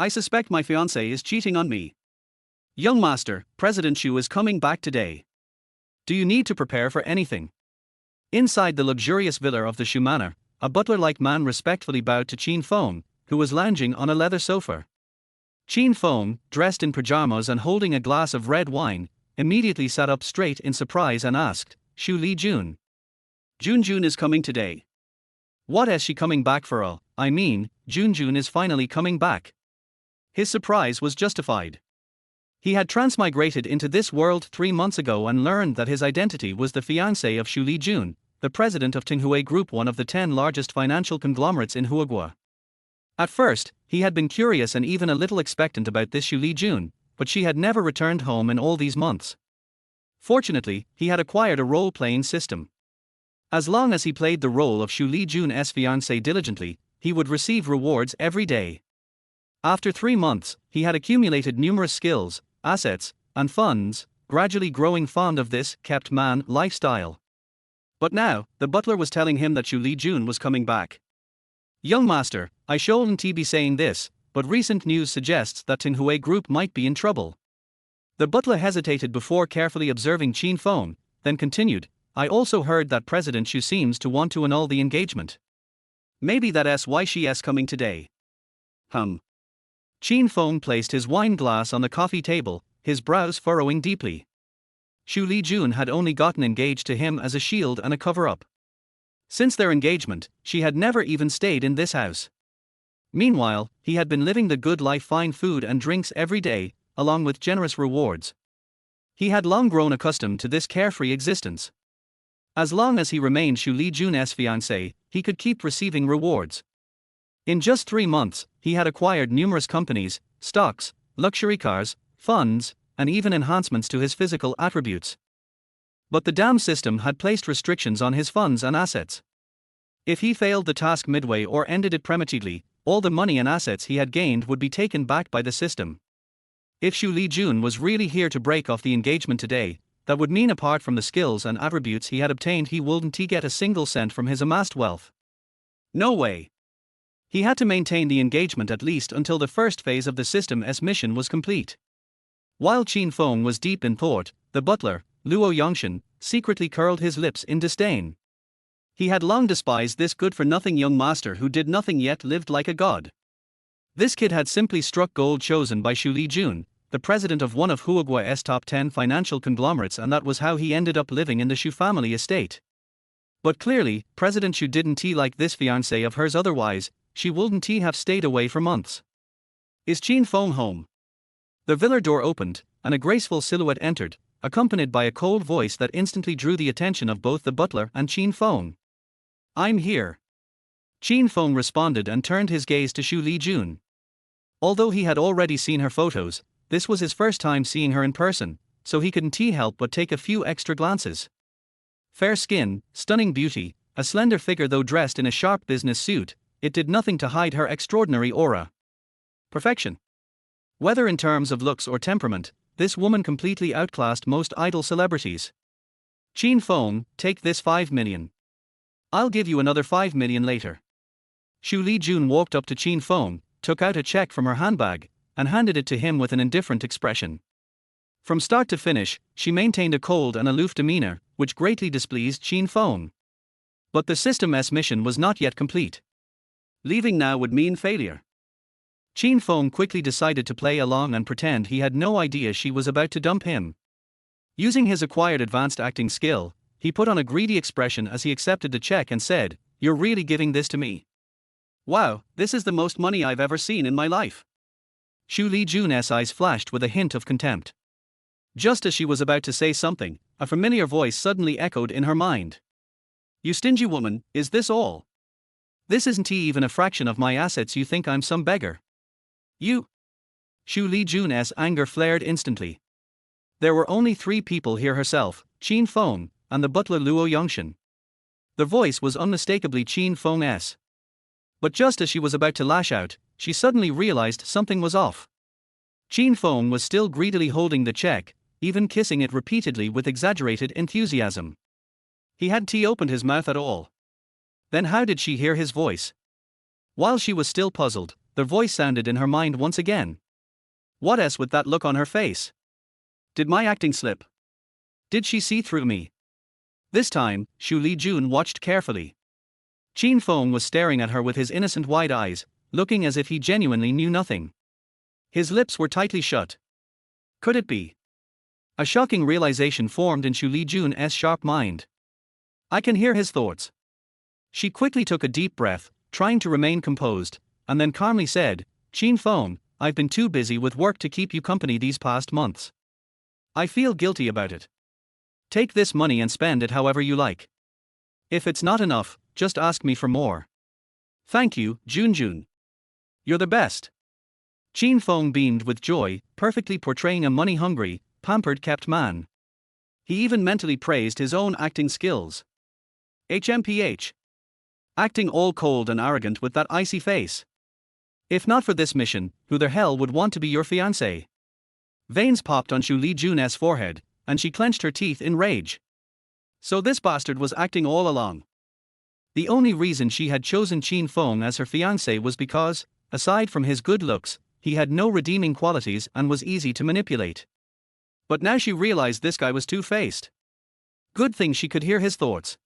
I suspect my fiancé is cheating on me. Young master, President Xu is coming back today. Do you need to prepare for anything? Inside the luxurious villa of the Xu Manor, a butler-like man respectfully bowed to Qin Feng, who was lounging on a leather sofa. Qin Feng, dressed in pajamas and holding a glass of red wine, immediately sat up straight in surprise and asked, Xu Lijun. Junjun is coming today. What is she coming back for? I mean, Junjun is finally coming back. His surprise was justified. He had transmigrated into this world 3 months ago and learned that his identity was the fiancé of Xu Lijun, the president of Tenghui Group, one of the 10 largest financial conglomerates in Huaguo. At first, he had been curious and even a little expectant about this Xu Lijun, but she had never returned home in all these months. Fortunately, he had acquired a role-playing system. As long as he played the role of Xu Lijun's fiancé diligently, he would receive rewards every day. After 3 months, he had accumulated numerous skills, assets, and funds, gradually growing fond of this kept man lifestyle. But now, the butler was telling him that Xu Lijun was coming back. Young master, I shouldn't be saying this, but recent news suggests that Tenghui Group might be in trouble. The butler hesitated before carefully observing Qin Feng, then continued, I also heard that President Xu seems to want to annul the engagement. Maybe that's why she is coming today. Qin Feng placed his wine glass on the coffee table, his brows furrowing deeply. Xu Lijun had only gotten engaged to him as a shield and a cover-up. Since their engagement, she had never even stayed in this house. Meanwhile, he had been living the good life, fine food and drinks every day, along with generous rewards. He had long grown accustomed to this carefree existence. As long as he remained Xu Lijun's fiancé, he could keep receiving rewards. In just 3 months, he had acquired numerous companies, stocks, luxury cars, funds, and even enhancements to his physical attributes. But the damn system had placed restrictions on his funds and assets. If he failed the task midway or ended it prematurely, all the money and assets he had gained would be taken back by the system. If Xu Lijun was really here to break off the engagement today, that would mean apart from the skills and attributes he had obtained, he wouldn't get a single cent from his amassed wealth. No way. He had to maintain the engagement at least until the first phase of the system's mission was complete. While Qin Feng was deep in thought, the butler, Luo Yongshan, secretly curled his lips in disdain. He had long despised this good-for-nothing young master who did nothing yet lived like a god. This kid had simply struck gold, chosen by Xu Lijun, the president of one of Huaguo's top 10 financial conglomerates, and that was how he ended up living in the Xu family estate. But clearly, President Xu didn't like this fiancé of hers, otherwise she wouldn't have stayed away for months. Is Qin Feng home? The villa door opened, and a graceful silhouette entered, accompanied by a cold voice that instantly drew the attention of both the butler and Qin Feng. I'm here. Qin Feng responded and turned his gaze to Xu Lijun. Although he had already seen her photos, this was his first time seeing her in person, so he couldn't help but take a few extra glances. Fair skin, stunning beauty, a slender figure though dressed in a sharp business suit, it did nothing to hide her extraordinary aura. Perfection. Whether in terms of looks or temperament, this woman completely outclassed most idol celebrities. Qin Feng, take this 5 million. I'll give you another 5 million later. Xu Lijun walked up to Qin Feng, took out a check from her handbag, and handed it to him with an indifferent expression. From start to finish, she maintained a cold and aloof demeanor, which greatly displeased Qin Feng. But the system's mission was not yet complete. Leaving now would mean failure. Qin Feng quickly decided to play along and pretend he had no idea she was about to dump him. Using his acquired advanced acting skill, he put on a greedy expression as he accepted the check and said, "You're really giving this to me? Wow, this is the most money I've ever seen in my life." Xu Lijun's eyes flashed with a hint of contempt. Just as she was about to say something, a familiar voice suddenly echoed in her mind. "You stingy woman, is this all? This isn't even a fraction of my assets. You think I'm some beggar? You?" Xu Lijun's anger flared instantly. There were only 3 people here: herself, Qin Feng, and the butler Luo Yongshan. The voice was unmistakably Qin Feng's. But just as she was about to lash out, she suddenly realized something was off. Qin Feng was still greedily holding the check, even kissing it repeatedly with exaggerated enthusiasm. He hadn't opened his mouth at all. Then how did she hear his voice? While she was still puzzled, the voice sounded in her mind once again. What else with that look on her face? Did my acting slip? Did she see through me? This time, Xu Lijun watched carefully. Qin Feng was staring at her with his innocent wide eyes, looking as if he genuinely knew nothing. His lips were tightly shut. Could it be? A shocking realization formed in Xu Lijun's sharp mind. I can hear his thoughts. She quickly took a deep breath, trying to remain composed, and then calmly said, Qin Feng, I've been too busy with work to keep you company these past months. I feel guilty about it. Take this money and spend it however you like. If it's not enough, just ask me for more. Thank you, Junjun. You're the best. Qin Feng beamed with joy, perfectly portraying a money-hungry, pampered kept man. He even mentally praised his own acting skills. HMPH. Acting all cold and arrogant with that icy face. If not for this mission, who the hell would want to be your fiancé? Veins popped on Xu Lijun's forehead, and she clenched her teeth in rage. So this bastard was acting all along. The only reason she had chosen Qin Feng as her fiancé was because, aside from his good looks, he had no redeeming qualities and was easy to manipulate. But now she realized this guy was two-faced. Good thing she could hear his thoughts.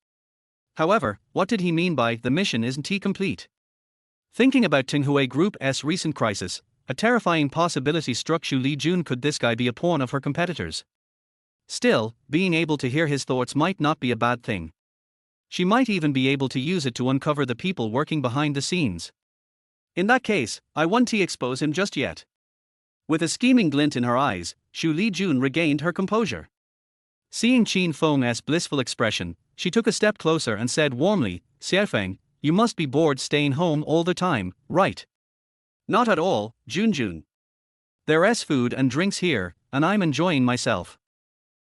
However, what did he mean by the mission isn't complete? Thinking about Tenghui Group's recent crisis, a terrifying possibility struck Xu Lijun. Could this guy be a pawn of her competitors? Still, being able to hear his thoughts might not be a bad thing. She might even be able to use it to uncover the people working behind the scenes. In that case, I won't expose him just yet. With a scheming glint in her eyes, Xu Lijun regained her composure. Seeing Qin Feng's blissful expression, she took a step closer and said warmly, Xiaofeng, you must be bored staying home all the time, right? Not at all, Junjun. There's food and drinks here, and I'm enjoying myself.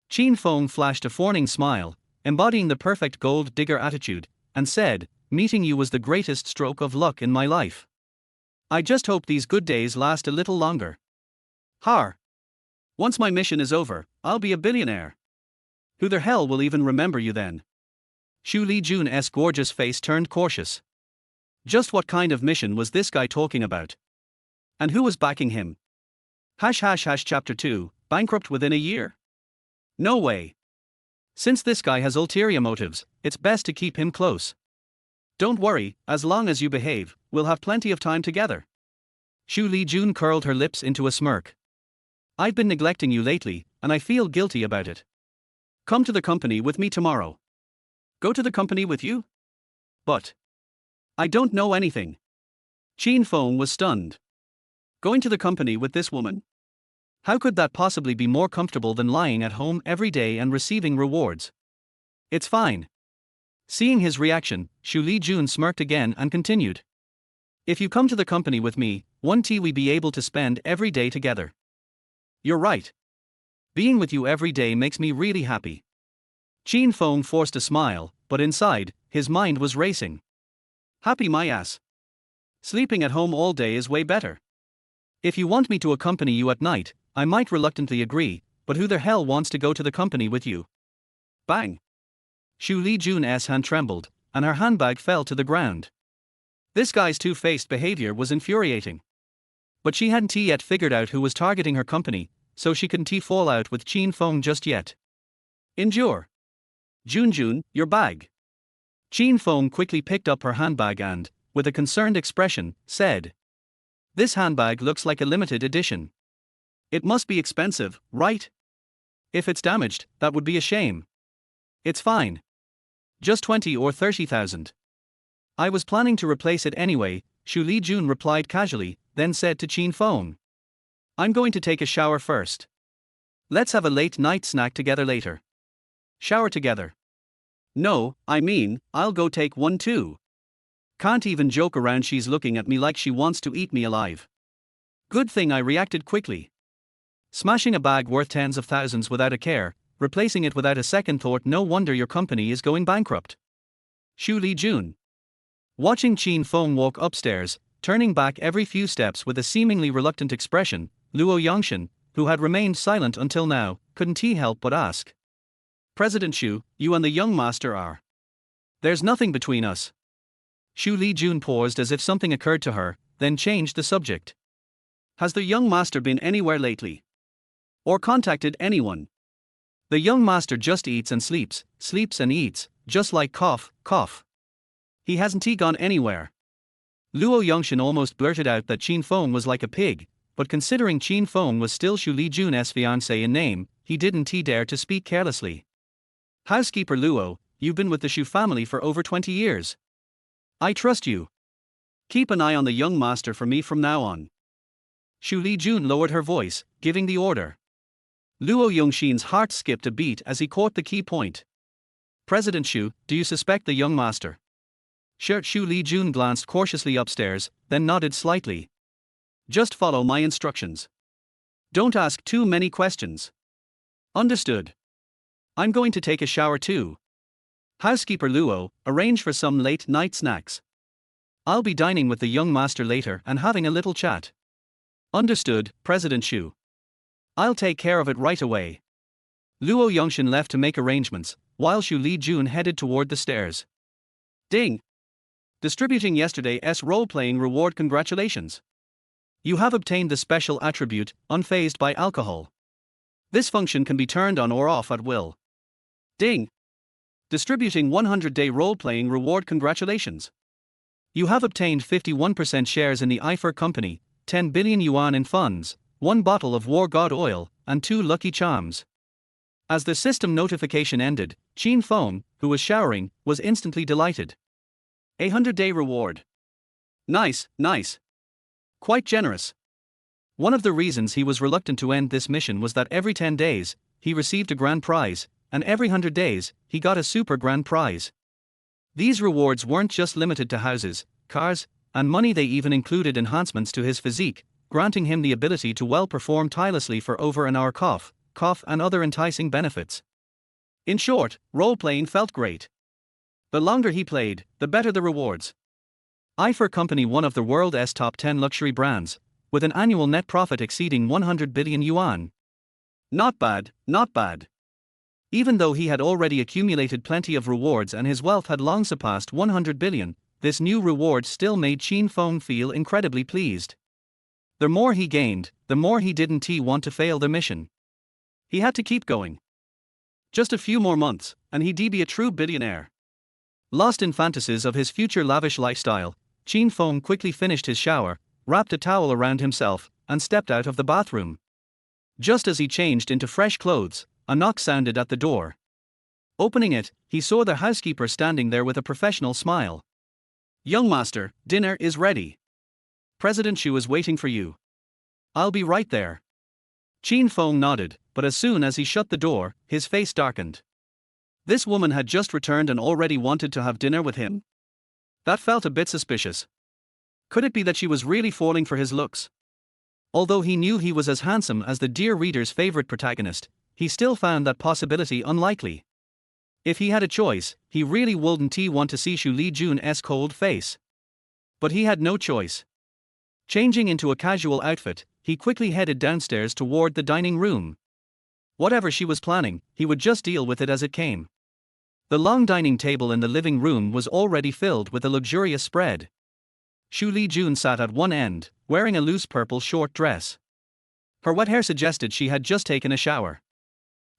Qin Feng flashed a fawning smile, embodying the perfect gold digger attitude, and said, meeting you was the greatest stroke of luck in my life. I just hope these good days last a little longer. Har. Once my mission is over, I'll be a billionaire. Who the hell will even remember you then? Xu Lijun's gorgeous face turned cautious. Just what kind of mission was this guy talking about? And who was backing him? Chapter 2, bankrupt within a year? No way. Since this guy has ulterior motives, it's best to keep him close. Don't worry, as long as you behave, we'll have plenty of time together. Xu Lijun curled her lips into a smirk. I've been neglecting you lately, and I feel guilty about it. Come to the company with me tomorrow. Go to the company with you? But I don't know anything. Qin Feng was stunned. Going to the company with this woman? How could that possibly be more comfortable than lying at home every day and receiving rewards? It's fine. Seeing his reaction, Xu Lijun smirked again and continued. If you come to the company with me, we be able to spend every day together. You're right. Being with you every day makes me really happy. Qin Feng forced a smile, but inside, his mind was racing. Happy my ass. Sleeping at home all day is way better. If you want me to accompany you at night, I might reluctantly agree, but who the hell wants to go to the company with you? Bang! Xu Lijun's hand trembled, and her handbag fell to the ground. This guy's two-faced behavior was infuriating. But she hadn't yet figured out who was targeting her company, so she couldn't fall out with Qin Feng just yet. Endure. Junjun, your bag. Qin Feng quickly picked up her handbag and, with a concerned expression, said, This handbag looks like a limited edition. It must be expensive, right? If it's damaged, that would be a shame. It's fine. Just 20 or 30,000. I was planning to replace it anyway, Xu Lijun replied casually, then said to Qin Feng. I'm going to take a shower first. Let's have a late night snack together later. Shower together. No, I mean, I'll go take one too. Can't even joke around, she's looking at me like she wants to eat me alive. Good thing I reacted quickly. Smashing a bag worth tens of thousands without a care, replacing it without a second thought, no wonder your company is going bankrupt. Xu Lijun. Watching Qin Feng walk upstairs, turning back every few steps with a seemingly reluctant expression, Luo Yangshan, who had remained silent until now, couldn't he help but ask. President Xu, you and the young master are. There's nothing between us. Xu Lijun paused as if something occurred to her, then changed the subject. Has the young master been anywhere lately? Or contacted anyone? The young master just eats and sleeps and eats, just like cough, cough. He hasn't gone anywhere. Luo Yongxin almost blurted out that Qin Feng was like a pig, but considering Qin Feng was still Xu Lijun's fiancé in name, he didn't dare to speak carelessly. Housekeeper Luo, you've been with the Xu family for over 20 years. I trust you. Keep an eye on the young master for me from now on. Xu Lijun lowered her voice, giving the order. Luo Yongxin's heart skipped a beat as he caught the key point. President Xu, do you suspect the young master? Xu Lijun glanced cautiously upstairs, then nodded slightly. Just follow my instructions. Don't ask too many questions. Understood. I'm going to take a shower too. Housekeeper Luo, arrange for some late-night snacks. I'll be dining with the young master later and having a little chat. Understood, President Xu. I'll take care of it right away. Luo Yongxin left to make arrangements, while Xu Lijun headed toward the stairs. Ding! Distributing yesterday's role-playing reward. Congratulations. You have obtained the special attribute, unfazed by alcohol. This function can be turned on or off at will. Ding! Distributing 100-day role-playing reward. Congratulations. You have obtained 51% shares in the Eifer Company, 10 billion yuan in funds, 1 bottle of War God oil, and 2 lucky charms. As the system notification ended, Qin Feng, who was showering, was instantly delighted. A 100-day reward. Nice, nice. Quite generous. One of the reasons he was reluctant to end this mission was that every 10 days, he received a grand prize, and every 100 days, he got a super grand prize. These rewards weren't just limited to houses, cars, and money, they even included enhancements to his physique, granting him the ability to perform tirelessly for over an hour, cough, and other enticing benefits. In short, role-playing felt great. The longer he played, the better the rewards. Eifer Company, one of the world's top 10 luxury brands, with an annual net profit exceeding 100 billion yuan. Not bad, not bad. Even though he had already accumulated plenty of rewards and his wealth had long surpassed 100 billion, this new reward still made Qin Feng feel incredibly pleased. The more he gained, the more he didn't want to fail the mission. He had to keep going. Just a few more months, and he'd be a true billionaire. Lost in fantasies of his future lavish lifestyle, Qin Feng quickly finished his shower, wrapped a towel around himself, and stepped out of the bathroom. Just as he changed into fresh clothes, a knock sounded at the door. Opening it, he saw the housekeeper standing there with a professional smile. Young master, dinner is ready. President Xu is waiting for you. I'll be right there. Qin Feng nodded, but as soon as he shut the door, his face darkened. This woman had just returned and already wanted to have dinner with him? That felt a bit suspicious. Could it be that she was really falling for his looks? Although he knew he was as handsome as the dear reader's favorite protagonist, he still found that possibility unlikely. If he had a choice, he really wouldn't want to see Xu Lijun's cold face. But he had no choice. Changing into a casual outfit, he quickly headed downstairs toward the dining room. Whatever she was planning, he would just deal with it as it came. The long dining table in the living room was already filled with a luxurious spread. Xu Lijun sat at one end, wearing a loose purple short dress. Her wet hair suggested she had just taken a shower.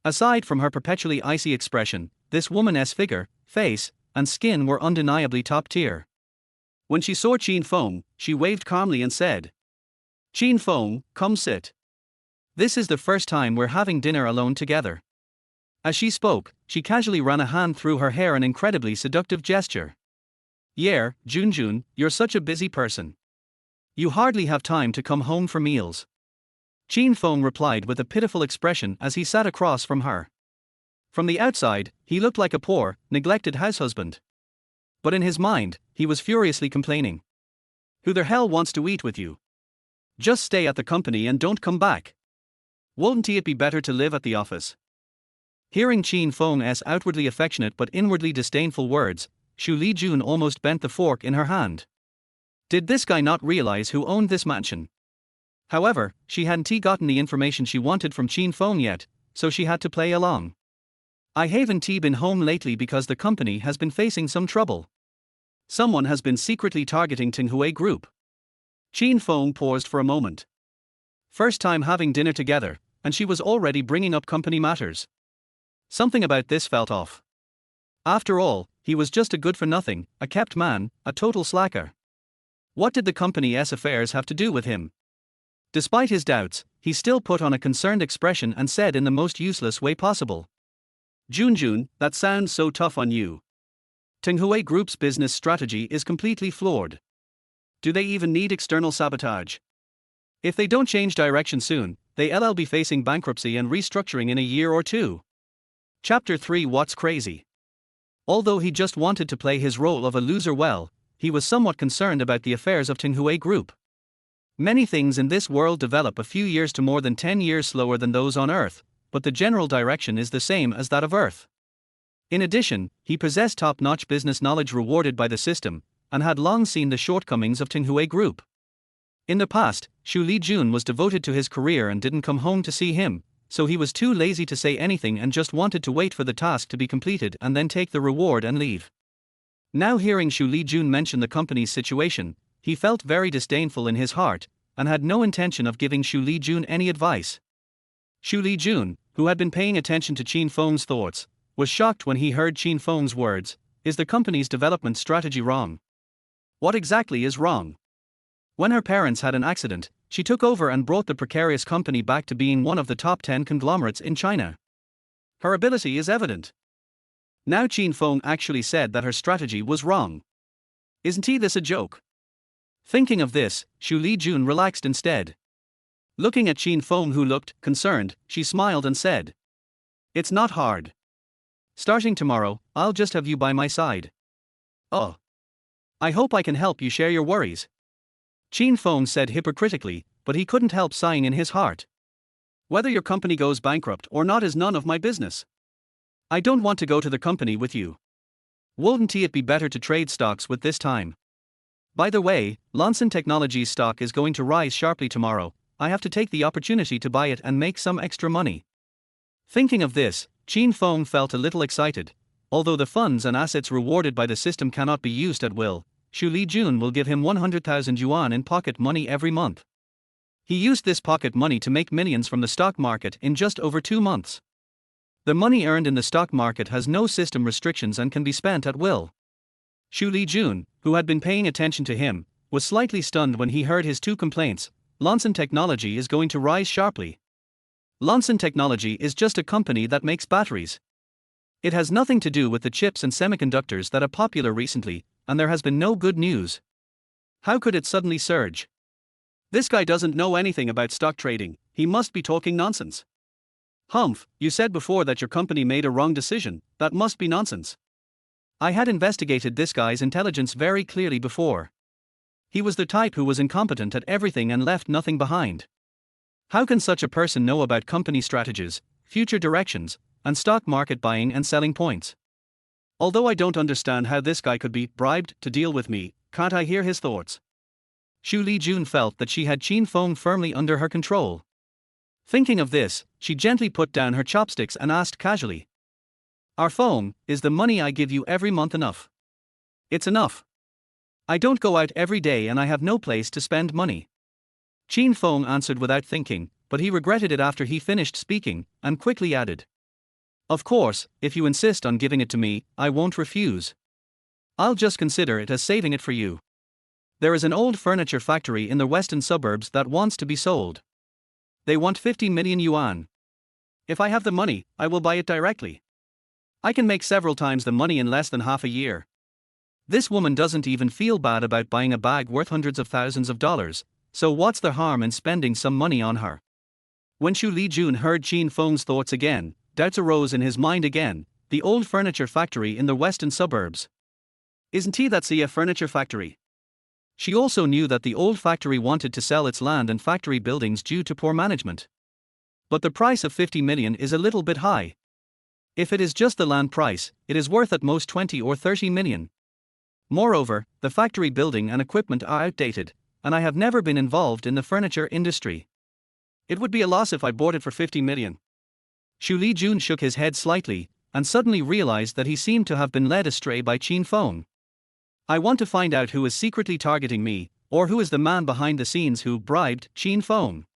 Aside from her perpetually icy expression, this woman's figure, face, and skin were undeniably top tier. When she saw Qin Feng, she waved calmly and said, "Qin Feng, come sit. This is the first time we're having dinner alone together." As she spoke, she casually ran a hand through her hair, an incredibly seductive gesture. "Yeah, Junjun, you're such a busy person. You hardly have time to come home for meals." Qin Feng replied with a pitiful expression as he sat across from her. From the outside, he looked like a poor, neglected househusband. But in his mind, he was furiously complaining. Who the hell wants to eat with you? Just stay at the company and don't come back. Wouldn't it be better to live at the office? Hearing Qin Feng's outwardly affectionate but inwardly disdainful words, Xu Lijun almost bent the fork in her hand. Did this guy not realize who owned this mansion? However, she hadn't gotten the information she wanted from Qin Feng yet, so she had to play along. I haven't been home lately because the company has been facing some trouble. Someone has been secretly targeting Tenghui Group. Qin Feng paused for a moment. First time having dinner together, and she was already bringing up company matters. Something about this felt off. After all, he was just a good-for-nothing, a kept man, a total slacker. What did the company's affairs have to do with him? Despite his doubts, he still put on a concerned expression and said in the most useless way possible. Junjun, that sounds so tough on you. Tenghui Group's business strategy is completely flawed. Do they even need external sabotage? If they don't change direction soon, they'll be facing bankruptcy and restructuring in a year or two. Chapter 3. What's crazy? Although he just wanted to play his role of a loser well, he was somewhat concerned about the affairs of Tenghui Group. Many things in this world develop a few years to more than 10 years slower than those on Earth, but the general direction is the same as that of Earth. In addition, he possessed top-notch business knowledge rewarded by the system, and had long seen the shortcomings of Tenghui Group. In the past, Xu Lijun was devoted to his career and didn't come home to see him, so he was too lazy to say anything and just wanted to wait for the task to be completed and then take the reward and leave. Now hearing Xu Lijun mention the company's situation, he felt very disdainful in his heart, and had no intention of giving Xu Lijun any advice. Xu Lijun, who had been paying attention to Qin Feng's thoughts, was shocked when he heard Qin Feng's words. Is the company's development strategy wrong? What exactly is wrong? When her parents had an accident, she took over and brought the precarious company back to being one of the top 10 conglomerates in China. Her ability is evident. Now Qin Feng actually said that her strategy was wrong. Isn't this a joke? Thinking of this, Xu Lijun relaxed instead. Looking at Qin Feng, who looked concerned, she smiled and said, "It's not hard. Starting tomorrow, I'll just have you by my side." "Oh. I hope I can help you share your worries." Qin Feng said hypocritically, but he couldn't help sighing in his heart. "Whether your company goes bankrupt or not is none of my business. I don't want to go to the company with you. Wouldn't it be better to trade stocks with this time? By the way, Lansen Technologies stock is going to rise sharply tomorrow. I have to take the opportunity to buy it and make some extra money." Thinking of this, Qin Feng felt a little excited. Although the funds and assets rewarded by the system cannot be used at will, Xu Lijun will give him 100,000 yuan in pocket money every month. He used this pocket money to make millions from the stock market in just over 2 months. The money earned in the stock market has no system restrictions and can be spent at will. Xu Lijun, who had been paying attention to him, was slightly stunned when he heard his 2 complaints. Lansen Technology is going to rise sharply. Lansen Technology is just a company that makes batteries. It has nothing to do with the chips and semiconductors that are popular recently, and there has been no good news. How could it suddenly surge? This guy doesn't know anything about stock trading, he must be talking nonsense. "Humph, you said before that your company made a wrong decision, that must be nonsense. I had investigated this guy's intelligence very clearly before. He was the type who was incompetent at everything and left nothing behind. How can such a person know about company strategies, future directions, and stock market buying and selling points? Although I don't understand how this guy could be bribed to deal with me, can't I hear his thoughts?" Xu Lijun felt that she had Qin Feng firmly under her control. Thinking of this, she gently put down her chopsticks and asked casually, "Our Feng, is the money I give you every month enough?" "It's enough. I don't go out every day and I have no place to spend money." Qin Feng answered without thinking, but he regretted it after he finished speaking, and quickly added, "Of course, if you insist on giving it to me, I won't refuse. I'll just consider it as saving it for you. There is an old furniture factory in the western suburbs that wants to be sold. They want 50 million yuan. If I have the money, I will buy it directly. I can make several times the money in less than half a year. This woman doesn't even feel bad about buying a bag worth hundreds of thousands of dollars, so what's the harm in spending some money on her?" When Xu Lijun heard Qin Feng's thoughts again, doubts arose in his mind again. The old furniture factory in the western suburbs. Isn't that a furniture factory? She also knew that the old factory wanted to sell its land and factory buildings due to poor management. But the price of 50 million is a little bit high. If it is just the land price, it is worth at most 20 or 30 million. Moreover, the factory building and equipment are outdated, and I have never been involved in the furniture industry. It would be a loss if I bought it for 50 million. Xu Lijun shook his head slightly, and suddenly realized that he seemed to have been led astray by Qin Feng. "I want to find out who is secretly targeting me, Or who is the man behind the scenes who bribed Qin Feng?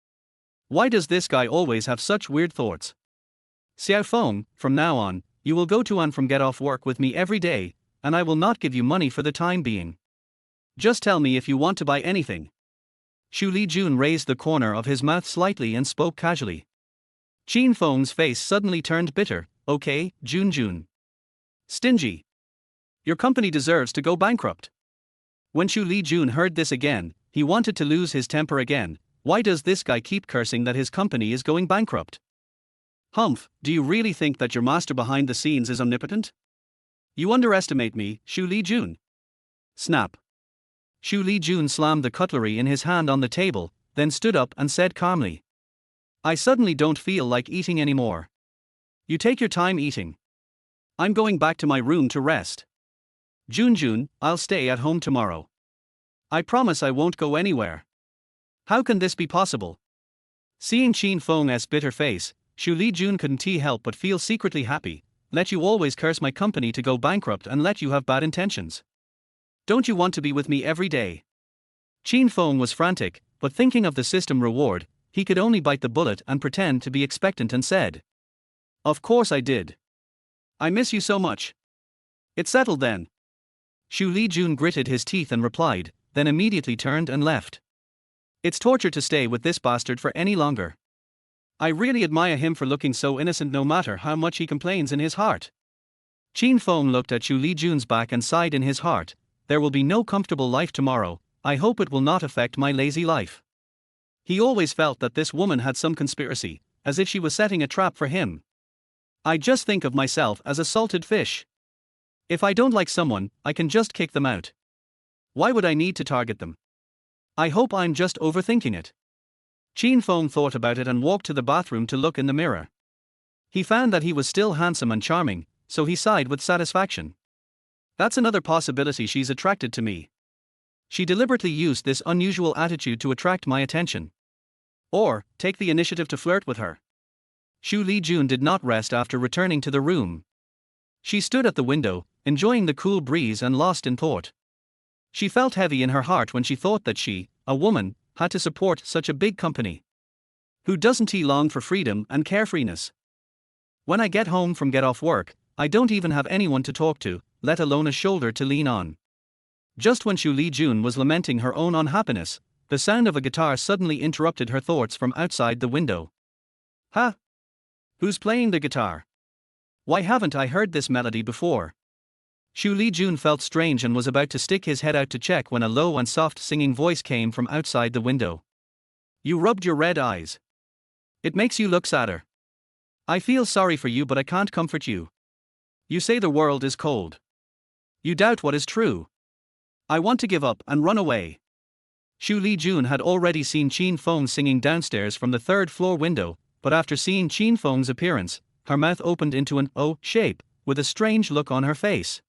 Why does this guy always have such weird thoughts? Xiao Feng, from now on, you will go to and from get off work with me every day, and I will not give you money for the time being. Just tell me if you want to buy anything. Xu Lijun raised the corner of his mouth slightly and spoke casually. Qin Feng's face suddenly turned bitter. Okay, Junjun. Stingy. Your company deserves to go bankrupt. When Xu Lijun heard this again, he wanted to lose his temper again. Why does this guy keep cursing that his company is going bankrupt? Humph, do you really think that your master behind the scenes is omnipotent? You underestimate me, Xu Lijun. Snap. Xu Lijun slammed the cutlery in his hand on the table, then stood up and said calmly. I suddenly don't feel like eating anymore. You take your time eating. I'm going back to my room to rest. Junjun, I'll stay at home tomorrow. I promise I won't go anywhere. How can this be possible? Seeing Qin Feng's bitter face, Xu Lijun couldn't help but feel secretly happy. Let you always curse my company to go bankrupt and let you have bad intentions. Don't you want to be with me every day? Qin Feng was frantic, but thinking of the system reward, he could only bite the bullet and pretend to be expectant and said. Of course I did. I miss you so much. It's settled then. Xu Lijun gritted his teeth and replied, then immediately turned and left. It's torture to stay with this bastard for any longer. I really admire him for looking so innocent no matter how much he complains in his heart. Qin Feng looked at Xu Lijun's back and sighed in his heart. There will be no comfortable life tomorrow. I hope it will not affect my lazy life. He always felt that this woman had some conspiracy, as if she was setting a trap for him. I just think of myself as a salted fish. If I don't like someone, I can just kick them out. Why would I need to target them? I hope I'm just overthinking it. Qin Feng thought about it and walked to the bathroom to look in the mirror. He found that he was still handsome and charming, so he sighed with satisfaction. That's another possibility, she's attracted to me. She deliberately used this unusual attitude to attract my attention. Or, take the initiative to flirt with her. Xu Lijun did not rest after returning to the room. She stood at the window, enjoying the cool breeze and lost in thought. She felt heavy in her heart when she thought that she, a woman, had to support such a big company. Who doesn't long for freedom and carefreeness? When I get home from get off work, I don't even have anyone to talk to, let alone a shoulder to lean on. Just when Xu Lijun was lamenting her own unhappiness, the sound of a guitar suddenly interrupted her thoughts from outside the window. Huh? Who's playing the guitar? Why haven't I heard this melody before? Xu Lijun felt strange and was about to stick his head out to check when a low and soft singing voice came from outside the window. You rubbed your red eyes. It makes you look sadder. I feel sorry for you, but I can't comfort you. You say the world is cold. You doubt what is true. I want to give up and run away. Xu Lijun had already seen Qin Feng singing downstairs from the third-floor window, but after seeing Qin Feng's appearance, her mouth opened into an O shape, with a strange look on her face.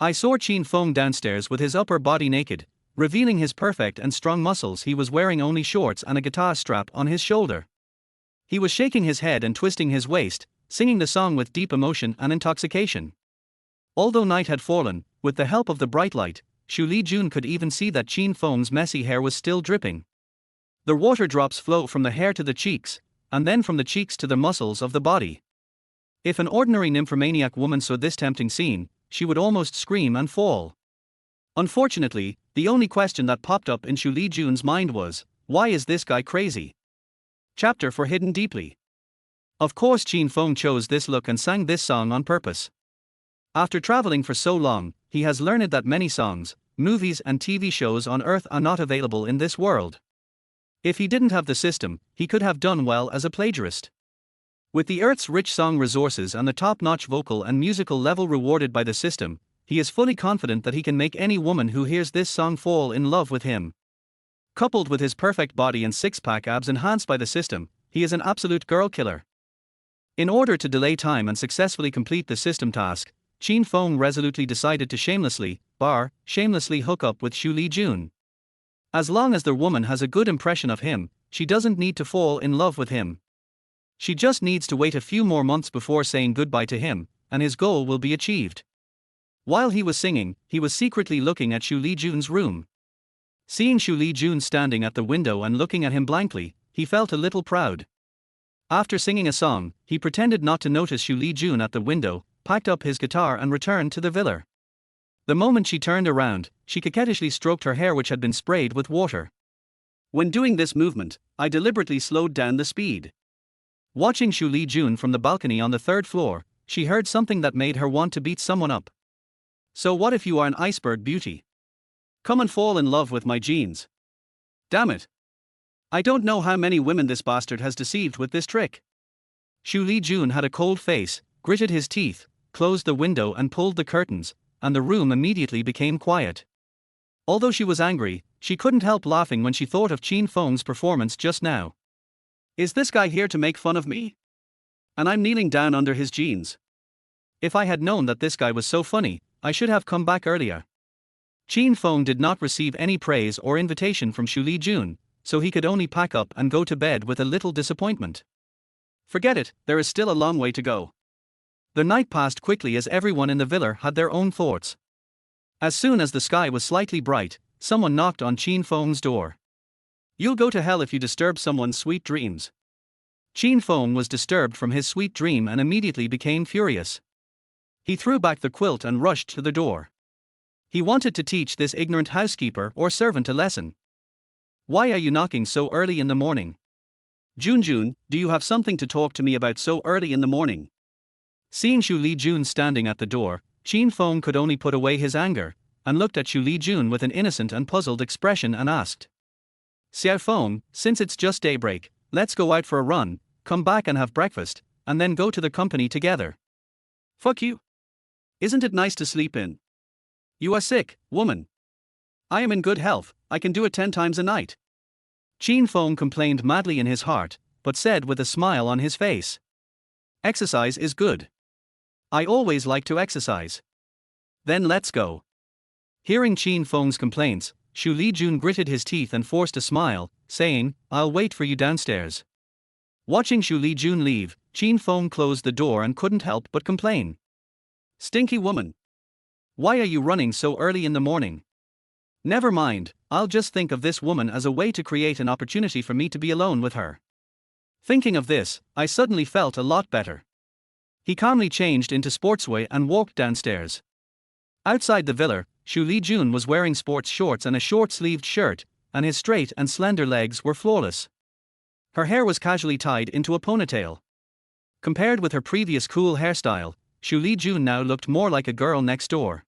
I saw Qin Feng downstairs with his upper body naked, revealing his perfect and strong muscles. He was wearing only shorts and a guitar strap on his shoulder. He was shaking his head and twisting his waist, singing the song with deep emotion and intoxication. Although night had fallen, with the help of the bright light, Xu Lijun could even see that Qin Feng's messy hair was still dripping. The water drops flow from the hair to the cheeks, and then from the cheeks to the muscles of the body. If an ordinary nymphomaniac woman saw this tempting scene, she would almost scream and fall. Unfortunately, the only question that popped up in Xu Lijun's mind was, why is this guy crazy? Chapter 4 Hidden Deeply. Of course Qin Feng chose this look and sang this song on purpose. After traveling for so long, he has learned that many songs, movies and TV shows on Earth are not available in this world. If he didn't have the system, he could have done well as a plagiarist. With the Earth's rich song resources and the top-notch vocal and musical level rewarded by the system, he is fully confident that he can make any woman who hears this song fall in love with him. Coupled with his perfect body and six-pack abs enhanced by the system, he is an absolute girl killer. In order to delay time and successfully complete the system task, Qin Feng resolutely decided to shamelessly hook up with Xu Lijun. As long as the woman has a good impression of him, she doesn't need to fall in love with him. She just needs to wait a few more months before saying goodbye to him, and his goal will be achieved. While he was singing, he was secretly looking at Xu Lijun's room. Seeing Xu Lijun standing at the window and looking at him blankly, he felt a little proud. After singing a song, he pretended not to notice Xu Lijun at the window, packed up his guitar and returned to the villa. The moment she turned around, she coquettishly stroked her hair which had been sprayed with water. When doing this movement, I deliberately slowed down the speed. Watching Xu Lijun from the balcony on the third floor, she heard something that made her want to beat someone up. So what if you are an iceberg beauty? Come and fall in love with my jeans. Damn it. I don't know how many women this bastard has deceived with this trick. Xu Lijun had a cold face, gritted his teeth, closed the window and pulled the curtains, and the room immediately became quiet. Although she was angry, she couldn't help laughing when she thought of Qin Feng's performance just now. Is this guy here to make fun of me? And I'm kneeling down under his jeans. If I had known that this guy was so funny, I should have come back earlier. Qin Feng did not receive any praise or invitation from Xu Lijun, so he could only pack up and go to bed with a little disappointment. Forget it, there is still a long way to go. The night passed quickly as everyone in the villa had their own thoughts. As soon as the sky was slightly bright, someone knocked on Qin Feng's door. You'll go to hell if you disturb someone's sweet dreams. Qin Feng was disturbed from his sweet dream and immediately became furious. He threw back the quilt and rushed to the door. He wanted to teach this ignorant housekeeper or servant a lesson. Why are you knocking so early in the morning? Junjun, do you have something to talk to me about so early in the morning? Seeing Xu Lijun standing at the door, Qin Feng could only put away his anger, and looked at Xu Lijun with an innocent and puzzled expression and asked. Xiao Feng, since it's just daybreak, let's go out for a run, come back and have breakfast, and then go to the company together. Fuck you. Isn't it nice to sleep in? You are sick, woman. I am in good health, I can do it 10 times a night. Qin Feng complained madly in his heart, but said with a smile on his face. Exercise is good. I always like to exercise. Then let's go. Hearing Qin Feng's complaints, Xu Lijun gritted his teeth and forced a smile, saying, I'll wait for you downstairs. Watching Xu Lijun leave, Qin Feng closed the door and couldn't help but complain. Stinky woman. Why are you running so early in the morning? Never mind, I'll just think of this woman as a way to create an opportunity for me to be alone with her. Thinking of this, I suddenly felt a lot better. He calmly changed into sportswear and walked downstairs. Outside the villa, Xu Lijun was wearing sports shorts and a short-sleeved shirt, and his straight and slender legs were flawless. Her hair was casually tied into a ponytail. Compared with her previous cool hairstyle, Xu Lijun now looked more like a girl next door.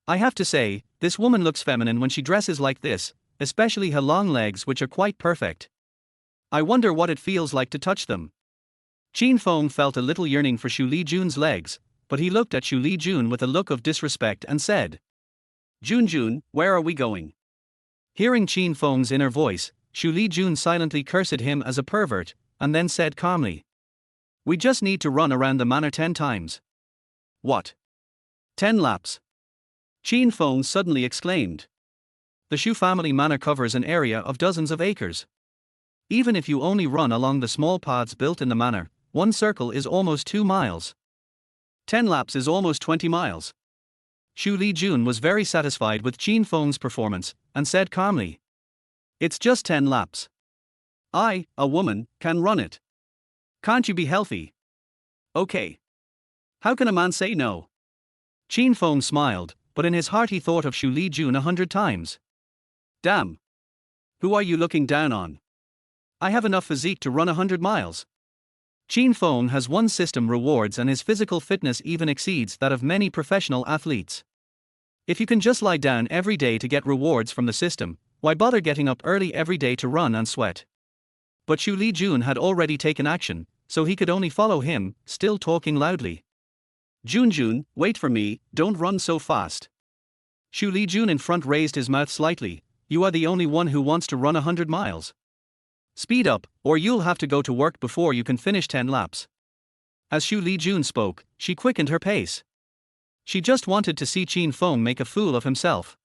I have to say, this woman looks feminine when she dresses like this, especially her long legs which are quite perfect. I wonder what it feels like to touch them. Qin Feng felt a little yearning for Xu Lijun's legs, but he looked at Xu Lijun with a look of disrespect and said, Junjun, where are we going? Hearing Qin Feng's inner voice, Xu Lijun silently cursed him as a pervert, and then said calmly, we just need to run around the manor 10 times. What? 10 laps? Qin Feng suddenly exclaimed. The Xu family manor covers an area of dozens of acres. Even if you only run along the small paths built in the manor, one circle is almost 2 miles. 10 laps is almost 20 miles. Xu Lijun was very satisfied with Qin Feng's performance, and said calmly, it's just 10 laps. I, a woman, can run it. Can't you be healthy? Okay. How can a man say no? Qin Feng smiled, but in his heart he thought of Xu Lijun 100 times. Damn. Who are you looking down on? I have enough physique to run 100 miles. Qin Feng has won system rewards and his physical fitness even exceeds that of many professional athletes. If you can just lie down every day to get rewards from the system, why bother getting up early every day to run and sweat? But Xu Lijun had already taken action, so he could only follow him, still talking loudly. Junjun, wait for me, don't run so fast. Xu Lijun in front raised his mouth slightly, you are the only one who wants to run 100 miles. Speed up, or you'll have to go to work before you can finish 10 laps. As Xu Lijun spoke, she quickened her pace. She just wanted to see Qin Feng make a fool of himself.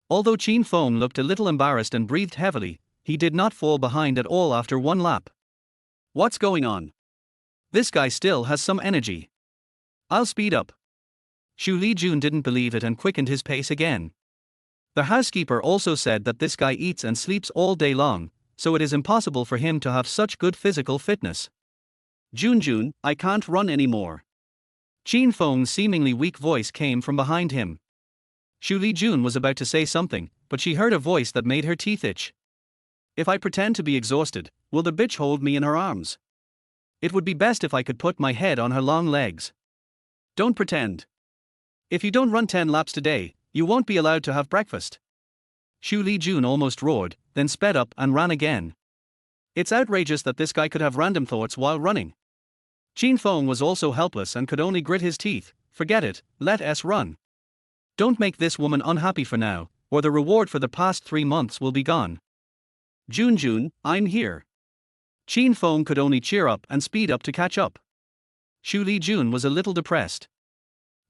Although Qin Feng looked a little embarrassed and breathed heavily, he did not fall behind at all after 1 lap. What's going on? This guy still has some energy. I'll speed up. Xu Lijun didn't believe it and quickened his pace again. The housekeeper also said that this guy eats and sleeps all day long, so it is impossible for him to have such good physical fitness. Junjun, I can't run anymore. Qin Feng's seemingly weak voice came from behind him. Xu Lijun was about to say something, but she heard a voice that made her teeth itch. If I pretend to be exhausted, will the bitch hold me in her arms? It would be best if I could put my head on her long legs. Don't pretend. If you don't run 10 laps today, you won't be allowed to have breakfast. Xu Lijun almost roared, then sped up and ran again. It's outrageous that this guy could have random thoughts while running. Qin Feng was also helpless and could only grit his teeth. Forget it, let us run. Don't make this woman unhappy for now, or the reward for the past 3 months will be gone. Junjun, I'm here. Qin Feng could only cheer up and speed up to catch up. Xu Lijun was a little depressed.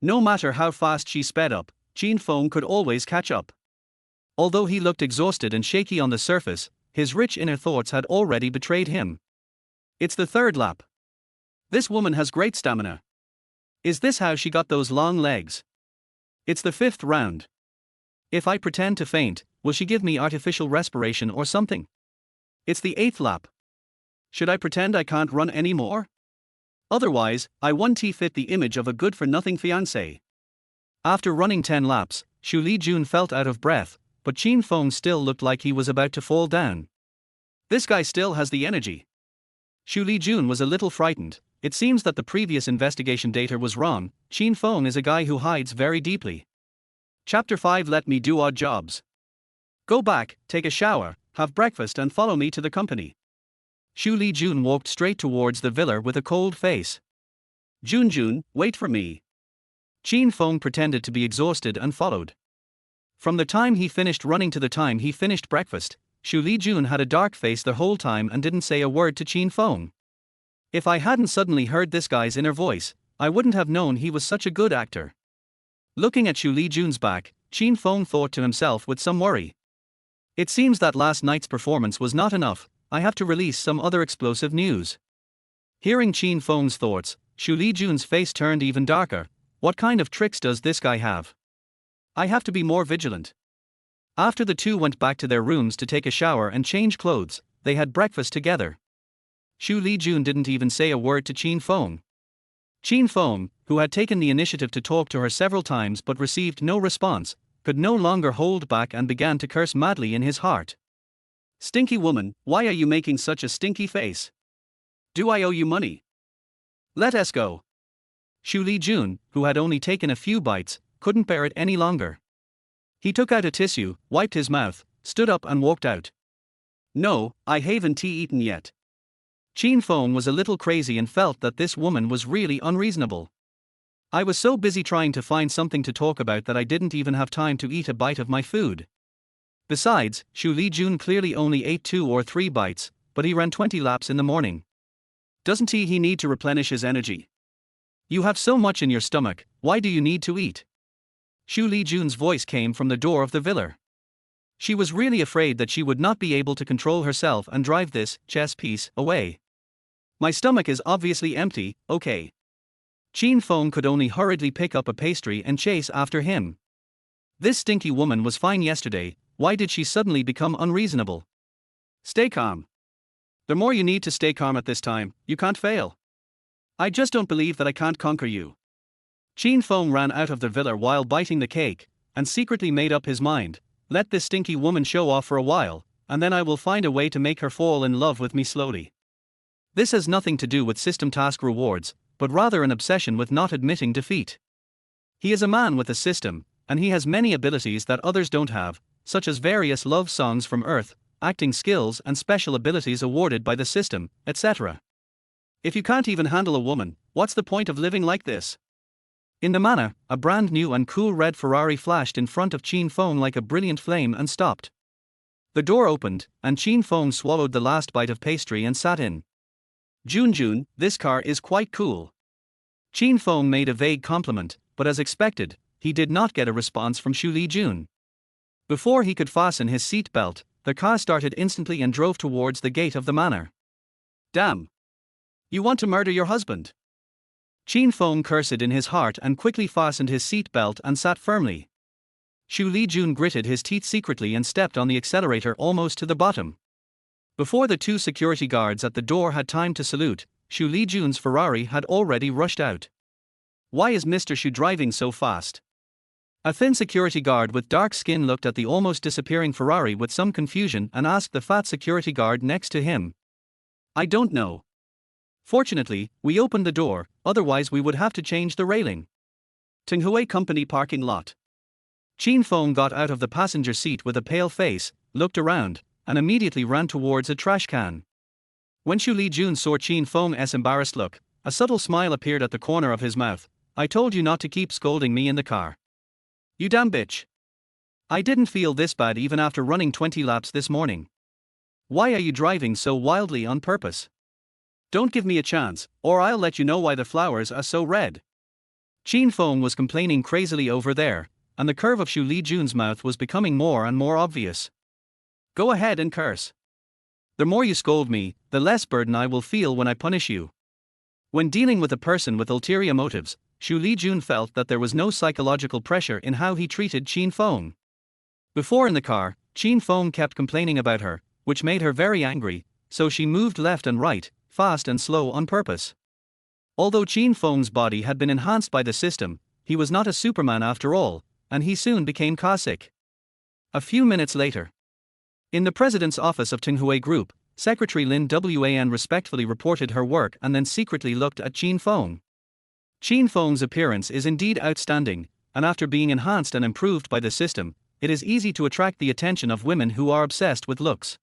No matter how fast she sped up, Qin Feng could always catch up. Although he looked exhausted and shaky on the surface, his rich inner thoughts had already betrayed him. It's the 3rd lap. This woman has great stamina. Is this how she got those long legs? It's the 5th round. If I pretend to faint, will she give me artificial respiration or something? It's the 8th lap. Should I pretend I can't run anymore? Otherwise, I won't fit the image of a good-for-nothing fiancé. After running 10 laps, Xu Lijun felt out of breath, but Qin Feng still looked like he was about to fall down. This guy still has the energy. Xu Lijun was a little frightened. It seems that the previous investigation data was wrong. Qin Feng is a guy who hides very deeply. Chapter 5. Let me do odd jobs. Go back, take a shower, have breakfast and follow me to the company. Xu Lijun walked straight towards the villa with a cold face. Junjun, wait for me. Qin Feng pretended to be exhausted and followed. From the time he finished running to the time he finished breakfast, Xu Lijun had a dark face the whole time and didn't say a word to Qin Feng. If I hadn't suddenly heard this guy's inner voice, I wouldn't have known he was such a good actor. Looking at Xu Lijun's back, Qin Feng thought to himself with some worry. It seems that last night's performance was not enough. I have to release some other explosive news. Hearing Qin Feng's thoughts, Xu Lijun's face turned even darker. What kind of tricks does this guy have? I have to be more vigilant. After the two went back to their rooms to take a shower and change clothes, they had breakfast together. Xu Lijun didn't even say a word to Qin Feng. Qin Feng, who had taken the initiative to talk to her several times but received no response, could no longer hold back and began to curse madly in his heart. Stinky woman, why are you making such a stinky face? Do I owe you money? Let us go. Xu Lijun, who had only taken a few bites, couldn't bear it any longer. He took out a tissue, wiped his mouth, stood up and walked out. No, I haven't tea eaten yet. Qin Feng was a little crazy and felt that this woman was really unreasonable. I was so busy trying to find something to talk about that I didn't even have time to eat a bite of my food. Besides, Xu Lijun clearly only ate 2 or 3 bites, but he ran 20 laps in the morning. Doesn't he need to replenish his energy? You have so much in your stomach, why do you need to eat? Xu Lijun's voice came from the door of the villa. She was really afraid that she would not be able to control herself and drive this chess piece away. My stomach is obviously empty, okay. Qin Feng could only hurriedly pick up a pastry and chase after him. This stinky woman was fine yesterday, why did she suddenly become unreasonable? Stay calm. The more you need to stay calm at this time, you can't fail. I just don't believe that I can't conquer you. Qin Feng ran out of the villa while biting the cake, and secretly made up his mind, let this stinky woman show off for a while, and then I will find a way to make her fall in love with me slowly. This has nothing to do with system task rewards, but rather an obsession with not admitting defeat. He is a man with a system, and he has many abilities that others don't have, such as various love songs from Earth, acting skills and special abilities awarded by the system, etc. If you can't even handle a woman, what's the point of living like this? In the manor, a brand new and cool red Ferrari flashed in front of Qin Feng like a brilliant flame and stopped. The door opened, and Qin Feng swallowed the last bite of pastry and sat in. Junjun, this car is quite cool. Qin Feng made a vague compliment, but as expected, he did not get a response from Xu Lijun. Before he could fasten his seat belt, the car started instantly and drove towards the gate of the manor. Damn! You want to murder your husband? Qin Feng cursed in his heart and quickly fastened his seat belt and sat firmly. Xu Lijun gritted his teeth secretly and stepped on the accelerator almost to the bottom. Before the two security guards at the door had time to salute, Xu Lijun's Ferrari had already rushed out. Why is Mr. Xu driving so fast? A thin security guard with dark skin looked at the almost disappearing Ferrari with some confusion and asked the fat security guard next to him. I don't know. Fortunately, we opened the door, otherwise we would have to change the railing. Tenghui Company parking lot. Qin Feng got out of the passenger seat with a pale face, looked around, and immediately ran towards a trash can. When Xu Lijun saw Qin Feng's embarrassed look, a subtle smile appeared at the corner of his mouth. I told you not to keep scolding me in the car. You damn bitch. I didn't feel this bad even after running 20 laps this morning. Why are you driving so wildly on purpose? Don't give me a chance, or I'll let you know why the flowers are so red. Qin Feng was complaining crazily over there, and the curve of Xu Lijun's mouth was becoming more and more obvious. Go ahead and curse. The more you scold me, the less burden I will feel when I punish you. When dealing with a person with ulterior motives, Xu Lijun felt that there was no psychological pressure in how he treated Qin Feng. Before in the car, Qin Feng kept complaining about her, which made her very angry, so she moved left and right, fast and slow on purpose. Although Qin Feng's body had been enhanced by the system, he was not a Superman after all, and he soon became carsick. A few minutes later, in the president's office of Tenghui Group, Secretary Lin Wan respectfully reported her work and then secretly looked at Qin Feng. Qin Feng's appearance is indeed outstanding, and after being enhanced and improved by the system, it is easy to attract the attention of women who are obsessed with looks.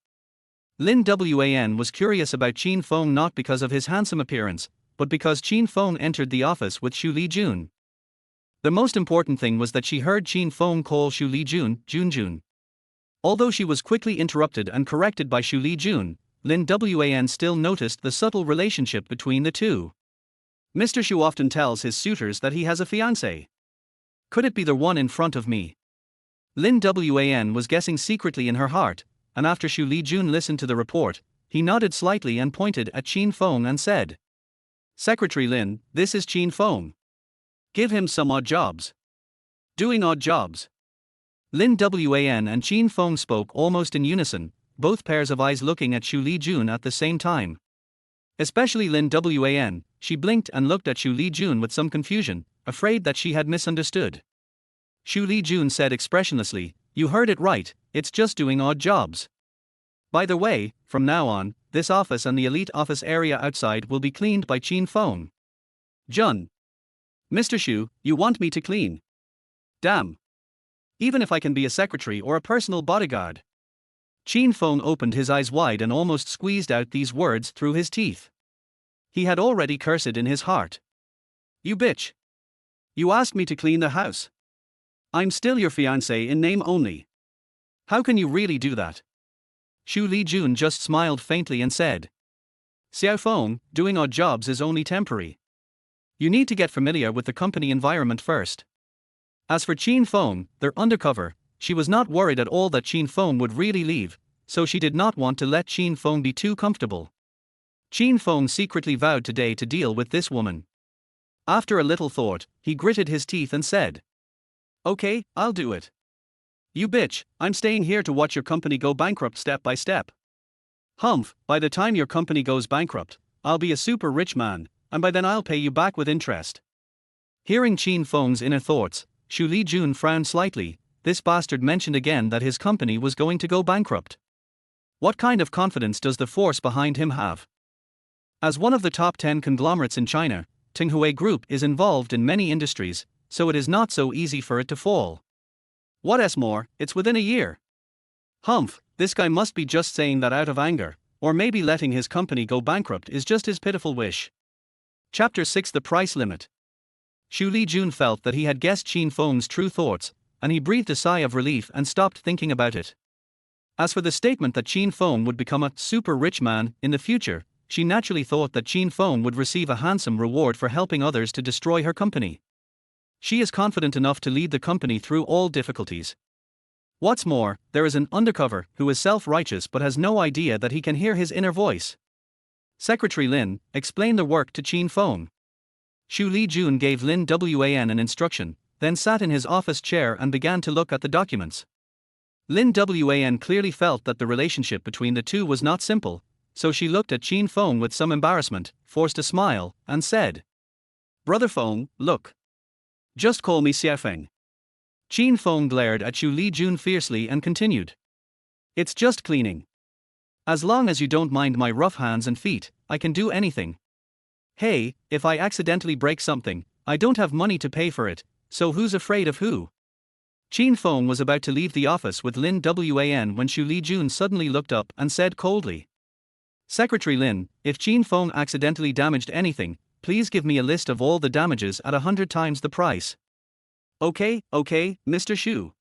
Lin Wan was curious about Qin Feng not because of his handsome appearance, but because Qin Feng entered the office with Xu Lijun. The most important thing was that she heard Qin Feng call Xu Lijun Junjun. Although she was quickly interrupted and corrected by Xu Lijun, Lin Wan still noticed the subtle relationship between the two. Mr. Xu often tells his suitors that he has a fiancé. Could it be the one in front of me? Lin Wan was guessing secretly in her heart, and after Xu Lijun listened to the report, he nodded slightly and pointed at Qin Feng and said, Secretary Lin, this is Qin Feng. Give him some odd jobs. Doing odd jobs. Lin Wan and Qin Feng spoke almost in unison, both pairs of eyes looking at Xu Lijun at the same time. Especially Lin Wan, she blinked and looked at Xu Lijun with some confusion, afraid that she had misunderstood. Xu Lijun said expressionlessly, You heard it right, it's just doing odd jobs. By the way, from now on, this office and the elite office area outside will be cleaned by Qin Feng. Jun. Mr. Xu, you want me to clean? Damn. Even if I can be a secretary or a personal bodyguard. Qin Feng opened his eyes wide and almost squeezed out these words through his teeth. He had already cursed in his heart. You bitch. You asked me to clean the house. I'm still your fiancé in name only. How can you really do that? Xu Lijun just smiled faintly and said, Xiao Feng, doing odd jobs is only temporary. You need to get familiar with the company environment first. As for Qin Feng, their undercover, she was not worried at all that Qin Feng would really leave, so she did not want to let Qin Feng be too comfortable. Qin Feng secretly vowed today to deal with this woman. After a little thought, he gritted his teeth and said, Okay, I'll do it. You bitch, I'm staying here to watch your company go bankrupt step by step. Humph, by the time your company goes bankrupt, I'll be a super rich man, and by then I'll pay you back with interest. Hearing Qin Feng's inner thoughts, Xu Lijun frowned slightly. This bastard mentioned again that his company was going to go bankrupt. What kind of confidence does the force behind him have? As one of the top 10 conglomerates in China, Tenghui Group is involved in many industries, so it is not so easy for it to fall. What's more, it's within a year. Humph, this guy must be just saying that out of anger, or maybe letting his company go bankrupt is just his pitiful wish. Chapter 6 The Price Limit. Xu Lijun felt that he had guessed Qin Feng's true thoughts, and he breathed a sigh of relief and stopped thinking about it. As for the statement that Qin Feng would become a super rich man in the future, she naturally thought that Qin Feng would receive a handsome reward for helping others to destroy her company. She is confident enough to lead the company through all difficulties. What's more, there is an undercover who is self-righteous but has no idea that he can hear his inner voice. Secretary Lin, explain the work to Qin Feng. Xu Lijun gave Lin Wan an instruction, then sat in his office chair and began to look at the documents. Lin Wan clearly felt that the relationship between the two was not simple, so she looked at Qin Feng with some embarrassment, forced a smile, and said, "Brother Feng, look. Just call me Xie Feng." Qin Feng glared at Xu Lijun fiercely and continued, "It's just cleaning. As long as you don't mind my rough hands and feet, I can do anything. Hey, if I accidentally break something, I don't have money to pay for it, so who's afraid of who?" Qin Feng was about to leave the office with Lin Wan when Xu Lijun suddenly looked up and said coldly, "Secretary Lin, if Qin Feng accidentally damaged anything, please give me a list of all the damages at 100 times the price." Okay, Mr. Xu."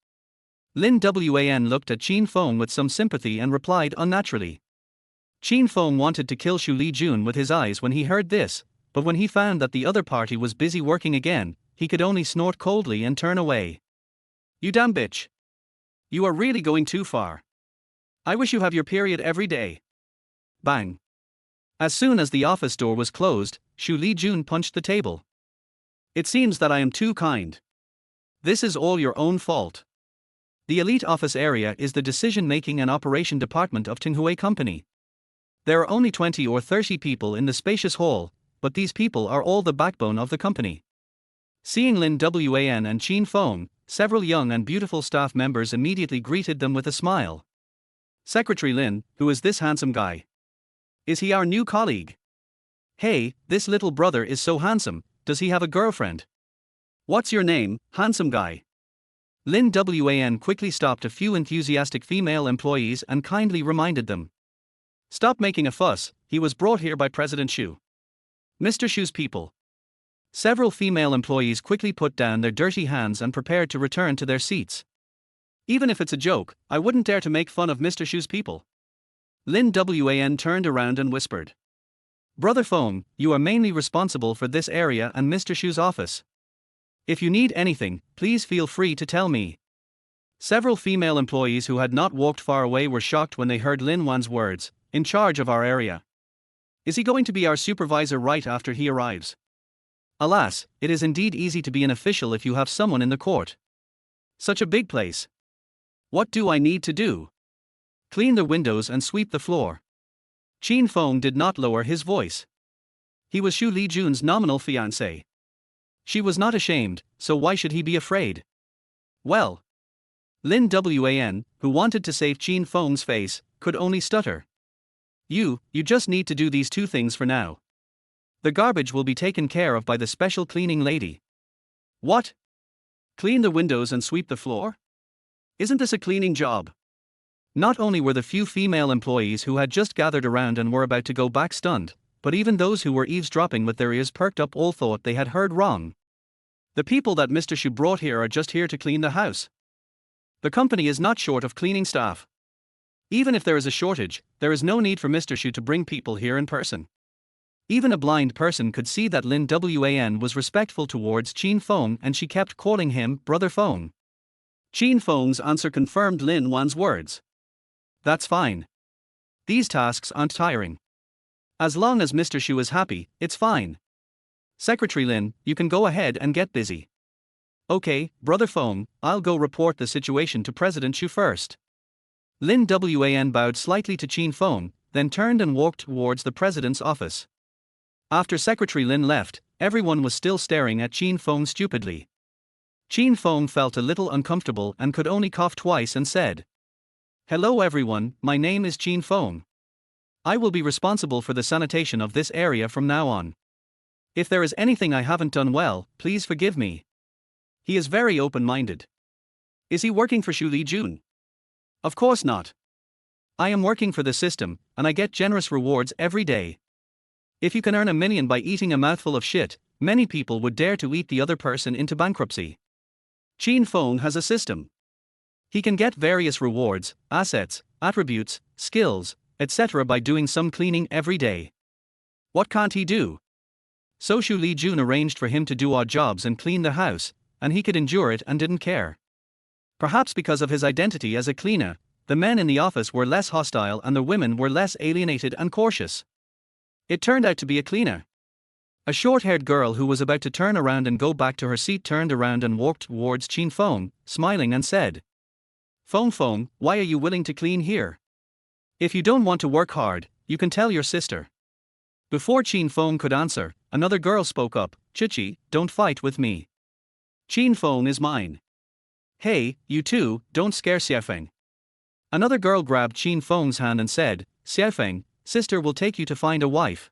Lin Wan looked at Qin Feng with some sympathy and replied unnaturally. Qin Feng wanted to kill Xu Lijun with his eyes when he heard this, but when he found that the other party was busy working again, he could only snort coldly and turn away. "You damn bitch. You are really going too far. I wish you have your period every day." Bang. As soon as the office door was closed, Xu Lijun punched the table. "It seems that I am too kind. This is all your own fault. The elite office area is the decision-making and operation department of Tenghui Company. There are only 20 or 30 people in the spacious hall, but these people are all the backbone of the company." Seeing Lin Wan and Qin Feng, several young and beautiful staff members immediately greeted them with a smile. "Secretary Lin, who is this handsome guy? Is he our new colleague? Hey, this little brother is so handsome, does he have a girlfriend? What's your name, handsome guy?" Lin Wan quickly stopped a few enthusiastic female employees and kindly reminded them, "Stop making a fuss, he was brought here by President Xu. Mr. Xu's people." Several female employees quickly put down their dirty hands and prepared to return to their seats. "Even if it's a joke, I wouldn't dare to make fun of Mr. Xu's people." Lin Wan turned around and whispered, "Brother Feng, you are mainly responsible for this area and Mr. Xu's office. If you need anything, please feel free to tell me." Several female employees who had not walked far away were shocked when they heard Lin Wan's words, "In charge of our area. Is he going to be our supervisor right after he arrives?" Alas, it is indeed easy to be an official if you have someone in the court. Such a big place. What do I need to do? Clean the windows and sweep the floor. Qin Feng did not lower his voice. He was Xu Lijun's nominal fiancé. She was not ashamed, so why should he be afraid? Well. Lin Wan, who wanted to save Qin Feng's face, could only stutter. You just need to do these two things for now. The garbage will be taken care of by the special cleaning lady." "What? Clean the windows and sweep the floor? Isn't this a cleaning job?" Not only were the few female employees who had just gathered around and were about to go back stunned, but even those who were eavesdropping with their ears perked up all thought they had heard wrong. The people that Mr. Xu brought here are just here to clean the house. The company is not short of cleaning staff. Even if there is a shortage, there is no need for Mr. Xu to bring people here in person. Even a blind person could see that Lin Wan was respectful towards Qin Feng and she kept calling him Brother Feng. Qin Feng's answer confirmed Lin Wan's words. "That's fine. These tasks aren't tiring. As long as Mr. Xu is happy, it's fine. Secretary Lin, you can go ahead and get busy." "Okay, Brother Feng, I'll go report the situation to President Xu first." Lin Wan bowed slightly to Qin Feng, then turned and walked towards the president's office. After Secretary Lin left, everyone was still staring at Qin Feng stupidly. Qin Feng felt a little uncomfortable and could only cough twice and said, "Hello everyone, my name is Qin Feng. I will be responsible for the sanitation of this area from now on. If there is anything I haven't done well, please forgive me." He is very open-minded. Is he working for Xu Lijun? Of course not. I am working for the system, and I get generous rewards every day. If you can earn $1 million by eating a mouthful of shit, many people would dare to eat the other person into bankruptcy. Qin Feng has a system. He can get various rewards, assets, attributes, skills, etc. by doing some cleaning every day. What can't he do? So Xu Lijun arranged for him to do odd jobs and clean the house, and he could endure it and didn't care. Perhaps because of his identity as a cleaner, the men in the office were less hostile and the women were less alienated and cautious. It turned out to be a cleaner. A short-haired girl who was about to turn around and go back to her seat turned around and walked towards Qin Feng, smiling and said, "Feng Feng, why are you willing to clean here? If you don't want to work hard, you can tell your sister." Before Qin Feng could answer, another girl spoke up, "Chichi, don't fight with me. Qin Feng is mine. Hey, you two, don't scare Xiaofeng." Another girl grabbed Qin Feng's hand and said, "Xiaofeng, sister will take you to find a wife.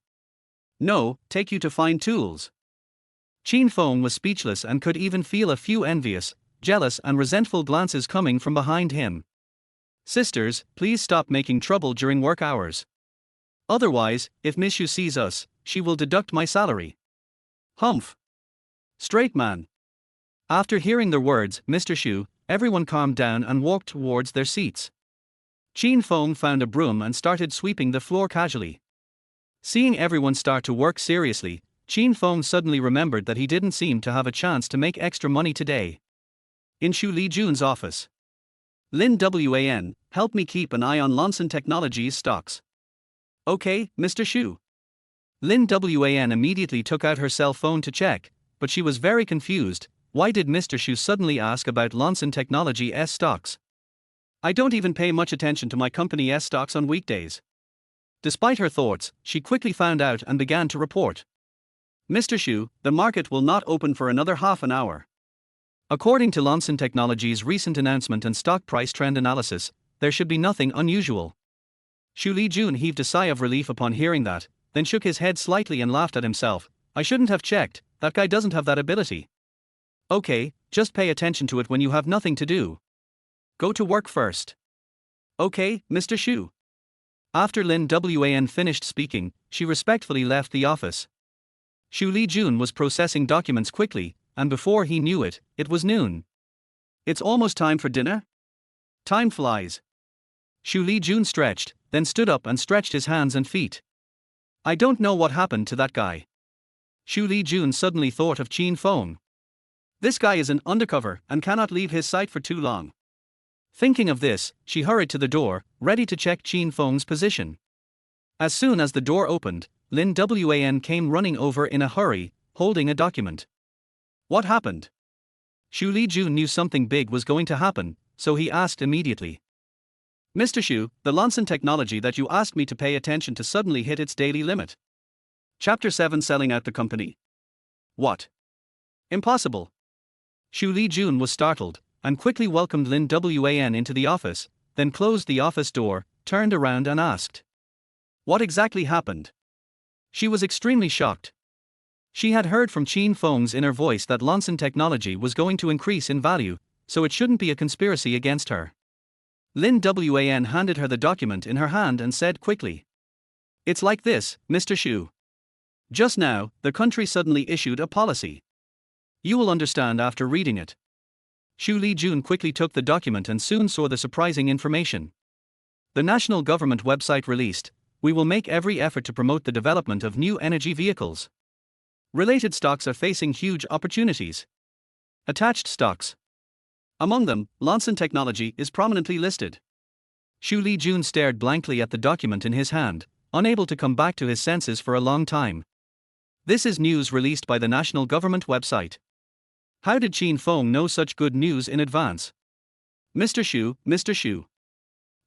No, take you to find tools." Qin Feng was speechless and could even feel a few envious, jealous and resentful glances coming from behind him. "Sisters, please stop making trouble during work hours. Otherwise, if Miss Xu sees us, she will deduct my salary." Humph. Straight man. After hearing their words, Mr. Xu, everyone calmed down and walked towards their seats. Qin Feng found a broom and started sweeping the floor casually. Seeing everyone start to work seriously, Qin Feng suddenly remembered that he didn't seem to have a chance to make extra money today. In Xu Lijun's office. "Lin Wan, help me keep an eye on Lonson Technologies stocks." "Okay, Mr. Xu." Lin Wan immediately took out her cell phone to check, but she was very confused. Why did Mr. Xu suddenly ask about Lonson Technologies stocks? "I don't even pay much attention to my company's stocks on weekdays." Despite her thoughts, she quickly found out and began to report. "Mr. Xu, the market will not open for another half an hour." According to Lonson Technologies' recent announcement and stock price trend analysis, there should be nothing unusual. Xu Lijun heaved a sigh of relief upon hearing that, then shook his head slightly and laughed at himself. "I shouldn't have checked, that guy doesn't have that ability." "Okay, just pay attention to it when you have nothing to do. Go to work first." "Okay, Mr. Xu." After Lin Wan finished speaking, she respectfully left the office. Xu Lijun was processing documents quickly, and before he knew it, it was noon. "It's almost time for dinner? Time flies." Xu Lijun stretched, then stood up and stretched his hands and feet. "I don't know what happened to that guy." Xu Lijun suddenly thought of Qin Feng. This guy is an undercover and cannot leave his sight for too long. Thinking of this, she hurried to the door, ready to check Qin Feng's position. As soon as the door opened, Lin Wan came running over in a hurry, holding a document. "What happened?" Xu Lijun knew something big was going to happen, so he asked immediately. "Mr. Xu, the Lonson technology that you asked me to pay attention to suddenly hit its daily limit. Chapter 7 Selling out the company." "What? Impossible." Xu Lijun was startled, and quickly welcomed Lin Wan into the office, then closed the office door, turned around and asked, "What exactly happened?" She was extremely shocked. She had heard from Qin Feng's inner voice that Lonson technology was going to increase in value, so it shouldn't be a conspiracy against her. Lin Wan handed her the document in her hand and said quickly, "It's like this, Mr. Xu. Just now, the country suddenly issued a policy. You will understand after reading it." Xu Lijun quickly took the document and soon saw the surprising information. The national government website released, "We will make every effort to promote the development of new energy vehicles. Related stocks are facing huge opportunities. Attached stocks. Among them, Lonson Technology is prominently listed." Xu Lijun stared blankly at the document in his hand, unable to come back to his senses for a long time. This is news released by the national government website. How did Qin Feng know such good news in advance? "Mr. Xu, Mr. Xu."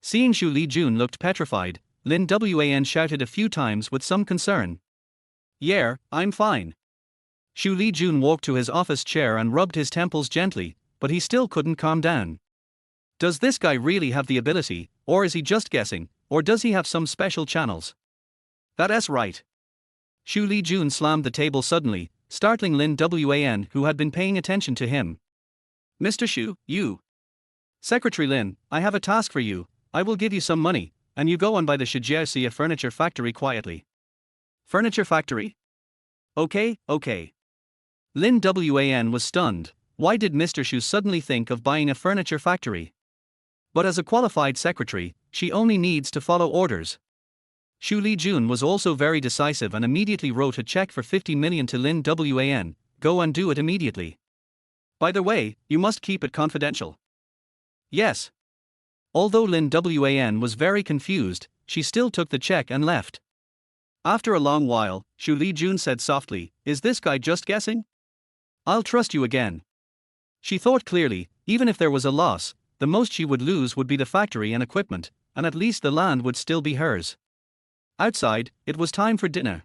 Seeing Xu Lijun looked petrified, Lin Wan shouted a few times with some concern. "Yeah, I'm fine." Xu Lijun walked to his office chair and rubbed his temples gently, but he still couldn't calm down. Does this guy really have the ability, or is he just guessing, or does he have some special channels? That's right. Xu Lijun slammed the table suddenly, startling Lin Wan, who had been paying attention to him. "Mr. Xu, you." "Secretary Lin, I have a task for you. I will give you some money, and you go and buy the Shijiaoxia furniture factory quietly." "Furniture factory? Okay. Lin Wan was stunned. Why did Mr. Xu suddenly think of buying a furniture factory? But as a qualified secretary, she only needs to follow orders. Xu Lijun was also very decisive and immediately wrote a check for 50 million to Lin Wan. "Go and do it immediately. By the way, you must keep it confidential." "Yes." Although Lin Wan was very confused, she still took the check and left. After a long while, Xu Lijun said softly, "Is this guy just guessing? I'll trust you again." She thought clearly, even if there was a loss, the most she would lose would be the factory and equipment, and at least the land would still be hers. Outside, it was time for dinner.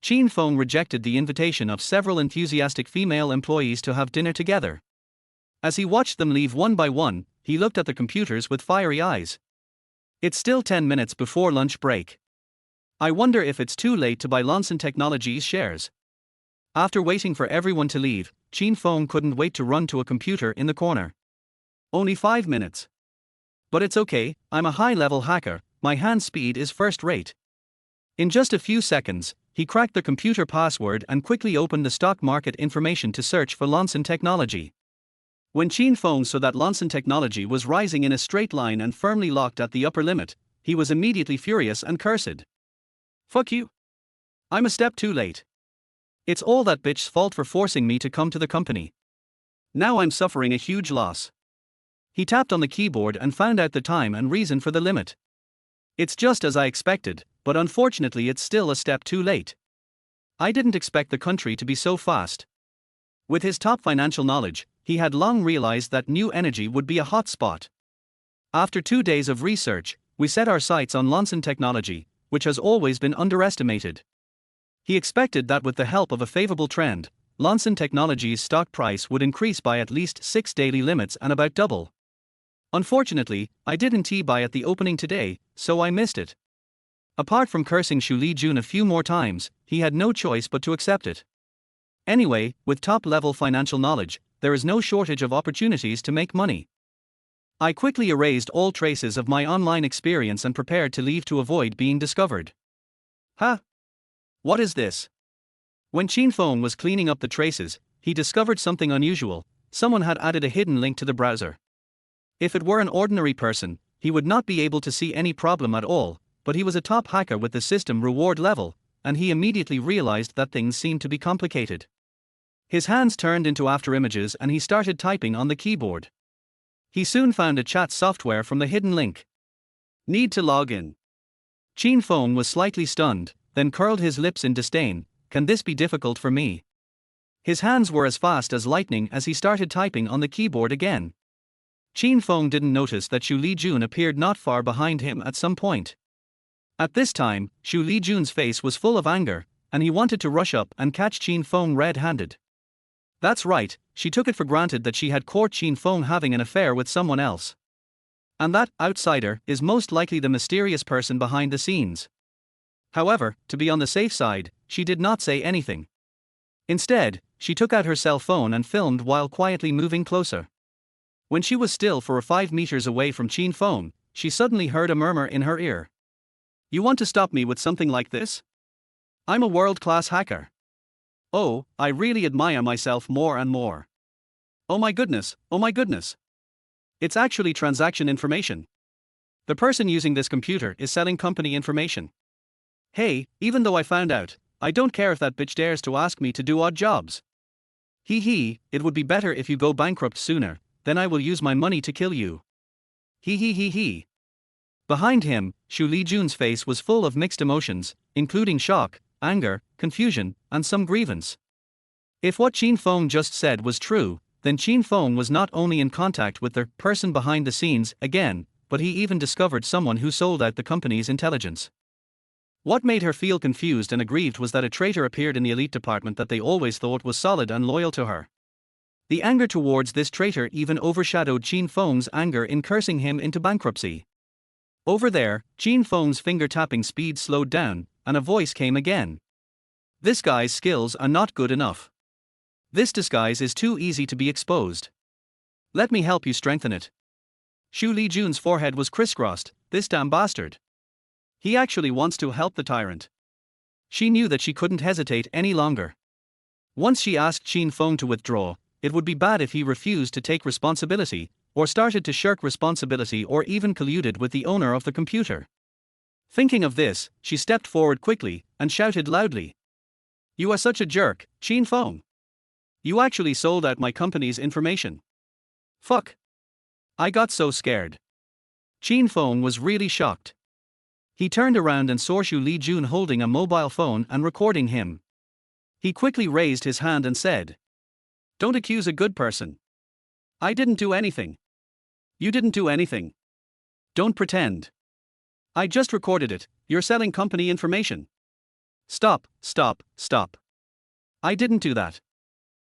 Qin Feng rejected the invitation of several enthusiastic female employees to have dinner together. As he watched them leave one by one, he looked at the computers with fiery eyes. It's still 10 minutes before lunch break. I wonder if it's too late to buy Lonson Technologies shares. After waiting for everyone to leave, Qin Feng couldn't wait to run to a computer in the corner. Only 5 minutes. But it's okay, I'm a high-level hacker, my hand speed is first-rate. In just a few seconds, he cracked the computer password and quickly opened the stock market information to search for Lonson Technology. When Qin Feng saw that Lonson Technology was rising in a straight line and firmly locked at the upper limit, he was immediately furious and cursed. "Fuck you. I'm a step too late. It's all that bitch's fault for forcing me to come to the company. Now I'm suffering a huge loss." He tapped on the keyboard and found out the time and reason for the limit. "It's just as I expected, but unfortunately it's still a step too late. I didn't expect the country to be so fast." With his top financial knowledge, he had long realized that new energy would be a hot spot. After 2 days of research, we set our sights on Lonson Technology, which has always been underestimated. He expected that with the help of a favorable trend, Lonson Technology's stock price would increase by at least 6 daily limits and about double. Unfortunately, I didn't buy at the opening today, so I missed it. Apart from cursing Xu Lijun a few more times, he had no choice but to accept it. Anyway, with top-level financial knowledge, there is no shortage of opportunities to make money. I quickly erased all traces of my online experience and prepared to leave to avoid being discovered. Huh? What is this? When Qin Feng was cleaning up the traces, he discovered something unusual. Someone had added a hidden link to the browser. If it were an ordinary person, he would not be able to see any problem at all, but he was a top hacker with the system reward level, and he immediately realized that things seemed to be complicated. His hands turned into afterimages and he started typing on the keyboard. He soon found a chat software from the hidden link. "Need to log in." Qin Feng was slightly stunned, then curled his lips in disdain. "Can this be difficult for me?" His hands were as fast as lightning as he started typing on the keyboard again. Qin Feng didn't notice that Xu Lijun appeared not far behind him at some point. At this time, Xu Lijun's face was full of anger, and he wanted to rush up and catch Qin Feng red-handed. That's right, she took it for granted that she had caught Qin Feng having an affair with someone else. And that outsider is most likely the mysterious person behind the scenes. However, to be on the safe side, she did not say anything. Instead, she took out her cell phone and filmed while quietly moving closer. When she was still for 5 meters away from Qin Feng, she suddenly heard a murmur in her ear. "You want to stop me with something like this? I'm a world-class hacker. Oh, I really admire myself more and more. Oh my goodness, oh my goodness. It's actually transaction information. The person using this computer is selling company information. Hey, even though I found out, I don't care if that bitch dares to ask me to do odd jobs. It would be better if you go bankrupt sooner, then I will use my money to kill you. He. Behind him, Xu Lijun's face was full of mixed emotions, including shock, anger, confusion, and some grievance. If what Qin Feng just said was true, then Qin Feng was not only in contact with the person behind the scenes again, but he even discovered someone who sold out the company's intelligence. What made her feel confused and aggrieved was that a traitor appeared in the elite department that they always thought was solid and loyal to her. The anger towards this traitor even overshadowed Qin Feng's anger in cursing him into bankruptcy. Over there, Qin Feng's finger-tapping speed slowed down, and a voice came again. "This guy's skills are not good enough. This disguise is too easy to be exposed. Let me help you strengthen it." Xu Lijun's forehead was crisscrossed. This damn bastard. He actually wants to help the tyrant. She knew that she couldn't hesitate any longer. Once she asked Qin Feng to withdraw, it would be bad if he refused to take responsibility, or started to shirk responsibility or even colluded with the owner of the computer. Thinking of this, she stepped forward quickly and shouted loudly. "You are such a jerk, Qin Feng. You actually sold out my company's information. Fuck. I got so scared." Qin Feng was really shocked. He turned around and saw Xu Lijun holding a mobile phone and recording him. He quickly raised his hand and said, "Don't accuse a good person. I didn't do anything." "You didn't do anything. Don't pretend. I just recorded it. You're selling company information." "Stop, stop, stop. I didn't do that.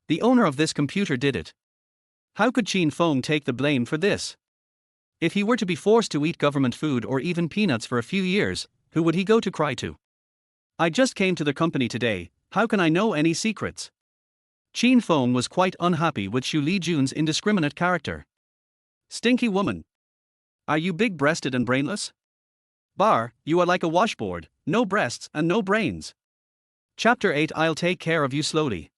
The owner of this computer did it." How could Qin Feng take the blame for this? If he were to be forced to eat government food or even peanuts for a few years, who would he go to cry to? "I just came to the company today, how can I know any secrets?" Qin Feng was quite unhappy with Xu Lijun's indiscriminate character. "Stinky woman. Are you big-breasted and brainless? Bar, you are like a washboard, no breasts and no brains." Chapter 8. I'll take care of you slowly.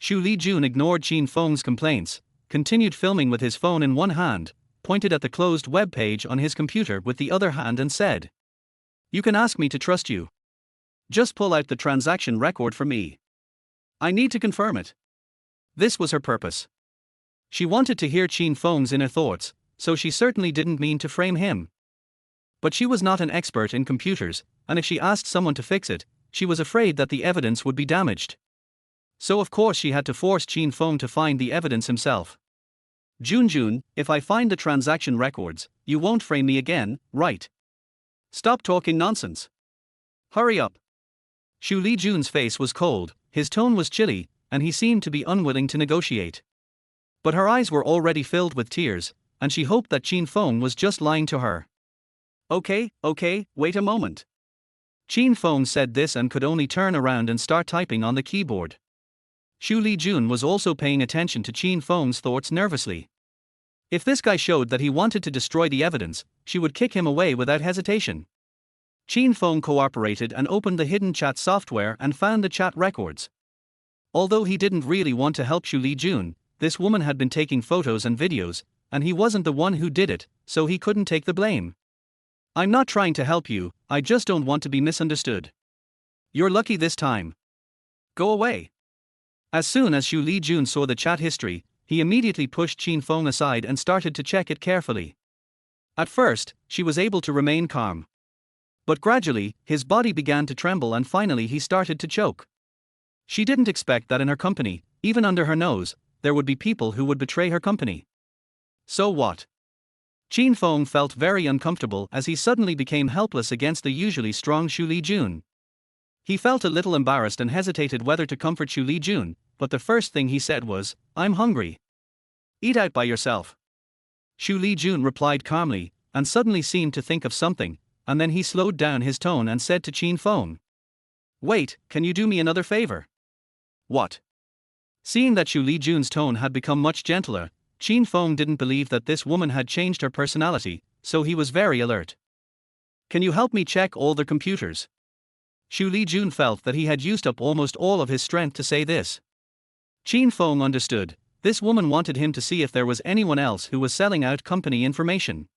Xu Lijun ignored Qin Feng's complaints, continued filming with his phone in one hand, pointed at the closed web page on his computer with the other hand and said, "You can ask me to trust you. Just pull out the transaction record for me. I need to confirm it." This was her purpose. She wanted to hear Qin Feng's inner thoughts, so she certainly didn't mean to frame him. But she was not an expert in computers, and if she asked someone to fix it, she was afraid that the evidence would be damaged. So of course she had to force Qin Feng to find the evidence himself. "Junjun, if I find the transaction records, you won't frame me again, right? Stop talking nonsense. Hurry up." Xu Lijun's face was cold, his tone was chilly, and he seemed to be unwilling to negotiate. But her eyes were already filled with tears, and she hoped that Qin Feng was just lying to her. Okay, wait a moment." Qin Feng said this and could only turn around and start typing on the keyboard. Xu Lijun was also paying attention to Qin Feng's thoughts nervously. If this guy showed that he wanted to destroy the evidence, she would kick him away without hesitation. Qin Feng cooperated and opened the hidden chat software and found the chat records. Although he didn't really want to help Xu Lijun, this woman had been taking photos and videos, and he wasn't the one who did it, so he couldn't take the blame. "I'm not trying to help you, I just don't want to be misunderstood. You're lucky this time. Go away." As soon as Xu Lijun saw the chat history, he immediately pushed Qin Feng aside and started to check it carefully. At first, she was able to remain calm. But gradually, his body began to tremble and finally he started to choke. She didn't expect that in her company, even under her nose, there would be people who would betray her company. So what? Qin Feng felt very uncomfortable as he suddenly became helpless against the usually strong Xu Lijun. He felt a little embarrassed and hesitated whether to comfort Xu Lijun, but the first thing he said was, "I'm hungry. Eat out by yourself." Xu Lijun replied calmly, and suddenly seemed to think of something, and then he slowed down his tone and said to Qin Feng, "Wait, can you do me another favor?" "What?" Seeing that Xu Lijun's tone had become much gentler, Qin Feng didn't believe that this woman had changed her personality, so he was very alert. "Can you help me check all the computers?" Xu Lijun felt that he had used up almost all of his strength to say this. Qin Feng understood, this woman wanted him to see if there was anyone else who was selling out company information.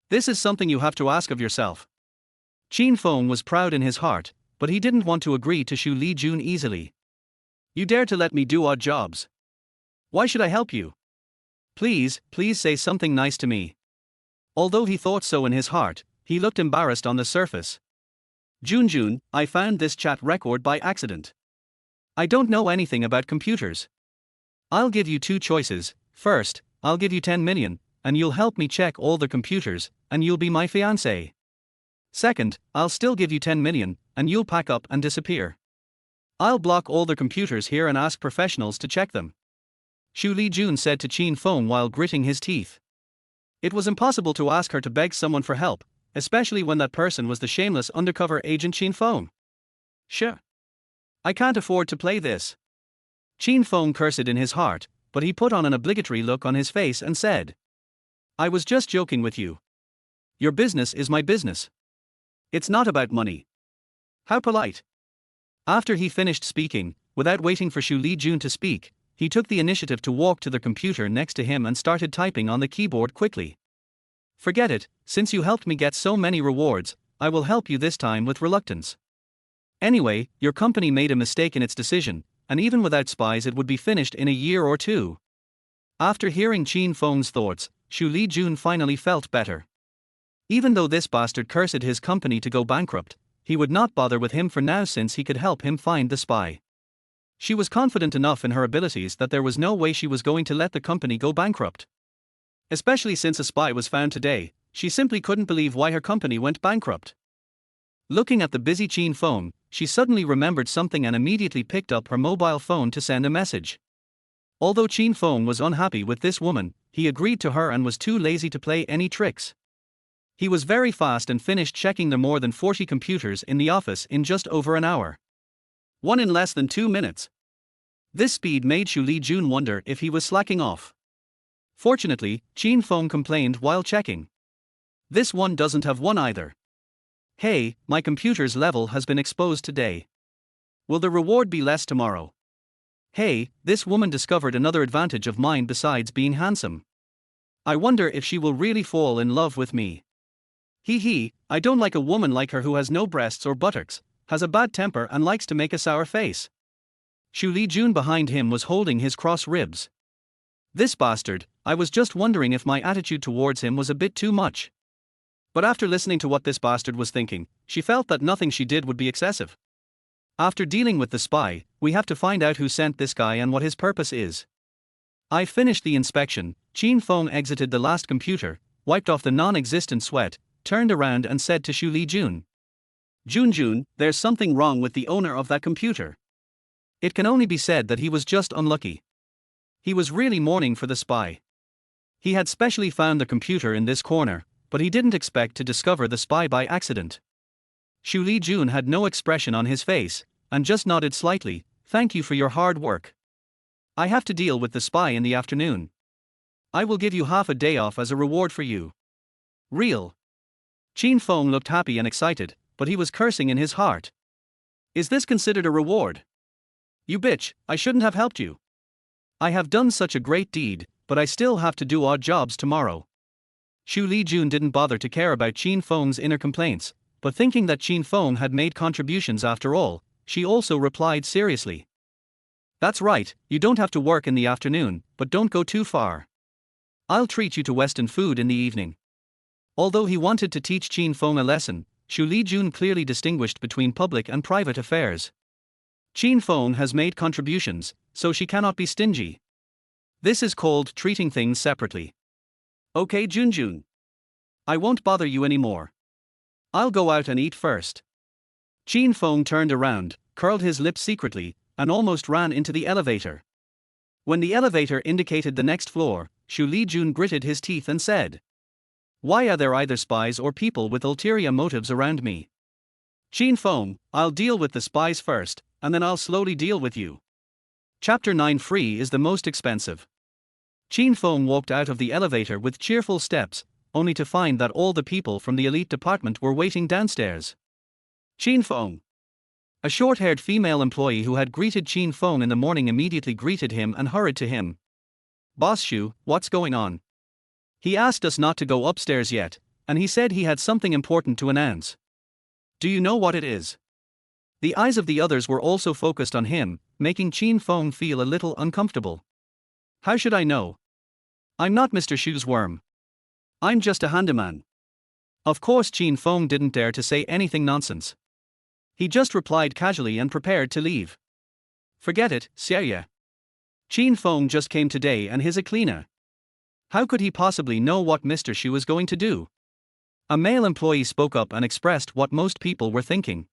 "This is something you have to ask of yourself." Qin Feng was proud in his heart, but he didn't want to agree to Xu Lijun easily. "You dare to let me do odd jobs? Why should I help you? Please say something nice to me." Although he thought so in his heart, he looked embarrassed on the surface. "Junjun, I found this chat record by accident. I don't know anything about computers. I'll give you two choices. First, I'll give you 10 million, and you'll help me check all the computers, and you'll be my fiancé. Second, I'll still give you 10 million, and you'll pack up and disappear. I'll block all the computers here and ask professionals to check them." Xu Lijun said to Qin Feng while gritting his teeth. It was impossible to ask her to beg someone for help, especially when that person was the shameless undercover agent Qin Feng. "Sure. I can't afford to play this." Qin Feng cursed in his heart, but he put on an obligatory look on his face and said, "I was just joking with you. Your business is my business. It's not about money." How polite. After he finished speaking, without waiting for Xu Lijun to speak, he took the initiative to walk to the computer next to him and started typing on the keyboard quickly. "Forget it, since you helped me get so many rewards, I will help you this time with reluctance. Anyway, your company made a mistake in its decision, and even without spies it would be finished in a year or two." After hearing Qin Feng's thoughts, Xu Lijun finally felt better. Even though this bastard cursed his company to go bankrupt, he would not bother with him for now since he could help him find the spy. She was confident enough in her abilities that there was no way she was going to let the company go bankrupt. Especially since a spy was found today, she simply couldn't believe why her company went bankrupt. Looking at the busy Qin Feng, she suddenly remembered something and immediately picked up her mobile phone to send a message. Although Qin Feng was unhappy with this woman, he agreed to her and was too lazy to play any tricks. He was very fast and finished checking the more than 40 computers in the office in just over an hour. One in less than 2 minutes. This speed made Xu Lijun wonder if he was slacking off. Fortunately, Qin Feng complained while checking. This one doesn't have one either. Hey, my computer's level has been exposed today. Will the reward be less tomorrow? Hey, this woman discovered another advantage of mine besides being handsome. I wonder if she will really fall in love with me. I don't like a woman like her who has no breasts or buttocks, has a bad temper and likes to make a sour face. Xu Lijun behind him was holding his cross ribs. This bastard, I was just wondering if my attitude towards him was a bit too much. But after listening to what this bastard was thinking, she felt that nothing she did would be excessive. After dealing with the spy, we have to find out who sent this guy and what his purpose is. I finished the inspection. Qin Feng exited the last computer, wiped off the non-existent sweat, turned around and said to Xu Lijun. Junjun, there's something wrong with the owner of that computer. It can only be said that he was just unlucky. He was really mourning for the spy. He had specially found the computer in this corner, but he didn't expect to discover the spy by accident. Xu Lijun had no expression on his face, and just nodded slightly. Thank you for your hard work. I have to deal with the spy in the afternoon. I will give you half a day off as a reward for you. Real. Qin Feng looked happy and excited, but he was cursing in his heart. Is this considered a reward? You bitch, I shouldn't have helped you. I have done such a great deed, but I still have to do odd jobs tomorrow. Xu Lijun didn't bother to care about Qin Feng's inner complaints, but thinking that Qin Feng had made contributions after all, she also replied seriously. That's right, you don't have to work in the afternoon, but don't go too far. I'll treat you to Western food in the evening. Although he wanted to teach Qin Feng a lesson, Xu Lijun clearly distinguished between public and private affairs. Qin Feng has made contributions, so she cannot be stingy. This is called treating things separately. Okay, Junjun. I won't bother you anymore. I'll go out and eat first. Qin Feng turned around, curled his lips secretly, and almost ran into the elevator. When the elevator indicated the next floor, Xu Lijun gritted his teeth and said, "Why are there either spies or people with ulterior motives around me? Qin Feng, I'll deal with the spies first, and then I'll slowly deal with you." Chapter 9 Free is the most expensive. Qin Feng walked out of the elevator with cheerful steps, only to find that all the people from the elite department were waiting downstairs. Qin Feng. A short-haired female employee who had greeted Qin Feng in the morning immediately greeted him and hurried to him. "Boss Xu, what's going on? He asked us not to go upstairs yet, and he said he had something important to announce. Do you know what it is?" The eyes of the others were also focused on him, making Qin Feng feel a little uncomfortable. How should I know? I'm not Mr. Xu's worm. I'm just a handyman. Of course Qin Feng didn't dare to say anything nonsense. He just replied casually and prepared to leave. Forget it, Xie. Qin Feng just came today and he's a cleaner. How could he possibly know what Mr. Xu was going to do? A male employee spoke up and expressed what most people were thinking.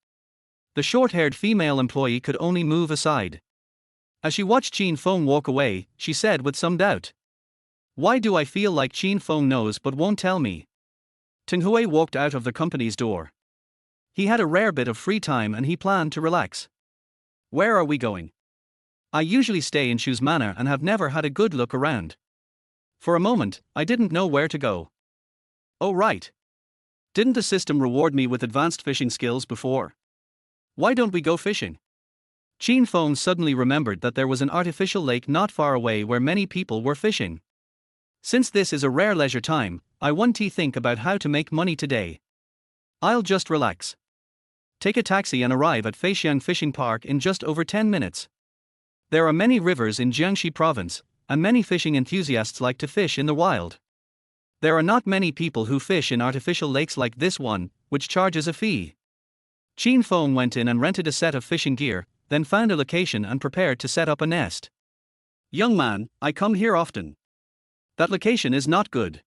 The short-haired female employee could only move aside. As she watched Qin Feng walk away, she said with some doubt, "Why do I feel like Qin Feng knows but won't tell me?" Tenghui walked out of the company's door. He had a rare bit of free time and he planned to relax. Where are we going? I usually stay in Xu Manor and have never had a good look around. For a moment, I didn't know where to go. Oh right. Didn't the system reward me with advanced fishing skills before? Why don't we go fishing? Qin Feng suddenly remembered that there was an artificial lake not far away where many people were fishing. Since this is a rare leisure time, I want to think about how to make money today. I'll just relax. Take a taxi and arrive at Feixiang Fishing Park in just over 10 minutes. There are many rivers in Jiangxi province, and many fishing enthusiasts like to fish in the wild. There are not many people who fish in artificial lakes like this one, which charges a fee. Qin Feng went in and rented a set of fishing gear, then found a location and prepared to set up a nest. Young man, I come here often. That location is not good.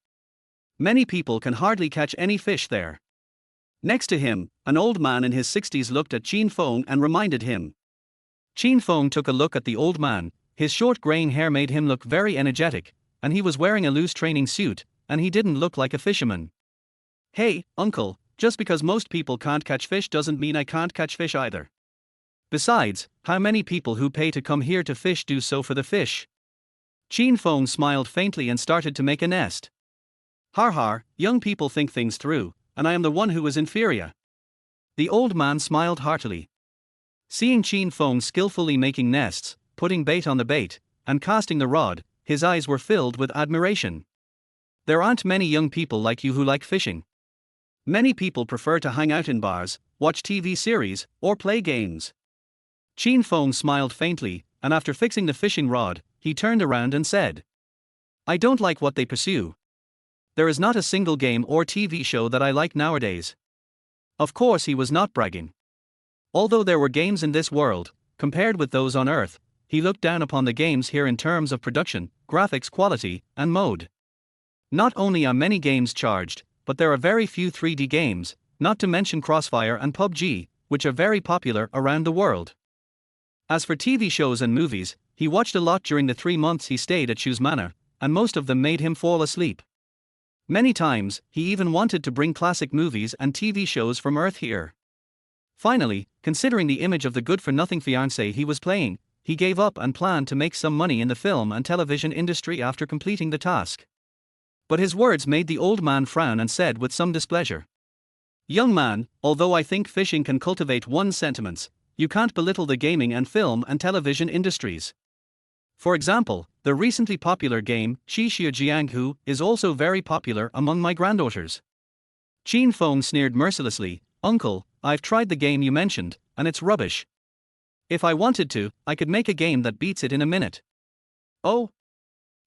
Many people can hardly catch any fish there. Next to him, an old man in his 60s looked at Qin Feng and reminded him. Qin Feng took a look at the old man. His short graying hair made him look very energetic, and he was wearing a loose training suit, and he didn't look like a fisherman. Hey, uncle, just because most people can't catch fish doesn't mean I can't catch fish either. Besides, how many people who pay to come here to fish do so for the fish? Qin Feng smiled faintly and started to make a nest. Har har, young people think things through, and I am the one who is inferior. The old man smiled heartily. Seeing Qin Feng skillfully making nests, putting bait on the bait, and casting the rod, his eyes were filled with admiration. There aren't many young people like you who like fishing. Many people prefer to hang out in bars, watch TV series, or play games. Qin Feng smiled faintly, and after fixing the fishing rod, he turned around and said, I don't like what they pursue. There is not a single game or TV show that I like nowadays. Of course, he was not bragging. Although there were games in this world, compared with those on Earth, he looked down upon the games here in terms of production, graphics quality, and mode. Not only are many games charged, but there are very few 3D games, not to mention Crossfire and PUBG, which are very popular around the world. As for TV shows and movies, he watched a lot during the 3 months he stayed at Xu Manor, and most of them made him fall asleep. Many times, he even wanted to bring classic movies and TV shows from Earth here. Finally, considering the image of the good-for-nothing fiancé he was playing, he gave up and planned to make some money in the film and television industry after completing the task. But his words made the old man frown and said with some displeasure, Young man, although I think fishing can cultivate one's sentiments, you can't belittle the gaming and film and television industries. For example, the recently popular game, Xu Lijun, is also very popular among my granddaughters. Qin Feng sneered mercilessly, Uncle, I've tried the game you mentioned, and it's rubbish. If I wanted to, I could make a game that beats it in a minute. Oh?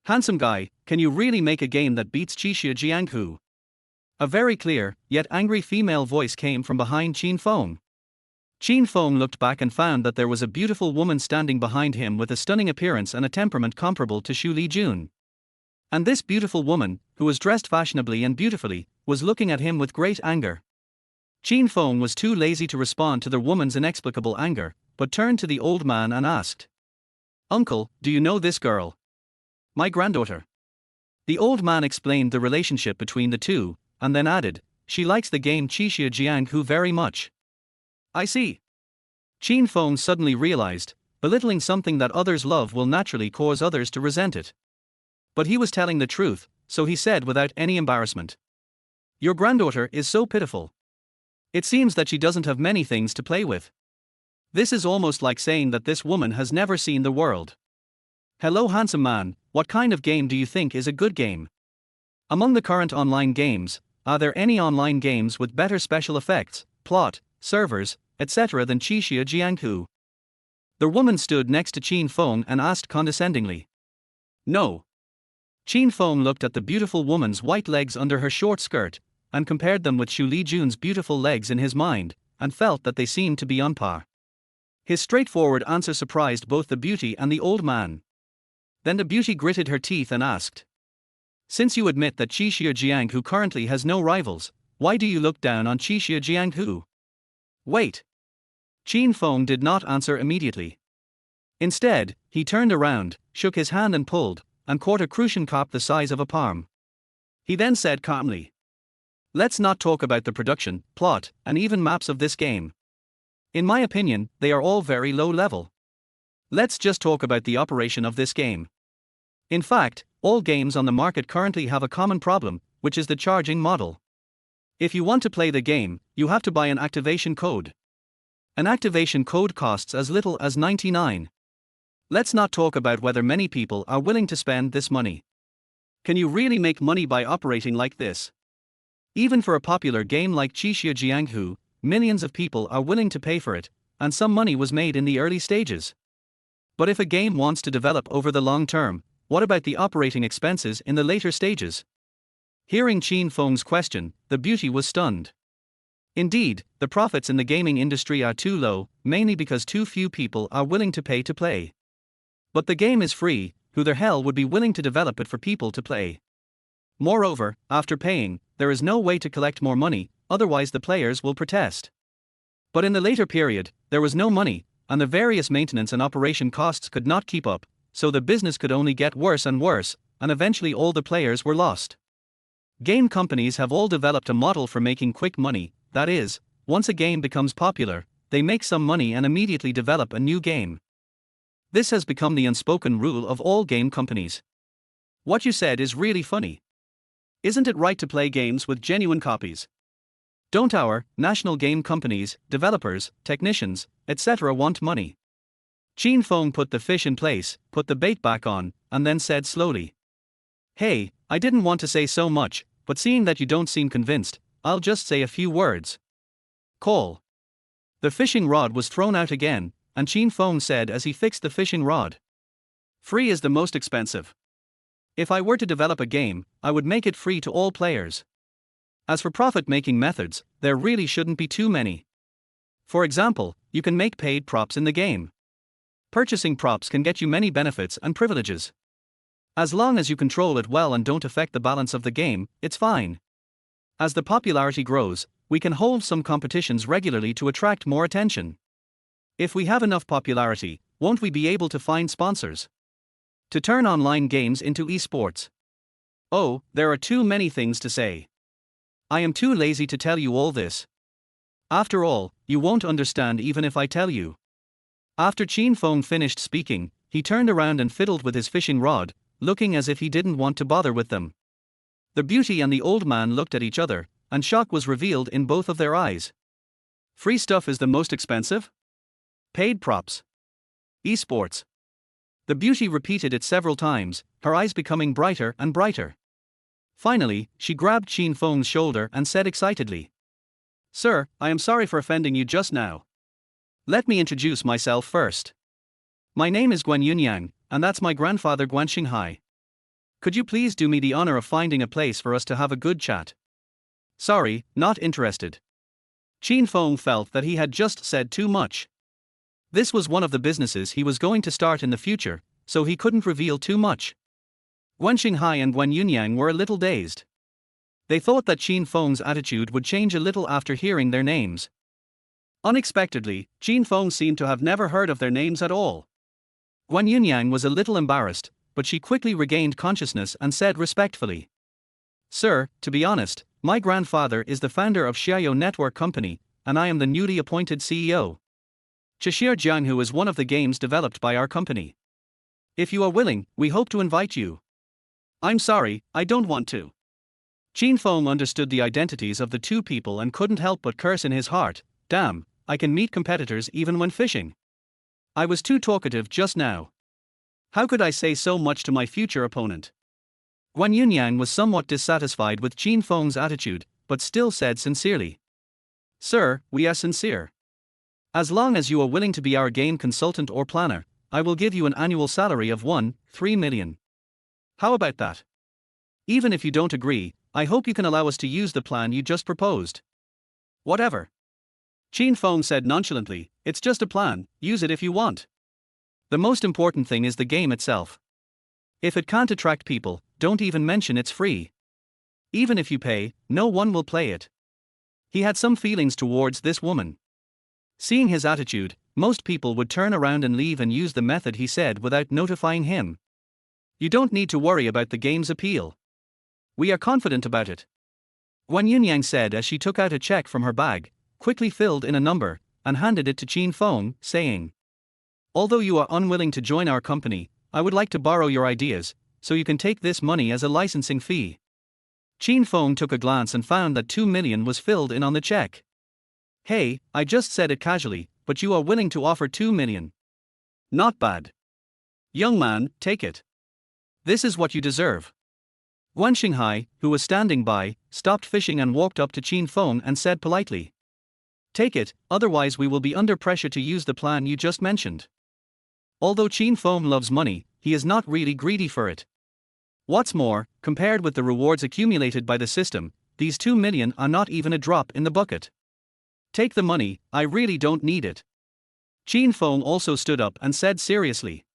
Handsome guy, can you really make a game that beats Xu Lijun? A very clear, yet angry female voice came from behind Qin Feng. Qin Feng looked back and found that there was a beautiful woman standing behind him with a stunning appearance and a temperament comparable to Xu Lijun. And this beautiful woman, who was dressed fashionably and beautifully, was looking at him with great anger. Qin Feng was too lazy to respond to the woman's inexplicable anger, but turned to the old man and asked, Uncle, do you know this girl? My granddaughter. The old man explained the relationship between the two, and then added, she likes the game Xu Lijun very much. I see. Qin Feng suddenly realized, belittling something that others love will naturally cause others to resent it. But he was telling the truth, so he said without any embarrassment. Your granddaughter is so pitiful. It seems that she doesn't have many things to play with. This is almost like saying that this woman has never seen the world. Hello handsome man, what kind of game do you think is a good game? Among the current online games, are there any online games with better special effects, plot, servers, etc. than Xu Lijun? The woman stood next to Qin Feng and asked condescendingly. No. Qin Feng looked at the beautiful woman's white legs under her short skirt, and compared them with Xu Lijun's beautiful legs in his mind, and felt that they seemed to be on par. His straightforward answer surprised both the beauty and the old man. Then the beauty gritted her teeth and asked, Since you admit that Xu Lijun currently has no rivals, why do you look down on Xu Lijun? Wait. Qin Feng did not answer immediately. Instead, he turned around, shook his hand and pulled, and caught a crucian carp the size of a palm. He then said calmly, Let's not talk about the production, plot, and even maps of this game. In my opinion, they are all very low level. Let's just talk about the operation of this game. In fact, all games on the market currently have a common problem, which is the charging model. If you want to play the game, you have to buy an activation code. An activation code costs as little as 99. Let's not talk about whether many people are willing to spend this money. Can you really make money by operating like this? Even for a popular game like Xu Lijun, millions of people are willing to pay for it, and some money was made in the early stages. But if a game wants to develop over the long term, what about the operating expenses in the later stages? Hearing Qin Feng's question, the beauty was stunned. Indeed, the profits in the gaming industry are too low, mainly because too few people are willing to pay to play. But the game is free, who the hell would be willing to develop it for people to play? Moreover, after paying, there is no way to collect more money, otherwise the players will protest. But in the later period, there was no money, and the various maintenance and operation costs could not keep up, so the business could only get worse and worse, and eventually all the players were lost. Game companies have all developed a model for making quick money, that is, once a game becomes popular, they make some money and immediately develop a new game. This has become the unspoken rule of all game companies. What you said is really funny. Isn't it right to play games with genuine copies? Don't our national game companies, developers, technicians, etc. want money? Qin Feng put the fish in place, put the bait back on, and then said slowly, "Hey, I didn't want to say so much, but seeing that you don't seem convinced, I'll just say a few words. Call." The fishing rod was thrown out again, and Qin Feng said as he fixed the fishing rod, "Free is the most expensive. If I were to develop a game, I would make it free to all players. As for profit-making methods, there really shouldn't be too many. For example, you can make paid props in the game. Purchasing props can get you many benefits and privileges. As long as you control it well and don't affect the balance of the game, it's fine. As the popularity grows, we can hold some competitions regularly to attract more attention. If we have enough popularity, won't we be able to find sponsors? To turn online games into esports. Oh, there are too many things to say. I am too lazy to tell you all this. After all, you won't understand even if I tell you." After Qin Feng finished speaking, he turned around and fiddled with his fishing rod, looking as if he didn't want to bother with them. The beauty and the old man looked at each other, and shock was revealed in both of their eyes. Free stuff is the most expensive? Paid props. Esports. The beauty repeated it several times, her eyes becoming brighter and brighter. Finally, she grabbed Qin Feng's shoulder and said excitedly, "Sir, I am sorry for offending you just now. Let me introduce myself first. My name is Guanyunyang, and that's my grandfather Guanxinghai. Could you please do me the honor of finding a place for us to have a good chat?" "Sorry, not interested." Qin Feng felt that he had just said too much. This was one of the businesses he was going to start in the future, so he couldn't reveal too much. Guanxinghai and Guanyunyang were a little dazed. They thought that Qin Feng's attitude would change a little after hearing their names. Unexpectedly, Qin Feng seemed to have never heard of their names at all. Guanyunyang was a little embarrassed, but she quickly regained consciousness and said respectfully, "Sir, to be honest, my grandfather is the founder of Xiaoyo Network Company, and I am the newly appointed CEO. Cheshire Jianghu is one of the games developed by our company. If you are willing, we hope to invite you." "I'm sorry, I don't want to." Qin Feng understood the identities of the two people and couldn't help but curse in his heart, "Damn, I can meet competitors even when fishing. I was too talkative just now. How could I say so much to my future opponent?" Guanyunyang was somewhat dissatisfied with Qin Feng's attitude, but still said sincerely, "Sir, we are sincere. As long as you are willing to be our game consultant or planner, I will give you an annual salary of 3 million. How about that? Even if you don't agree, I hope you can allow us to use the plan you just proposed." "Whatever." Qin Feng said nonchalantly, "It's just a plan, use it if you want. The most important thing is the game itself. If it can't attract people, don't even mention it's free. Even if you pay, no one will play it." He had some feelings towards this woman. Seeing his attitude, most people would turn around and leave and use the method he said without notifying him. "You don't need to worry about the game's appeal. We are confident about it," Guanyunyang said as she took out a check from her bag, quickly filled in a number, and handed it to Qin Feng, saying, "Although you are unwilling to join our company, I would like to borrow your ideas, so you can take this money as a licensing fee." Qin Feng took a glance and found that 2 million was filled in on the check. "Hey, I just said it casually, but you are willing to offer 2 million. Not bad. Young man, take it. This is what you deserve." Guanxinghai, who was standing by, stopped fishing and walked up to Qin Feng and said politely, "Take it, otherwise we will be under pressure to use the plan you just mentioned." Although Qin Feng loves money, he is not really greedy for it. What's more, compared with the rewards accumulated by the system, these 2 million are not even a drop in the bucket. Take the money, I really don't need it. Qin Feng also stood up and said seriously.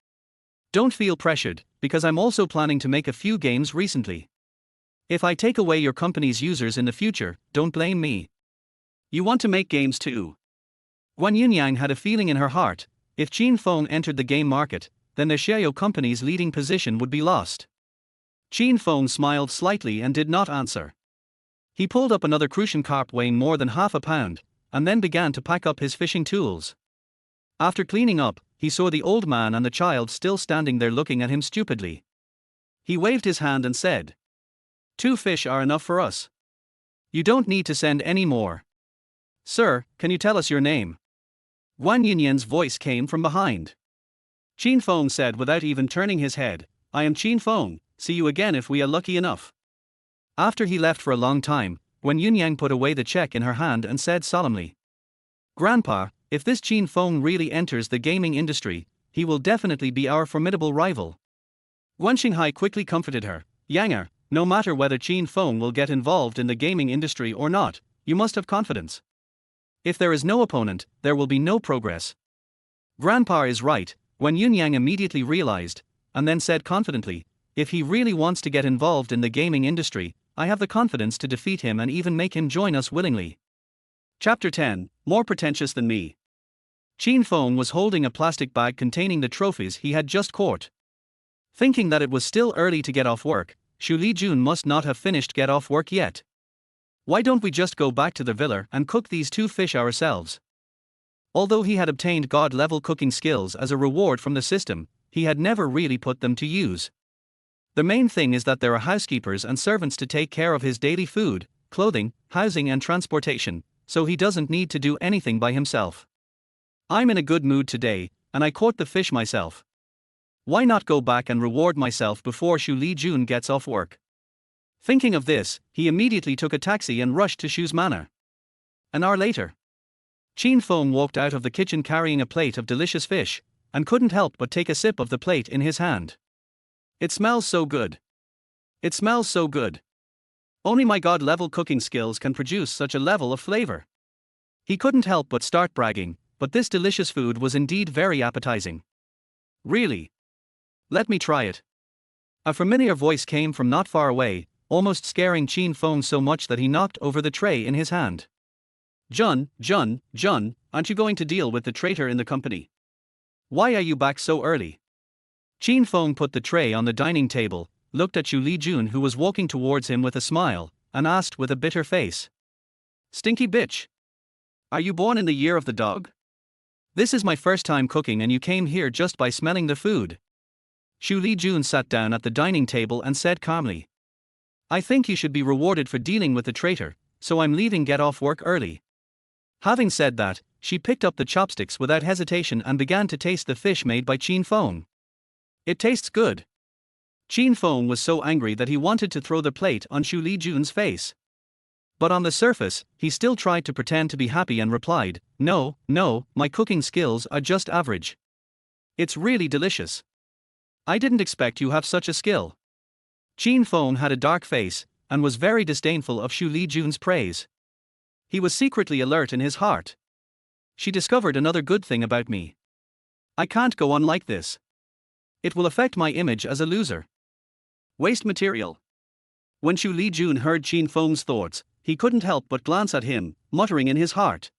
Don't feel pressured, because I'm also planning to make a few games recently. If I take away your company's users in the future, don't blame me. You want to make games too. Guan Yunyang had a feeling in her heart, if Qin Feng entered the game market, then the Xiaoyou company's leading position would be lost. Qin Feng smiled slightly and did not answer. He pulled up another crucian carp weighing more than half a pound, and then began to pack up his fishing tools. After cleaning up, he saw the old man and the child still standing there looking at him stupidly. He waved his hand and said, 2 fish are enough for us. You don't need to send any more. Sir, can you tell us your name? Guan Yunyan's voice came from behind. Qin Feng said without even turning his head, I am Qin Feng, see you again if we are lucky enough. After he left for a long time, Guan Yunyang put away the check in her hand and said solemnly, Grandpa, if this Qin Feng really enters the gaming industry, he will definitely be our formidable rival. Guan Xinghai quickly comforted her, Yanger, no matter whether Qin Feng will get involved in the gaming industry or not, you must have confidence. If there is no opponent, there will be no progress. Grandpa is right, Guan Yunyang immediately realized, and then said confidently, if he really wants to get involved in the gaming industry, I have the confidence to defeat him and even make him join us willingly. Chapter 10, More Pretentious Than Me. Qin Feng was holding a plastic bag containing the trophies he had just caught. Thinking that it was still early to get off work, Xu Lijun must not have finished get off work yet. Why don't we just go back to the villa and cook these 2 fish ourselves? Although he had obtained god-level cooking skills as a reward from the system, he had never really put them to use. The main thing is that there are housekeepers and servants to take care of his daily food, clothing, housing and transportation, so he doesn't need to do anything by himself. I'm in a good mood today, and I caught the fish myself. Why not go back and reward myself before Xu Lijun gets off work? Thinking of this, he immediately took a taxi and rushed to Xu's Manor. An hour later, Qin Feng walked out of the kitchen carrying a plate of delicious fish, and couldn't help but take a sip of the plate in his hand. It smells so good. It smells so good. Only my god-level cooking skills can produce such a level of flavor. He couldn't help but start bragging, but this delicious food was indeed very appetizing. Really? Let me try it. A familiar voice came from not far away, almost scaring Qin Feng so much that he knocked over the tray in his hand. Jun, aren't you going to deal with the traitor in the company? Why are you back so early? Qin Feng put the tray on the dining table, looked at Xu Lijun who was walking towards him with a smile, and asked with a bitter face. Stinky bitch. Are you born in the year of the dog? This is my first time cooking and you came here just by smelling the food. Xu Lijun sat down at the dining table and said calmly. I think you should be rewarded for dealing with the traitor, so I'm leaving get off work early. Having said that, she picked up the chopsticks without hesitation and began to taste the fish made by Qin Feng. It tastes good. Qin Feng was so angry that he wanted to throw the plate on Xu Lijun's face. But on the surface, he still tried to pretend to be happy and replied, No, my cooking skills are just average. It's really delicious. I didn't expect you have such a skill. Qin Feng had a dark face, and was very disdainful of Xu Lijun's praise. He was secretly alert in his heart. She discovered another good thing about me. I can't go on like this. It will affect my image as a loser. Waste material. When Xu Lijun heard Qin Feng's thoughts, he couldn't help but glance at him, muttering in his heart.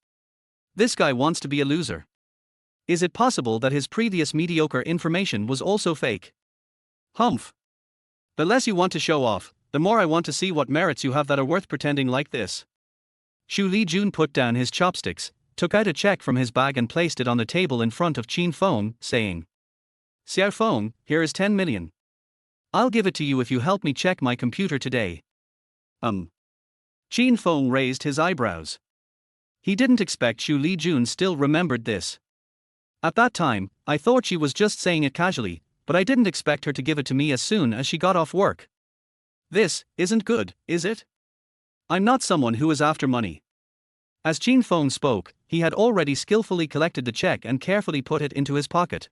This guy wants to be a loser. Is it possible that his previous mediocre information was also fake? Humph. The less you want to show off, the more I want to see what merits you have that are worth pretending like this. Xu Lijun put down his chopsticks, took out a check from his bag and placed it on the table in front of Qin Feng, saying, Xiao Feng, here is 10 million. I'll give it to you if you help me check my computer today. Qin Feng raised his eyebrows. He didn't expect Xu Lijun still remembered this. At that time, I thought she was just saying it casually, but I didn't expect her to give it to me as soon as she got off work. This isn't good, is it? I'm not someone who is after money. As Qin Feng spoke, he had already skillfully collected the check and carefully put it into his pocket.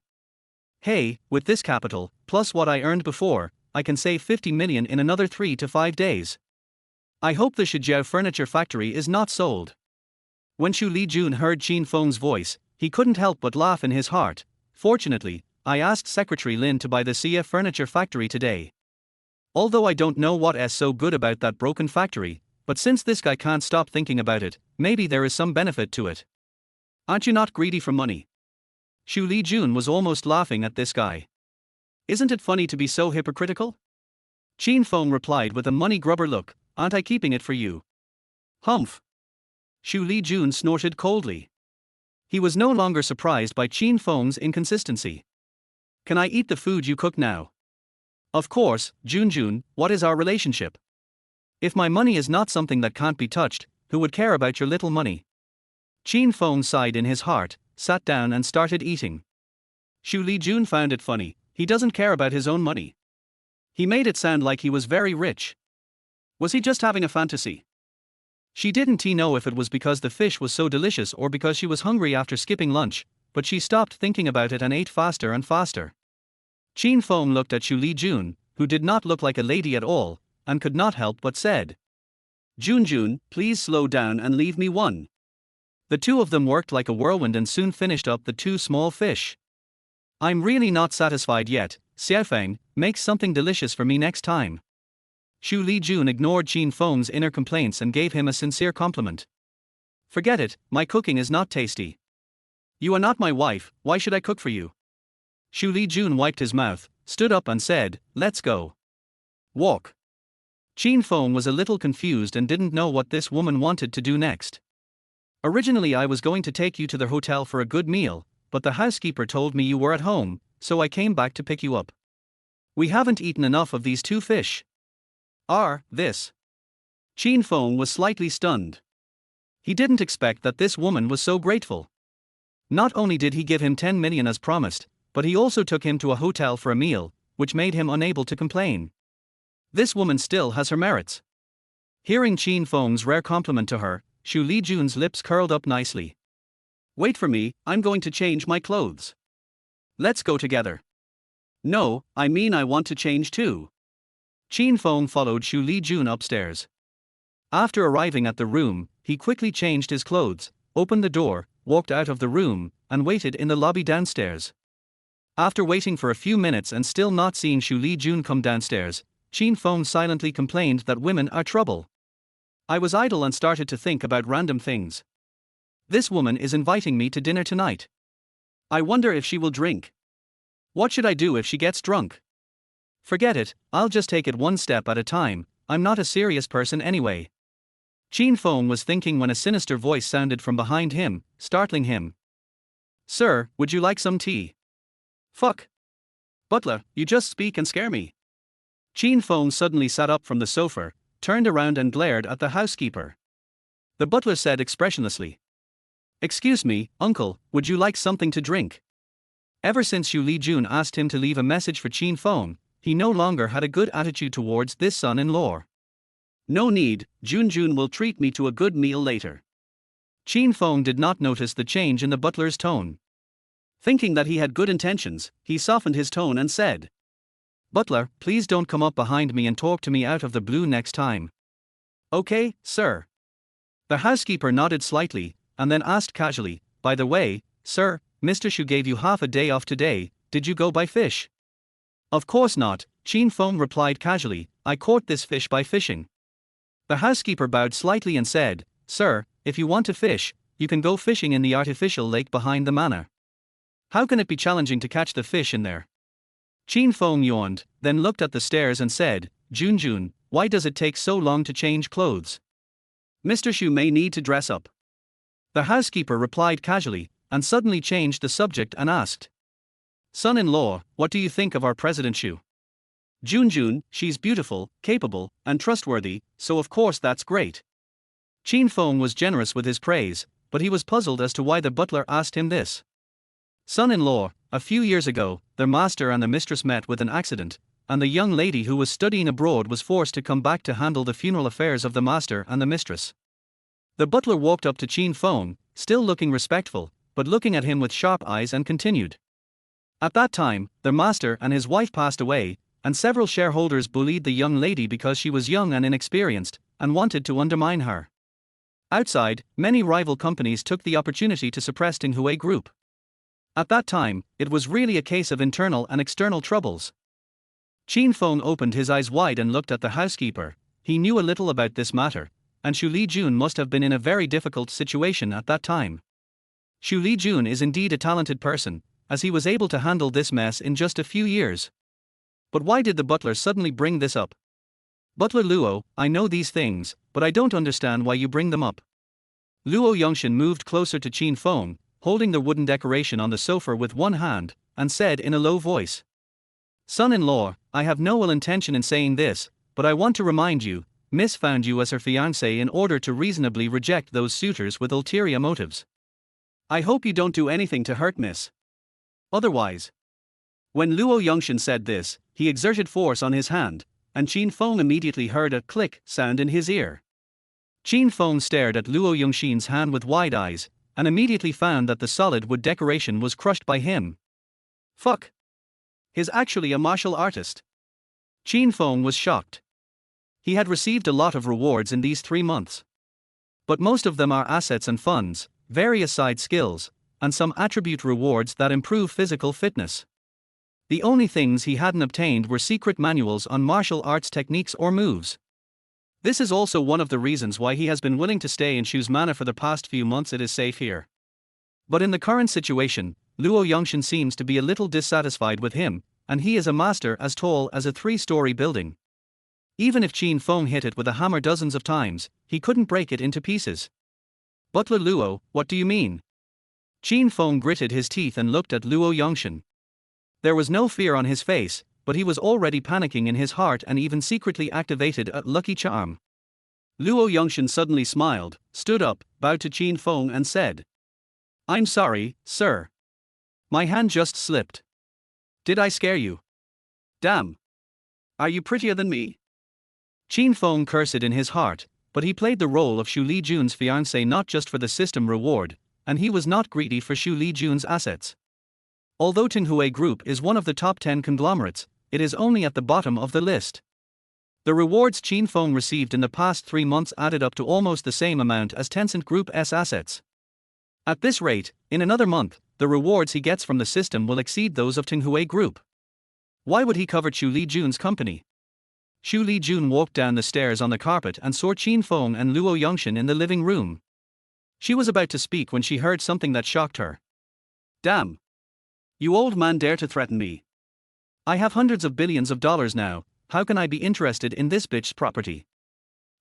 Hey, with this capital, plus what I earned before, I can save 50 million in another 3 to 5 days. I hope the Shijiao furniture factory is not sold. When Xu Lijun heard Qin Feng's voice, he couldn't help but laugh in his heart. Fortunately, I asked Secretary Lin to buy the Xia furniture factory today. Although I don't know what's so good about that broken factory, but since this guy can't stop thinking about it, maybe there is some benefit to it. Aren't you not greedy for money? Xu Lijun was almost laughing at this guy. Isn't it funny to be so hypocritical? Qin Feng replied with a money grubber look, aren't I keeping it for you? Humph. Xu Lijun snorted coldly. He was no longer surprised by Qin Feng's inconsistency. Can I eat the food you cook now? Of course, Junjun, what is our relationship? If my money is not something that can't be touched, who would care about your little money? Qin Feng sighed in his heart, sat down and started eating. Xu Lijun found it funny, he doesn't care about his own money. He made it sound like he was very rich. Was he just having a fantasy? She didn't know if it was because the fish was so delicious or because she was hungry after skipping lunch, but she stopped thinking about it and ate faster and faster. Qin Feng looked at Xu Lijun, who did not look like a lady at all, and could not help but said, Junjun, please slow down and leave me one. The two of them worked like a whirlwind and soon finished up the 2 small fish. I'm really not satisfied yet, Xiaofeng, make something delicious for me next time. Xu Lijun ignored Qin Feng's inner complaints and gave him a sincere compliment. Forget it, my cooking is not tasty. You are not my wife, why should I cook for you? Xu Lijun wiped his mouth, stood up and said, let's go. Walk. Qin Feng was a little confused and didn't know what this woman wanted to do next. Originally I was going to take you to the hotel for a good meal, but the housekeeper told me you were at home, so I came back to pick you up. We haven't eaten enough of these 2 fish. This. Qin Feng was slightly stunned. He didn't expect that this woman was so grateful. Not only did he give him 10 million as promised, but he also took him to a hotel for a meal, which made him unable to complain. This woman still has her merits. Hearing Qin Feng's rare compliment to her, Xu Lijun's lips curled up nicely. Wait for me, I'm going to change my clothes. Let's go together. No, I mean I want to change too. Qin Feng followed Xu Lijun upstairs. After arriving at the room, he quickly changed his clothes, opened the door, walked out of the room, and waited in the lobby downstairs. After waiting for a few minutes and still not seeing Xu Lijun come downstairs, Qin Feng silently complained that women are trouble. I was idle and started to think about random things. This woman is inviting me to dinner tonight. I wonder if she will drink. What should I do if she gets drunk? Forget it, I'll just take it one step at a time, I'm not a serious person anyway. Qin Feng was thinking when a sinister voice sounded from behind him, startling him. Sir, would you like some tea? Fuck. Butler, you just speak and scare me. Qin Feng suddenly sat up from the sofa, turned around and glared at the housekeeper. The butler said expressionlessly. Excuse me, uncle, would you like something to drink? Ever since Xu Lijun asked him to leave a message for Qin Feng, he no longer had a good attitude towards this son-in-law. No need, Junjun will treat me to a good meal later. Qin Feng did not notice the change in the butler's tone. Thinking that he had good intentions, he softened his tone and said, Butler, please don't come up behind me and talk to me out of the blue next time. Okay, sir. The housekeeper nodded slightly, and then asked casually, by the way, sir, Mr. Xu gave you half a day off today, did you go buy fish? Of course not, Qin Feng replied casually, I caught this fish by fishing. The housekeeper bowed slightly and said, Sir, if you want to fish, you can go fishing in the artificial lake behind the manor. How can it be challenging to catch the fish in there? Qin Feng yawned, then looked at the stairs and said, Junjun, why does it take so long to change clothes? Mr. Xu may need to dress up. The housekeeper replied casually, and suddenly changed the subject and asked, Son-in-law, what do you think of our President Xu? Junjun, she's beautiful, capable, and trustworthy, so of course that's great. Qin Feng was generous with his praise, but he was puzzled as to why the butler asked him this. Son-in-law, a few years ago, their master and the mistress met with an accident, and the young lady who was studying abroad was forced to come back to handle the funeral affairs of the master and the mistress. The butler walked up to Qin Feng, still looking respectful, but looking at him with sharp eyes and continued. At that time, their master and his wife passed away, and several shareholders bullied the young lady because she was young and inexperienced, and wanted to undermine her. Outside, many rival companies took the opportunity to suppress Tenghui Group. At that time, it was really a case of internal and external troubles. Qin Feng opened his eyes wide and looked at the housekeeper. He knew a little about this matter, and Xu Lijun must have been in a very difficult situation at that time. Xu Lijun is indeed a talented person, as he was able to handle this mess in just a few years. But why did the butler suddenly bring this up? Butler Luo, I know these things, but I don't understand why you bring them up. Luo Yongxin moved closer to Qin Feng, holding the wooden decoration on the sofa with one hand, and said in a low voice, "Son-in-law, I have no ill intention in saying this, but I want to remind you, Miss found you as her fiancé in order to reasonably reject those suitors with ulterior motives. I hope you don't do anything to hurt Miss. Otherwise." When Luo Yongxin said this, he exerted force on his hand, and Qin Feng immediately heard a click sound in his ear. Qin Feng stared at Luo Yongxin's hand with wide eyes, and immediately found that the solid wood decoration was crushed by him. Fuck! He's actually a martial artist. Qin Feng was shocked. He had received a lot of rewards in these 3 months. But most of them are assets and funds, various side skills, and some attribute rewards that improve physical fitness. The only things he hadn't obtained were secret manuals on martial arts techniques or moves. This is also one of the reasons why he has been willing to stay in Xu Manor for the past few months. It is safe here. But in the current situation, Luo Yongxin seems to be a little dissatisfied with him, and he is a master as tall as a 3-story building. Even if Qin Feng hit it with a hammer dozens of times, he couldn't break it into pieces. Butler Luo, what do you mean? Qin Feng gritted his teeth and looked at Luo Yongxin. There was no fear on his face, but he was already panicking in his heart and even secretly activated a lucky charm. Luo Yongxin suddenly smiled, stood up, bowed to Qin Feng and said, "I'm sorry, sir. My hand just slipped. Did I scare you? Damn. Are you prettier than me?" Qin Feng cursed in his heart, but he played the role of Xu Lijun's fiancé not just for the system reward, and he was not greedy for Xu Lijun's assets. Although Tenghui Group is one of the top 10 conglomerates, it is only at the bottom of the list. The rewards Qin Feng received in the past 3 months added up to almost the same amount as Tencent Group's assets. At this rate, in another month, the rewards he gets from the system will exceed those of Tenghui Group. Why would he covet Xu Lijun's company? Xu Lijun walked down the stairs on the carpet and saw Qin Feng and Luo Yongxin in the living room. She was about to speak when she heard something that shocked her. "Damn! You old man dare to threaten me. I have hundreds of billions of dollars now, how can I be interested in this bitch's property?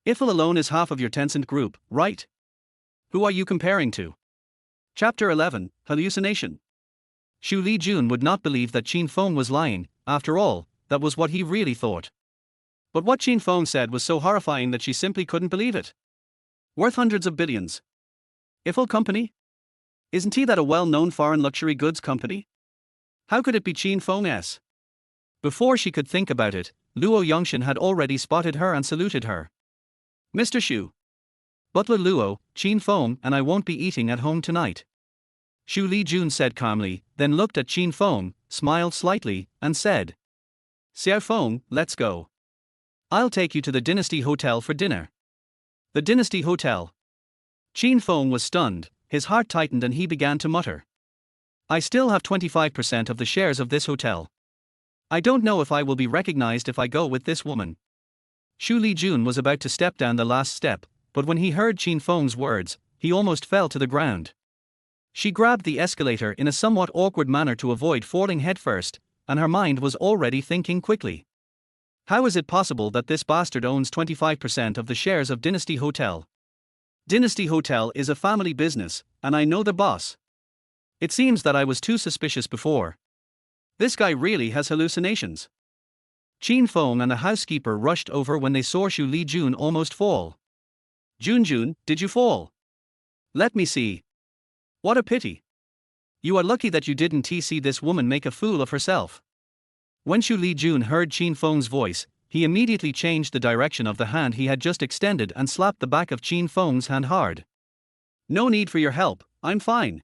Eiffel alone is half of your Tencent Group, right? Who are you comparing to?" Chapter 11, Hallucination. Xu Lijun would not believe that Qin Feng was lying. After all, that was what he really thought. But what Qin Feng said was so horrifying that she simply couldn't believe it. Worth hundreds of billions. Eiffel Company? Isn't he that a well-known foreign luxury goods company? How could it be Qin Feng's? Before she could think about it, Luo Yongxin had already spotted her and saluted her. "Mr. Xu. Butler Luo, Qin Feng and I won't be eating at home tonight." Xu Lijun said calmly, then looked at Qin Feng, smiled slightly, and said, "Xiao Feng, let's go. I'll take you to the Dynasty Hotel for dinner." The Dynasty Hotel. Qin Feng was stunned, his heart tightened and he began to mutter. "I still have 25% of the shares of this hotel. I don't know if I will be recognized if I go with this woman." Xu Lijun was about to step down the last step, but when he heard Qin Feng's words, he almost fell to the ground. She grabbed the escalator in a somewhat awkward manner to avoid falling headfirst, and her mind was already thinking quickly. How is it possible that this bastard owns 25% of the shares of Dynasty Hotel? Dynasty Hotel is a family business, and I know the boss. It seems that I was too suspicious before. This guy really has hallucinations. Qin Feng and the housekeeper rushed over when they saw Xu Lijun almost fall. "Junjun, did you fall? Let me see. What a pity. You are lucky that you didn't see this woman make a fool of herself." When Xu Lijun heard Qin Feng's voice, he immediately changed the direction of the hand he had just extended and slapped the back of Qin Feng's hand hard. "No need for your help, I'm fine."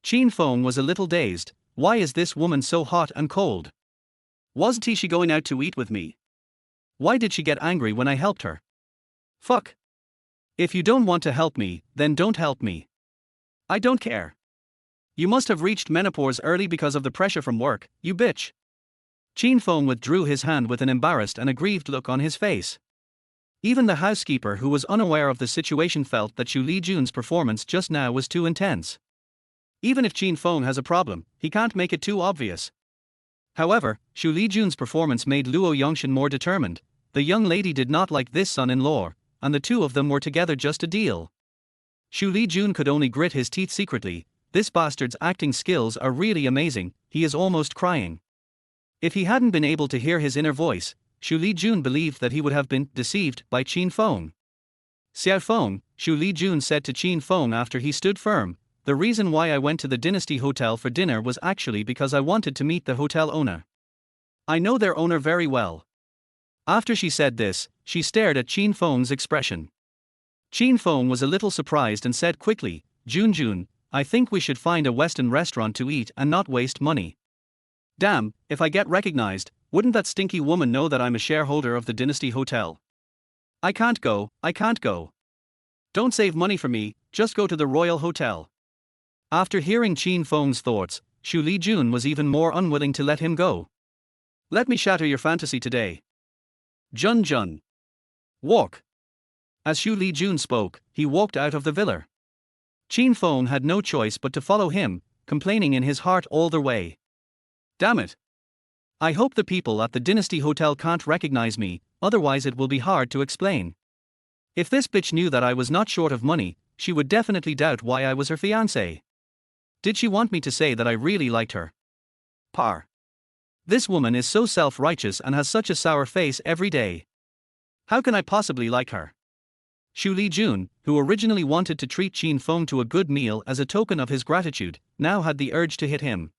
Qin Feng was a little dazed. Why is this woman so hot and cold? Wasn't she going out to eat with me? Why did she get angry when I helped her? Fuck. If you don't want to help me, then don't help me. I don't care. You must have reached menopause early because of the pressure from work, you bitch. Qin Feng withdrew his hand with an embarrassed and aggrieved look on his face. Even the housekeeper, who was unaware of the situation, felt that Xu Lijun's performance just now was too intense. Even if Qin Feng has a problem, he can't make it too obvious. However, Xu Lijun's performance made Luo Yongshan more determined. The young lady did not like this son-in-law, and the two of them were together just a deal. Xu Lijun could only grit his teeth secretly. This bastard's acting skills are really amazing, he is almost crying. If he hadn't been able to hear his inner voice, Xu Lijun believed that he would have been deceived by Qin Feng. Xiao Feng, Xu Lijun said to Qin Feng after he stood firm, the reason why I went to the Dynasty Hotel for dinner was actually because I wanted to meet the hotel owner. I know their owner very well. After she said this, she stared at Qin Feng's expression. Qin Feng was a little surprised and said quickly, Junjun, I think we should find a Western restaurant to eat and not waste money. Damn, if I get recognized, wouldn't that stinky woman know that I'm a shareholder of the Dynasty Hotel? I can't go. Don't save money for me, just go to the Royal Hotel. After hearing Qin Feng's thoughts, Xu Lijun was even more unwilling to let him go. Let me shatter your fantasy today. Junjun. Walk. As Xu Lijun spoke, he walked out of the villa. Qin Feng had no choice but to follow him, complaining in his heart all the way. Damn it. I hope the people at the Dynasty Hotel can't recognize me, otherwise it will be hard to explain. If this bitch knew that I was not short of money, she would definitely doubt why I was her fiancé. Did she want me to say that I really liked her? Par. This woman is so self-righteous and has such a sour face every day. How can I possibly like her? Xu Lijun, who originally wanted to treat Qin Feng to a good meal as a token of his gratitude, now had the urge to hit him.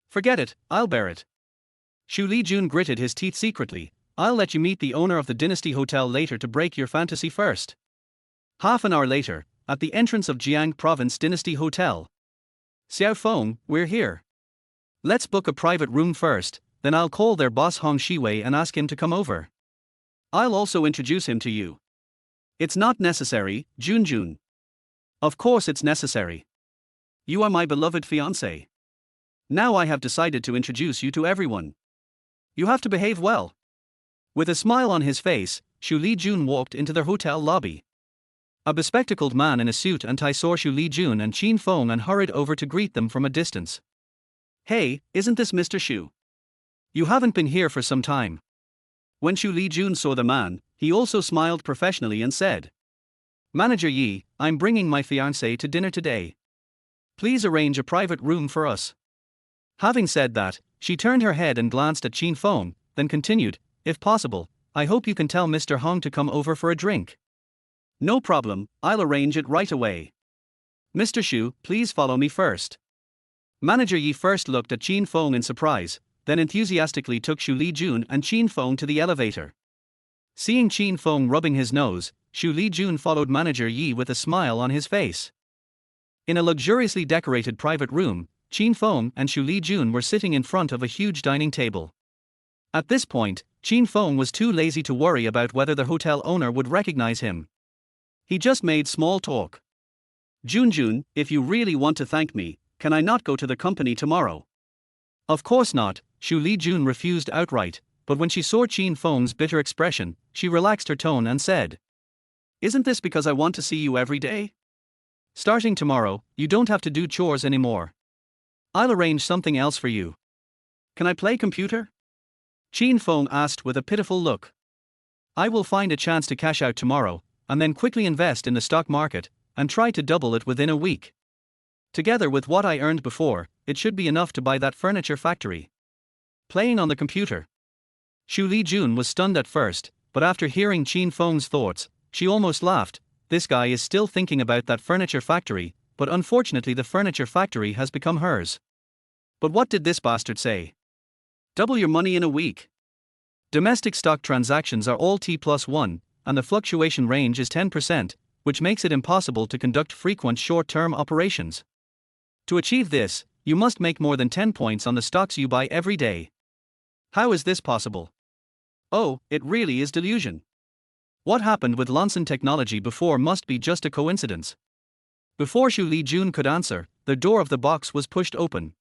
Forget it, I'll bear it. Xu Lijun gritted his teeth secretly. I'll let you meet the owner of the Dynasty Hotel later to break your fantasy first. Half an hour later, at the entrance of Jiang Province Dynasty Hotel. Xiao Feng, we're here. Let's book a private room first, then I'll call their boss Hong Shiwei and ask him to come over. I'll also introduce him to you. It's not necessary, Junjun. Of course it's necessary. You are my beloved fiancé. Now I have decided to introduce you to everyone. You have to behave well. With a smile on his face, Xu Lijun walked into the hotel lobby. A bespectacled man in a suit and tie saw Xu Lijun and Qin Feng and hurried over to greet them from a distance. Hey, isn't this Mr. Xu? You haven't been here for some time. When Xu Lijun saw the man, he also smiled professionally and said, Manager Yi, I'm bringing my fiancé to dinner today. Please arrange a private room for us. Having said that, she turned her head and glanced at Qin Feng, then continued, if possible, I hope you can tell Mr. Hong to come over for a drink. No problem, I'll arrange it right away. Mr. Xu, please follow me first. Manager Yi first looked at Qin Feng in surprise, then enthusiastically took Xu Lijun and Qin Feng to the elevator. Seeing Qin Feng rubbing his nose, Xu Lijun followed Manager Yi with a smile on his face. In a luxuriously decorated private room, Qin Feng and Xu Lijun were sitting in front of a huge dining table. At this point, Qin Feng was too lazy to worry about whether the hotel owner would recognize him. He just made small talk. Junjun, if you really want to thank me, can I not go to the company tomorrow? Of course not, Xu Lijun refused outright, but when she saw Qin Feng's bitter expression, she relaxed her tone and said, Isn't this because I want to see you every day? Starting tomorrow, you don't have to do chores anymore. I'll arrange something else for you. Can I play computer? Qin Feng asked with a pitiful look. I will find a chance to cash out tomorrow, and then quickly invest in the stock market, and try to double it within a week. Together with what I earned before, it should be enough to buy that furniture factory. Playing on the computer. Xu Lijun was stunned at first, but after hearing Qin Feng's thoughts, she almost laughed. This guy is still thinking about that furniture factory, but unfortunately the furniture factory has become hers. But what did this bastard say? Double your money in a week. Domestic stock transactions are all T+1, and the fluctuation range is 10%, which makes it impossible to conduct frequent short-term operations. To achieve this, you must make more than 10 points on the stocks you buy every day. How is this possible? Oh, it really is delusion. What happened with Lonson technology before must be just a coincidence. Before Xu Lijun could answer, the door of the box was pushed open.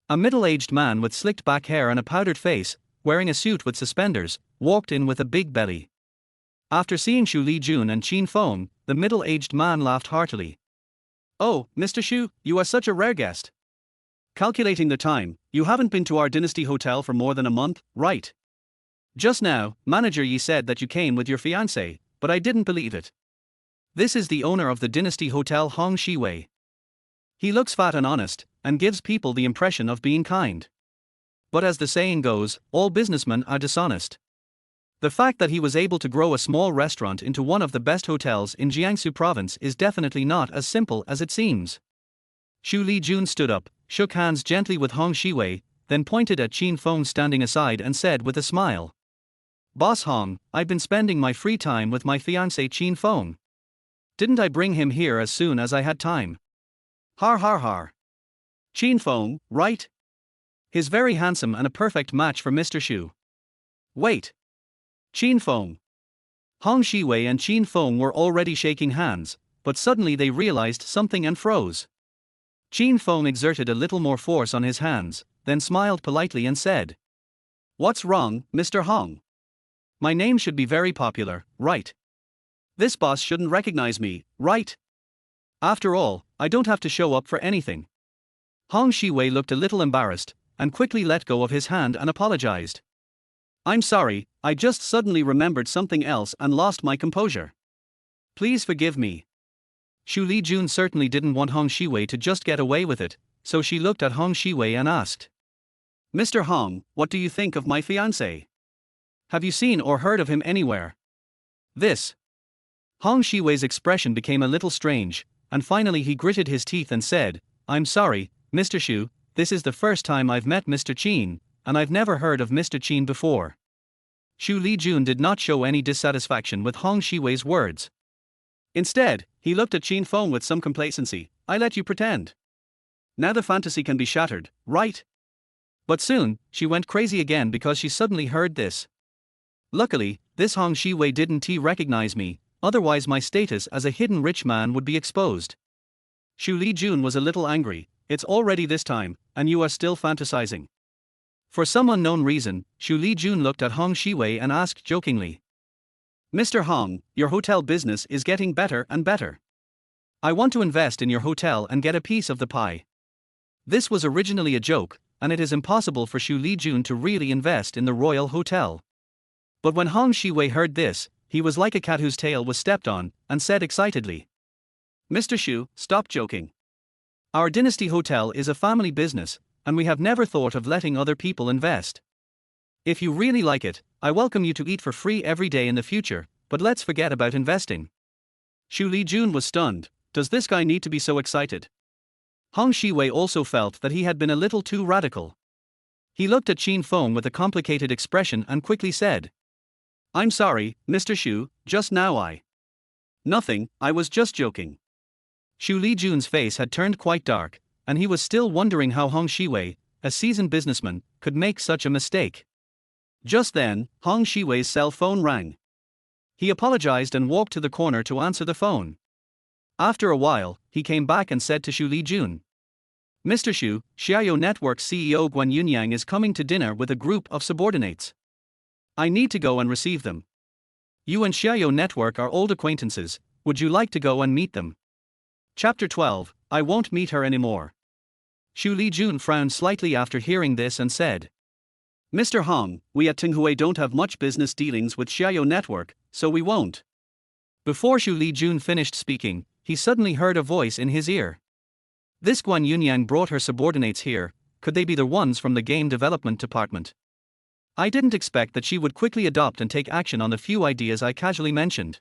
A middle-aged man with slicked back hair and a powdered face, wearing a suit with suspenders, walked in with a big belly. After seeing Xu Lijun and Qin Feng, the middle-aged man laughed heartily. Oh, Mr. Xu, you are such a rare guest. Calculating the time, you haven't been to our Dynasty Hotel for more than a month, right? Just now, Manager Yi said that you came with your fiancé, but I didn't believe it. This is the owner of the Dynasty Hotel, Hong Shiwei. He looks fat and honest, and gives people the impression of being kind. But as the saying goes, all businessmen are dishonest. The fact that he was able to grow a small restaurant into one of the best hotels in Jiangsu province is definitely not as simple as it seems. Xu Lijun stood up, shook hands gently with Hong Shiwei, then pointed at Qin Feng standing aside and said with a smile, Boss Hong, I've been spending my free time with my fiancé Qin Feng. Didn't I bring him here as soon as I had time? Har har har. Qin Feng, right? He's very handsome and a perfect match for Mr. Xu. Wait. Qin Feng. Hong Shiwei and Qin Feng were already shaking hands, but suddenly they realized something and froze. Qin Feng exerted a little more force on his hands, then smiled politely and said, What's wrong, Mr. Hong? My name should be very popular, right? This boss shouldn't recognize me, right? After all, I don't have to show up for anything. Hong Shiwei looked a little embarrassed, and quickly let go of his hand and apologized. I'm sorry, I just suddenly remembered something else and lost my composure. Please forgive me. Xu Lijun certainly didn't want Hong Shiwei to just get away with it, so she looked at Hong Shiwei and asked, Mr. Hong, what do you think of my fiancé? Have you seen or heard of him anywhere? This. Hong Shiwei's expression became a little strange, and finally he gritted his teeth and said, I'm sorry, Mr. Xu, this is the first time I've met Mr. Qin, and I've never heard of Mr. Qin before. Xu Lijun did not show any dissatisfaction with Hong Shiwei's words. Instead, he looked at Qin Feng with some complacency. I let you pretend. Now the fantasy can be shattered, right? But soon, she went crazy again because she suddenly heard this. Luckily, this Hong Shiwei didn't recognize me, otherwise my status as a hidden rich man would be exposed. Xu Lijun was a little angry. It's already this time, and you are still fantasizing. For some unknown reason, Xu Lijun looked at Hong Shiwei and asked jokingly, Mr. Hong, your hotel business is getting better and better. I want to invest in your hotel and get a piece of the pie. This was originally a joke, and it is impossible for Xu Lijun to really invest in the royal hotel. But when Hong Shiwei heard this, he was like a cat whose tail was stepped on, and said excitedly, Mr. Xu, stop joking. Our Dynasty Hotel is a family business, and we have never thought of letting other people invest. If you really like it, I welcome you to eat for free every day in the future, but let's forget about investing. Xu Lijun was stunned. Does this guy need to be so excited? Hong Shiwei also felt that he had been a little too radical. He looked at Qin Feng with a complicated expression and quickly said, I'm sorry, Mr. Xu, just now Nothing, I was just joking. Xu Lijun's face had turned quite dark, and he was still wondering how Hong Shiwei, a seasoned businessman, could make such a mistake. Just then, Hong Shiwei's cell phone rang. He apologized and walked to the corner to answer the phone. After a while, he came back and said to Xu Lijun, Mr. Xu, Xiaoyo Network's CEO Guan Yunyang is coming to dinner with a group of subordinates. I need to go and receive them. You and Xiaoyo Network are old acquaintances, would you like to go and meet them? Chapter 12, I won't meet her anymore. Xu Lijun frowned slightly after hearing this and said, Mr. Hong, we at Tenghui don't have much business dealings with Xiaoyo Network, so we won't. Before Xu Lijun finished speaking, he suddenly heard a voice in his ear. This Guan Yunyang brought her subordinates here, could they be the ones from the game development department? I didn't expect that she would quickly adopt and take action on the few ideas I casually mentioned.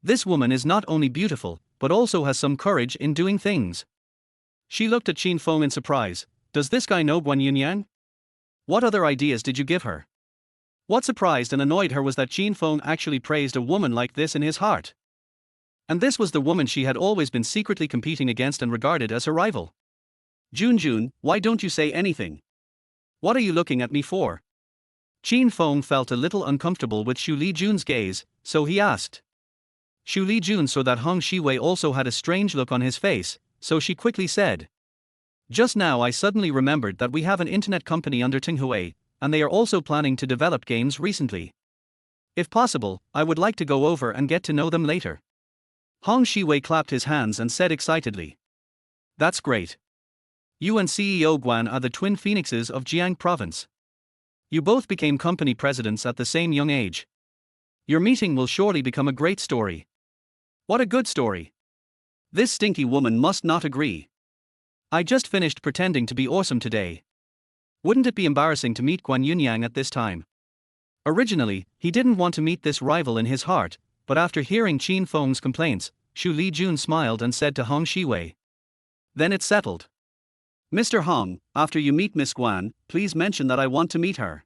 This woman is not only beautiful, but also has some courage in doing things. She looked at Qin Feng in surprise. Does this guy know Guan Yunyang? What other ideas did you give her? What surprised and annoyed her was that Qin Feng actually praised a woman like this in his heart. And this was the woman she had always been secretly competing against and regarded as her rival. Junjun, why don't you say anything? What are you looking at me for? Qin Feng felt a little uncomfortable with Xu Lijun's gaze, so he asked. Xu Lijun saw that Hong Shiwei also had a strange look on his face, so she quickly said. Just now I suddenly remembered that we have an internet company under Tenghui, and they are also planning to develop games recently. If possible, I would like to go over and get to know them later. Hong Shiwei clapped his hands and said excitedly. That's great. You and CEO Guan are the twin phoenixes of Jiang province. You both became company presidents at the same young age. Your meeting will surely become a great story. What a good story. This stinky woman must not agree. I just finished pretending to be awesome today. Wouldn't it be embarrassing to meet Guan Yunyang at this time? Originally, he didn't want to meet this rival in his heart, but after hearing Qin Feng's complaints, Xu Lijun smiled and said to Hong Shiwei. Then it's settled. Mr. Hong, after you meet Miss Guan, please mention that I want to meet her.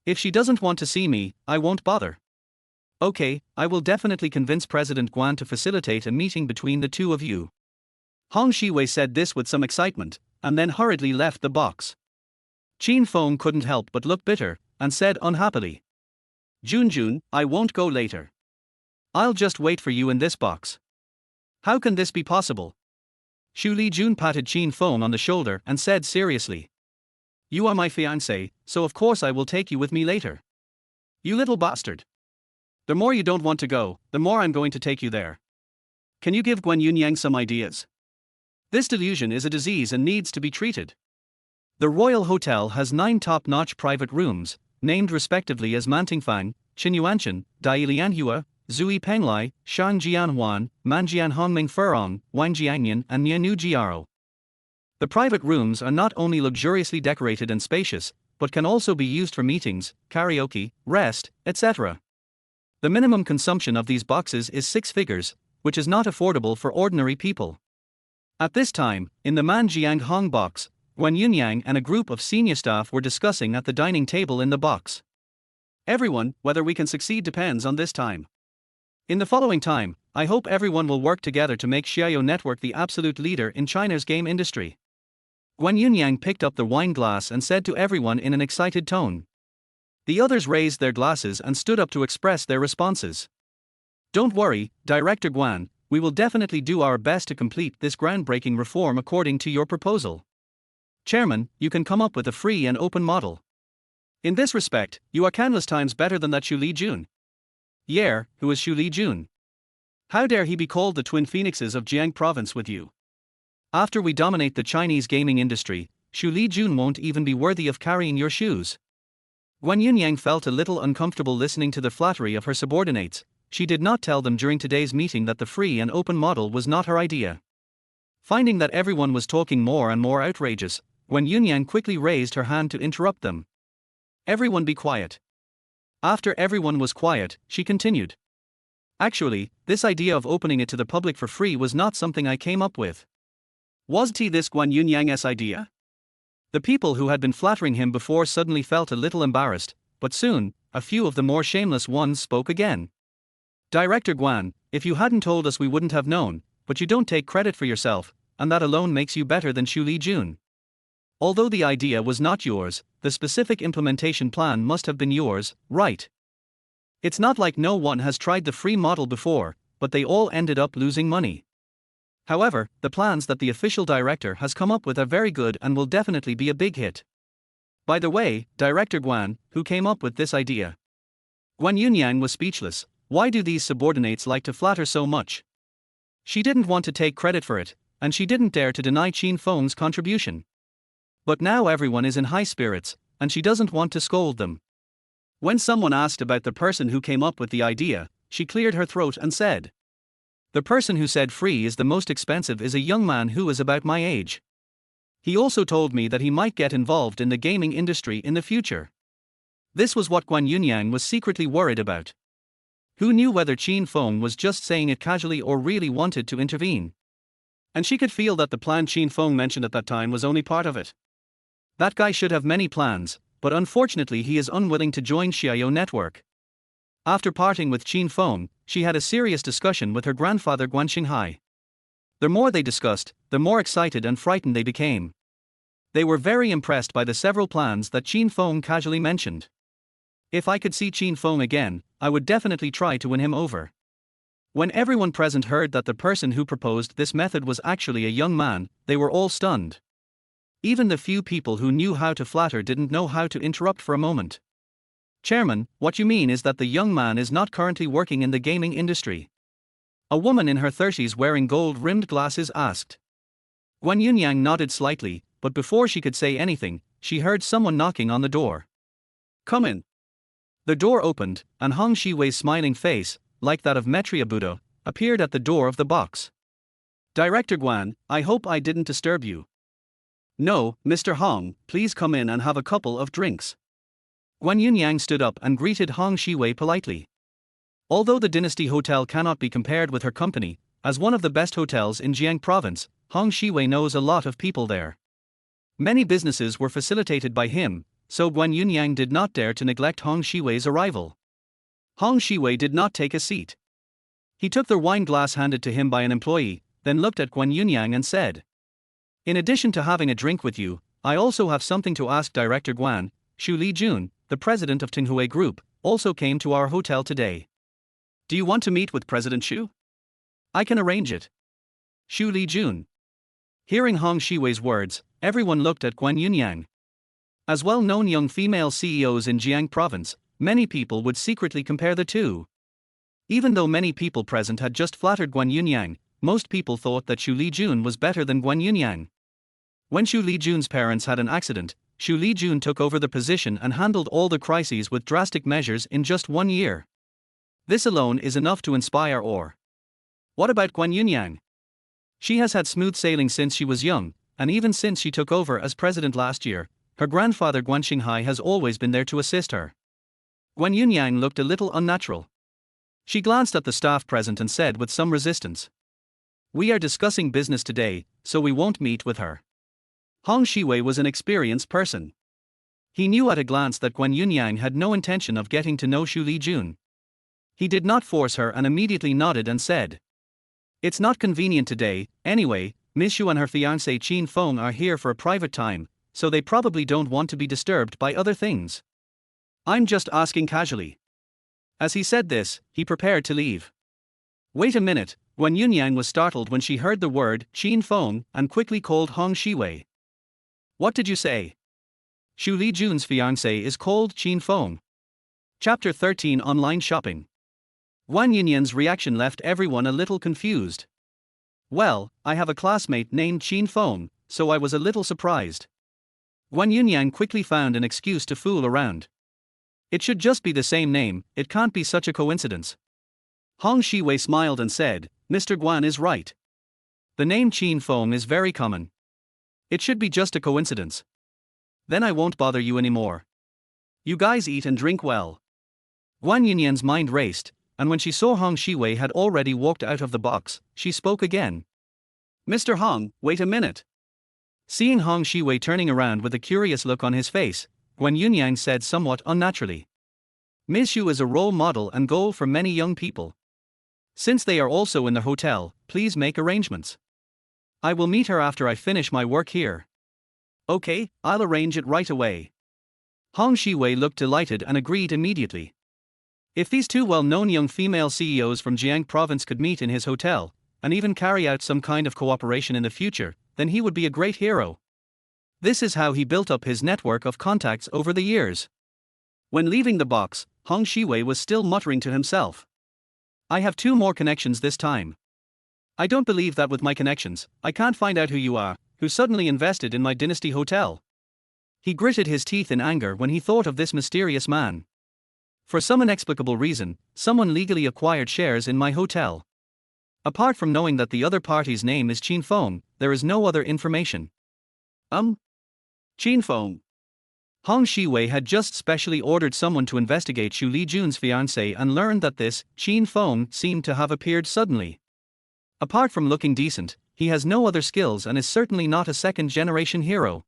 If she doesn't want to see me, I won't bother. Okay, I will definitely convince President Guan to facilitate a meeting between the two of you. Hong Shiwei said this with some excitement, and then hurriedly left the box. Qin Feng couldn't help but look bitter, and said unhappily. Junjun, I won't go later. I'll just wait for you in this box. How can this be possible? Xu Lijun patted Qin Feng on the shoulder and said seriously. You are my fiancé, so of course I will take you with me later. You little bastard. The more you don't want to go, the more I'm going to take you there. Can you give Guan Yunyang some ideas? This delusion is a disease and needs to be treated. The Royal Hotel has 9 top-notch private rooms, named respectively as Mantingfang, Qinyuanshan, Dailianhua, Zui Penglai, Shangjianhuan, Manjian Hongming Furong, Wangjiangyan, and Nianu Jiao. The private rooms are not only luxuriously decorated and spacious, but can also be used for meetings, karaoke, rest, etc. The minimum consumption of these boxes is 6 figures, which is not affordable for ordinary people. At this time, in the Manjiang Hong box, Guan Yunyang and a group of senior staff were discussing at the dining table in the box. Everyone, whether we can succeed depends on this time. In the following time, I hope everyone will work together to make Xiaoyo Network the absolute leader in China's game industry. Guan Yunyang picked up the wine glass and said to everyone in an excited tone. The others raised their glasses and stood up to express their responses. Don't worry, Director Guan, we will definitely do our best to complete this groundbreaking reform according to your proposal. Chairman, you can come up with a free and open model. In this respect, you are countless times better than that Xu Lijun. Yer, who is Xu Lijun? How dare he be called the twin phoenixes of Jiang province with you? After we dominate the Chinese gaming industry, Xu Lijun won't even be worthy of carrying your shoes. Guan Yunyang felt a little uncomfortable listening to the flattery of her subordinates. She did not tell them during today's meeting that the free and open model was not her idea. Finding that everyone was talking more and more outrageous, Guan Yunyang quickly raised her hand to interrupt them. Everyone be quiet. After everyone was quiet, she continued. Actually, this idea of opening it to the public for free was not something I came up with. Was it this Guan Yunyang's idea? The people who had been flattering him before suddenly felt a little embarrassed, but soon, a few of the more shameless ones spoke again. Director Guan, if you hadn't told us we wouldn't have known, but you don't take credit for yourself, and that alone makes you better than Xu Lijun. Although the idea was not yours, the specific implementation plan must have been yours, right? It's not like no one has tried the free model before, but they all ended up losing money. However, the plans that the official director has come up with are very good and will definitely be a big hit. By the way, Director Guan, who came up with this idea? Guan Yunyang was speechless. Why do these subordinates like to flatter so much? She didn't want to take credit for it, and she didn't dare to deny Qin Feng's contribution. But now everyone is in high spirits, and she doesn't want to scold them. When someone asked about the person who came up with the idea, she cleared her throat and said, the person who said free is the most expensive is a young man who is about my age. He also told me that he might get involved in the gaming industry in the future. This was what Guan Yunyang was secretly worried about. Who knew whether Qin Feng was just saying it casually or really wanted to intervene? And she could feel that the plan Qin Feng mentioned at that time was only part of it. That guy should have many plans, but unfortunately he is unwilling to join Xiaoyo Network. After parting with Qin Feng, she had a serious discussion with her grandfather Guan Xinghai. The more they discussed, the more excited and frightened they became. They were very impressed by the several plans that Qin Feng casually mentioned. If I could see Qin Feng again, I would definitely try to win him over. When everyone present heard that the person who proposed this method was actually a young man, they were all stunned. Even the few people who knew how to flatter didn't know how to interrupt for a moment. Chairman, what you mean is that the young man is not currently working in the gaming industry? A woman in her 30s wearing gold-rimmed glasses asked. Guan Yunyang nodded slightly, but before she could say anything, she heard someone knocking on the door. Come in. The door opened, and Hong Shiwei's smiling face, like that of Metria Buddha, appeared at the door of the box. Director Guan, I hope I didn't disturb you. No, Mr. Hong, please come in and have a couple of drinks. Guan Yunyang stood up and greeted Hong Shiwei politely. Although the Dynasty Hotel cannot be compared with her company, as one of the best hotels in Jiang Province, Hong Shiwei knows a lot of people there. Many businesses were facilitated by him, so Guan Yunyang did not dare to neglect Hong Shiwei's arrival. Hong Shiwei did not take a seat. He took the wine glass handed to him by an employee, then looked at Guan Yunyang and said, In addition to having a drink with you, I also have something to ask. Director Guan. Xu Lijun, the president of Tenghui Group, also came to our hotel today. Do you want to meet with President Xu? I can arrange it. Xu Lijun. Hearing Hong Shiwei's words, everyone looked at Guan Yunyang. As well-known young female CEOs in Jiang Province, many people would secretly compare the two. Even though many people present had just flattered Guan Yunyang, most people thought that Xu Lijun was better than Guan Yunyang. When Xu Lijun's parents had an accident, Xu Lijun took over the position and handled all the crises with drastic measures in just 1 year. This alone is enough to inspire awe. What about Guan Yunyang? She has had smooth sailing since she was young, and even since she took over as president last year, her grandfather Guan Xinghai has always been there to assist her. Guan Yunyang looked a little unnatural. She glanced at the staff present and said with some resistance, We are discussing business today, so we won't meet with her. Hong Shiwei was an experienced person. He knew at a glance that Guan Yunyang had no intention of getting to know Xu Lijun. He did not force her and immediately nodded and said, It's not convenient today. Anyway, Miss Xu and her fiancé Qin Feng are here for a private time, so they probably don't want to be disturbed by other things. I'm just asking casually. As he said this, he prepared to leave. Wait a minute. Guan Yunyang was startled when she heard the word Qin Feng and quickly called Hong Shiwei. What did you say? Xu Lijun's fiancé is called Qin Feng. Chapter 13 Online Shopping. Guan Yunyang's reaction left everyone a little confused. Well, I have a classmate named Qin Feng, so I was a little surprised. Guan Yunyang quickly found an excuse to fool around. It should just be the same name, it can't be such a coincidence. Hong Shiwei smiled and said, Mr. Guan is right. The name Qin Feng is very common. It should be just a coincidence. Then I won't bother you anymore. You guys eat and drink well. Guan Yunyang's mind raced, and when she saw Hong Shiwei had already walked out of the box, she spoke again. Mr. Hong, wait a minute. Seeing Hong Shiwei turning around with a curious look on his face, Guan Yunyang said somewhat unnaturally. Ms. Xu is a role model and goal for many young people. Since they are also in the hotel, please make arrangements. I will meet her after I finish my work here. Okay, I'll arrange it right away. Hong Shiwei looked delighted and agreed immediately. If these two well-known young female CEOs from Jiang Province could meet in his hotel, and even carry out some kind of cooperation in the future, then he would be a great hero. This is how he built up his network of contacts over the years. When leaving the box, Hong Shiwei was still muttering to himself. I have 2 more connections this time. I don't believe that with my connections, I can't find out who you are, who suddenly invested in my Dynasty Hotel. He gritted his teeth in anger when he thought of this mysterious man. For some inexplicable reason, someone legally acquired shares in my hotel. Apart from knowing that the other party's name is Qin Feng, there is no other information. Qin Feng. Hong Shiwei had just specially ordered someone to investigate Xu Lijun's fiancé and learned that this Qin Feng seemed to have appeared suddenly. Apart from looking decent, he has no other skills and is certainly not a second-generation hero.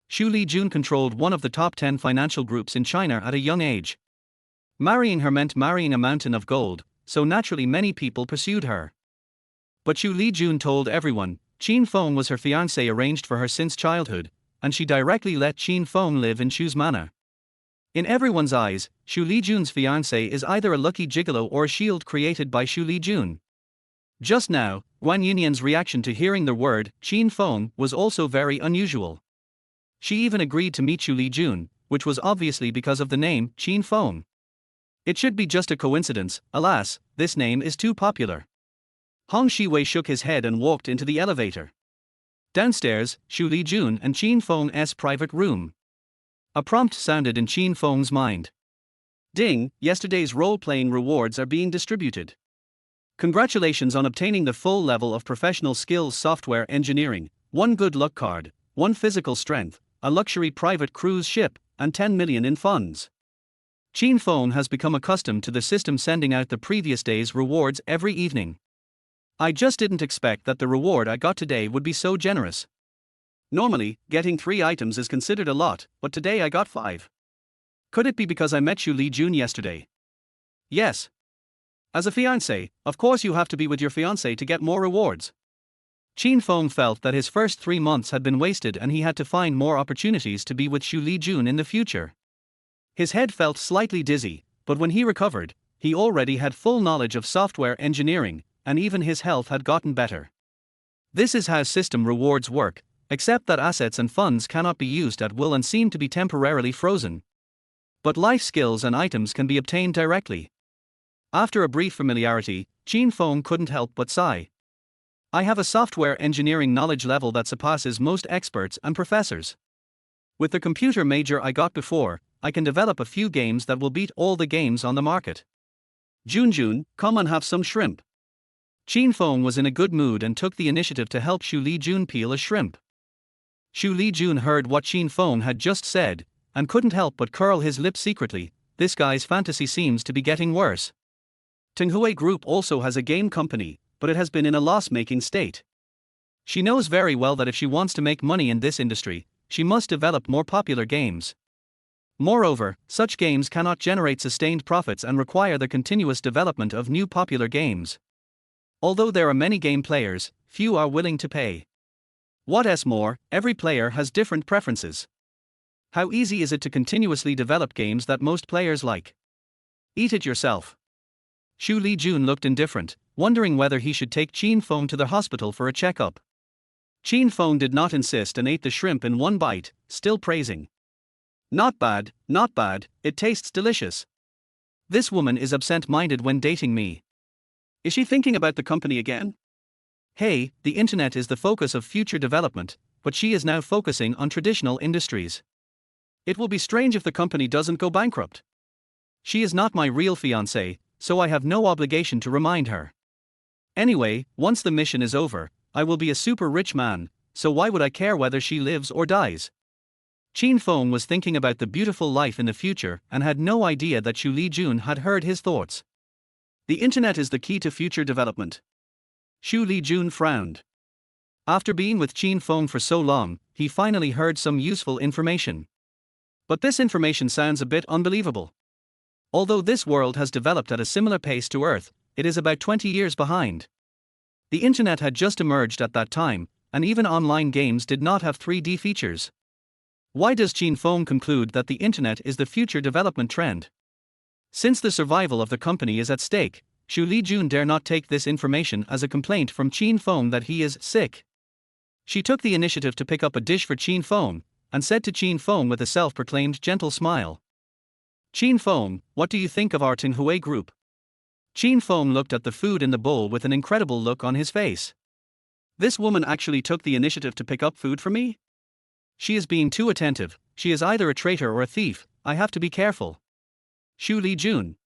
Xu Lijun controlled one of the top 10 financial groups in China at a young age. Marrying her meant marrying a mountain of gold, so naturally many people pursued her. But Xu Lijun told everyone, Qin Feng was her fiancé arranged for her since childhood, and she directly let Qin Feng live in Xu Manor. In everyone's eyes, Xu Lijun's fiancé is either a lucky gigolo or a shield created by Xu Lijun. Just now, Guan Yunyan's reaction to hearing the word Qin Feng was also very unusual. She even agreed to meet Xu Lijun, which was obviously because of the name Qin Feng. It should be just a coincidence. Alas, this name is too popular. Hong Shiwei shook his head and walked into the elevator. Downstairs, Xu Lijun and Qin Feng's private room. A prompt sounded in Qin Feng's mind. Ding, yesterday's role-playing rewards are being distributed. Congratulations on obtaining the full level of professional skills software engineering, 1 good luck card, 1 physical strength, a luxury private cruise ship, and 10 million in funds. Qin Feng has become accustomed to the system sending out the previous day's rewards every evening. I just didn't expect that the reward I got today would be so generous. Normally, getting 3 items is considered a lot, but today I got 5. Could it be because I met Xu Lijun yesterday? Yes. As a fiancé, of course you have to be with your fiancé to get more rewards. Qin Feng felt that his first 3 months had been wasted and he had to find more opportunities to be with Xu Lijun in the future. His head felt slightly dizzy, but when he recovered, he already had full knowledge of software engineering, and even his health had gotten better. This is how system rewards work, except that assets and funds cannot be used at will and seem to be temporarily frozen. But life skills and items can be obtained directly. After a brief familiarity, Qin Feng couldn't help but sigh. I have a software engineering knowledge level that surpasses most experts and professors. With the computer major I got before, I can develop a few games that will beat all the games on the market. Junjun, come and have some shrimp. Qin Feng was in a good mood and took the initiative to help Xu Lijun peel a shrimp. Xu Lijun heard what Qin Feng had just said, and couldn't help but curl his lip secretly. This guy's fantasy seems to be getting worse. Tenghui Group also has a game company, but it has been in a loss-making state. She knows very well that if she wants to make money in this industry, she must develop more popular games. Moreover, such games cannot generate sustained profits and require the continuous development of new popular games. Although there are many game players, few are willing to pay. What's more, every player has different preferences. How easy is it to continuously develop games that most players like? Eat it yourself. Xu Lijun looked indifferent, wondering whether he should take Qin Feng to the hospital for a checkup. Qin Feng did not insist and ate the shrimp in one bite, still praising. Not bad, it tastes delicious. This woman is absent-minded when dating me. Is she thinking about the company again? Hey, the internet is the focus of future development, but she is now focusing on traditional industries. It will be strange if the company doesn't go bankrupt. She is not my real fiancé, so I have no obligation to remind her. Anyway, once the mission is over, I will be a super rich man, so why would I care whether she lives or dies? Qin Feng was thinking about the beautiful life in the future and had no idea that Xu Lijun had heard his thoughts. The internet is the key to future development. Xu Lijun frowned. After being with Qin Feng for so long, he finally heard some useful information. But this information sounds a bit unbelievable. Although this world has developed at a similar pace to Earth, it is about 20 years behind. The internet had just emerged at that time, and even online games did not have 3D features. Why does Qin Feng conclude that the internet is the future development trend? Since the survival of the company is at stake, Xu Lijun dare not take this information as a complaint from Qin Feng that he is sick. She took the initiative to pick up a dish for Qin Feng, and said to Qin Feng with a self-proclaimed gentle smile. Qin Feng, what do you think of our Tenghui Group? Qin Feng looked at the food in the bowl with an incredible look on his face. This woman actually took the initiative to pick up food for me? She is being too attentive, she is either a traitor or a thief, I have to be careful. Xu Lijun.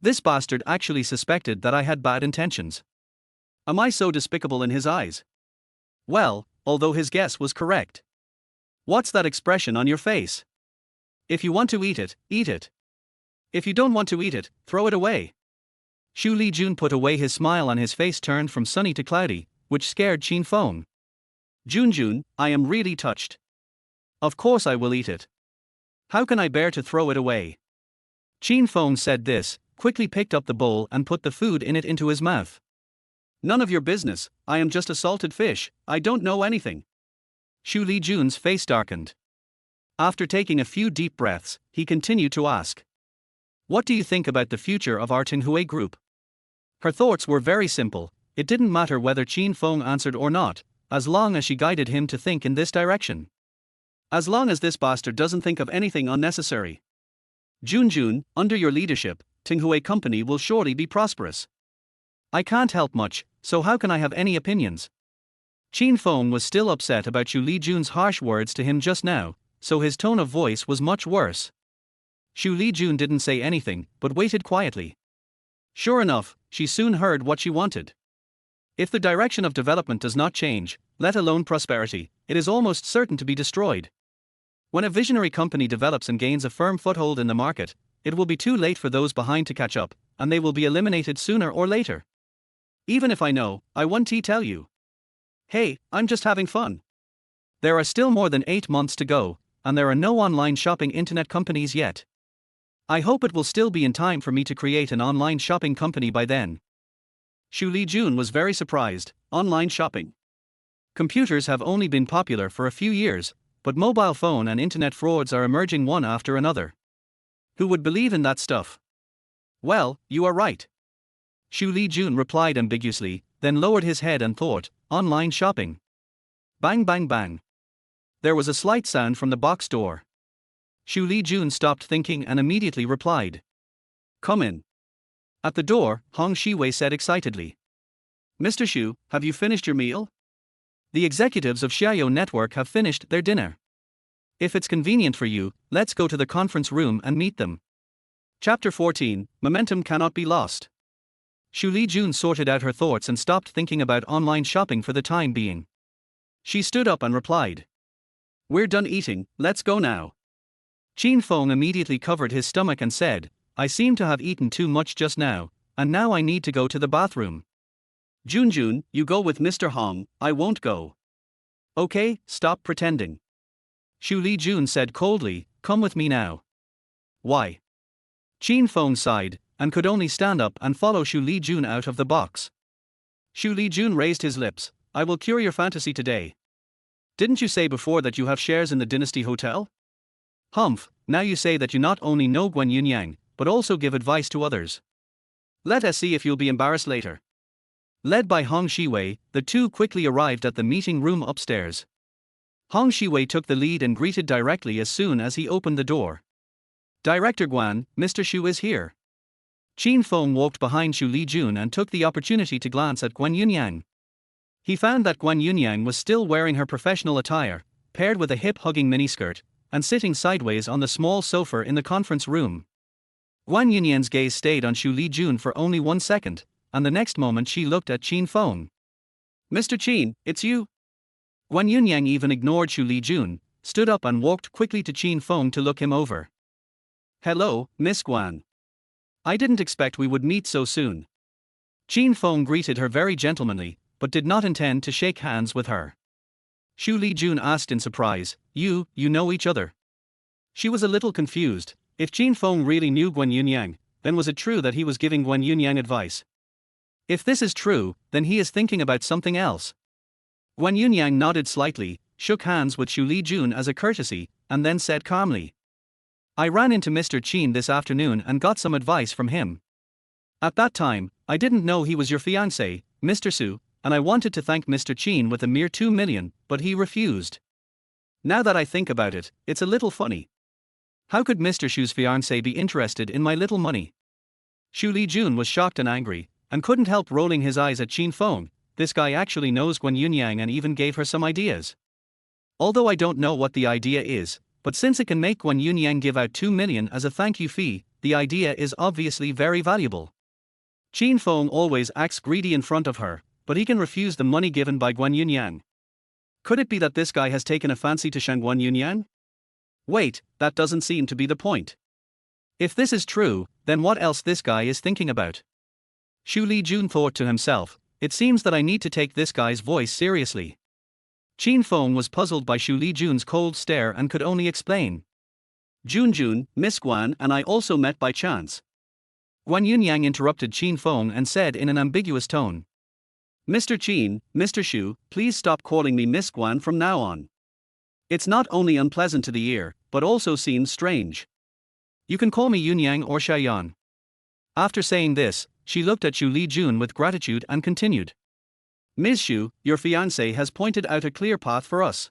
This bastard actually suspected that I had bad intentions. Am I so despicable in his eyes? Well, although his guess was correct. What's that expression on your face? If you want to eat it, eat it. If you don't want to eat it, throw it away. Xu Lijun put away his smile and his face turned from sunny to cloudy, which scared Qin Feng. Junjun, I am really touched. Of course I will eat it. How can I bear to throw it away? Qin Feng said this, quickly picked up the bowl and put the food in it into his mouth. None of your business, I am just a salted fish, I don't know anything. Xu Lijun's face darkened. After taking a few deep breaths, he continued to ask, "What do you think about the future of our Tenghui Group?" Her thoughts were very simple. It didn't matter whether Qin Feng answered or not, as long as she guided him to think in this direction. As long as this bastard doesn't think of anything unnecessary. Junjun, under your leadership, Tenghui Company will surely be prosperous. I can't help much, so how can I have any opinions? Qin Feng was still upset about Xu Lijun's harsh words to him just now, so his tone of voice was much worse. Xu Lijun didn't say anything, but waited quietly. Sure enough, she soon heard what she wanted. If the direction of development does not change, let alone prosperity, it is almost certain to be destroyed. When a visionary company develops and gains a firm foothold in the market, it will be too late for those behind to catch up, and they will be eliminated sooner or later. Even if I know, I won't tell you. Hey, I'm just having fun. There are still more than 8 months to go, and there are no online shopping internet companies yet. I hope it will still be in time for me to create an online shopping company by then. Xu Lijun was very surprised. Online shopping. Computers have only been popular for a few years, but mobile phone and internet frauds are emerging one after another. Who would believe in that stuff? Well, you are right. Xu Lijun replied ambiguously, then lowered his head and thought, online shopping. Bang bang bang. There was a slight sound from the box door. Xu Lijun stopped thinking and immediately replied, "Come in." At the door, Hong Shiwei said excitedly, "Mr. Xu, have you finished your meal? The executives of Xiaoyou Network have finished their dinner. If it's convenient for you, let's go to the conference room and meet them." Chapter 14, Momentum Cannot Be Lost. Xu Lijun sorted out her thoughts and stopped thinking about online shopping for the time being. She stood up and replied, "We're done eating, let's go now." Qin Feng immediately covered his stomach and said, "I seem to have eaten too much just now, and now I need to go to the bathroom." "Junjun, you go with Mr. Hong, I won't go." "Okay, stop pretending." Xu Lijun said coldly, "Come with me now." "Why?" Qin Feng sighed, and could only stand up and follow Xu Lijun out of the box. Xu Lijun raised his lips, "I will cure your fantasy today. Didn't you say before that you have shares in the Dynasty Hotel? Humph, now you say that you not only know Guan Yunyang, but also give advice to others. Let us see if you'll be embarrassed later." Led by Hong Shiwei, the two quickly arrived at the meeting room upstairs. Hong Shiwei took the lead and greeted directly as soon as he opened the door. "Director Guan, Mr. Xu is here." Qin Feng walked behind Xu Lijun and took the opportunity to glance at Guan Yunyang. He found that Guan Yunyang was still wearing her professional attire, paired with a hip-hugging miniskirt, and sitting sideways on the small sofa in the conference room. Guan Yunyang's gaze stayed on Xu Lijun for only 1 second, and the next moment she looked at Qin Feng. "Mr. Qin, it's you?" Guan Yunyang even ignored Xu Lijun, stood up and walked quickly to Qin Feng to look him over. "Hello, Miss Guan. I didn't expect we would meet so soon." Qin Feng greeted her very gentlemanly, but did not intend to shake hands with her. Xu Lijun asked in surprise, You know each other?" She was a little confused. If Qin Feng really knew Guan Yunyang, then was it true that he was giving Guan Yunyang advice? If this is true, then he is thinking about something else. Guan Yunyang nodded slightly, shook hands with Xu Lijun as a courtesy, and then said calmly, "I ran into Mr. Qin this afternoon and got some advice from him. At that time, I didn't know he was your fiancé, Mr. Xu, and I wanted to thank Mr. Qin with a mere 2 million, but he refused. Now that I think about it, it's a little funny. How could Mr. Xu's fiancé be interested in my little money?" Xu Lijun was shocked and angry, and couldn't help rolling his eyes at Qin Feng. This guy actually knows Guan Yunyang and even gave her some ideas. Although I don't know what the idea is, but since it can make Guan Yunyang give out 2 million as a thank you fee, the idea is obviously very valuable. Qin Feng always acts greedy in front of her, but he can refuse the money given by Guan Yunyang. Could it be that this guy has taken a fancy to Guan Yunyang? Wait, that doesn't seem to be the point. If this is true, then what else this guy is thinking about? Xu Lijun thought to himself, it seems that I need to take this guy's voice seriously. Qin Feng was puzzled by Xu Lijun's cold stare and could only explain. "Junjun, Miss Guan and I also met by chance." Guan Yunyang interrupted Qin Feng and said in an ambiguous tone, "Mr. Qin, Mr. Xu, please stop calling me Miss Guan from now on. It's not only unpleasant to the ear, but also seems strange. You can call me Yunyang or Xiaoyan. After saying this, she looked at Xu Lijun with gratitude and continued. Ms. Xu, your fiancé has pointed out a clear path for us.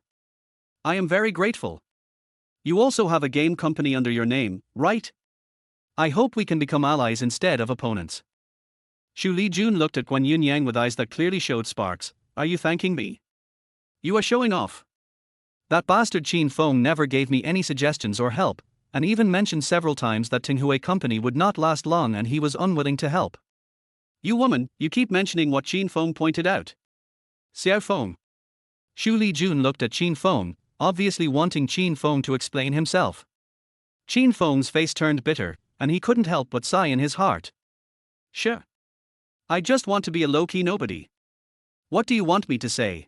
I am very grateful. You also have a game company under your name, right? I hope we can become allies instead of opponents. Xu Lijun looked at Guan Yunyang with eyes that clearly showed sparks. Are you thanking me? You are showing off. That bastard Qin Feng never gave me any suggestions or help, and even mentioned several times that Tenghui company would not last long and he was unwilling to help. You woman, you keep mentioning what Qin Feng pointed out. Xiao Feng. Xu Lijun looked at Qin Feng, obviously wanting Qin Feng to explain himself. Qin Feng's face turned bitter, and he couldn't help but sigh in his heart. Sure. I just want to be a low-key nobody. What do you want me to say?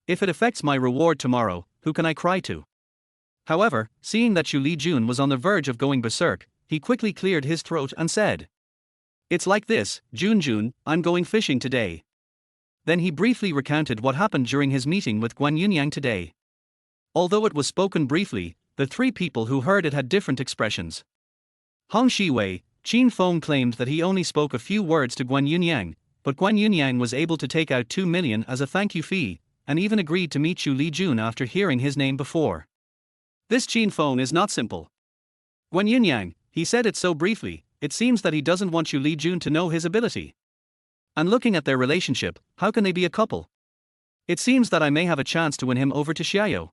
If it affects my reward tomorrow, who can I cry to? However, seeing that Xu Lijun was on the verge of going berserk, he quickly cleared his throat and said. It's like this, Junjun, I'm going fishing today. Then he briefly recounted what happened during his meeting with Guan Yunyang today. Although it was spoken briefly, the three people who heard it had different expressions. Hong Shiwei, Qin Feng claimed that he only spoke a few words to Guan Yunyang, but Guan Yunyang was able to take out 2 million as a thank you fee, and even agreed to meet Xu Lijun after hearing his name before. This Qin Feng is not simple. Guan Yunyang, he said it so briefly, it seems that he doesn't want Xu Lijun to know his ability. And looking at their relationship, how can they be a couple? It seems that I may have a chance to win him over to Xiao.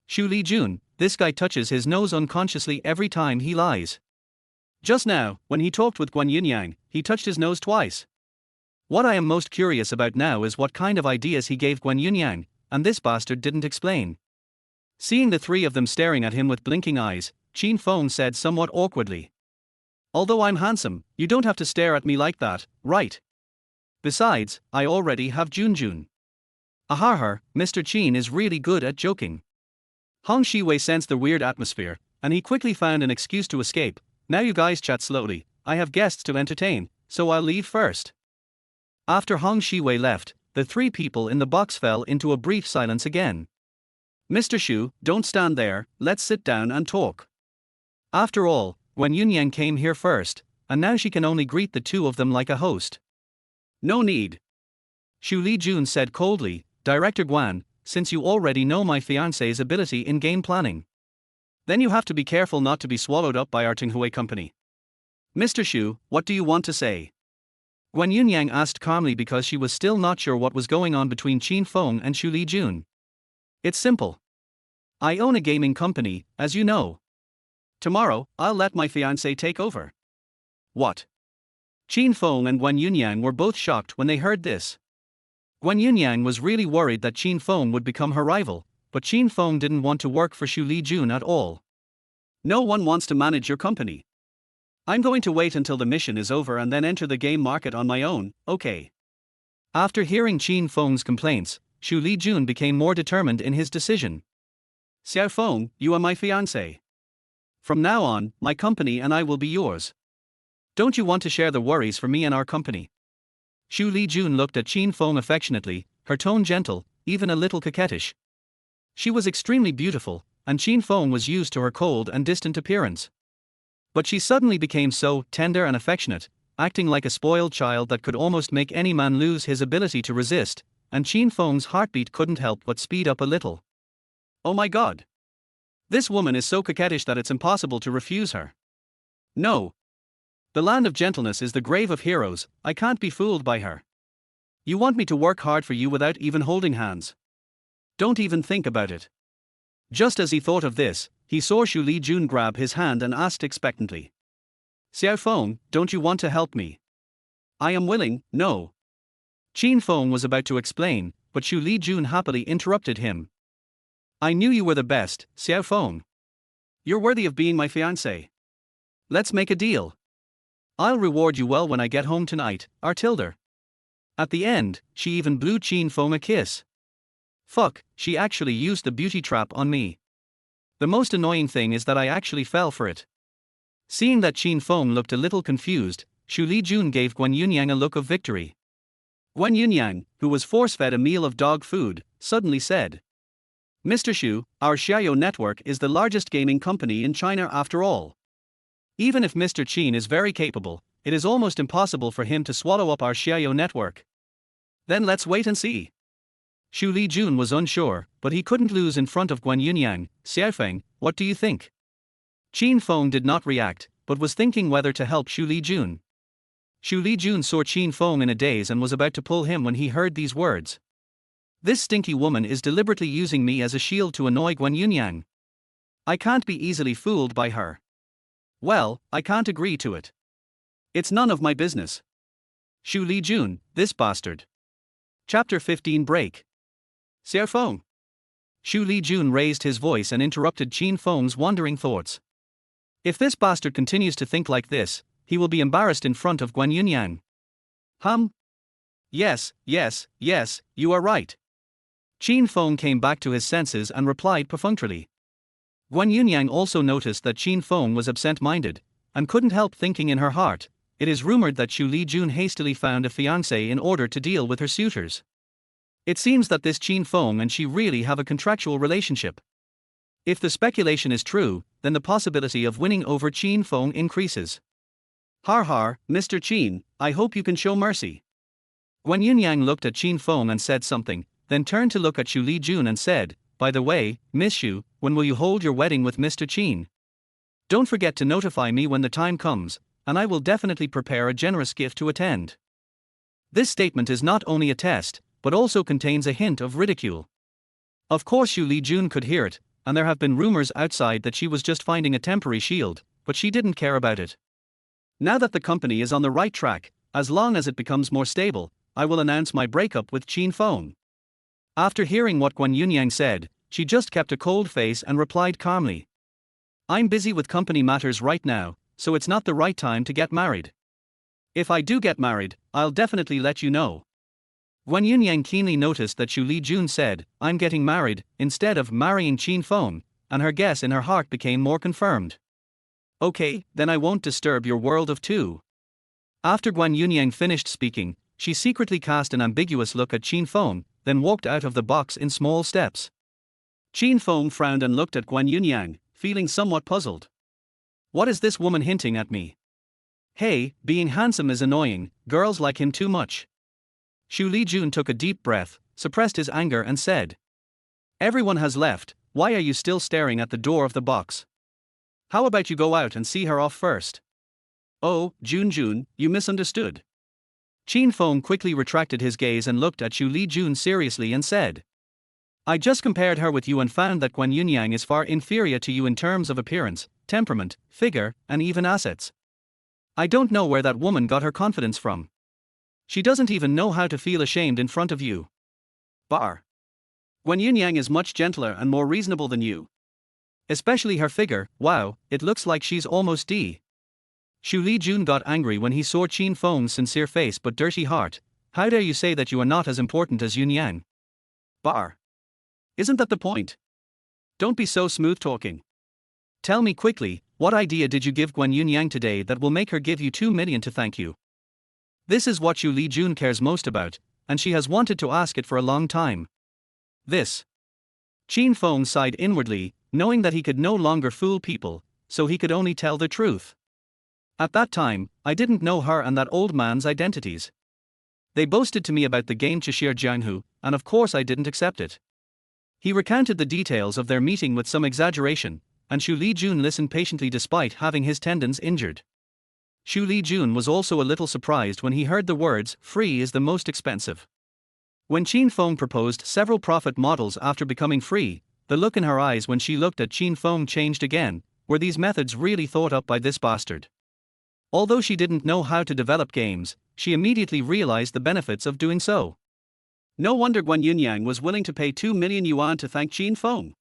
Xu Lijun, this guy touches his nose unconsciously every time he lies. Just now, when he talked with Guan Yunyang, he touched his nose twice. What I am most curious about now is what kind of ideas he gave Guan Yunyang, and this bastard didn't explain. Seeing the three of them staring at him with blinking eyes, Qin Feng said somewhat awkwardly. Although I'm handsome, you don't have to stare at me like that, right? Besides, I already have Junjun. Aharhar, Mr. Qin is really good at joking. Hong Shiwei sensed the weird atmosphere, and he quickly found an excuse to escape. Now you guys chat slowly, I have guests to entertain, so I'll leave first. After Hong Shiwei left, the three people in the box fell into a brief silence again. Mr. Xu, don't stand there, let's sit down and talk. After all, Guan Yunyang came here first, and now she can only greet the two of them like a host. No need. Xu Lijun said coldly, Director Guan, since you already know my fiancé's ability in game planning, then you have to be careful not to be swallowed up by our Tenghui company. Mr. Xu, what do you want to say? Guan Yunyang asked calmly because she was still not sure what was going on between Qin Feng and Xu Lijun. It's simple. I own a gaming company, as you know. Tomorrow, I'll let my fiancé take over. What? Qin Feng and Guan Yunyang were both shocked when they heard this. Guan Yunyang was really worried that Qin Feng would become her rival, but Qin Feng didn't want to work for Xu Lijun at all. No one wants to manage your company. I'm going to wait until the mission is over and then enter the game market on my own, okay? After hearing Qin Feng's complaints, Xu Lijun became more determined in his decision. Xiao Feng, you are my fiancé. From now on, my company and I will be yours. Don't you want to share the worries for me and our company? Xu Lijun looked at Qin Feng affectionately, her tone gentle, even a little coquettish. She was extremely beautiful, and Qin Feng was used to her cold and distant appearance. But she suddenly became so tender and affectionate, acting like a spoiled child that could almost make any man lose his ability to resist, and Qin Feng's heartbeat couldn't help but speed up a little. Oh my god! This woman is so coquettish that it's impossible to refuse her. No. The land of gentleness is the grave of heroes, I can't be fooled by her. You want me to work hard for you without even holding hands? Don't even think about it. Just as he thought of this, he saw Xu Lijun grab his hand and asked expectantly. Xiao Feng, don't you want to help me? I am willing, no. Qin Feng was about to explain, but Xu Lijun happily interrupted him. I knew you were the best, Xiao Feng. You're worthy of being my fiancé. Let's make a deal. I'll reward you well when I get home tonight, Artilder. At the end, she even blew Qin Feng a kiss. Fuck, she actually used the beauty trap on me. The most annoying thing is that I actually fell for it. Seeing that Qin Feng looked a little confused, Xu Lijun gave Guan Yunyang a look of victory. Guan Yunyang, who was force-fed a meal of dog food, suddenly said. Mr. Xu, our Xiaoyo network is the largest gaming company in China after all. Even if Mr. Qin is very capable, it is almost impossible for him to swallow up our Xiaoyo network. Then let's wait and see. Xu Lijun was unsure, but he couldn't lose in front of Guan Yunyang. Xiaofeng, what do you think? Qin Feng did not react, but was thinking whether to help Xu Lijun. Xu Lijun saw Qin Feng in a daze and was about to pull him when he heard these words. This stinky woman is deliberately using me as a shield to annoy Guan Yunyang. I can't be easily fooled by her. Well, I can't agree to it. It's none of my business. Xu Lijun, this bastard. Chapter 15 Break. Xiaofeng. Xu Lijun raised his voice and interrupted Qin Feng's wandering thoughts. If this bastard continues to think like this, he will be embarrassed in front of Guan Yunyang. Yes, you are right. Qin Feng came back to his senses and replied perfunctorily. Guan Yunyang also noticed that Qin Feng was absent-minded, and couldn't help thinking in her heart, it is rumored that Xu Lijun hastily found a fiancé in order to deal with her suitors. It seems that this Qin Feng and she really have a contractual relationship. If the speculation is true, then the possibility of winning over Qin Feng increases. Har, Mr. Qin, I hope you can show mercy. Guan Yunyang looked at Qin Feng and said something, then turned to look at Xu Lijun and said, by the way, Miss Xu, when will you hold your wedding with Mr. Qin? Don't forget to notify me when the time comes, and I will definitely prepare a generous gift to attend. This statement is not only a test, but also contains a hint of ridicule. Of course Xu Lijun could hear it, and there have been rumors outside that she was just finding a temporary shield, but she didn't care about it. Now that the company is on the right track, as long as it becomes more stable, I will announce my breakup with Qin Feng. After hearing what Guan Yunyang said, she just kept a cold face and replied calmly. I'm busy with company matters right now, so it's not the right time to get married. If I do get married, I'll definitely let you know. Guan Yunyang keenly noticed that Xu Lijun said, I'm getting married, instead of marrying Qin Feng, and her guess in her heart became more confirmed. Okay, then I won't disturb your world of two. After Guan Yunyang finished speaking, she secretly cast an ambiguous look at Qin Feng, then walked out of the box in small steps. Qin Feng frowned and looked at Guan Yunyang, feeling somewhat puzzled. What is this woman hinting at me? Hey, being handsome is annoying, girls like him too much. Xu Lijun took a deep breath, suppressed his anger and said. Everyone has left, why are you still staring at the door of the box? How about you go out and see her off first? Oh, Junjun, you misunderstood. Qin Feng quickly retracted his gaze and looked at Xu Lijun seriously and said. I just compared her with you and found that Guan Yunyang is far inferior to you in terms of appearance, temperament, figure, and even assets. I don't know where that woman got her confidence from. She doesn't even know how to feel ashamed in front of you. Guan Yunyang is much gentler and more reasonable than you. Especially her figure, wow, it looks like she's almost D. Xu Lijun got angry when he saw Qin Feng's sincere face but dirty heart. How dare you say that you are not as important as Yunyang? Isn't that the point? Don't be so smooth talking. Tell me quickly, what idea did you give Guan Yunyang today that will make her give you 2 million to thank you? This is what Xu Lijun cares most about, and she has wanted to ask it for a long time. This. Qin Feng sighed inwardly, knowing that he could no longer fool people, so he could only tell the truth. At that time, I didn't know her and that old man's identities. They boasted to me about the game Cheshire Jianghu, and of course I didn't accept it. He recounted the details of their meeting with some exaggeration, and Xu Lijun listened patiently despite having his tendons injured. Xu Lijun was also a little surprised when he heard the words, free is the most expensive. When Qin Feng proposed several profit models after becoming free, the look in her eyes when she looked at Qin Feng changed again. Were these methods really thought up by this bastard? Although she didn't know how to develop games, she immediately realized the benefits of doing so. No wonder Guan Yunyang was willing to pay 2 million yuan to thank Qin Feng.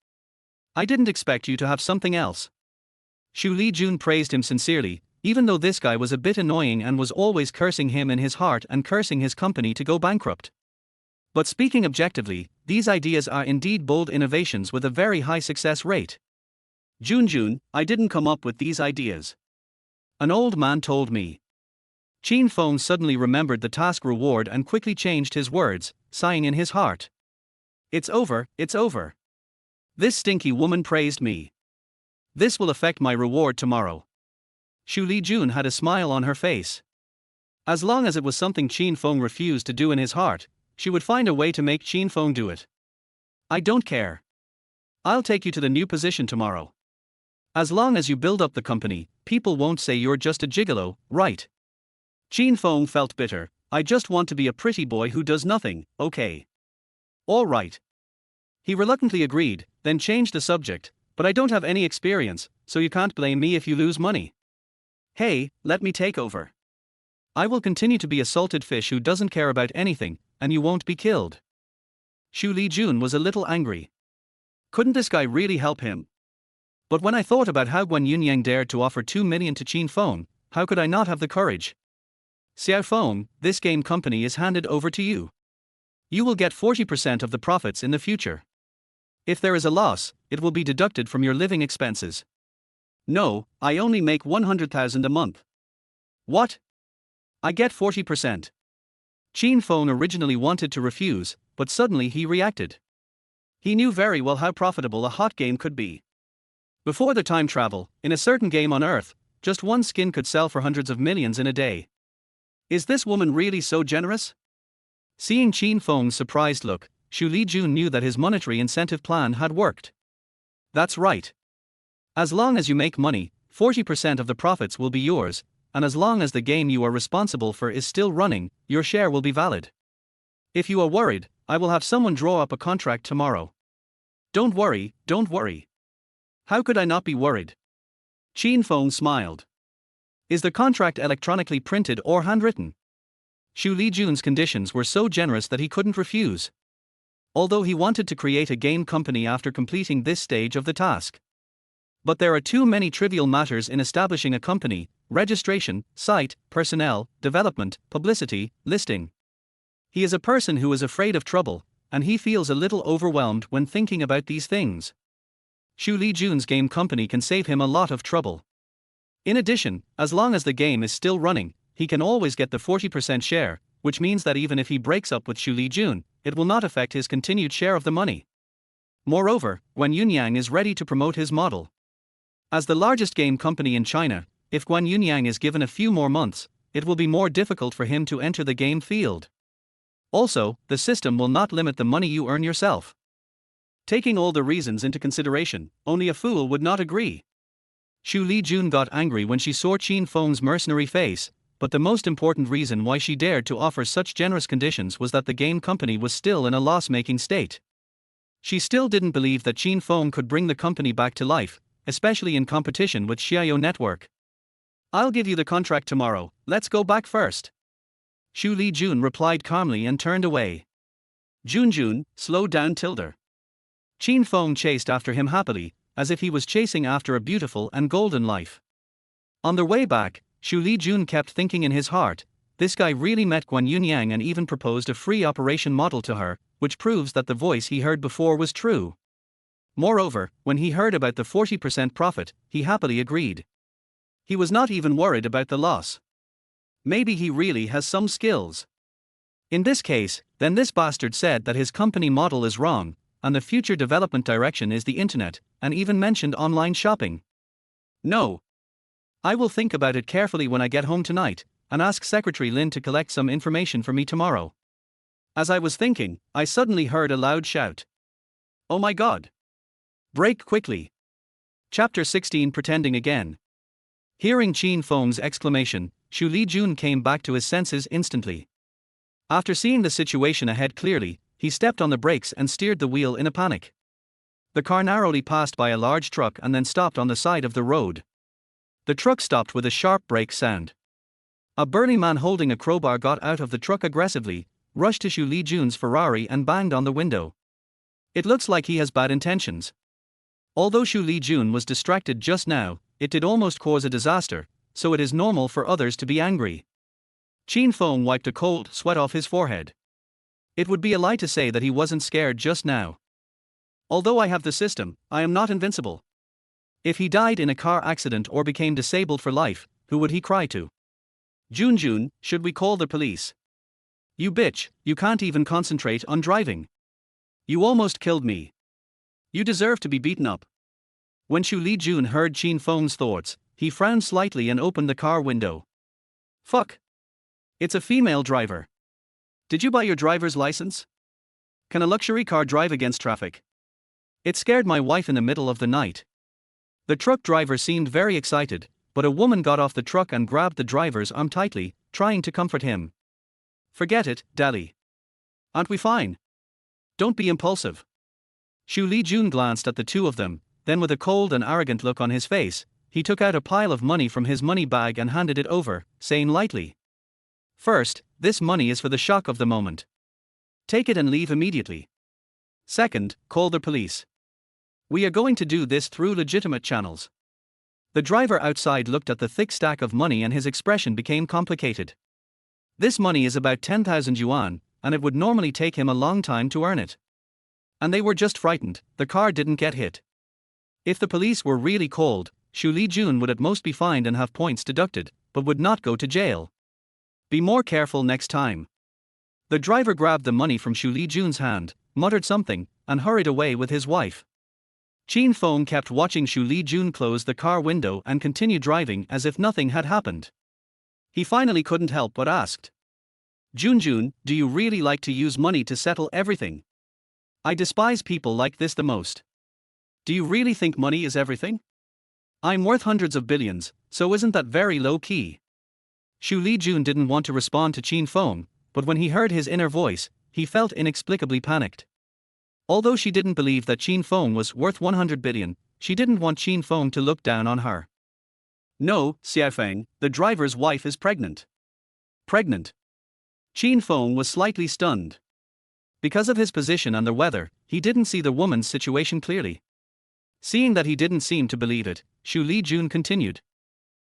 I didn't expect you to have something else. Xu Lijun praised him sincerely, even though this guy was a bit annoying and was always cursing him in his heart and cursing his company to go bankrupt. But speaking objectively, these ideas are indeed bold innovations with a very high success rate. Junjun, I didn't come up with these ideas. An old man told me. Qin Feng suddenly remembered the task reward and quickly changed his words, sighing in his heart. It's over, it's over. This stinky woman praised me. This will affect my reward tomorrow. Xu Lijun had a smile on her face. As long as it was something Qin Feng refused to do in his heart, she would find a way to make Qin Feng do it. I don't care. I'll take you to the new position tomorrow. As long as you build up the company, people won't say you're just a gigolo, right? Qin Feng felt bitter. I just want to be a pretty boy who does nothing, okay? All right. He reluctantly agreed, then changed the subject, but I don't have any experience, so you can't blame me if you lose money. Hey, let me take over. I will continue to be a salted fish who doesn't care about anything, and you won't be killed. Xu Lijun was a little angry. Couldn't this guy really help him? But when I thought about how Guan Yunyang dared to offer 2 million to Qin Feng, how could I not have the courage? Xiao Feng, this game company is handed over to you. You will get 40% of the profits in the future. If there is a loss, it will be deducted from your living expenses. No, I only make 100,000 a month. What? I get 40%. Qin Feng originally wanted to refuse, but suddenly he reacted. He knew very well how profitable a hot game could be. Before the time travel, in a certain game on Earth, just one skin could sell for hundreds of millions in a day. Is this woman really so generous? Seeing Qin Feng's surprised look, Xu Lijun knew that his monetary incentive plan had worked. That's right. As long as you make money, 40% of the profits will be yours, and as long as the game you are responsible for is still running, your share will be valid. If you are worried, I will have someone draw up a contract tomorrow. Don't worry, don't worry. How could I not be worried? Qin Feng smiled. Is the contract electronically printed or handwritten? Xu Lijun's conditions were so generous that he couldn't refuse. Although he wanted to create a game company after completing this stage of the task. But there are too many trivial matters in establishing a company: registration, site, personnel, development, publicity, listing. He is a person who is afraid of trouble, and he feels a little overwhelmed when thinking about these things. Xu Lijun's game company can save him a lot of trouble. In addition, as long as the game is still running, he can always get the 40% share, which means that even if he breaks up with Xu Lijun, it will not affect his continued share of the money. Moreover, Guan Yunyang is ready to promote his model. As the largest game company in China, if Guan Yunyang is given a few more months, it will be more difficult for him to enter the game field. Also, the system will not limit the money you earn yourself. Taking all the reasons into consideration, only a fool would not agree. Xu Lijun got angry when she saw Qin Feng's mercenary face, but the most important reason why she dared to offer such generous conditions was that the game company was still in a loss-making state. She still didn't believe that Qin Feng could bring the company back to life, especially in competition with Xiao Network. I'll give you the contract tomorrow, let's go back first. Xu Lijun replied calmly and turned away. Junjun, slow down Tilda. Qin Feng chased after him happily, as if he was chasing after a beautiful and golden life. On their way back, Xu Lijun kept thinking in his heart, this guy really met Guan Yunyang and even proposed a free operation model to her, which proves that the voice he heard before was true. Moreover, when he heard about the 40% profit, he happily agreed. He was not even worried about the loss. Maybe he really has some skills. In this case, then this bastard said that his company model is wrong, and the future development direction is the internet, and even mentioned online shopping. No. I will think about it carefully when I get home tonight, and ask Secretary Lin to collect some information for me tomorrow. As I was thinking, I suddenly heard a loud shout. Oh my God! Break quickly! Chapter 16 Pretending Again. Hearing Qin Feng's exclamation, Xu Lijun came back to his senses instantly. After seeing the situation ahead clearly, he stepped on the brakes and steered the wheel in a panic. The car narrowly passed by a large truck and then stopped on the side of the road. The truck stopped with a sharp brake sound. A burly man holding a crowbar got out of the truck aggressively, rushed to Xu Lijun's Ferrari and banged on the window. It looks like he has bad intentions. Although Xu Lijun was distracted just now, it did almost cause a disaster, so it is normal for others to be angry. Qin Feng wiped a cold sweat off his forehead. It would be a lie to say that he wasn't scared just now. Although I have the system, I am not invincible. If he died in a car accident or became disabled for life, who would he cry to? Junjun, should we call the police? You bitch, you can't even concentrate on driving. You almost killed me. You deserve to be beaten up. When Xu Lijun heard Qin Feng's thoughts, he frowned slightly and opened the car window. Fuck. It's a female driver. Did you buy your driver's license? Can a luxury car drive against traffic? It scared my wife in the middle of the night. The truck driver seemed very excited, but a woman got off the truck and grabbed the driver's arm tightly, trying to comfort him. Forget it, Dali. Aren't we fine? Don't be impulsive. Xu Lijun glanced at the two of them, then with a cold and arrogant look on his face, he took out a pile of money from his money bag and handed it over, saying lightly. First, this money is for the shock of the moment. Take it and leave immediately. Second, call the police. We are going to do this through legitimate channels. The driver outside looked at the thick stack of money and his expression became complicated. This money is about 10,000 yuan, and it would normally take him a long time to earn it. And they were just frightened, the car didn't get hit. If the police were really called, Xu Lijun would at most be fined and have points deducted, but would not go to jail. Be more careful next time. The driver grabbed the money from Xu Lijun's hand, muttered something, and hurried away with his wife. Qin Feng kept watching Xu Lijun close the car window and continue driving as if nothing had happened. He finally couldn't help but asked. Junjun, do you really like to use money to settle everything? I despise people like this the most. Do you really think money is everything? I'm worth hundreds of billions, so isn't that very low-key? Xu Lijun didn't want to respond to Qin Feng, but when he heard his inner voice, he felt inexplicably panicked. Although she didn't believe that Qin Feng was worth 100 billion, she didn't want Qin Feng to look down on her. No, Xiaofeng, the driver's wife is pregnant. Pregnant? Qin Feng was slightly stunned. Because of his position and the weather, he didn't see the woman's situation clearly. Seeing that he didn't seem to believe it, Xu Lijun continued.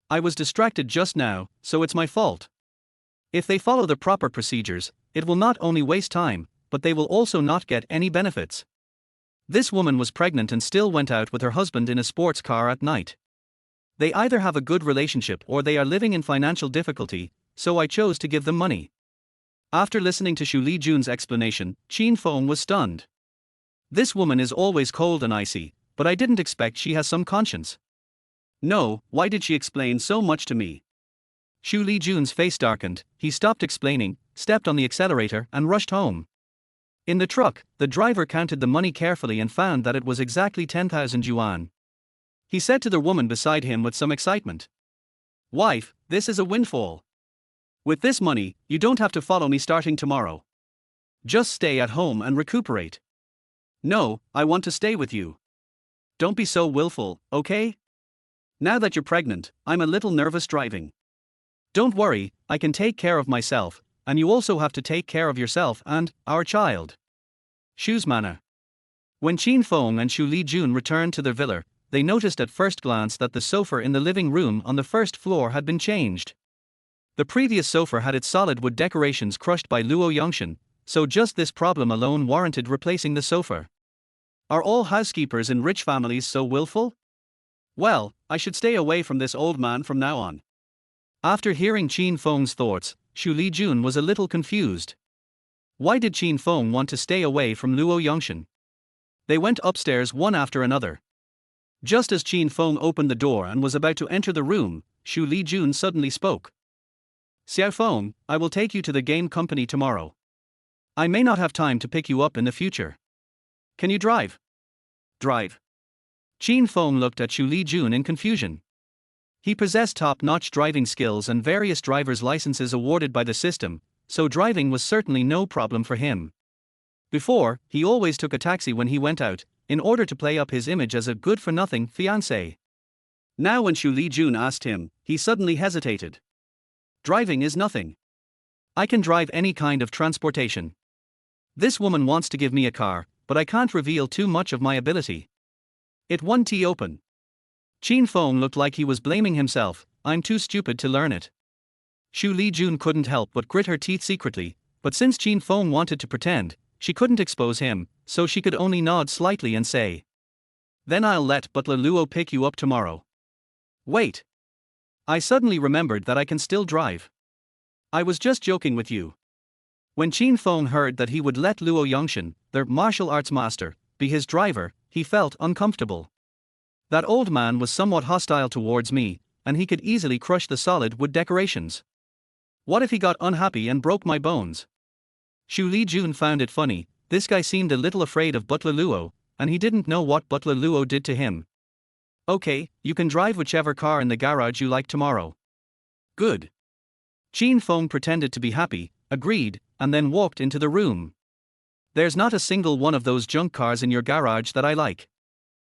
I was distracted just now, so it's my fault. If they follow the proper procedures, it will not only waste time, but they will also not get any benefits. This woman was pregnant and still went out with her husband in a sports car at night. They either have a good relationship or they are living in financial difficulty, so I chose to give them money. After listening to Xu Lijun's explanation, Qin Feng was stunned. This woman is always cold and icy, but I didn't expect she has some conscience. No, why did she explain so much to me? Xu Lijun's face darkened, he stopped explaining, stepped on the accelerator and rushed home. In the truck, the driver counted the money carefully and found that it was exactly 10,000 yuan. He said to the woman beside him with some excitement. Wife, this is a windfall. With this money, you don't have to follow me starting tomorrow. Just stay at home and recuperate. No, I want to stay with you. Don't be so willful, okay? Now that you're pregnant, I'm a little nervous driving. Don't worry, I can take care of myself, and you also have to take care of yourself and our child. Xu Manor. When Qin Feng and Xu Lijun returned to their villa, they noticed at first glance that the sofa in the living room on the first floor had been changed. The previous sofa had its solid wood decorations crushed by Luo Yongshan, so just this problem alone warranted replacing the sofa. Are all housekeepers in rich families so willful? Well, I should stay away from this old man from now on. After hearing Qin Feng's thoughts, Xu Lijun was a little confused. Why did Qin Feng want to stay away from Luo Yongshan? They went upstairs one after another. Just as Qin Feng opened the door and was about to enter the room, Xu Lijun suddenly spoke. Xiaofeng, I will take you to the game company tomorrow. I may not have time to pick you up in the future. Can you drive? Drive. Qin Feng looked at Xu Lijun in confusion. He possessed top-notch driving skills and various driver's licenses awarded by the system, so driving was certainly no problem for him. Before, he always took a taxi when he went out, in order to play up his image as a good-for-nothing fiancé. Now when Xu Lijun asked him, he suddenly hesitated. Driving is nothing. I can drive any kind of transportation. This woman wants to give me a car, but I can't reveal too much of my ability. It won't open. Qin Feng looked like he was blaming himself. I'm too stupid to learn it. Xu Lijun couldn't help but grit her teeth secretly, but since Qin Feng wanted to pretend, she couldn't expose him, so she could only nod slightly and say. Then I'll let Butler Luo pick you up tomorrow. Wait. I suddenly remembered that I can still drive. I was just joking with you. When Qin Feng heard that he would let Luo Yongshan, their martial arts master, be his driver, he felt uncomfortable. That old man was somewhat hostile towards me, and he could easily crush the solid wood decorations. What if he got unhappy and broke my bones? Xu Lijun found it funny. This guy seemed a little afraid of Butler Luo, and he didn't know what Butler Luo did to him. Okay, you can drive whichever car in the garage you like tomorrow. Good. Qin Feng pretended to be happy, agreed, and then walked into the room. There's not a single one of those junk cars in your garage that I like.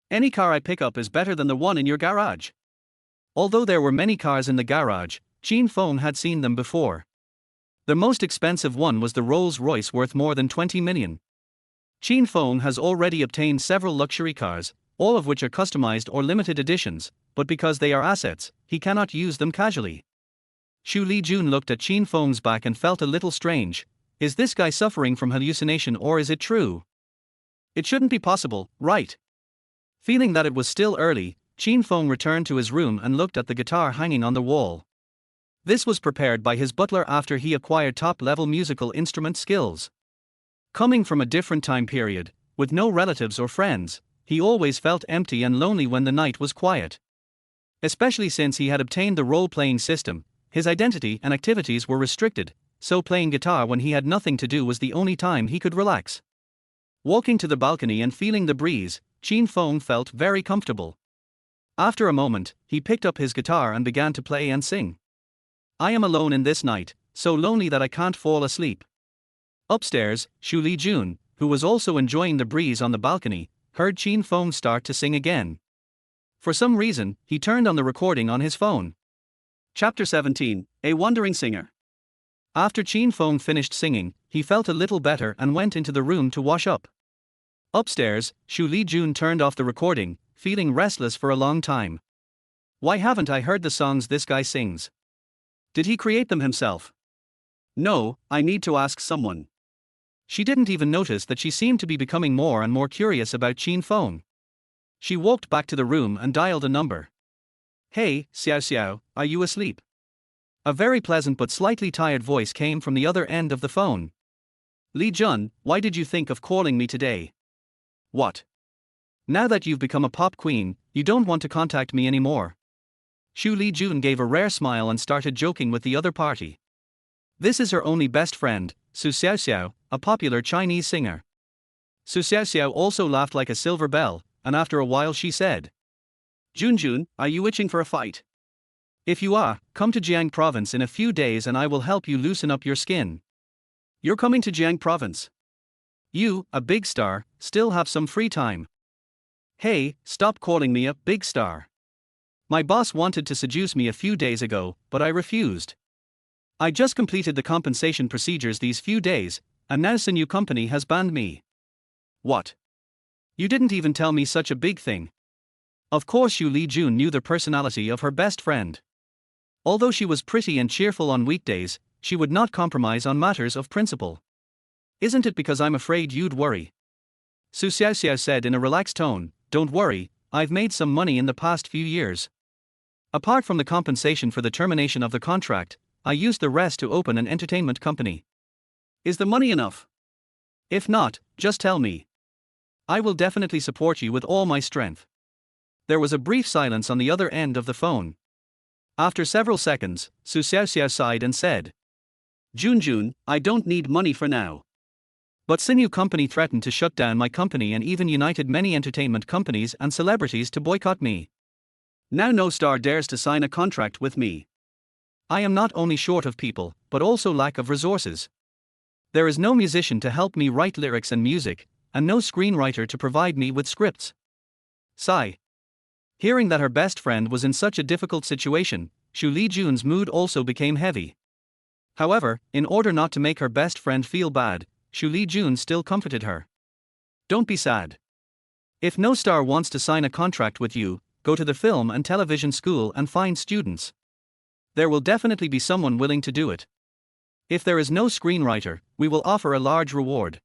Any car I pick up is better than the one in your garage. Although there were many cars in the garage, Qin Feng had seen them before. The most expensive one was the Rolls-Royce worth more than 20 million. Qin Feng has already obtained several luxury cars, all of which are customized or limited editions, but because they are assets, he cannot use them casually. Xu Lijun looked at Qin Feng's back and felt a little strange. Is this guy suffering from hallucination or is it true? It shouldn't be possible, right? Feeling that it was still early, Qin Feng returned to his room and looked at the guitar hanging on the wall. This was prepared by his butler after he acquired top-level musical instrument skills. Coming from a different time period, with no relatives or friends, he always felt empty and lonely when the night was quiet. Especially since he had obtained the role-playing system, his identity and activities were restricted, so playing guitar when he had nothing to do was the only time he could relax. Walking to the balcony and feeling the breeze, Qin Feng felt very comfortable. After a moment, he picked up his guitar and began to play and sing. I am alone in this night, so lonely that I can't fall asleep. Upstairs, Xu Lijun, who was also enjoying the breeze on the balcony, heard Qin Feng start to sing again. For some reason, he turned on the recording on his phone. Chapter 17, A Wandering Singer. After Qin Feng finished singing, he felt a little better and went into the room to wash up. Upstairs, Xu Lijun turned off the recording, feeling restless for a long time. Why haven't I heard the songs this guy sings? Did he create them himself? No, I need to ask someone. She didn't even notice that she seemed to be becoming more and more curious about Qin Feng. She walked back to the room and dialed a number. Hey, Xiao Xiao, are you asleep? A very pleasant but slightly tired voice came from the other end of the phone. Li Jun, why did you think of calling me today? What? Now that you've become a pop queen, you don't want to contact me anymore. Xu Lijun gave a rare smile and started joking with the other party. This is her only best friend, Su Xiaoxiao, a popular Chinese singer. Su Xiaoxiao also laughed like a silver bell, and after a while she said, Junjun, are you itching for a fight? If you are, come to Jiang province in a few days and I will help you loosen up your skin. You're coming to Jiang province. You, a big star, still have some free time. Hey, stop calling me a big star. My boss wanted to seduce me a few days ago, but I refused. I just completed the compensation procedures these few days, and now the new company has banned me. What? You didn't even tell me such a big thing. Of course Xu Lijun knew the personality of her best friend. Although she was pretty and cheerful on weekdays, she would not compromise on matters of principle. Isn't it because I'm afraid you'd worry? Su Xiaoxiao said in a relaxed tone, Don't worry, I've made some money in the past few years. Apart from the compensation for the termination of the contract, I used the rest to open an entertainment company. Is the money enough? If not, just tell me. I will definitely support you with all my strength. There was a brief silence on the other end of the phone. After several seconds, Su Xiaoxiao sighed and said, Junjun, I don't need money for now. But Sinew company threatened to shut down my company and even united many entertainment companies and celebrities to boycott me. Now no star dares to sign a contract with me. I am not only short of people, but also lack of resources. There is no musician to help me write lyrics and music, and no screenwriter to provide me with scripts. Sigh. Hearing that her best friend was in such a difficult situation, Xu Lijun's mood also became heavy. However, in order not to make her best friend feel bad, Xu Lijun still comforted her. Don't be sad. If no star wants to sign a contract with you, go to the film and television school and find students. There will definitely be someone willing to do it. If there is no screenwriter, we will offer a large reward.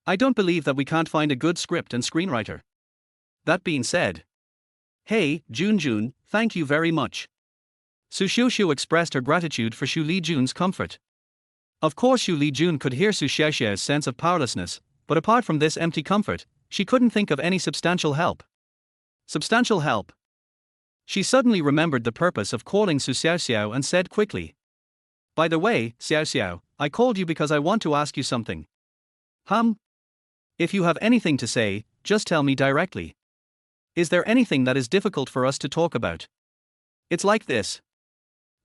I don't believe that we can't find a good script and screenwriter. That being said, hey, Junjun, thank you very much. Su Xiaoxiao expressed her gratitude for Xu Lijun's comfort. Of course Xu Lijun could hear Su Xiaoxiao's sense of powerlessness, but apart from this empty comfort, she couldn't think of any substantial help. Substantial help. She suddenly remembered the purpose of calling Su Xiaoxiao and said quickly. By the way, Xiaoxiao, I called you because I want to ask you something. If you have anything to say, just tell me directly. Is there anything that is difficult for us to talk about? It's like this.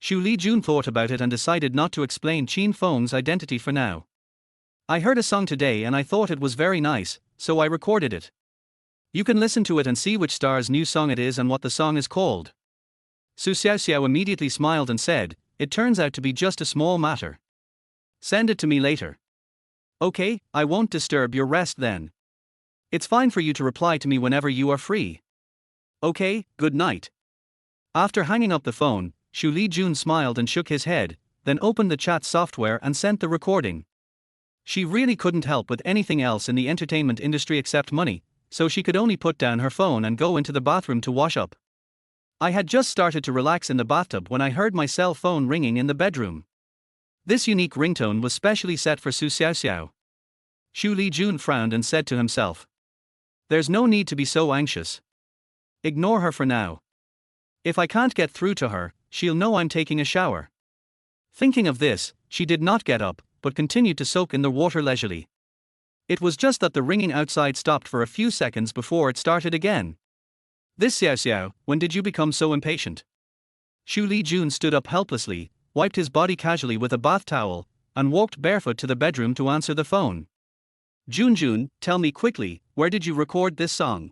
Xu Lijun thought about it and decided not to explain Qin Feng's identity for now. I heard a song today and I thought it was very nice, so I recorded it. You can listen to it and see which star's new song it is and what the song is called. Su Xiaoxiao immediately smiled and said, it turns out to be just a small matter. Send it to me later. Okay, I won't disturb your rest then. It's fine for you to reply to me whenever you are free. Okay, good night. After hanging up the phone, Xu Lijun smiled and shook his head, then opened the chat software and sent the recording. She really couldn't help with anything else in the entertainment industry except money, so she could only put down her phone and go into the bathroom to wash up. I had just started to relax in the bathtub when I heard my cell phone ringing in the bedroom. This unique ringtone was specially set for Su Xiaoxiao. Xu Lijun frowned and said to himself. There's no need to be so anxious. Ignore her for now. If I can't get through to her, she'll know I'm taking a shower. Thinking of this, she did not get up, but continued to soak in the water leisurely. It was just that the ringing outside stopped for a few seconds before it started again. This Xiaoxiao, when did you become so impatient? Xu Lijun stood up helplessly, wiped his body casually with a bath towel, and walked barefoot to the bedroom to answer the phone. Junjun, tell me quickly, where did you record this song?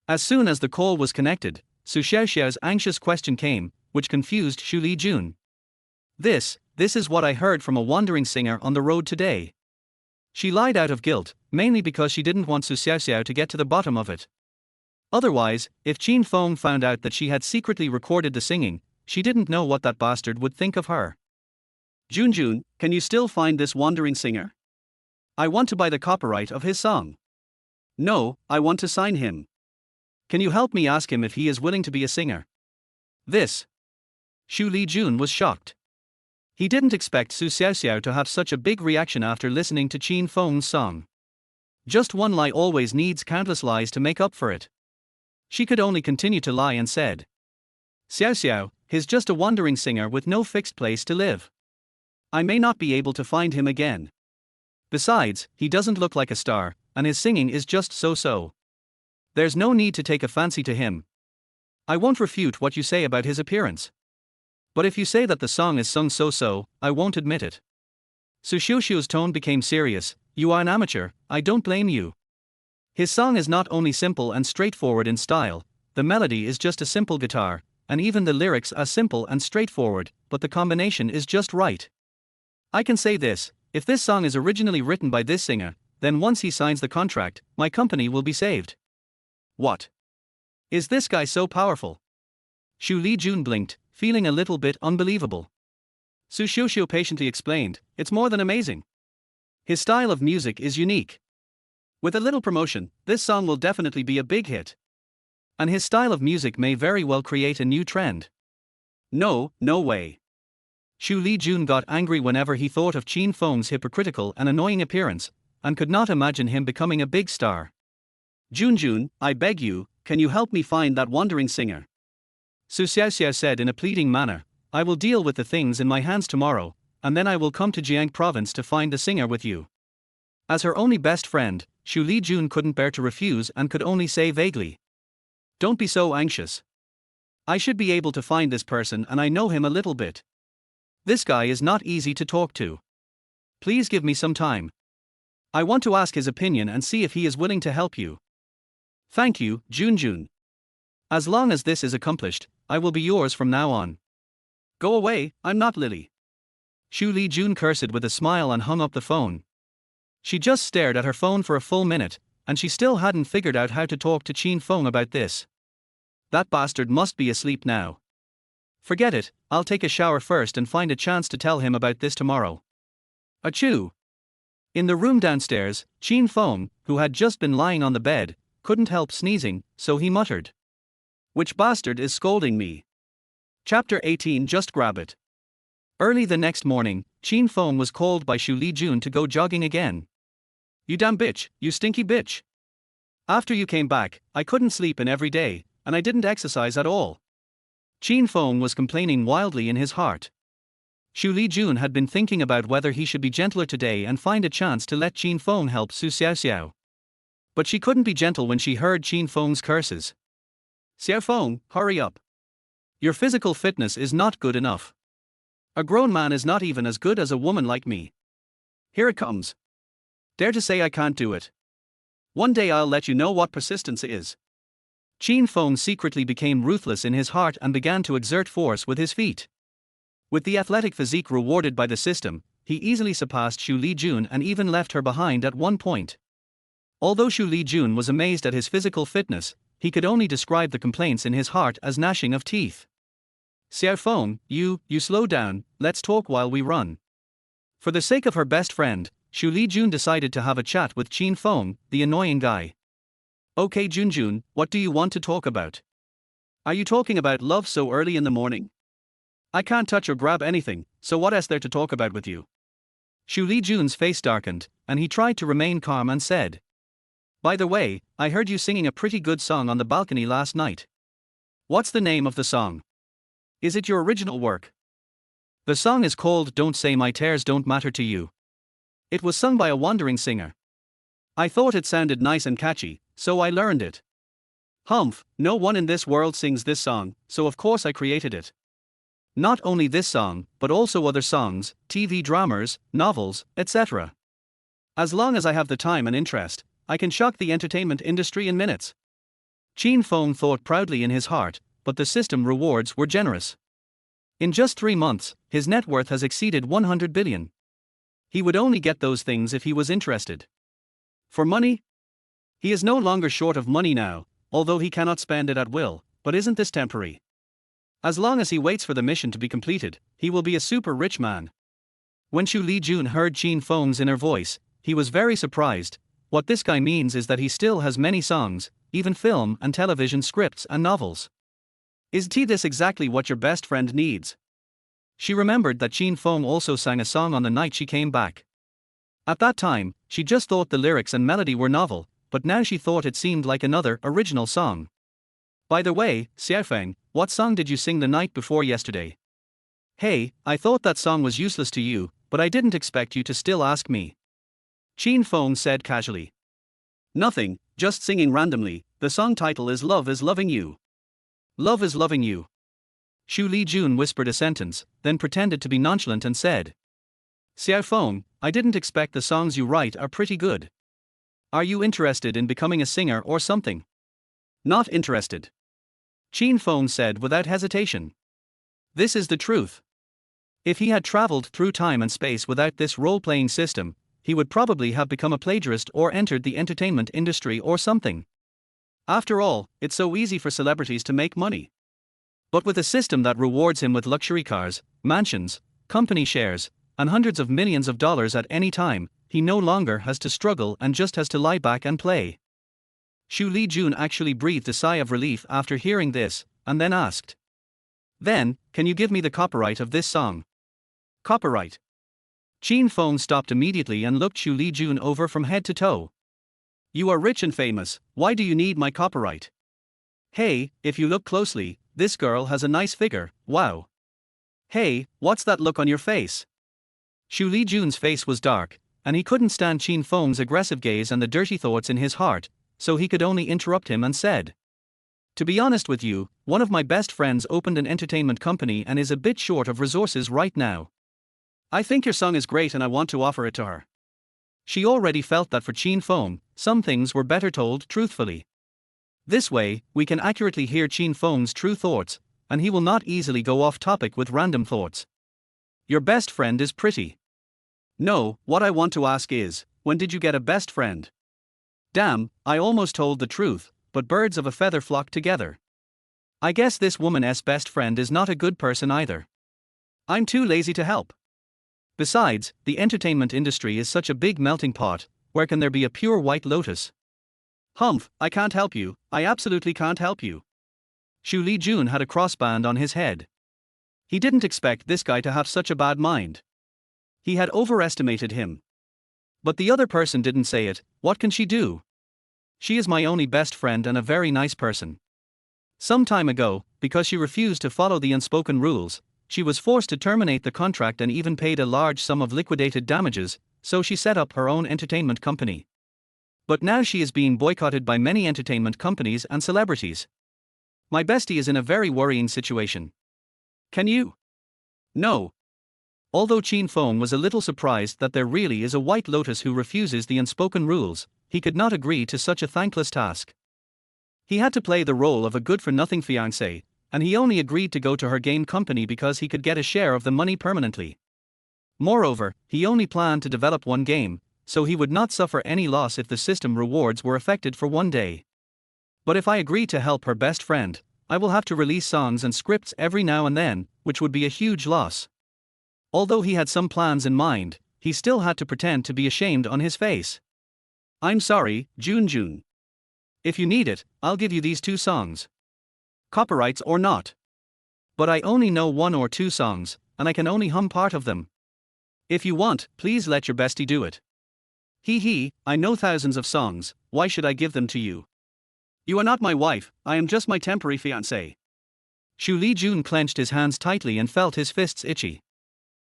As soon as the call was connected, Su Xiaoxiao's anxious question came, which confused Xu Lijun. This is what I heard from a wandering singer on the road today. She lied out of guilt, mainly because she didn't want Su Xiaoxiao to get to the bottom of it. Otherwise, if Qin Feng found out that she had secretly recorded the singing, she didn't know what that bastard would think of her. Junjun, can you still find this wandering singer? I want to buy the copyright of his song. No, I want to sign him. Can you help me ask him if he is willing to be a singer? Xu Lijun was shocked. He didn't expect Su Xiaoxiao to have such a big reaction after listening to Qin Feng's song. Just one lie always needs countless lies to make up for it. She could only continue to lie and said. Xiaoxiao, he's just a wandering singer with no fixed place to live. I may not be able to find him again. Besides, he doesn't look like a star, and his singing is just so-so. There's no need to take a fancy to him. I won't refute what you say about his appearance. But if you say that the song is sung so-so, I won't admit it. Su Xiaoxiao's tone became serious. You are an amateur, I don't blame you. His song is not only simple and straightforward in style, the melody is just a simple guitar, and even the lyrics are simple and straightforward, but the combination is just right. I can say this, if this song is originally written by this singer, then once he signs the contract, my company will be saved. What? Is this guy so powerful? Xu Lijun blinked, feeling a little bit unbelievable. Su Xiaoxiao patiently explained, it's more than amazing. His style of music is unique. With a little promotion, this song will definitely be a big hit. And his style of music may very well create a new trend. No way. Xu Lijun got angry whenever he thought of Qin Feng's hypocritical and annoying appearance, and could not imagine him becoming a big star. Junjun, I beg you, can you help me find that wandering singer? Su Xiaoxiao said in a pleading manner, I will deal with the things in my hands tomorrow, and then I will come to Jiang province to find the singer with you. As her only best friend, Xu Lijun couldn't bear to refuse and could only say vaguely. Don't be so anxious. I should be able to find this person and I know him a little bit. This guy is not easy to talk to. Please give me some time. I want to ask his opinion and see if he is willing to help you. Thank you, Junjun. As long as this is accomplished, I will be yours from now on. Go away, I'm not Lily. Xu Lijun cursed with a smile and hung up the phone. She just stared at her phone for a full minute, and she still hadn't figured out how to talk to Qin Feng about this. That bastard must be asleep now. Forget it, I'll take a shower first and find a chance to tell him about this tomorrow. Achoo! In the room downstairs, Qin Feng, who had just been lying on the bed, couldn't help sneezing, so he muttered. Which bastard is scolding me? Chapter 18. Just grab it. Early the next morning, Qin Feng was called by Xu Lijun to go jogging again. You damn bitch, you stinky bitch. After you came back, I couldn't sleep in every day, and I didn't exercise at all. Qin Feng was complaining wildly in his heart. Xu Lijun had been thinking about whether he should be gentler today and find a chance to let Qin Feng help Su Xiaoxiao. But she couldn't be gentle when she heard Qin Feng's curses. Xiao Feng, hurry up. Your physical fitness is not good enough. A grown man is not even as good as a woman like me. Here it comes. Dare to say I can't do it. One day I'll let you know what persistence is. Qin Feng secretly became ruthless in his heart and began to exert force with his feet. With the athletic physique rewarded by the system, he easily surpassed Xu Lijun and even left her behind at one point. Although Xu Lijun was amazed at his physical fitness, he could only describe the complaints in his heart as gnashing of teeth. Xiao Feng, you slow down, let's talk while we run. For the sake of her best friend, Xu Lijun decided to have a chat with Qin Feng, the annoying guy. Okay Junjun, what do you want to talk about? Are you talking about love so early in the morning? I can't touch or grab anything, so what is there to talk about with you? Xu Lijun's face darkened, and he tried to remain calm and said. By the way, I heard you singing a pretty good song on the balcony last night. What's the name of the song? Is it your original work? The song is called Don't Say My Tears Don't Matter to You. It was sung by a wandering singer. I thought it sounded nice and catchy, so I learned it. Humph, no one in this world sings this song, so of course I created it. Not only this song, but also other songs, TV dramas, novels, etc. As long as I have the time and interest, I can shock the entertainment industry in minutes. Qin Feng thought proudly in his heart, but the system rewards were generous. In just 3 months, his net worth has exceeded 100 billion. He would only get those things if he was interested. For money? He is no longer short of money now, although he cannot spend it at will, but isn't this temporary? As long as he waits for the mission to be completed, he will be a super rich man. When Xu Lijun heard Qin Feng's inner voice, he was very surprised. What this guy means is that he still has many songs, even film and television scripts and novels. Is this exactly what your best friend needs? She remembered that Qin Feng also sang a song on the night she came back. At that time, she just thought the lyrics and melody were novel, but now she thought it seemed like another original song. By the way, Xiaofeng, what song did you sing the night before yesterday? Hey, I thought that song was useless to you, but I didn't expect you to still ask me. Qin Feng said casually. Nothing, just singing randomly. The song title is Love is Loving You. Love is Loving You. Xu Lijun whispered a sentence, then pretended to be nonchalant and said. Xiao Feng, I didn't expect the songs you write are pretty good. Are you interested in becoming a singer or something? Not interested. Qin Feng said without hesitation. This is the truth. If he had traveled through time and space without this role-playing system, he would probably have become a plagiarist or entered the entertainment industry or something. After all, it's so easy for celebrities to make money. But with a system that rewards him with luxury cars, mansions, company shares, and hundreds of millions of dollars at any time, he no longer has to struggle and just has to lie back and play. Xu Lijun actually breathed a sigh of relief after hearing this, and then asked. Then, can you give me the copyright of this song? Copyright. Qin Feng stopped immediately and looked Xu Lijun over from head to toe. You are rich and famous, why do you need my copyright? Hey, if you look closely, this girl has a nice figure, wow. Hey, what's that look on your face? Xu Lijun's face was dark, and he couldn't stand Qin Feng's aggressive gaze and the dirty thoughts in his heart, so he could only interrupt him and said. To be honest with you, one of my best friends opened an entertainment company and is a bit short of resources right now. I think your song is great and I want to offer it to her. She already felt that for Qin Feng, some things were better told truthfully. This way, we can accurately hear Qin Feng's true thoughts, and he will not easily go off topic with random thoughts. Your best friend is pretty. No, what I want to ask is, when did you get a best friend? Damn, I almost told the truth, but birds of a feather flock together. I guess this woman's best friend is not a good person either. I'm too lazy to help. Besides, the entertainment industry is such a big melting pot, where can there be a pure white lotus? Humph, I can't help you, I absolutely can't help you. Xu Lijun had a crossband on his head. He didn't expect this guy to have such a bad mind. He had overestimated him. But the other person didn't say it, what can she do? She is my only best friend and a very nice person. Some time ago, because she refused to follow the unspoken rules, she was forced to terminate the contract and even paid a large sum of liquidated damages, so she set up her own entertainment company. But now she is being boycotted by many entertainment companies and celebrities. My bestie is in a very worrying situation. Can you? No. Although Qin Feng was a little surprised that there really is a white lotus who refuses the unspoken rules, he could not agree to such a thankless task. He had to play the role of a good-for-nothing fiancé, and he only agreed to go to her game company because he could get a share of the money permanently. Moreover, he only planned to develop one game, so he would not suffer any loss if the system rewards were affected for one day. But if I agree to help her best friend, I will have to release songs and scripts every now and then, which would be a huge loss. Although he had some plans in mind, he still had to pretend to be ashamed on his face. I'm sorry, Junjun. If you need it, I'll give you these 2 songs. Copyrights or not. But I only know 1 or 2 songs, and I can only hum part of them. If you want, please let your bestie do it. I know thousands of songs, why should I give them to you? You are not my wife, I am just my temporary fiancé. Xu Lijun clenched his hands tightly and felt his fists itchy.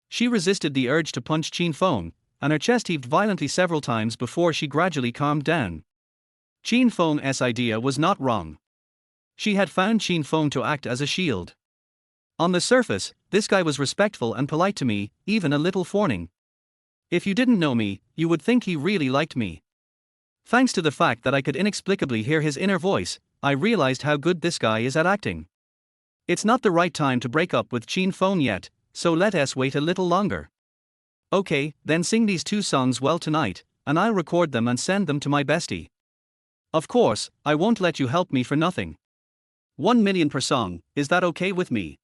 She resisted the urge to punch Qin Feng, and her chest heaved violently several times before she gradually calmed down. Qin Feng's idea was not wrong. She had found Qin Feng to act as a shield. On the surface, this guy was respectful and polite to me, even a little fawning. If you didn't know me, you would think he really liked me. Thanks to the fact that I could inexplicably hear his inner voice, I realized how good this guy is at acting. It's not the right time to break up with Qin Feng yet, so let us wait a little longer. Okay, then sing these 2 songs well tonight, and I'll record them and send them to my bestie. Of course, I won't let you help me for nothing. 1 million per song, is that okay with me?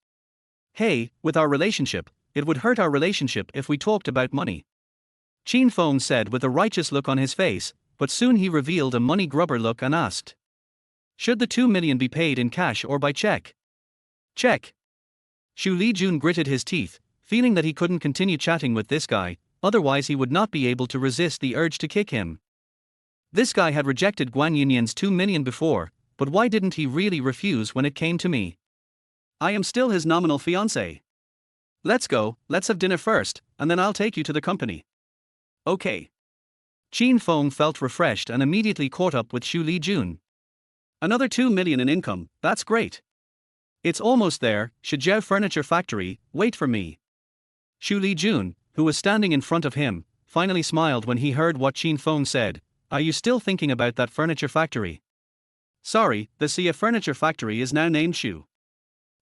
Hey, with our relationship, it would hurt our relationship if we talked about money. Qin Feng said with a righteous look on his face, but soon he revealed a money grubber look and asked. Should the 2 million be paid in cash or by check? Check. Xu Lijun gritted his teeth, feeling that he couldn't continue chatting with this guy, otherwise he would not be able to resist the urge to kick him. This guy had rejected Guan Yunyan's 2 million before, but why didn't he really refuse when it came to me? I am still his nominal fiancé. Let's go, let's have dinner first, and then I'll take you to the company. Okay. Qin Feng felt refreshed and immediately caught up with Xu Lijun. Another 2 million in income, that's great. It's almost there, Shijiao Furniture Factory, wait for me. Xu Lijun, who was standing in front of him, finally smiled when he heard what Qin Feng said. Are you still thinking about that furniture factory? Sorry, the Xia Furniture Factory is now named Xu.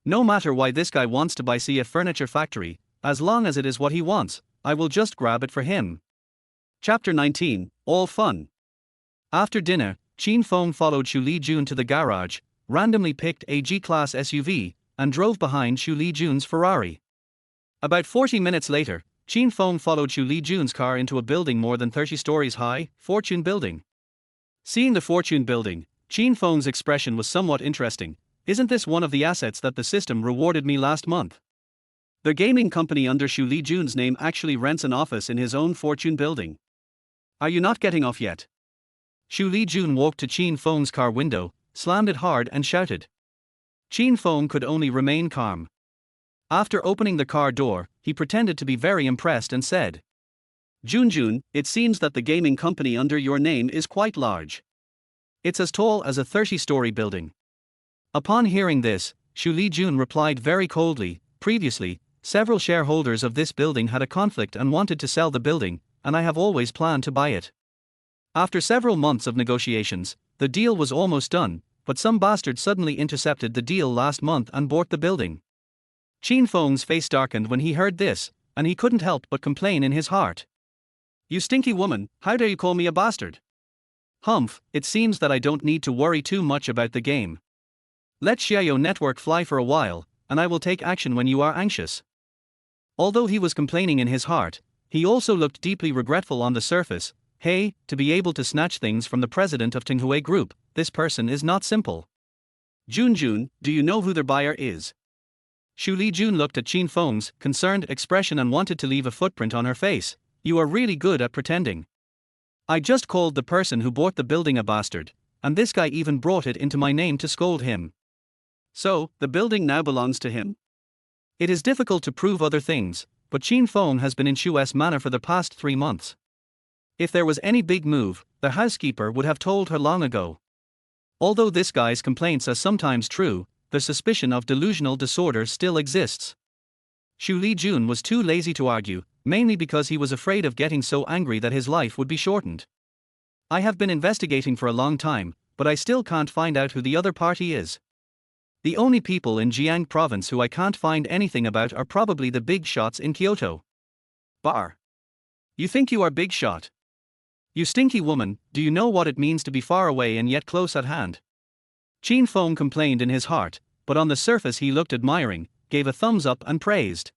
No matter why this guy wants to buy Xia Furniture Factory, as long as it is what he wants, I will just grab it for him. Chapter 19, All Fun. After dinner, Qin Feng followed Xu Lijun to the garage, randomly picked a G-Class SUV, and drove behind Xu Lijun's Ferrari. About 40 minutes later, Qin Feng followed Xu Lijun's car into a building more than 30 stories high, Fortune Building. Seeing the Fortune Building, Qin Feng's expression was somewhat interesting. Isn't this one of the assets that the system rewarded me last month? The gaming company under Xu Lijun's name actually rents an office in his own Fortune Building. Are you not getting off yet? Xu Lijun walked to Qin Feng's car window, slammed it hard and shouted. Qin Feng could only remain calm. After opening the car door, he pretended to be very impressed and said, Junjun, it seems that the gaming company under your name is quite large. It's as tall as a 30-story building. Upon hearing this, Xu Lijun replied very coldly, previously, several shareholders of this building had a conflict and wanted to sell the building, and I have always planned to buy it. After several months of negotiations, the deal was almost done, but some bastard suddenly intercepted the deal last month and bought the building. Qin Feng's face darkened when he heard this, and he couldn't help but complain in his heart. You stinky woman, how dare you call me a bastard? Humph, it seems that I don't need to worry too much about the game. Let Xiaoyo network fly for a while, and I will take action when you are anxious. Although he was complaining in his heart, he also looked deeply regretful on the surface. Hey, to be able to snatch things from the president of Tenghui Group, this person is not simple. Junjun, do you know who their buyer is? Xu Lijun looked at Qin Feng's concerned expression and wanted to leave a footprint on her face. You are really good at pretending. I just called the person who bought the building a bastard, and this guy even brought it into my name to scold him. So, the building now belongs to him. It is difficult to prove other things, but Qin Feng has been in Xu Manor for the past 3 months. If there was any big move, the housekeeper would have told her long ago. Although this guy's complaints are sometimes true, the suspicion of delusional disorder still exists. Xu Lijun was too lazy to argue, mainly because he was afraid of getting so angry that his life would be shortened. I have been investigating for a long time, but I still can't find out who the other party is. The only people in Jiang province who I can't find anything about are probably the big shots in Kyoto. Bar. You think you are big shot? You stinky woman, do you know what it means to be far away and yet close at hand? Qin Feng complained in his heart, but on the surface he looked admiring, gave a thumbs up and praised.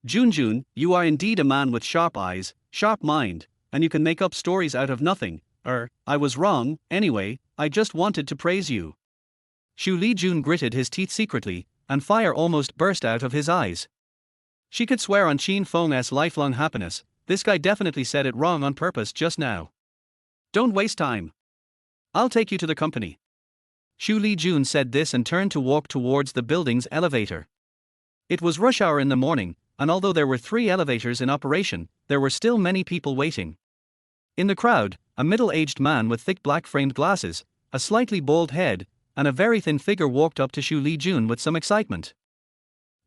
Junjun, you are indeed a man with sharp eyes, sharp mind, and you can make up stories out of nothing. I was wrong, anyway, I just wanted to praise you. Xu Lijun gritted his teeth secretly, and fire almost burst out of his eyes. She could swear on Qin Feng's lifelong happiness. This guy definitely said it wrong on purpose just now. Don't waste time. I'll take you to the company. Xu Lijun said this and turned to walk towards the building's elevator. It was rush hour in the morning, and although there were 3 elevators in operation, there were still many people waiting. In the crowd, a middle-aged man with thick black-framed glasses, a slightly bald head, and a very thin figure walked up to Xu Lijun with some excitement.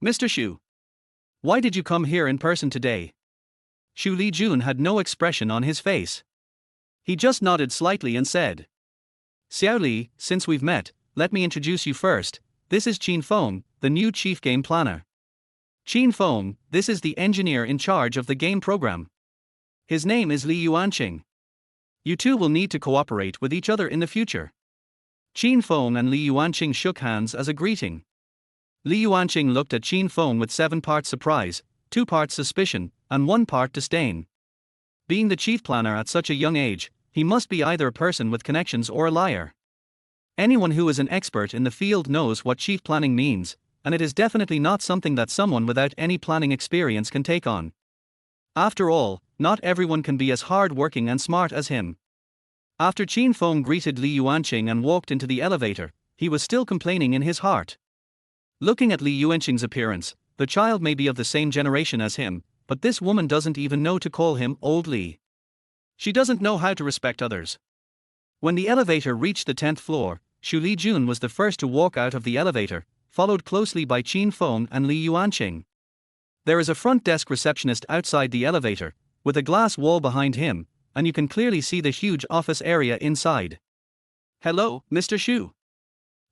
Mr. Xu, why did you come here in person today? Xu Lijun had no expression on his face. He just nodded slightly and said, Xiao Li, since we've met, let me introduce you first. This is Qin Feng, the new chief game planner. Qin Feng, this is the engineer in charge of the game program. His name is Li Yuanqing. You two will need to cooperate with each other in the future. Qin Feng and Li Yuanqing shook hands as a greeting. Li Yuanqing looked at Qin Feng with 7 parts surprise, 2 parts suspicion, and 1 part disdain. Being the chief planner at such a young age, he must be either a person with connections or a liar. Anyone who is an expert in the field knows what chief planning means, and it is definitely not something that someone without any planning experience can take on. After all, not everyone can be as hard-working and smart as him. After Qin Feng greeted Li Yuanqing and walked into the elevator, he was still complaining in his heart. Looking at Li Yuanqing's appearance, the child may be of the same generation as him, but this woman doesn't even know to call him Old Li. She doesn't know how to respect others. When the elevator reached the 10th floor, Xu Lijun was the first to walk out of the elevator, followed closely by Qin Feng and Li Yuanqing. There is a front desk receptionist outside the elevator, with a glass wall behind him, and you can clearly see the huge office area inside. Hello, Mr. Xu.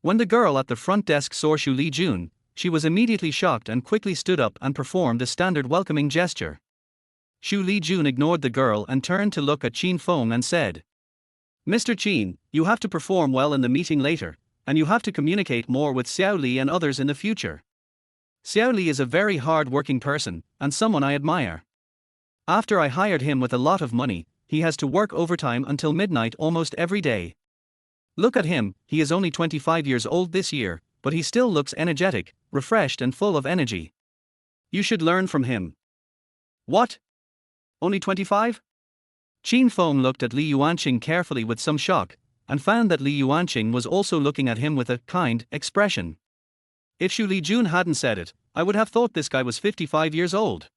When the girl at the front desk saw Xu Lijun, she was immediately shocked and quickly stood up and performed a standard welcoming gesture. Xu Lijun ignored the girl and turned to look at Qin Feng and said, Mr. Qin, you have to perform well in the meeting later, and you have to communicate more with Xiao Li and others in the future. Xiao Li is a very hard-working person, and someone I admire. After I hired him with a lot of money, he has to work overtime until midnight almost every day. Look at him, he is only 25 years old this year, but he still looks energetic, refreshed and full of energy. You should learn from him. What? Only 25? Qin Feng looked at Li Yuanqing carefully with some shock, and found that Li Yuanqing was also looking at him with a kind expression. If Xu Lijun hadn't said it, I would have thought this guy was 55 years old.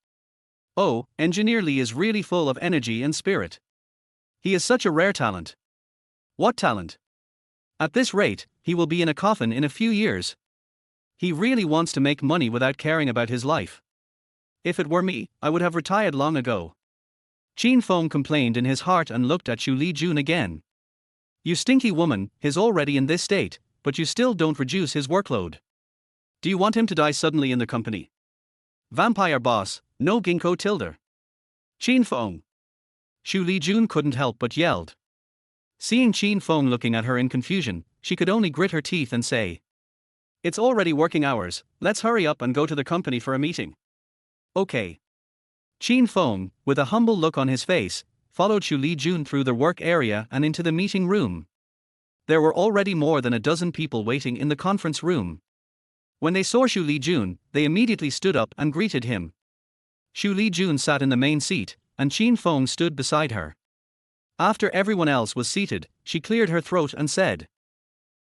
Oh, Engineer Li is really full of energy and spirit. He is such a rare talent. What talent? At this rate, he will be in a coffin in a few years. He really wants to make money without caring about his life. If it were me, I would have retired long ago. Qin Feng complained in his heart and looked at Xu Lijun again. You stinky woman, he's already in this state, but you still don't reduce his workload. Do you want him to die suddenly in the company? Vampire boss, no ginkgo tilde. Qin Feng. Xu Lijun couldn't help but yelled. Seeing Qin Feng looking at her in confusion, she could only grit her teeth and say, It's already working hours, let's hurry up and go to the company for a meeting. Okay. Qin Feng, with a humble look on his face, followed Xu Lijun through the work area and into the meeting room. There were already more than a dozen people waiting in the conference room. When they saw Xu Lijun, they immediately stood up and greeted him. Xu Lijun sat in the main seat, and Qin Feng stood beside her. After everyone else was seated, she cleared her throat and said,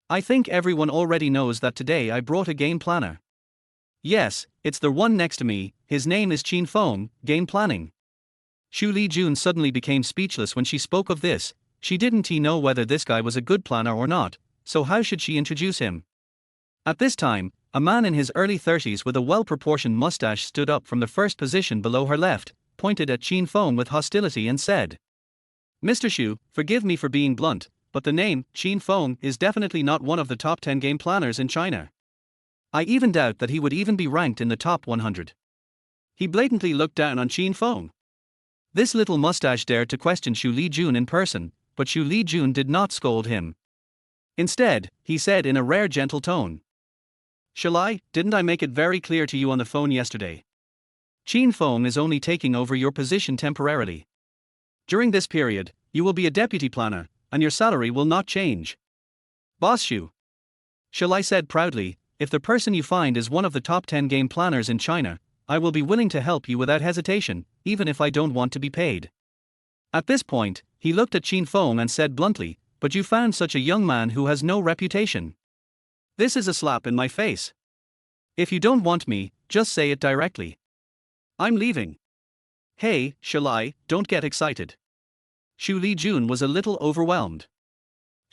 I think everyone already knows that today I brought a game planner. Yes, it's the one next to me, his name is Qin Feng, game planning. Xu Lijun suddenly became speechless when she spoke of this. She didn't know whether this guy was a good planner or not, so how should she introduce him? At this time, a man in his early 30s with a well-proportioned mustache stood up from the first position below her left, pointed at Qin Feng with hostility and said, Mr. Xu, forgive me for being blunt, but the name, Qin Feng, is definitely not one of the top 10 game planners in China. I even doubt that he would even be ranked in the top 100. He blatantly looked down on Qin Feng. This little mustache dared to question Xu Lijun in person, but Xu Lijun did not scold him. Instead, he said in a rare gentle tone, didn't I make it very clear to you on the phone yesterday? Qin Feng is only taking over your position temporarily. During this period, you will be a deputy planner, and your salary will not change. Boss Xu said proudly, if the person you find is one of the top 10 game planners in China, I will be willing to help you without hesitation, even if I don't want to be paid. At this point, he looked at Qin Feng and said bluntly, but you found such a young man who has no reputation. This is a slap in my face. If you don't want me, just say it directly. I'm leaving. Hey, don't get excited. Xu Lijun was a little overwhelmed.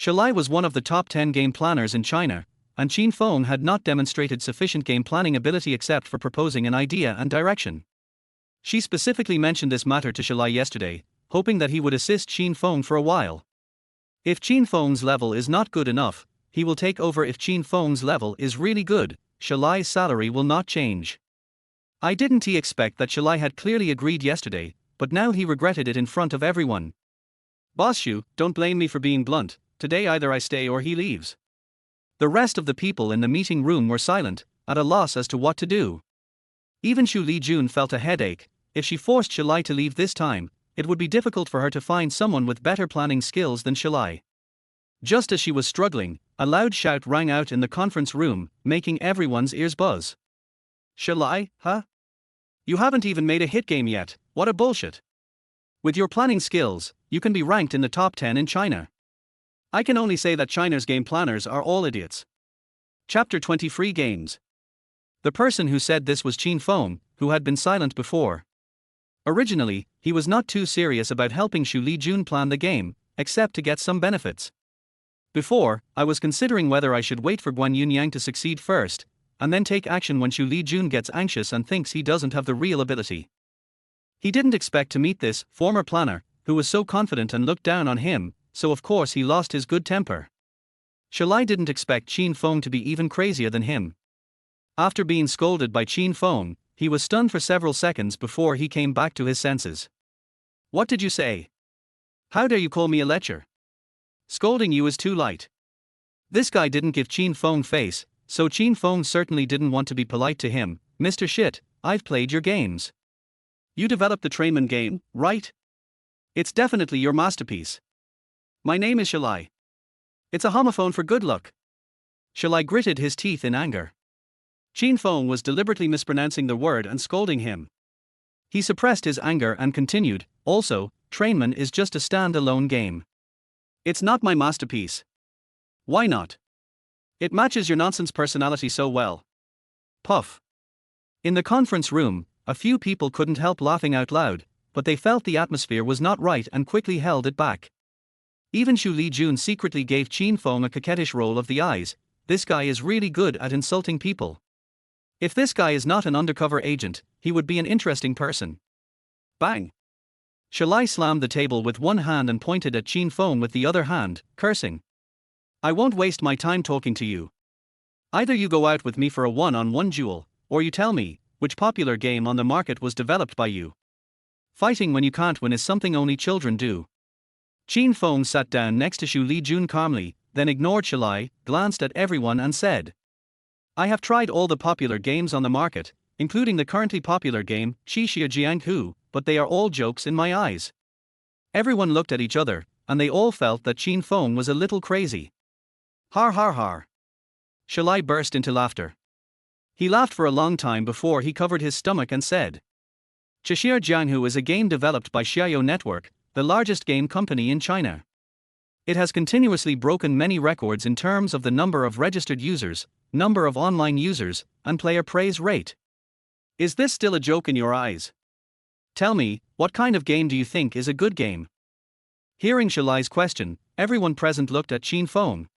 Was one of the top 10 game planners in China, and Qin Feng had not demonstrated sufficient game planning ability except for proposing an idea and direction. She specifically mentioned this matter to Xu yesterday, hoping that he would assist Qin Feng for a while. If Qin Feng's level is not good enough, he will take over. If Qin Feng's level is really good, Xu salary will not change. I didn't expect that Xu had clearly agreed yesterday, but now he regretted it in front of everyone. Boss Xu, don't blame me for being blunt, today either I stay or he leaves. The rest of the people in the meeting room were silent, at a loss as to what to do. Even Xu Lijun felt a headache. If she forced Xu to leave this time, it would be difficult for her to find someone with better planning skills than Xu. Just as she was struggling, a loud shout rang out in the conference room, making everyone's ears buzz. Xu, huh? You haven't even made a hit game yet, what a bullshit. With your planning skills, you can be ranked in the top 10 in China. I can only say that China's game planners are all idiots. Chapter 20 Free Games. The person who said this was Qin Feng, who had been silent before. Originally, he was not too serious about helping Xu Lijun plan the game, except to get some benefits. Before, I was considering whether I should wait for Guan Yunyang to succeed first, and then take action when Xu Lijun gets anxious and thinks he doesn't have the real ability. He didn't expect to meet this former planner, who was so confident and looked down on him, so of course he lost his good temper. Xu didn't expect Qin Feng to be even crazier than him. After being scolded by Qin Feng, he was stunned for several seconds before he came back to his senses. What did you say? How dare you call me a lecher? Scolding you is too light. This guy didn't give Qin Feng face, so Qin Feng certainly didn't want to be polite to him. Mr. Shit, I've played your games. You developed the trainman game, right? It's definitely your masterpiece. My name is Xu. It's a homophone for good luck. Xu gritted his teeth in anger. Qin Feng was deliberately mispronouncing the word and scolding him. He suppressed his anger and continued, also, trainman is just a stand-alone game. It's not my masterpiece. Why not? It matches your nonsense personality so well. Puff. In the conference room, a few people couldn't help laughing out loud, but they felt the atmosphere was not right and quickly held it back. Even Xu Lijun secretly gave Qin Feng a coquettish roll of the eyes. This guy is really good at insulting people. If this guy is not an undercover agent, he would be an interesting person. Bang! Xu slammed the table with one hand and pointed at Qin Feng with the other hand, cursing. I won't waste my time talking to you. Either you go out with me for a one-on-one duel, or you tell me which popular game on the market was developed by you. Fighting when you can't win is something only children do. Qin Feng sat down next to Xu Lijun calmly, then ignored Xu, glanced at everyone and said, I have tried all the popular games on the market, including the currently popular game, Qixia Jianghu, but they are all jokes in my eyes. Everyone looked at each other, and they all felt that Qin Feng was a little crazy. Har har har. Xu burst into laughter. He laughed for a long time before he covered his stomach and said, Qixia Jianghu is a game developed by Xiaoyo Network, the largest game company in China. It has continuously broken many records in terms of the number of registered users, number of online users, and player praise rate. Is this still a joke in your eyes? Tell me, what kind of game do you think is a good game? Hearing Xu Li's question, everyone present looked at Qin Feng.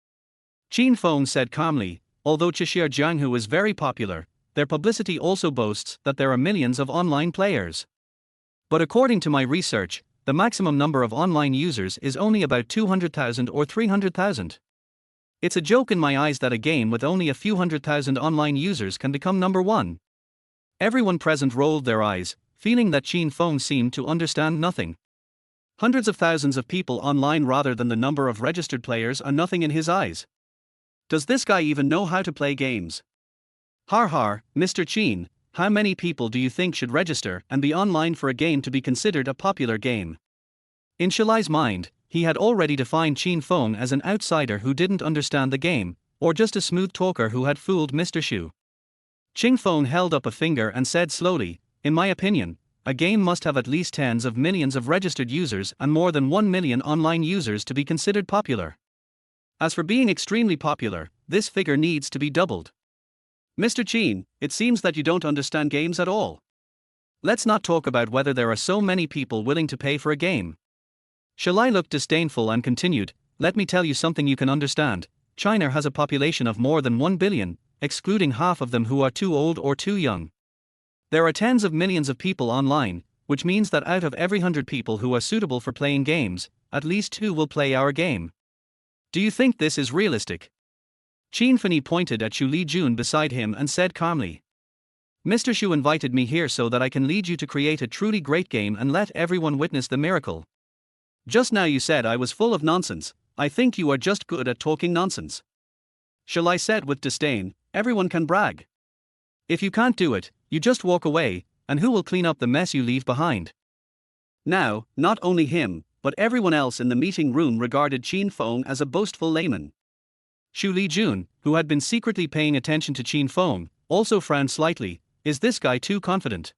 Qin Feng said calmly, although Chishir Jianghu is very popular, their publicity also boasts that there are millions of online players. But according to my research, the maximum number of online users is only about 200,000 or 300,000. It's a joke in my eyes that a game with only a few 100,000 online users can become number one. Everyone present rolled their eyes, feeling that Qin Feng seemed to understand nothing. Hundreds of thousands of people online rather than the number of registered players are nothing in his eyes. Does this guy even know how to play games? Har har, Mr. Qin, how many people do you think should register and be online for a game to be considered a popular game? In Xu Li's mind, he had already defined Qin Feng as an outsider who didn't understand the game, or just a smooth talker who had fooled Mr. Xu. Qin Feng held up a finger and said slowly, in my opinion, a game must have at least tens of millions of registered users and more than 1 million online users to be considered popular. As for being extremely popular, this figure needs to be doubled. Mr. Qin, it seems that you don't understand games at all. Let's not talk about whether there are so many people willing to pay for a game. Xu Li looked disdainful and continued, let me tell you something you can understand. China has a population of more than 1 billion, excluding half of them who are too old or too young. There are tens of millions of people online, which means that out of every 100 people who are suitable for playing games, at least 2 will play our game. Do you think this is realistic? Qin Feng pointed at Xu Lijun beside him and said calmly, Mr. Xu invited me here so that I can lead you to create a truly great game and let everyone witness the miracle. Just now you said I was full of nonsense. I think you are just good at talking nonsense. Xu Li said with disdain, everyone can brag. If you can't do it, you just walk away, and who will clean up the mess you leave behind? Now, not only him, but everyone else in the meeting room regarded Qin Feng as a boastful layman. Xu Lijun, who had been secretly paying attention to Qin Feng, also frowned slightly, is this guy too confident?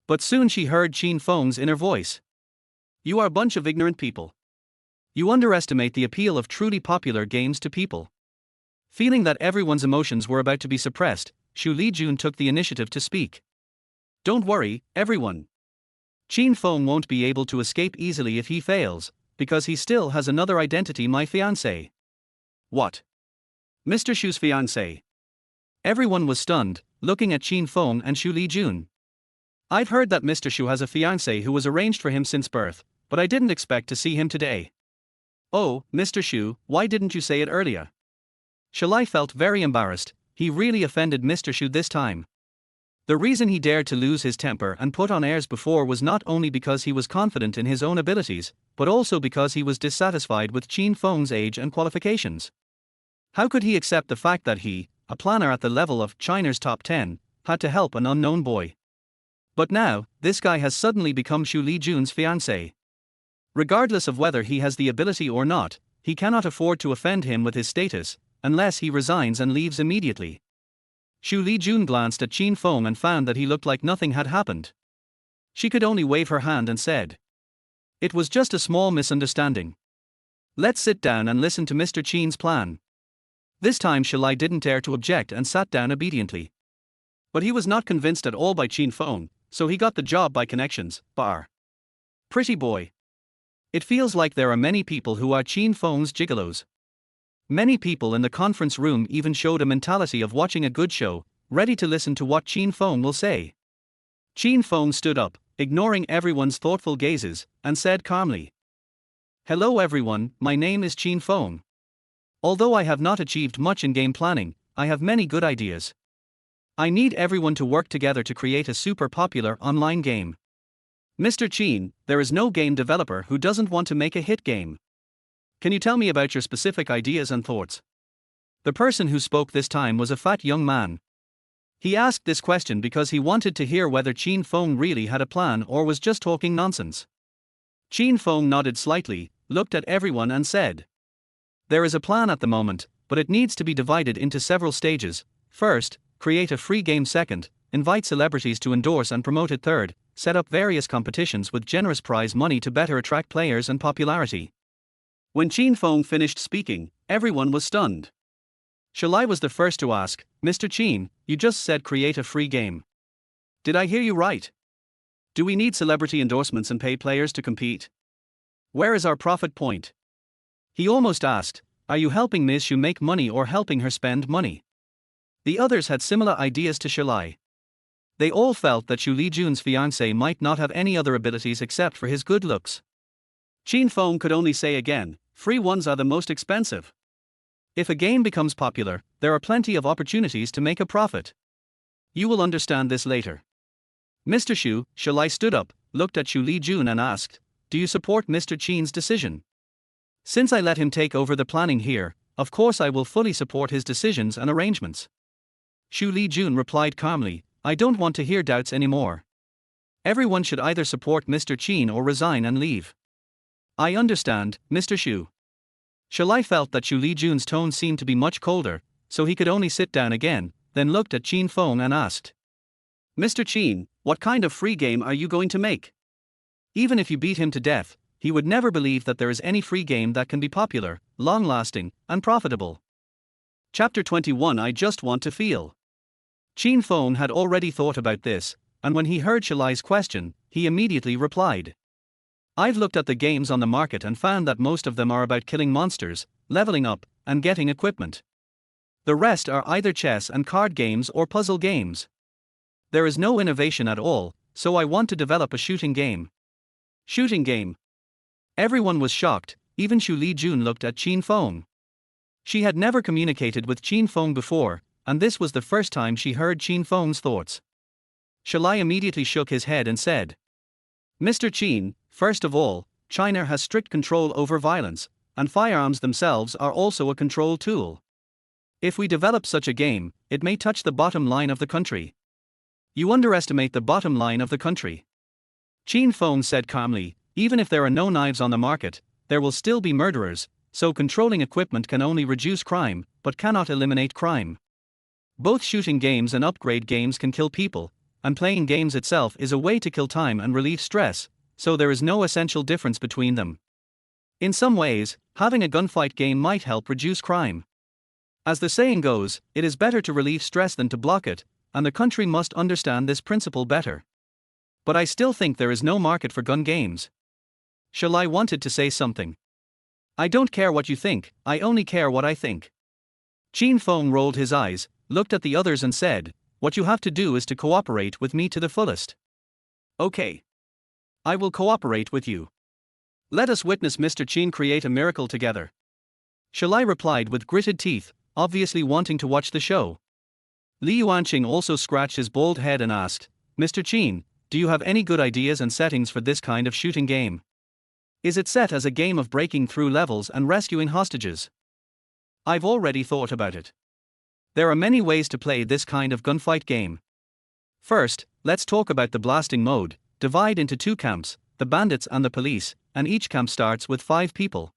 But soon she heard Qin Feng's inner voice. You are a bunch of ignorant people. You underestimate the appeal of truly popular games to people. Feeling that everyone's emotions were about to be suppressed, Xu Lijun took the initiative to speak. Don't worry, everyone. Qin Feng won't be able to escape easily if he fails, because he still has another identity, my fiancé. What? Mr. Xu's fiancé. Everyone was stunned, looking at Qin Feng and Xu Lijun. I've heard that Mr. Xu has a fiancé who was arranged for him since birth, but I didn't expect to see him today. Oh, Mr. Xu, why didn't you say it earlier? Xu Li felt very embarrassed. He really offended Mr. Xu this time. The reason he dared to lose his temper and put on airs before was not only because he was confident in his own abilities, but also because he was dissatisfied with Qin Feng's age and qualifications. How could he accept the fact that he, a planner at the level of China's top 10, had to help an unknown boy? But now, this guy has suddenly become Xu Lijun's fiancé. Regardless of whether he has the ability or not, he cannot afford to offend him with his status, unless he resigns and leaves immediately. Xu Lijun glanced at Qin Feng and found that he looked like nothing had happened. She could only wave her hand and said, it was just a small misunderstanding. Let's sit down and listen to Mr. Qin's plan. This time Xu Li didn't dare to object and sat down obediently. But he was not convinced at all by Qin Feng, so he got the job by connections, bar. Pretty boy. It feels like there are many people who are Qin Feng's gigolos. Many people in the conference room even showed a mentality of watching a good show, ready to listen to what Qin Feng will say. Qin Feng stood up, ignoring everyone's thoughtful gazes, and said calmly, hello everyone, my name is Qin Feng. Although I have not achieved much in game planning, I have many good ideas. I need everyone to work together to create a super popular online game. Mr. Qin, there is no game developer who doesn't want to make a hit game. Can you tell me about your specific ideas and thoughts? The person who spoke this time was a fat young man. He asked this question because he wanted to hear whether Qin Feng really had a plan or was just talking nonsense. Qin Feng nodded slightly, looked at everyone and said, there is a plan at the moment, but it needs to be divided into several stages. First, create a free game. Second, invite celebrities to endorse and promote it. Third, set up various competitions with generous prize money to better attract players and popularity. When Qin Feng finished speaking, everyone was stunned. Xu Lijun was the first to ask, "Mr. Qin, you just said create a free game. Did I hear you right? Do we need celebrity endorsements and paid players to compete? Where is our profit point?" He almost asked, "Are you helping Ms. Xu make money or helping her spend money?" The others had similar ideas to Xu Lijun. They all felt that Xu Lijun's fiancé might not have any other abilities except for his good looks. Qin Feng could only say again, "Free ones are the most expensive. If a game becomes popular, there are plenty of opportunities to make a profit. You will understand this later." Mr. Xu Lijun stood up, looked at Xu Lijun and asked, "Do you support Mr. Qin's decision? Since I let him take over the planning here, of course I will fully support his decisions and arrangements." Xu Lijun replied calmly, "I don't want to hear doubts anymore. Everyone should either support Mr. Qin or resign and leave." "I understand, Mr. Xu." Xu Lijun felt that Xu Lijun's tone seemed to be much colder, so he could only sit down again, then looked at Qin Feng and asked, "Mr. Qin, what kind of free game are you going to make? Even if you beat him to death, he would never believe that there is any free game that can be popular, long-lasting, and profitable." Chapter 21 I Just Want to Feel. Qin Feng had already thought about this, and when he heard Xu Lijun's question, he immediately replied, "I've looked at the games on the market and found that most of them are about killing monsters, leveling up, and getting equipment. The rest are either chess and card games or puzzle games. There is no innovation at all, so I want to develop a shooting game." Shooting game. Everyone was shocked, even Xu Lijun looked at Qin Feng. She had never communicated with Qin Feng before, and this was the first time she heard Qin Feng's thoughts. Xu Lijun immediately shook his head and said, "Mr. Qin, first of all, China has strict control over violence, and firearms themselves are also a control tool. If we develop such a game, it may touch the bottom line of the country. You underestimate the bottom line of the country." Qin Feng said calmly, "Even if there are no knives on the market, there will still be murderers, so controlling equipment can only reduce crime, but cannot eliminate crime. Both shooting games and upgrade games can kill people, and playing games itself is a way to kill time and relieve stress, so there is no essential difference between them. In some ways, having a gunfight game might help reduce crime. As the saying goes, it is better to relieve stress than to block it, and the country must understand this principle better. But I still think there is no market for gun games." Xu Lijun wanted to say something. "I don't care what you think, I only care what I think." Qin Feng rolled his eyes, looked at the others and said, "What you have to do is to cooperate with me to the fullest." "Okay. I will cooperate with you. Let us witness Mr. Qin create a miracle together." Xu Lijun replied with gritted teeth, obviously wanting to watch the show. Li Yuanqing also scratched his bald head and asked, "Mr. Qin, do you have any good ideas and settings for this kind of shooting game? Is it set as a game of breaking through levels and rescuing hostages?" "I've already thought about it. There are many ways to play this kind of gunfight game. First, let's talk about the blasting mode. Divide into two camps, the bandits and the police, and each camp starts with 5 people.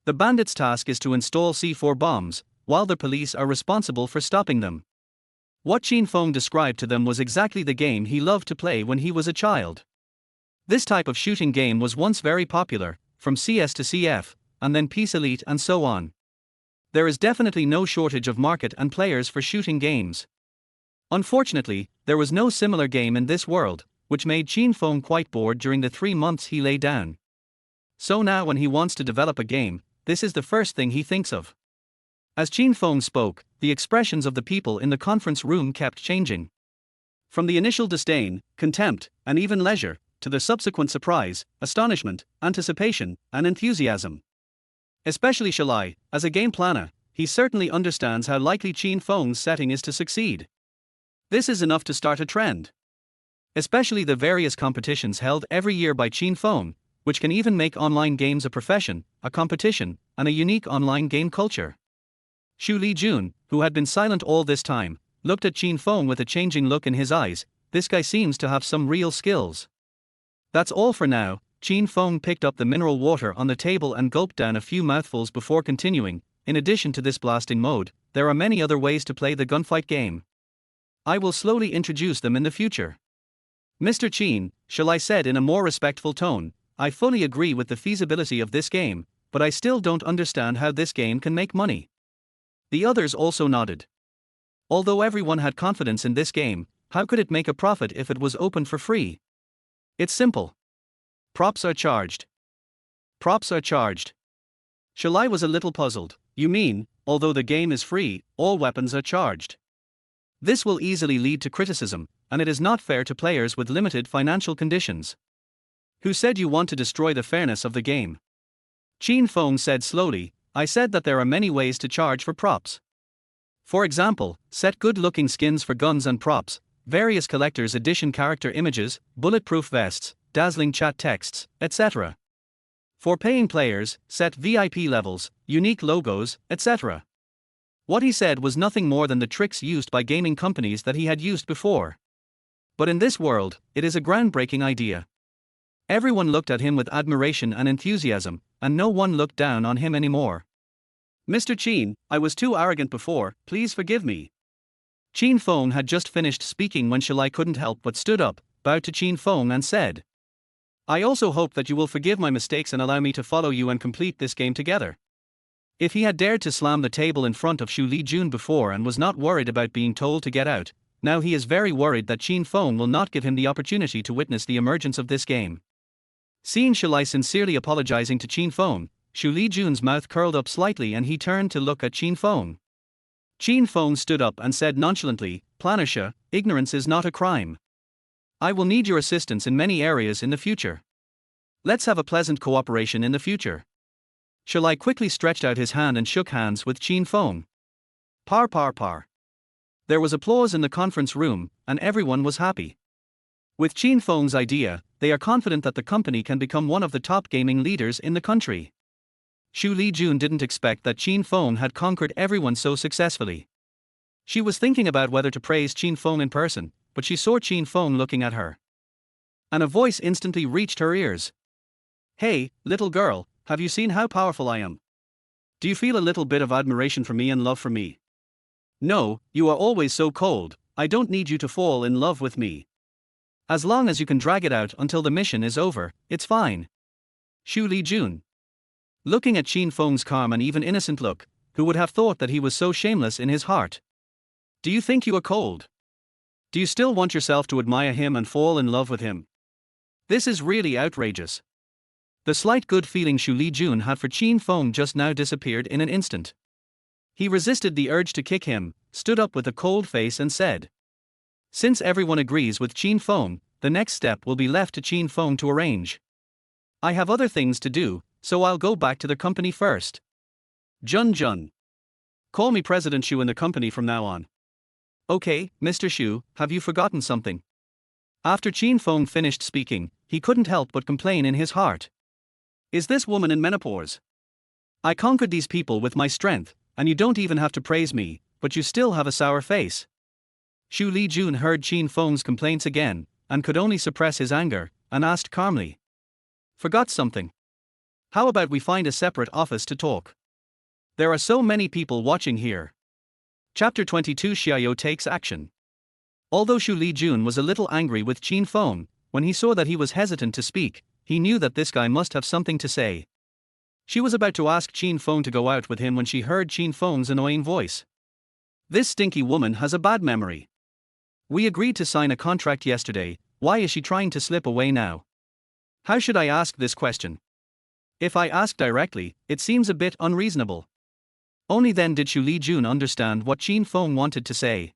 The bandits' task is to install C4 bombs, while the police are responsible for stopping them." What Qin Feng described to them was exactly the game he loved to play when he was a child. This type of shooting game was once very popular, from CS to CF, and then Peace Elite and so on. There is definitely no shortage of market and players for shooting games. Unfortunately, there was no similar game in this world, which made Qin Feng quite bored during the 3 months he lay down. So now when he wants to develop a game, this is the first thing he thinks of. As Qin Feng spoke, the expressions of the people in the conference room kept changing. From the initial disdain, contempt, and even leisure, to the subsequent surprise, astonishment, anticipation, and enthusiasm. Especially Xu Lijun, as a game planner, he certainly understands how likely Qin Feng's setting is to succeed. This is enough to start a trend. Especially the various competitions held every year by Qin Feng, which can even make online games a profession, a competition, and a unique online game culture. Xu Lijun, who had been silent all this time, looked at Qin Feng with a changing look in his eyes. This guy seems to have some real skills. "That's all for now." Qin Feng picked up the mineral water on the table and gulped down a few mouthfuls before continuing. "In addition to this blasting mode, there are many other ways to play the gunfight game. I will slowly introduce them in the future. Mr. Qin, Shalai said in a more respectful tone, I fully agree with the feasibility of this game, but I still don't understand how this game can make money. The others also nodded. Although everyone had confidence in this game, how could it make a profit if it was open for free? It's simple. Props are charged. Props are charged. Shalai was a little puzzled. You mean, although the game is free, all weapons are charged? This will easily lead to criticism, and it is not fair to players with limited financial conditions. Who said you want to destroy the fairness of the game? Qin Feng said slowly, I said that there are many ways to charge for props. For example, set good-looking skins for guns and props, various collector's edition character images, bulletproof vests, dazzling chat texts, etc. For paying players, set VIP levels, unique logos, etc. What he said was nothing more than the tricks used by gaming companies that he had used before. But in this world, it is a groundbreaking idea. Everyone looked at him with admiration and enthusiasm, and no one looked down on him anymore. Mr. Qin, I was too arrogant before, please forgive me. Qin Feng had just finished speaking when Shalai couldn't help but stood up, bowed to Qin Feng and said, I also hope that you will forgive my mistakes and allow me to follow you and complete this game together. If he had dared to slam the table in front of Xu Lijun before and was not worried about being told to get out, now he is very worried that Qin Feng will not give him the opportunity to witness the emergence of this game. Seeing Shalai sincerely apologizing to Qin Feng, Xu Lijun's mouth curled up slightly and he turned to look at Qin Feng. Qin Feng stood up and said nonchalantly, Planisha, ignorance is not a crime. I will need your assistance in many areas in the future. Let's have a pleasant cooperation in the future. Shalai quickly stretched out his hand and shook hands with Qin Feng. Par par par. There was applause in the conference room, and everyone was happy. With Qin Feng's idea, they are confident that the company can become one of the top gaming leaders in the country. Xu Lijun didn't expect that Qin Feng had conquered everyone so successfully. She was thinking about whether to praise Qin Feng in person, but she saw Qin Feng looking at her. And a voice instantly reached her ears. Hey, little girl, have you seen how powerful I am? Do you feel a little bit of admiration for me and love for me? No, you are always so cold, I don't need you to fall in love with me. As long as you can drag it out until the mission is over, it's fine. Xu Lijun. Looking at Qin Feng's calm and even innocent look, who would have thought that he was so shameless in his heart? Do you think you are cold? Do you still want yourself to admire him and fall in love with him? This is really outrageous. The slight good feeling Xu Lijun had for Qin Feng just now disappeared in an instant. He resisted the urge to kick him, stood up with a cold face and said, Since everyone agrees with Qin Feng, the next step will be left to Qin Feng to arrange. I have other things to do, so I'll go back to the company first. Junjun. Call me President Xu in the company from now on. Okay, Mr. Xu, have you forgotten something? After Qin Feng finished speaking, he couldn't help but complain in his heart. Is this woman in menopause? I conquered these people with my strength, and you don't even have to praise me, but you still have a sour face. Xu Lijun heard Qin Feng's complaints again, and could only suppress his anger, and asked calmly. Forgot something? How about we find a separate office to talk? There are so many people watching here. Chapter 22 Xiaoyou takes action. Although Xu Lijun was a little angry with Qin Feng, when he saw that he was hesitant to speak, he knew that this guy must have something to say. She was about to ask Qin Feng to go out with him when she heard Qin Feng's annoying voice. This stinky woman has a bad memory. We agreed to sign a contract yesterday, why is she trying to slip away now? How should I ask this question? If I ask directly, it seems a bit unreasonable. Only then did Xu Lijun understand what Qin Feng wanted to say.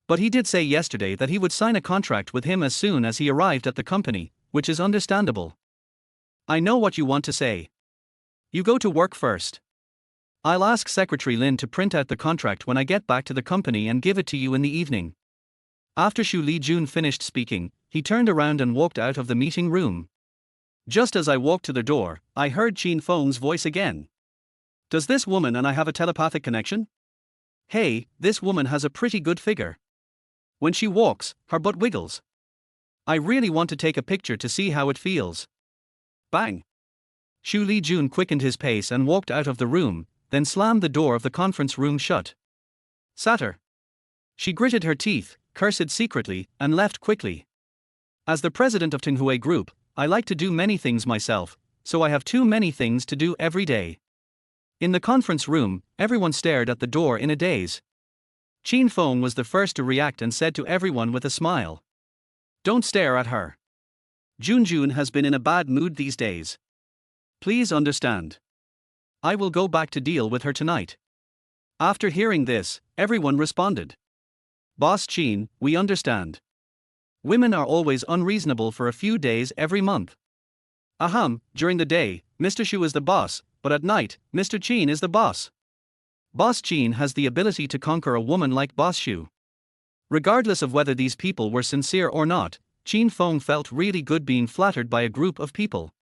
But he did say yesterday that he would sign a contract with him as soon as he arrived at the company, which is understandable. I know what you want to say. You go to work first. I'll ask Secretary Lin to print out the contract when I get back to the company and give it to you in the evening. After Xu Lijun finished speaking, he turned around and walked out of the meeting room. Just as I walked to the door, I heard Qin Feng's voice again. Does this woman and I have a telepathic connection? Hey, this woman has a pretty good figure. When she walks, her butt wiggles. I really want to take a picture to see how it feels. Bang! Xu Lijun quickened his pace and walked out of the room, then slammed the door of the conference room shut. Satyr. She gritted her teeth, cursed secretly, and left quickly. As the president of Tenghui Group, I like to do many things myself, so I have too many things to do every day. In the conference room, everyone stared at the door in a daze. Qin Feng was the first to react and said to everyone with a smile, "Don't stare at her. Junjun has been in a bad mood these days. Please understand. I will go back to deal with her tonight." After hearing this, everyone responded, "Boss Qin, we understand. Women are always unreasonable for a few days every month. During the day, Mr. Xu is the boss, but at night, Mr. Qin is the boss. Boss Qin has the ability to conquer a woman like Boss Xu." Regardless of whether these people were sincere or not, Qin Feng felt really good being flattered by a group of people.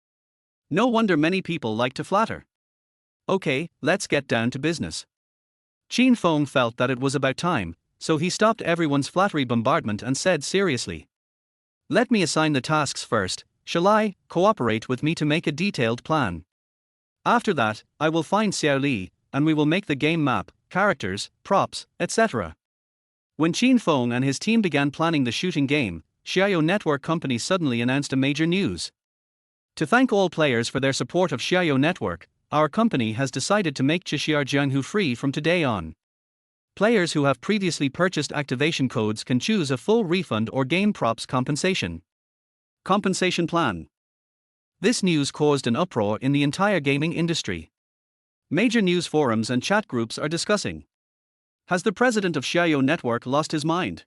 No wonder many people like to flatter. Okay, let's get down to business. Qin Feng felt that it was about time, so he stopped everyone's flattery bombardment and said seriously, "Let me assign the tasks first. Shall I cooperate with me to make a detailed plan? After that, I will find Xiao Li, and we will make the game map, characters, props, etc." When Qin Feng and his team began planning the shooting game, Xiaoyo Network Company suddenly announced a major news. To thank all players for their support of Xiaoyo Network, our company has decided to make Xu Jianghu free from today on. Players who have previously purchased activation codes can choose a full refund or game props compensation. Compensation plan. This news caused an uproar in the entire gaming industry. Major news forums and chat groups are discussing. Has the president of Xiaoyo Network lost his mind?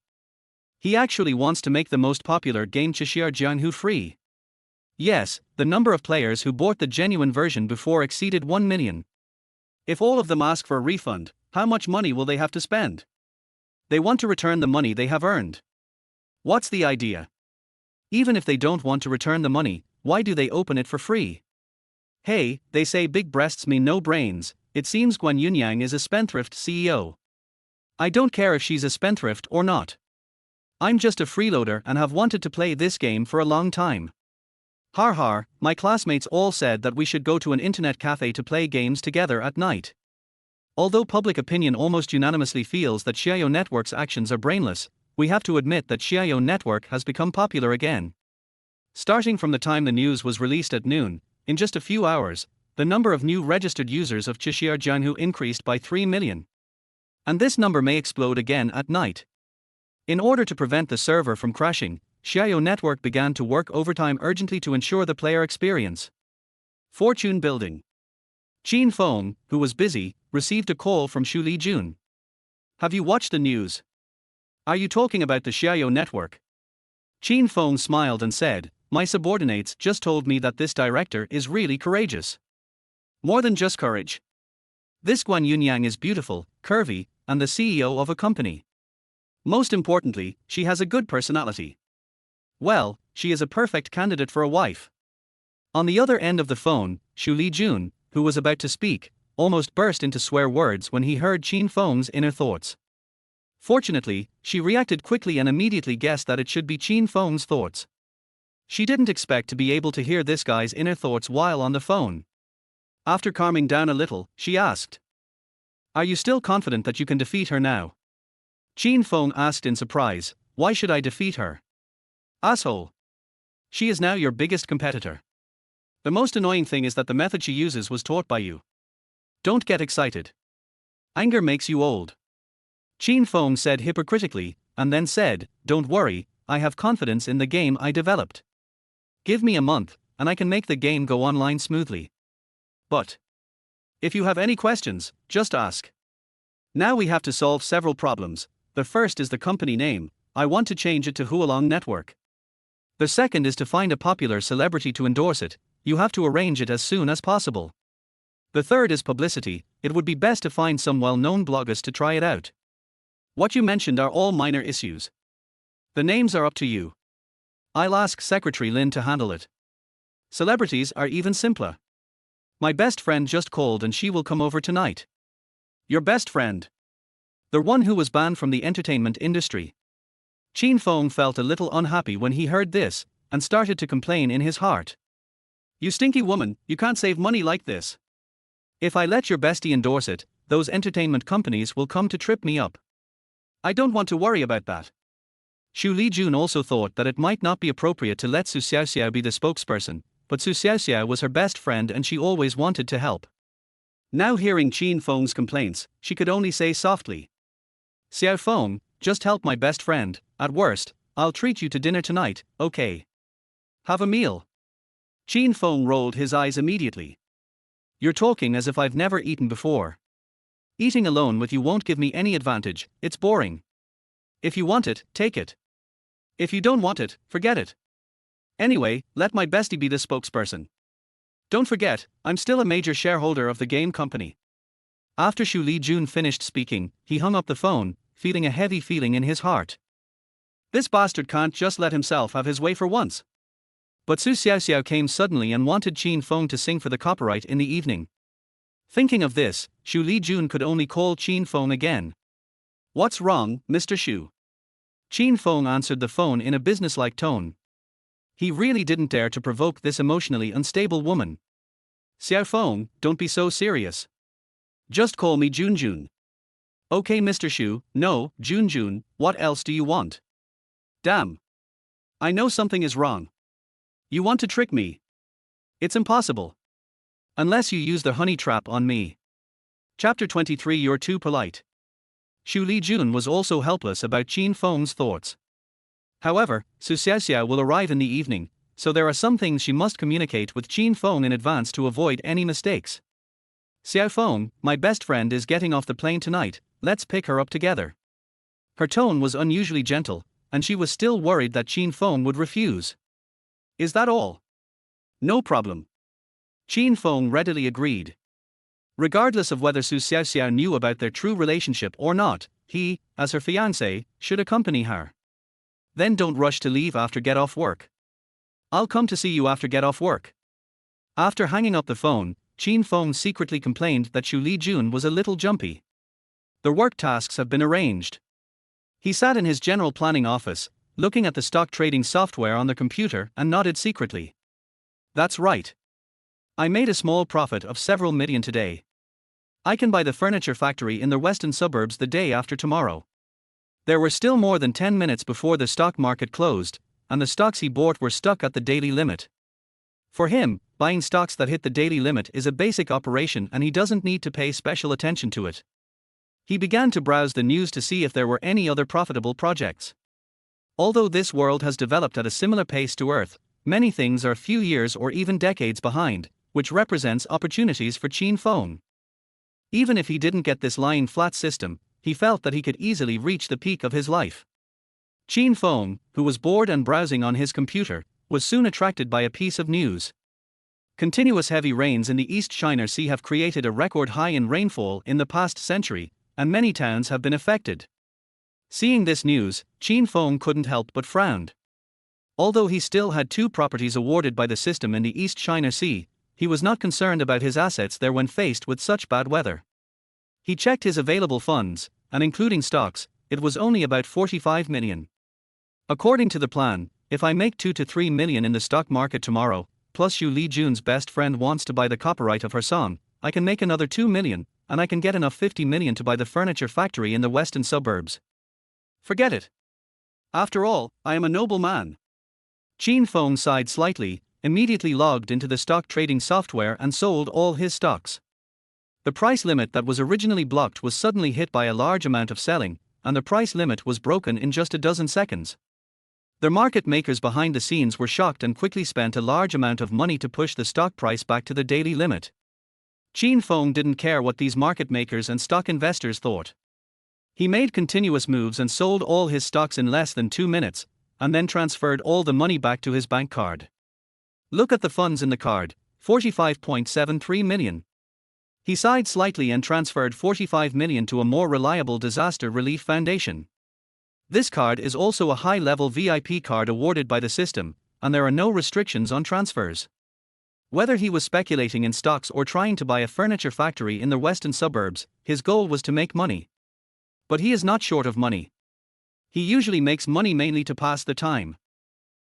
He actually wants to make the most popular game Xu Jianghu free. Yes, the number of players who bought the genuine version before exceeded 1 million. If all of them ask for a refund, how much money will they have to spend? They want to return the money they have earned. What's the idea? Even if they don't want to return the money, why do they open it for free? Hey, they say big breasts mean no brains. It seems Guan Yunyang is a spendthrift CEO. I don't care if she's a spendthrift or not. I'm just a freeloader and have wanted to play this game for a long time. Har, my classmates all said that we should go to an internet cafe to play games together at night. Although public opinion almost unanimously feels that Xiaoyo Network's actions are brainless, we have to admit that Xiaoyo Network has become popular again. Starting from the time the news was released at noon, in just a few hours, the number of new registered users of Xu Jianghu increased by 3 million. And this number may explode again at night. In order to prevent the server from crashing, Xiaoyo Network began to work overtime urgently to ensure the player experience. Fortune building. Qin Feng, who was busy, received a call from Xu Lijun. "Have you watched the news? Are you talking about the Xiaoyo Network?" Qin Feng smiled and said, "My subordinates just told me that this director is really courageous. More than just courage. This Guan Yunyang is beautiful, curvy, and the CEO of a company. Most importantly, she has a good personality. Well, she is a perfect candidate for a wife." On the other end of the phone, Xu Lijun, who was about to speak, almost burst into swear words when he heard Qin Feng's inner thoughts. Fortunately, she reacted quickly and immediately guessed that it should be Qin Feng's thoughts. She didn't expect to be able to hear this guy's inner thoughts while on the phone. After calming down a little, she asked, "Are you still confident that you can defeat her now?" Qin Feng asked in surprise, "Why should I defeat her? Asshole. She is now your biggest competitor. The most annoying thing is that the method she uses was taught by you. Don't get excited. Anger makes you old." Qin Feng said hypocritically, and then said, "Don't worry, I have confidence in the game I developed. Give me a month, and I can make the game go online smoothly. But if you have any questions, just ask. Now we have to solve several problems. The first is the company name. I want to change it to Hualong Network. The second is to find a popular celebrity to endorse it. You have to arrange it as soon as possible. The third is publicity. It would be best to find some well-known bloggers to try it out. What you mentioned are all minor issues. The names are up to you. I'll ask Secretary Lin to handle it. Celebrities are even simpler. My best friend just called and she will come over tonight." "Your best friend?" "The one who was banned from the entertainment industry." Qin Feng felt a little unhappy when he heard this, and started to complain in his heart. "You stinky woman, you can't save money like this. If I let your bestie endorse it, those entertainment companies will come to trip me up. I don't want to worry about that. Xu Lijun also thought that it might not be appropriate to let Su Xiaoxiao be the spokesperson, but Su Xiaoxiao was her best friend and she always wanted to help. Now hearing Qin Feng's complaints, she could only say softly, "Xiao Feng, just help my best friend, at worst, I'll treat you to dinner tonight, okay? Have a meal." Qin Feng rolled his eyes immediately. "You're talking as if I've never eaten before. Eating alone with you won't give me any advantage, it's boring. If you want it, take it. If you don't want it, forget it. Anyway, let my bestie be the spokesperson. Don't forget, I'm still a major shareholder of the game company." After Xu Lijun finished speaking, he hung up the phone, feeling a heavy feeling in his heart. This bastard can't just let himself have his way for once. But Su Xiaoxiao came suddenly and wanted Qin Feng to sing for the copyright in the evening. Thinking of this, Xu Lijun could only call Qin Feng again. "What's wrong, Mr. Xu?" Qin Feng answered the phone in a businesslike tone. He really didn't dare to provoke this emotionally unstable woman. "Xiao Feng, don't be so serious. Just call me Junjun." "Okay, Mr. Xu, no, Junjun, what else do you want?" "Damn. I know something is wrong. You want to trick me? It's impossible. Unless you use the honey trap on me." Chapter 23. You're too polite. Xu Lijun was also helpless about Qin Feng's thoughts. However, Su Xiaoxiao will arrive in the evening, so there are some things she must communicate with Qin Feng in advance to avoid any mistakes. "Xiao Feng, my best friend is getting off the plane tonight, let's pick her up together." Her tone was unusually gentle, and she was still worried that Qin Feng would refuse. "Is that all?" "No problem." Qin Feng readily agreed. Regardless of whether Su Xiaoxiao knew about their true relationship or not, he, as her fiancé, should accompany her. "Then don't rush to leave after get off work. I'll come to see you after get off work." After hanging up the phone, Qin Feng secretly complained that Xu Lijun was a little jumpy. The work tasks have been arranged. He sat in his general planning office, looking at the stock trading software on the computer and nodded secretly. "That's right. I made a small profit of several million today. I can buy the furniture factory in the western suburbs the day after tomorrow." There were still more than 10 minutes before the stock market closed, and the stocks he bought were stuck at the daily limit. For him, buying stocks that hit the daily limit is a basic operation and he doesn't need to pay special attention to it. He began to browse the news to see if there were any other profitable projects. Although this world has developed at a similar pace to Earth, many things are a few years or even decades behind, which represents opportunities for Qin Feng. Even if he didn't get this lying flat system, he felt that he could easily reach the peak of his life. Qin Feng, who was bored and browsing on his computer, was soon attracted by a piece of news. Continuous heavy rains in the East China Sea have created a record high in rainfall in the past century, and many towns have been affected. Seeing this news, Qin Feng couldn't help but frown. Although he still had 2 properties awarded by the system in the East China Sea, he was not concerned about his assets there when faced with such bad weather. He checked his available funds, and including stocks, it was only about 45 million. According to the plan, if I make 2 to 3 million in the stock market tomorrow, plus Xu Lijun's best friend wants to buy the copyright of her song, I can make another 2 million, and I can get enough 50 million to buy the furniture factory in the western suburbs. Forget it. After all, I am a noble man. Qin Feng sighed slightly, immediately logged into the stock trading software and sold all his stocks. The price limit that was originally blocked was suddenly hit by a large amount of selling, and the price limit was broken in just a dozen seconds. The market makers behind the scenes were shocked and quickly spent a large amount of money to push the stock price back to the daily limit. Qin Feng didn't care what these market makers and stock investors thought. He made continuous moves and sold all his stocks in less than 2 minutes, and then transferred all the money back to his bank card. Look at the funds in the card, 45.73 million. He sighed slightly and transferred 45 million to a more reliable disaster relief foundation. This card is also a high-level VIP card awarded by the system, and there are no restrictions on transfers. Whether he was speculating in stocks or trying to buy a furniture factory in the western suburbs, his goal was to make money. But he is not short of money. He usually makes money mainly to pass the time.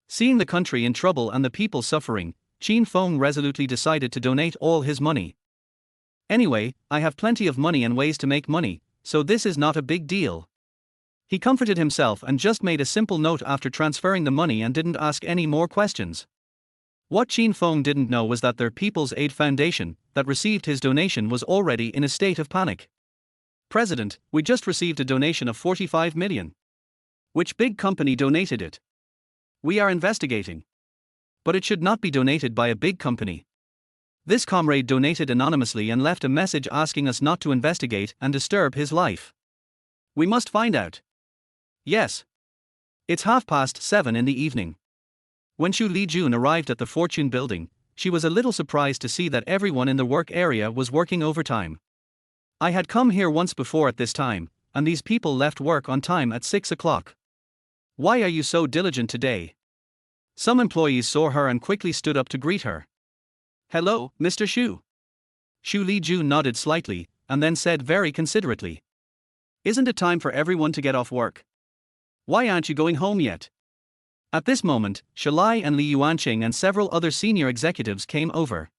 Seeing the country in trouble and the people suffering, Qin Feng resolutely decided to donate all his money. Anyway, I have plenty of money and ways to make money, so this is not a big deal. He comforted himself and just made a simple note after transferring the money and didn't ask any more questions. What Qin Feng didn't know was that their People's Aid Foundation, that received his donation, was already in a state of panic. President, we just received a donation of 45 million. Which big company donated it? We are investigating. But it should not be donated by a big company. This comrade donated anonymously and left a message asking us not to investigate and disturb his life. We must find out. Yes. It's 7:30 in the evening. When Xu Lijun arrived at the Fortune building, she was a little surprised to see that everyone in the work area was working overtime. I had come here once before at this time, and these people left work on time at 6 o'clock. Why are you so diligent today? Some employees saw her and quickly stood up to greet her. Hello, Mr. Xu. Xu Lijun nodded slightly, and then said very considerately. Isn't it time for everyone to get off work? Why aren't you going home yet? At this moment, Shalai and Li Yuanqing and several other senior executives came over.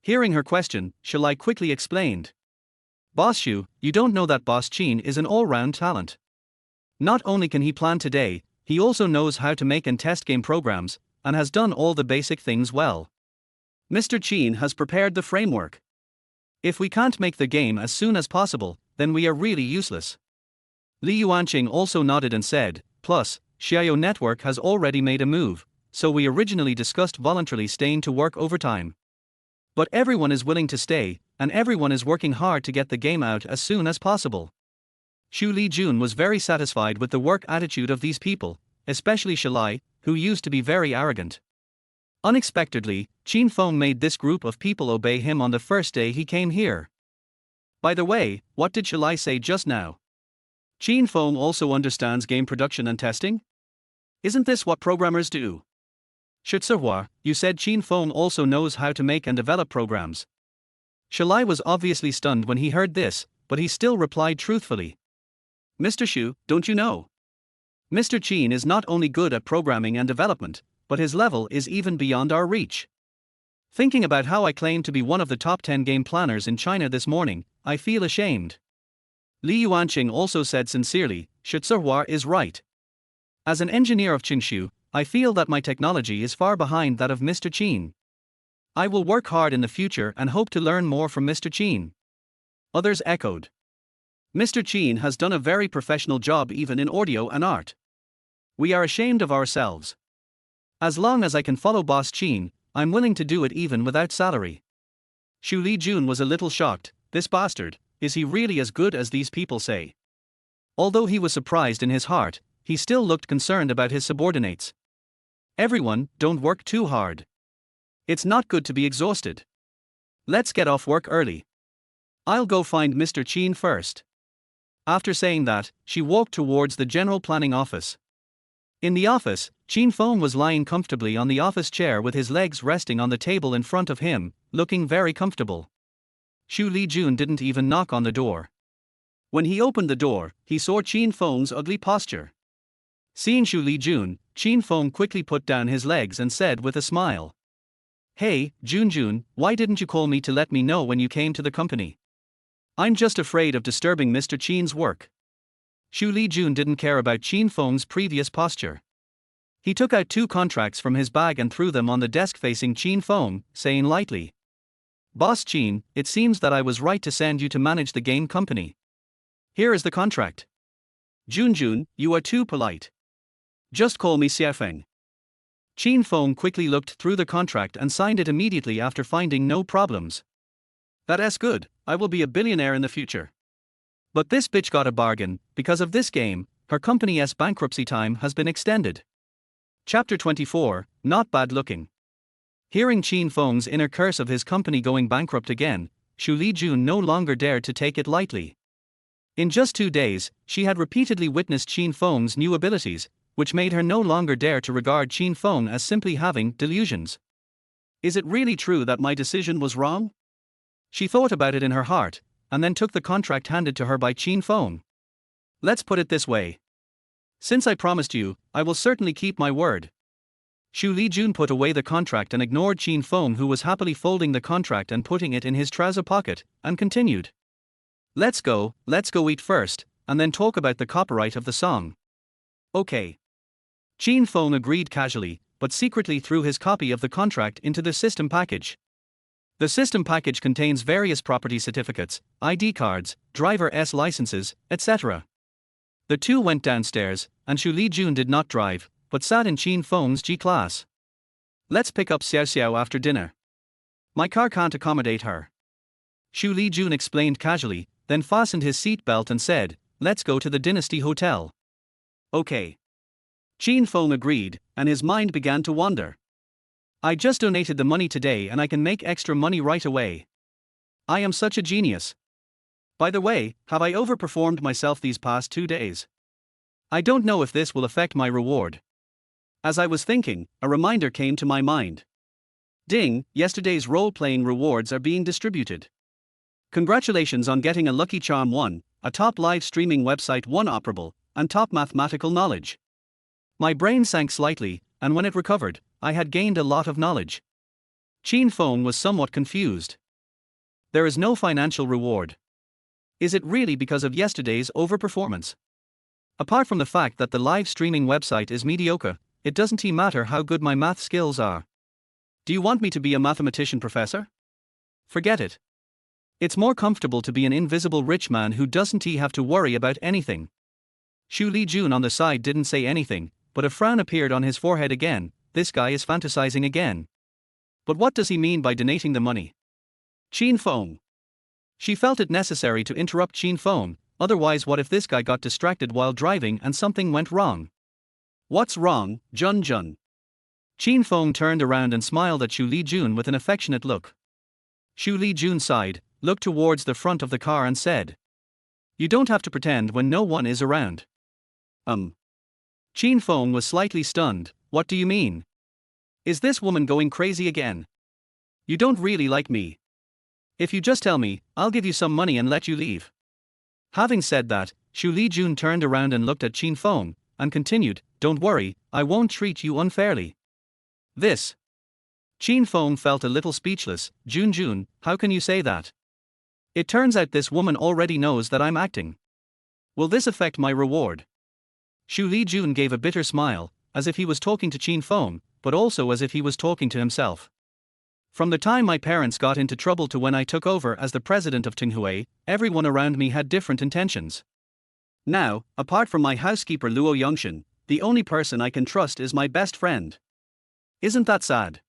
Hearing her question, Shalai quickly explained. Boss Xu, you don't know that Boss Qin is an all-round talent. Not only can he plan today, he also knows how to make and test game programs, and has done all the basic things well. Mr. Qin has prepared the framework. If we can't make the game as soon as possible, then we are really useless. Li Yuanqing also nodded and said, plus, Xiaoyo Network has already made a move, so we originally discussed voluntarily staying to work overtime. But everyone is willing to stay, and everyone is working hard to get the game out as soon as possible. Xu Lijun was very satisfied with the work attitude of these people, especially Shalai, who used to be very arrogant. Unexpectedly, Qin Feng made this group of people obey him on the first day he came here. By the way, what did Shalai say just now? Qin Feng also understands game production and testing? Isn't this what programmers do? Shutsihua, you said Qin Feng also knows how to make and develop programs. Shalai was obviously stunned when he heard this, but he still replied truthfully. Mr. Xu, don't you know? Mr. Qin is not only good at programming and development, but his level is even beyond our reach. Thinking about how I claim to be one of the top 10 game planners in China this morning, I feel ashamed. Li Yuanqing also said sincerely, Shutsihua is right. As an engineer of Qingshu, I feel that my technology is far behind that of Mr. Qin. I will work hard in the future and hope to learn more from Mr. Qin. Others echoed. Mr. Qin has done a very professional job even in audio and art. We are ashamed of ourselves. As long as I can follow Boss Qin, I'm willing to do it even without salary. Xu Lijun was a little shocked. This bastard, is he really as good as these people say? Although he was surprised in his heart, he still looked concerned about his subordinates. Everyone, don't work too hard. It's not good to be exhausted. Let's get off work early. I'll go find Mr. Qin first. After saying that, she walked towards the general planning office. In the office, Qin Feng was lying comfortably on the office chair with his legs resting on the table in front of him, looking very comfortable. Xu Lijun didn't even knock on the door. When he opened the door, he saw Qin Feng's ugly posture. Seeing Xu Lijun, Qin Feng quickly put down his legs and said with a smile. Hey, Junjun, why didn't you call me to let me know when you came to the company? I'm just afraid of disturbing Mr. Qin's work. Xu Lijun didn't care about Qin Feng's previous posture. He took out 2 contracts from his bag and threw them on the desk facing Qin Feng, saying lightly. Boss Qin, it seems that I was right to send you to manage the game company. Here is the contract. Junjun, you are too polite. Just call me Xiafeng. Qin Feng quickly looked through the contract and signed it immediately after finding no problems. That's good, I will be a billionaire in the future. But this bitch got a bargain. Because of this game, her company's bankruptcy time has been extended. Chapter 24, Not Bad Looking. Hearing Qin Feng's inner curse of his company going bankrupt again, Xu Lijun no longer dared to take it lightly. In just 2 days, she had repeatedly witnessed Qin Feng's new abilities, which made her no longer dare to regard Qin Feng as simply having delusions. Is it really true that my decision was wrong? She thought about it in her heart, and then took the contract handed to her by Qin Feng. Let's put it this way. Since I promised you, I will certainly keep my word. Xu Lijun put away the contract and ignored Qin Feng, who was happily folding the contract and putting it in his trouser pocket, and continued. Let's go eat first, and then talk about the copyright of the song. Okay. Qin Feng agreed casually, but secretly threw his copy of the contract into the system package. The system package contains various property certificates, ID cards, driver's licenses, etc. The two went downstairs, and Xu Lijun did not drive, but sat in Qin Feng's G-class. Let's pick up Xiao Xiao after dinner. My car can't accommodate her. Xu Lijun explained casually, then fastened his seat belt and said, let's go to the Dynasty Hotel. Okay. Qin Feng agreed, and his mind began to wander. I just donated the money today and I can make extra money right away. I am such a genius. By the way, have I overperformed myself these past 2 days? I don't know if this will affect my reward. As I was thinking, a reminder came to my mind. Ding, yesterday's role-playing rewards are being distributed. Congratulations on getting a Lucky Charm 1, a top live streaming website 1 operable, and top mathematical knowledge. My brain sank slightly, and when it recovered, I had gained a lot of knowledge. Qin Feng was somewhat confused. There is no financial reward. Is it really because of yesterday's overperformance? Apart from the fact that the live streaming website is mediocre, it doesn't matter how good my math skills are. Do you want me to be a mathematician professor? Forget it. It's more comfortable to be an invisible rich man who doesn't have to worry about anything. Xu Lijun on the side didn't say anything, but a frown appeared on his forehead again. This guy is fantasizing again. But what does he mean by donating the money? Qin Feng. She felt it necessary to interrupt Qin Feng, otherwise what if this guy got distracted while driving and something went wrong? What's wrong, Junjun? Qin Feng turned around and smiled at Xu Lijun with an affectionate look. Xu Lijun sighed, looked towards the front of the car and said, you don't have to pretend when no one is around. Qin Feng was slightly stunned. What do you mean? Is this woman going crazy again? You don't really like me. If you just tell me, I'll give you some money and let you leave. Having said that, Xu Lijun turned around and looked at Qin Feng, and continued, don't worry, I won't treat you unfairly. This. Qin Feng felt a little speechless. Junjun, how can you say that? It turns out this woman already knows that I'm acting. Will this affect my reward? Xu Lijun gave a bitter smile, as if he was talking to Qin Feng, but also as if he was talking to himself. From the time my parents got into trouble to when I took over as the president of Tenghui, everyone around me had different intentions. Now, apart from my housekeeper Luo Yongshan, the only person I can trust is my best friend. Isn't that sad?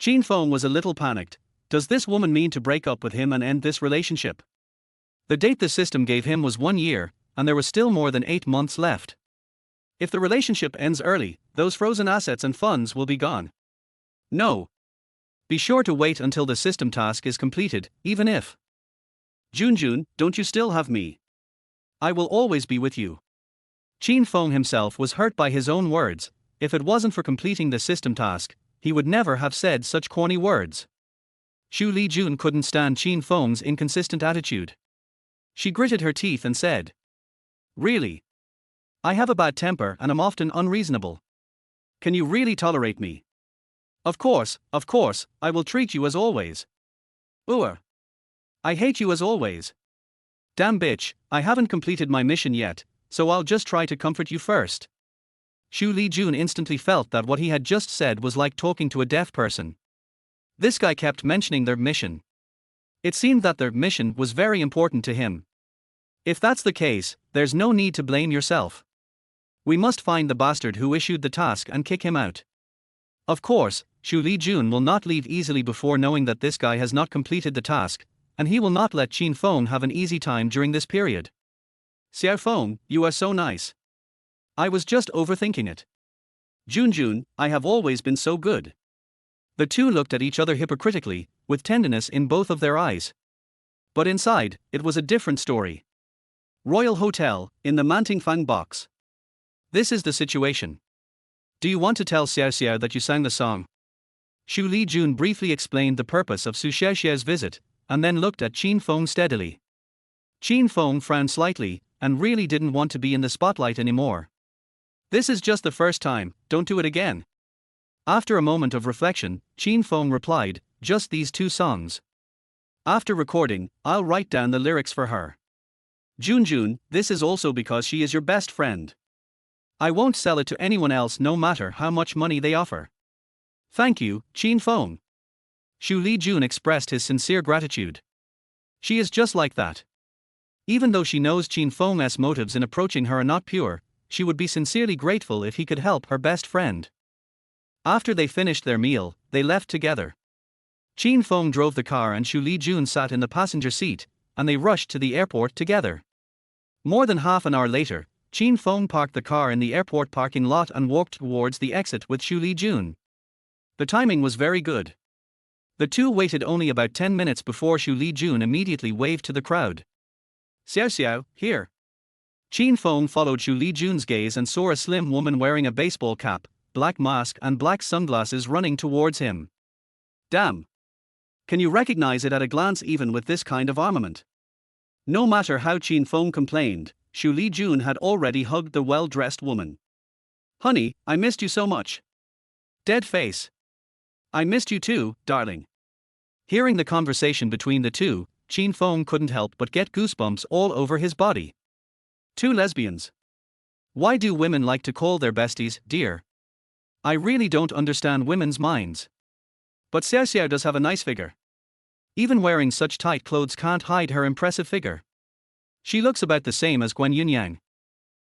Qin Feng was a little panicked. Does this woman mean to break up with him and end this relationship? The date the system gave him was 1 year, and there was still more than 8 months left. If the relationship ends early, those frozen assets and funds will be gone. No. Be sure to wait until the system task is completed, even if. Junjun, don't you still have me? I will always be with you. Qin Feng himself was hurt by his own words. If it wasn't for completing the system task, he would never have said such corny words. Xu Lijun couldn't stand Qin Feng's inconsistent attitude. She gritted her teeth and said, really? I have a bad temper and am often unreasonable. Can you really tolerate me? Of course, I will treat you as always. I hate you as always. Damn bitch, I haven't completed my mission yet, so I'll just try to comfort you first. Xu Lijun instantly felt that what he had just said was like talking to a deaf person. This guy kept mentioning their mission. It seemed that their mission was very important to him. If that's the case, there's no need to blame yourself. We must find the bastard who issued the task and kick him out. Of course, Xu Lijun will not leave easily before knowing that this guy has not completed the task, and he will not let Qin Feng have an easy time during this period. Xiao Feng, you are so nice. I was just overthinking it. Junjun, I have always been so good. The two looked at each other hypocritically, with tenderness in both of their eyes. But inside, it was a different story. Royal Hotel, in the Mantingfang box. This is the situation. Do you want to tell Xiao Xiao that you sang the song? Xu Lijun briefly explained the purpose of Su Xiaoxiao's visit, and then looked at Qin Feng steadily. Qin Feng frowned slightly, and really didn't want to be in the spotlight anymore. This is just the first time, don't do it again. After a moment of reflection, Qin Feng replied, just these 2 songs. After recording, I'll write down the lyrics for her. Junjun, this is also because she is your best friend. I won't sell it to anyone else no matter how much money they offer. Thank you, Qin Feng. Xu Lijun expressed his sincere gratitude. She is just like that. Even though she knows Qin Feng's motives in approaching her are not pure, she would be sincerely grateful if he could help her best friend. After they finished their meal, they left together. Qin Feng drove the car and Xu Lijun sat in the passenger seat, and they rushed to the airport together. More than half an hour later, Qin Feng parked the car in the airport parking lot and walked towards the exit with Xu Lijun. The timing was very good. The two waited only about 10 minutes before Xu Lijun immediately waved to the crowd. Xiao Xiao, here. Qin Feng followed Xu Lijun's gaze and saw a slim woman wearing a baseball cap, black mask and black sunglasses running towards him. Damn. Can you recognize it at a glance even with this kind of armament? No matter how Qin Feng complained, Xu Lijun had already hugged the well-dressed woman. Honey, I missed you so much. Dead face. I missed you too, darling. Hearing the conversation between the two, Qin Feng couldn't help but get goosebumps all over his body. Two lesbians. Why do women like to call their besties dear? I really don't understand women's minds. But Xiao Xiao does have a nice figure. Even wearing such tight clothes can't hide her impressive figure. She looks about the same as Guan Yunyang.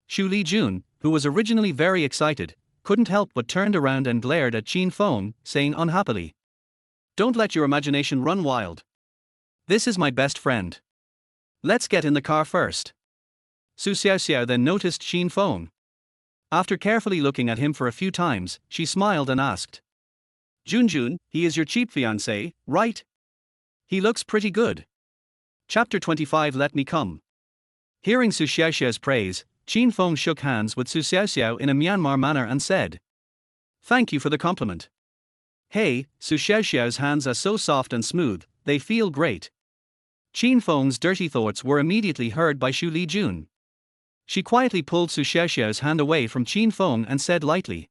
Xu Lijun, who was originally very excited, couldn't help but turned around and glared at Qin Feng, saying unhappily, "Don't let your imagination run wild. This is my best friend. Let's get in the car first." Su Xiaoxiao then noticed Qin Feng. After carefully looking at him for a few times, she smiled and asked, "Junjun, he is your cheap fiancé, right? He looks pretty good." Chapter 25 Let Me Come. Hearing Su Xiaoxiao's praise, Qin Feng shook hands with Su Xiaoxiao in a Myanmar manner and said, "Thank you for the compliment. Hey, Su Xiaoxiao's hands are so soft and smooth, they feel great." Qin Feng's dirty thoughts were immediately heard by Xu Lijun. She quietly pulled Su Xiaoxiao's hand away from Qin Feng and said lightly,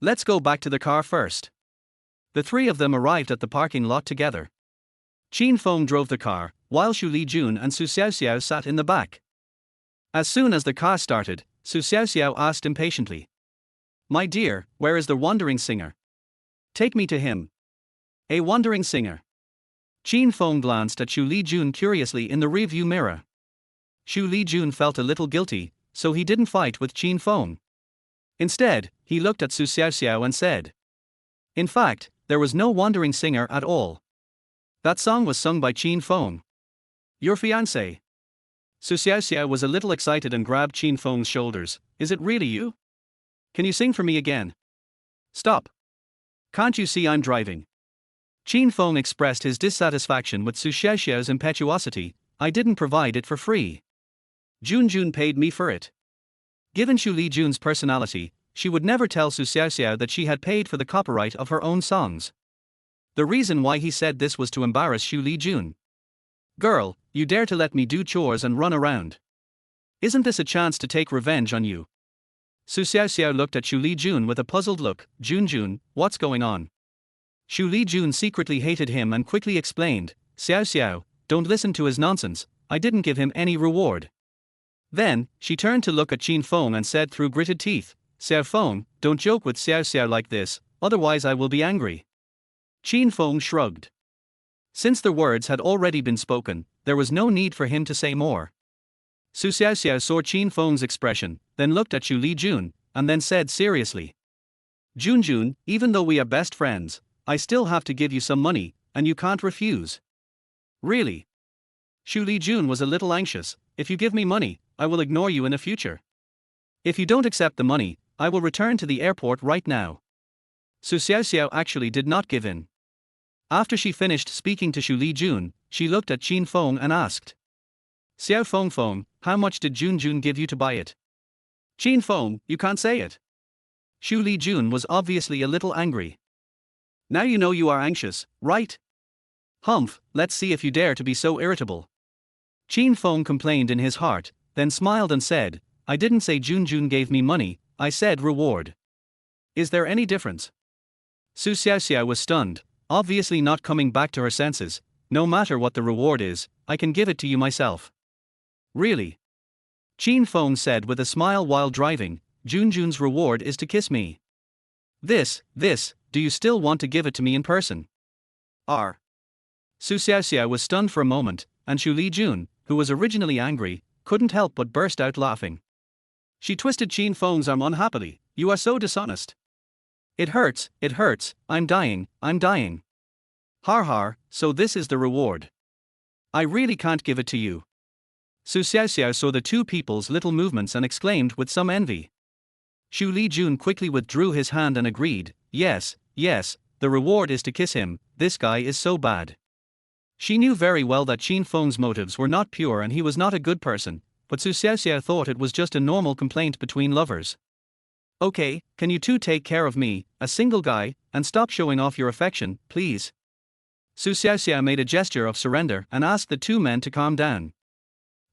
"Let's go back to the car first." The three of them arrived at the parking lot together. Qin Feng drove the car, while Xu Lijun and Su Xiaoxiao sat in the back. As soon as the car started, Su Xiaoxiao asked impatiently, "My dear, where is the wandering singer? Take me to him." A wandering singer. Qin Feng glanced at Xu Lijun curiously in the rearview mirror. Xu Lijun felt a little guilty, so he didn't fight with Qin Feng. Instead, he looked at Su Xiaoxiao and said, "In fact, there was no wandering singer at all. That song was sung by Qin Feng. Your fiancé." Su Xiaoxiao was a little excited and grabbed Qin Feng's shoulders. "Is it really you? Can you sing for me again?" "Stop. Can't you see I'm driving?" Qin Feng expressed his dissatisfaction with Su Xiaoxiao's impetuosity. "I didn't provide it for free. Junjun paid me for it." Given Xu Lijun's personality, she would never tell Su Xiaoxiao that she had paid for the copyright of her own songs. The reason why he said this was to embarrass Xu Lijun. "Girl, you dare to let me do chores and run around. Isn't this a chance to take revenge on you?" Su Xiaoxiao looked at Xu Lijun with a puzzled look. "Junjun, what's going on?" Xu Lijun secretly hated him and quickly explained, "Xiaoxiao, don't listen to his nonsense, I didn't give him any reward." Then, she turned to look at Qin Feng and said through gritted teeth, "Xiao Feng, don't joke with Xiaoxiao like this, otherwise I will be angry." Qin Feng shrugged. Since the words had already been spoken, there was no need for him to say more. Su Xiaoxiao saw Qin Feng's expression, then looked at Xu Lijun, and then said seriously, "Junjun, even though we are best friends, I still have to give you some money, and you can't refuse." "Really?" Xu Lijun was a little anxious. "If you give me money, I will ignore you in the future. If you don't accept the money, I will return to the airport right now." Su Xiaoxiao actually did not give in. After she finished speaking to Xu Lijun, she looked at Qin Feng and asked, "Xiao Feng, how much did Junjun give you to buy it?" "Qin Feng, you can't say it." Xu Lijun was obviously a little angry. "Now you know you are anxious, right? Humph, let's see if you dare to be so irritable." Qin Feng complained in his heart, then smiled and said, "I didn't say Junjun gave me money, I said reward. Is there any difference?" Su Xiaoxiao was stunned, obviously not coming back to her senses. "No matter what the reward is, I can give it to you myself." Really? Qin Feng said with a smile while driving, Junjun's reward is to kiss me. This, do you still want to give it to me in person? R. Su Xiaoxiao was stunned for a moment, and Xu Lijun, who was originally angry, couldn't help but burst out laughing. She twisted Qin Feng's arm unhappily. You are so dishonest. It hurts, I'm dying. Har har, so this is the reward. I really can't give it to you. Su Xiaoxiao saw the two people's little movements and exclaimed with some envy. Xu Lijun quickly withdrew his hand and agreed, yes, the reward is to kiss him, this guy is so bad. She knew very well that Qin Feng's motives were not pure and he was not a good person, but Su Xiaoxiao thought it was just a normal complaint between lovers. Okay, can you two take care of me, a single guy, and stop showing off your affection, please? Su Xiaoxiao made a gesture of surrender and asked the two men to calm down.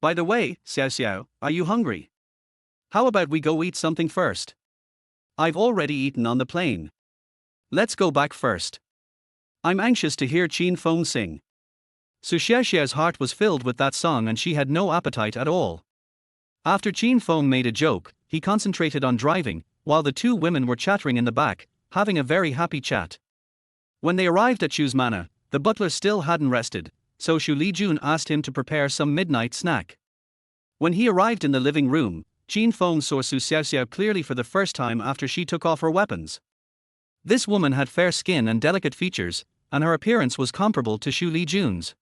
By the way, Xiaoxiao, are you hungry? How about we go eat something first? I've already eaten on the plane. Let's go back first. I'm anxious to hear Qin Feng sing. Su Xiaoxiao's heart was filled with that song and she had no appetite at all. After Qin Feng made a joke, he concentrated on driving, while the two women were chattering in the back, having a very happy chat. When they arrived at Xu's Manor, the butler still hadn't rested, so Xu Lijun asked him to prepare some midnight snack. When he arrived in the living room, Qin Feng saw Su Xiaoxiao clearly for the first time after she took off her weapons. This woman had fair skin and delicate features, and her appearance was comparable to Xu Lijun's.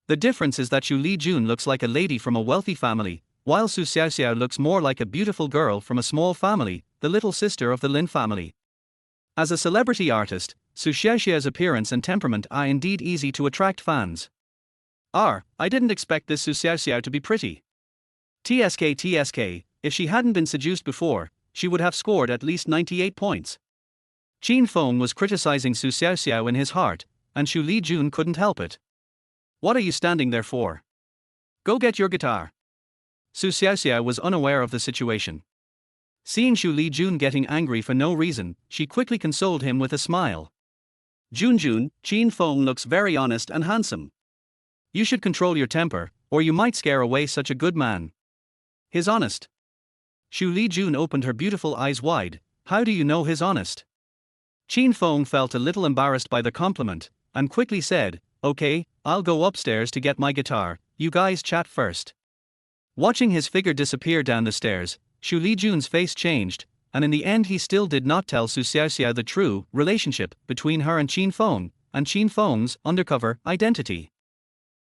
The difference is that Xu Lijun looks like a lady from a wealthy family, while Su Xiaoxiao looks more like a beautiful girl from a small family, the little sister of the Lin family. As a celebrity artist, Su Xiaoxiao's appearance and temperament are indeed easy to attract fans. I didn't expect this Su Xiaoxiao to be pretty. TSK, if she hadn't been seduced before, she would have scored at least 98 points. Qin Feng was criticizing Su Xiaoxiao in his heart, and Xu Lijun couldn't help it. What are you standing there for? Go get your guitar. Su Xiaoxiao was unaware of the situation. Seeing Xu Lijun getting angry for no reason, she quickly consoled him with a smile. Junjun, Qin Feng looks very honest and handsome. You should control your temper, or you might scare away such a good man. He's honest. Xu Lijun opened her beautiful eyes wide. How do you know he's honest? Qin Feng felt a little embarrassed by the compliment, and quickly said, okay, I'll go upstairs to get my guitar, you guys chat first. Watching his figure disappear down the stairs, Xu Lijun's face changed, and in the end he still did not tell Su Xiaoxiao the true relationship between her and Qin Feng's undercover identity.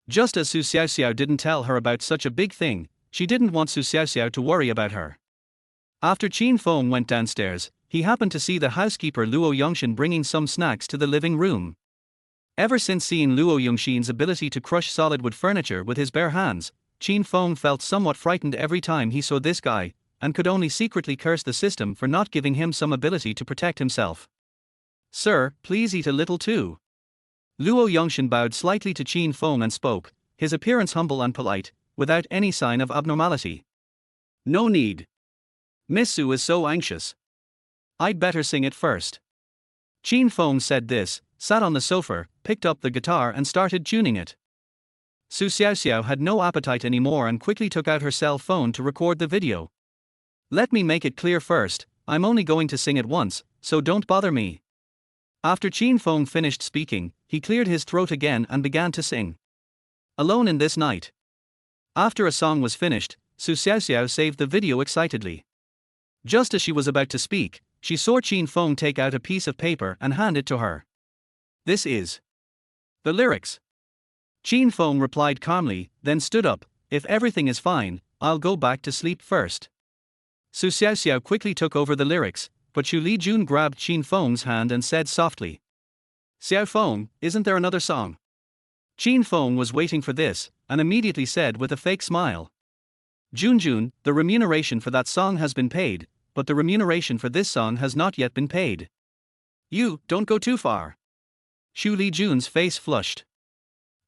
Just as Su Xiaoxiao didn't tell her about such a big thing, she didn't want Su Xiaoxiao to worry about her. After Qin Feng went downstairs, he happened to see the housekeeper Luo Yongxin bringing some snacks to the living room. Ever since seeing Luo Yongxin's ability to crush solid wood furniture with his bare hands, Qin Feng felt somewhat frightened every time he saw this guy, and could only secretly curse the system for not giving him some ability to protect himself. Sir, please eat a little too. Luo Yongxin bowed slightly to Qin Feng and spoke, his appearance humble and polite, without any sign of abnormality. No need. Miss Su is so anxious. I'd better sing it first. Qin Feng said this, sat on the sofa, picked up the guitar and started tuning it. Su Xiaoxiao had no appetite anymore and quickly took out her cell phone to record the video. Let me make it clear first, I'm only going to sing it once, so don't bother me. After Qin Feng finished speaking, he cleared his throat again and began to sing. Alone in this night. After a song was finished, Su Xiaoxiao saved the video excitedly. Just as she was about to speak, she saw Qin Feng take out a piece of paper and hand it to her. This is the lyrics. Qin Feng replied calmly, then stood up, if everything is fine, I'll go back to sleep first. Su Xiaoxiao quickly took over the lyrics, but Xu Lijun grabbed Qin Feng's hand and said softly, Xiao Feng, isn't there another song? Qin Feng was waiting for this, and immediately said with a fake smile. Junjun, the remuneration for that song has been paid, but the remuneration for this song has not yet been paid. You, don't go too far. Xu Lijun's face flushed.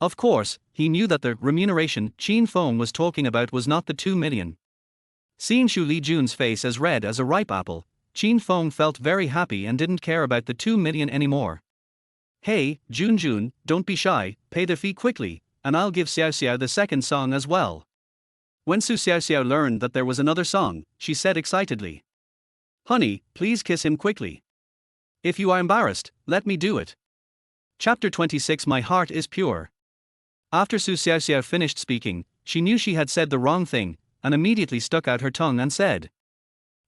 Of course, he knew that the remuneration Qin Feng was talking about was not the 2 million. Seeing Xu Lijun's face as red as a ripe apple, Qin Feng felt very happy and didn't care about the 2 million anymore. Hey, Junjun, don't be shy, pay the fee quickly, and I'll give Xiaoxiao the second song as well. When Su Xiaoxiao learned that there was another song, she said excitedly, "Honey, please kiss him quickly. If you are embarrassed, let me do it." Chapter 26 My Heart is Pure. After Su Xiaoxiao finished speaking, she knew she had said the wrong thing, and immediately stuck out her tongue and said,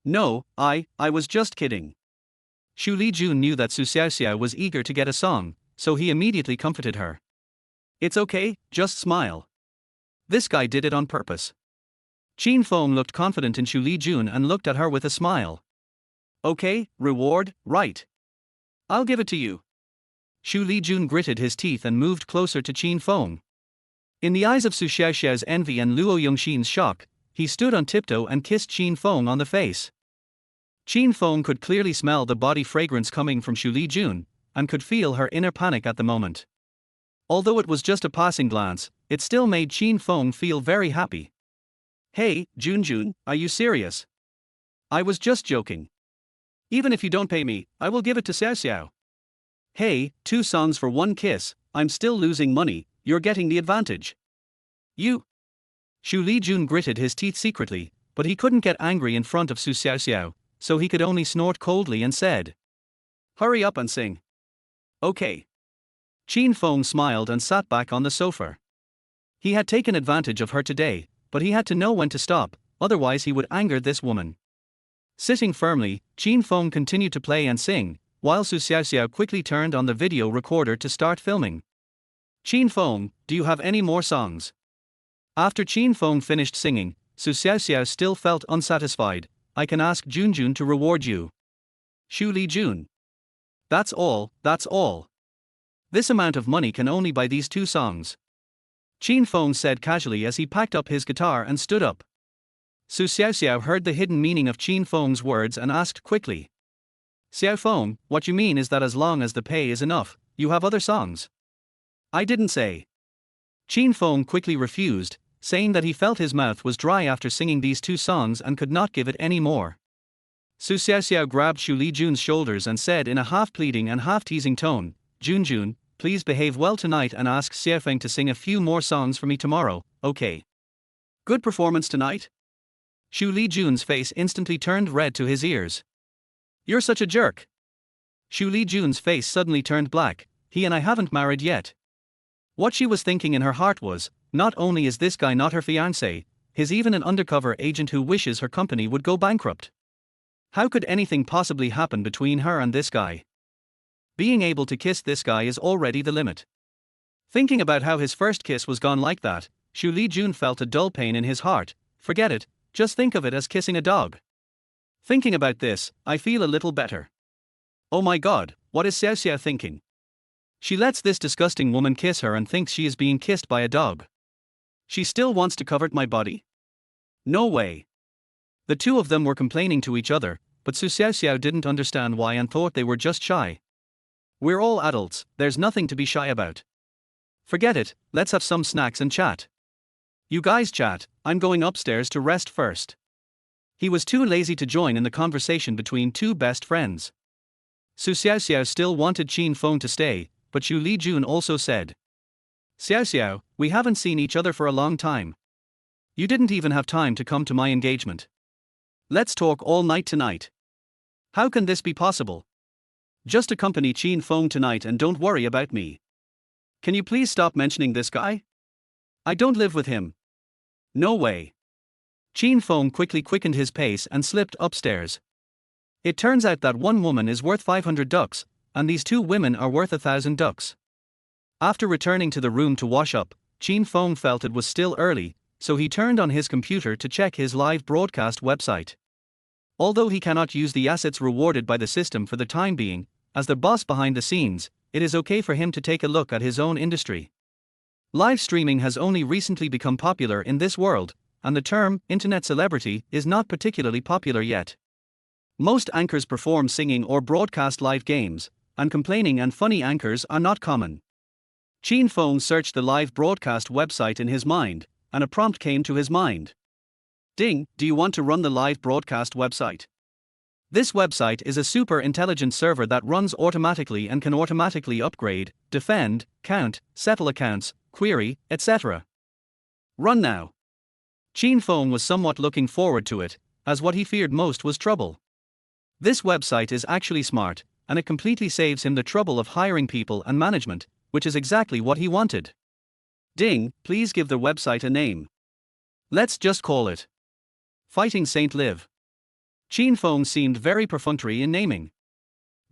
"No, I was just kidding." Xu Lijun knew that Su Xiaoxiao was eager to get a song, so he immediately comforted her. "It's okay, just smile. This guy did it on purpose." Qin Feng looked confident in Xu Lijun and looked at her with a smile. "Okay, reward, right. I'll give it to you." Xu Lijun gritted his teeth and moved closer to Qin Feng. In the eyes of Su Xiaoxiao's envy and Luo Yongxin's shock, he stood on tiptoe and kissed Qin Feng on the face. Qin Feng could clearly smell the body fragrance coming from Xu Lijun, and could feel her inner panic at the moment. Although it was just a passing glance, it still made Qin Feng feel very happy. "Hey, Junjun, are you serious? I was just joking. Even if you don't pay me, I will give it to Xiaoxiao." "Hey, 2 songs for 1 kiss, I'm still losing money, you're getting the advantage." "You." Xu Lijun gritted his teeth secretly, but he couldn't get angry in front of Su Xiaoxiao, so he could only snort coldly and said, "Hurry up and sing." "Okay." Qin Feng smiled and sat back on the sofa. He had taken advantage of her today, but he had to know when to stop, otherwise he would anger this woman. Sitting firmly, Qin Feng continued to play and sing, while Su Xiaoxiao quickly turned on the video recorder to start filming. "Qin Feng, do you have any more songs?" After Qin Feng finished singing, Su Xiaoxiao still felt unsatisfied. "I can ask Junjun to reward you." "Xu Lijun. That's all, that's all. This amount of money can only buy these 2 songs." Qin Feng said casually as he packed up his guitar and stood up. Su Xiaoxiao heard the hidden meaning of Qin Feng's words and asked quickly, "Xiao Feng, what you mean is that as long as the pay is enough, you have other songs?" "I didn't say." Qin Feng quickly refused, saying that he felt his mouth was dry after singing these 2 songs and could not give it any more. Su Xiaoxiao grabbed Xu Lijun's shoulders and said in a half-pleading and half-teasing tone, "Junjun, please behave well tonight and ask Xiao Feng to sing a few more songs for me tomorrow, okay? Good performance tonight?" Xu Lijun's face instantly turned red to his ears. "You're such a jerk." Xu Lijun's face suddenly turned black. He and I haven't married yet. What she was thinking in her heart was, not only is this guy not her fiancé, he's even an undercover agent who wishes her company would go bankrupt. How could anything possibly happen between her and this guy? Being able to kiss this guy is already the limit. Thinking about how his first kiss was gone like that, Xu Lijun felt a dull pain in his heart. Forget it, just think of it as kissing a dog. Thinking about this, I feel a little better. Oh my god, what is Xiaoxiao thinking? She lets this disgusting woman kiss her and thinks she is being kissed by a dog. She still wants to covet my body? No way. The 2 of them were complaining to each other, but Su Xiaoxiao didn't understand why and thought they were just shy. We're all adults, there's nothing to be shy about. Forget it, let's have some snacks and chat. You guys chat, I'm going upstairs to rest first. He was too lazy to join in the conversation between 2 best friends. Su Xiaoxiao still wanted Qin Feng to stay, but Xu Lijun also said, "Xiaoxiao, we haven't seen each other for a long time. You didn't even have time to come to my engagement. Let's talk all night tonight." "How can this be possible? Just accompany Qin Feng tonight and don't worry about me. Can you please stop mentioning this guy? I don't live with him." "No way." Qin Feng quickly quickened his pace and slipped upstairs. It turns out that one woman is worth 500 ducks, and these 2 women are worth 1,000 ducks. After returning to the room to wash up, Qin Feng felt it was still early, so he turned on his computer to check his live broadcast website. Although he cannot use the assets rewarded by the system for the time being, as the boss behind the scenes, it is okay for him to take a look at his own industry. Live streaming has only recently become popular in this world, and the term internet celebrity is not particularly popular yet. Most anchors perform singing or broadcast live games, and complaining and funny anchors are not common. Qin Feng searched the live broadcast website in his mind, and a prompt came to his mind. "Ding, do you want to run the live broadcast website?" This website is a super intelligent server that runs automatically and can automatically upgrade, defend, count, settle accounts, query, etc. Run now. Qin Feng was somewhat looking forward to it, as what he feared most was trouble. This website is actually smart, and it completely saves him the trouble of hiring people and management, which is exactly what he wanted. Ding, please give the website a name. Let's just call it Fighting Saint Live. Qin Feng seemed very perfunctory in naming.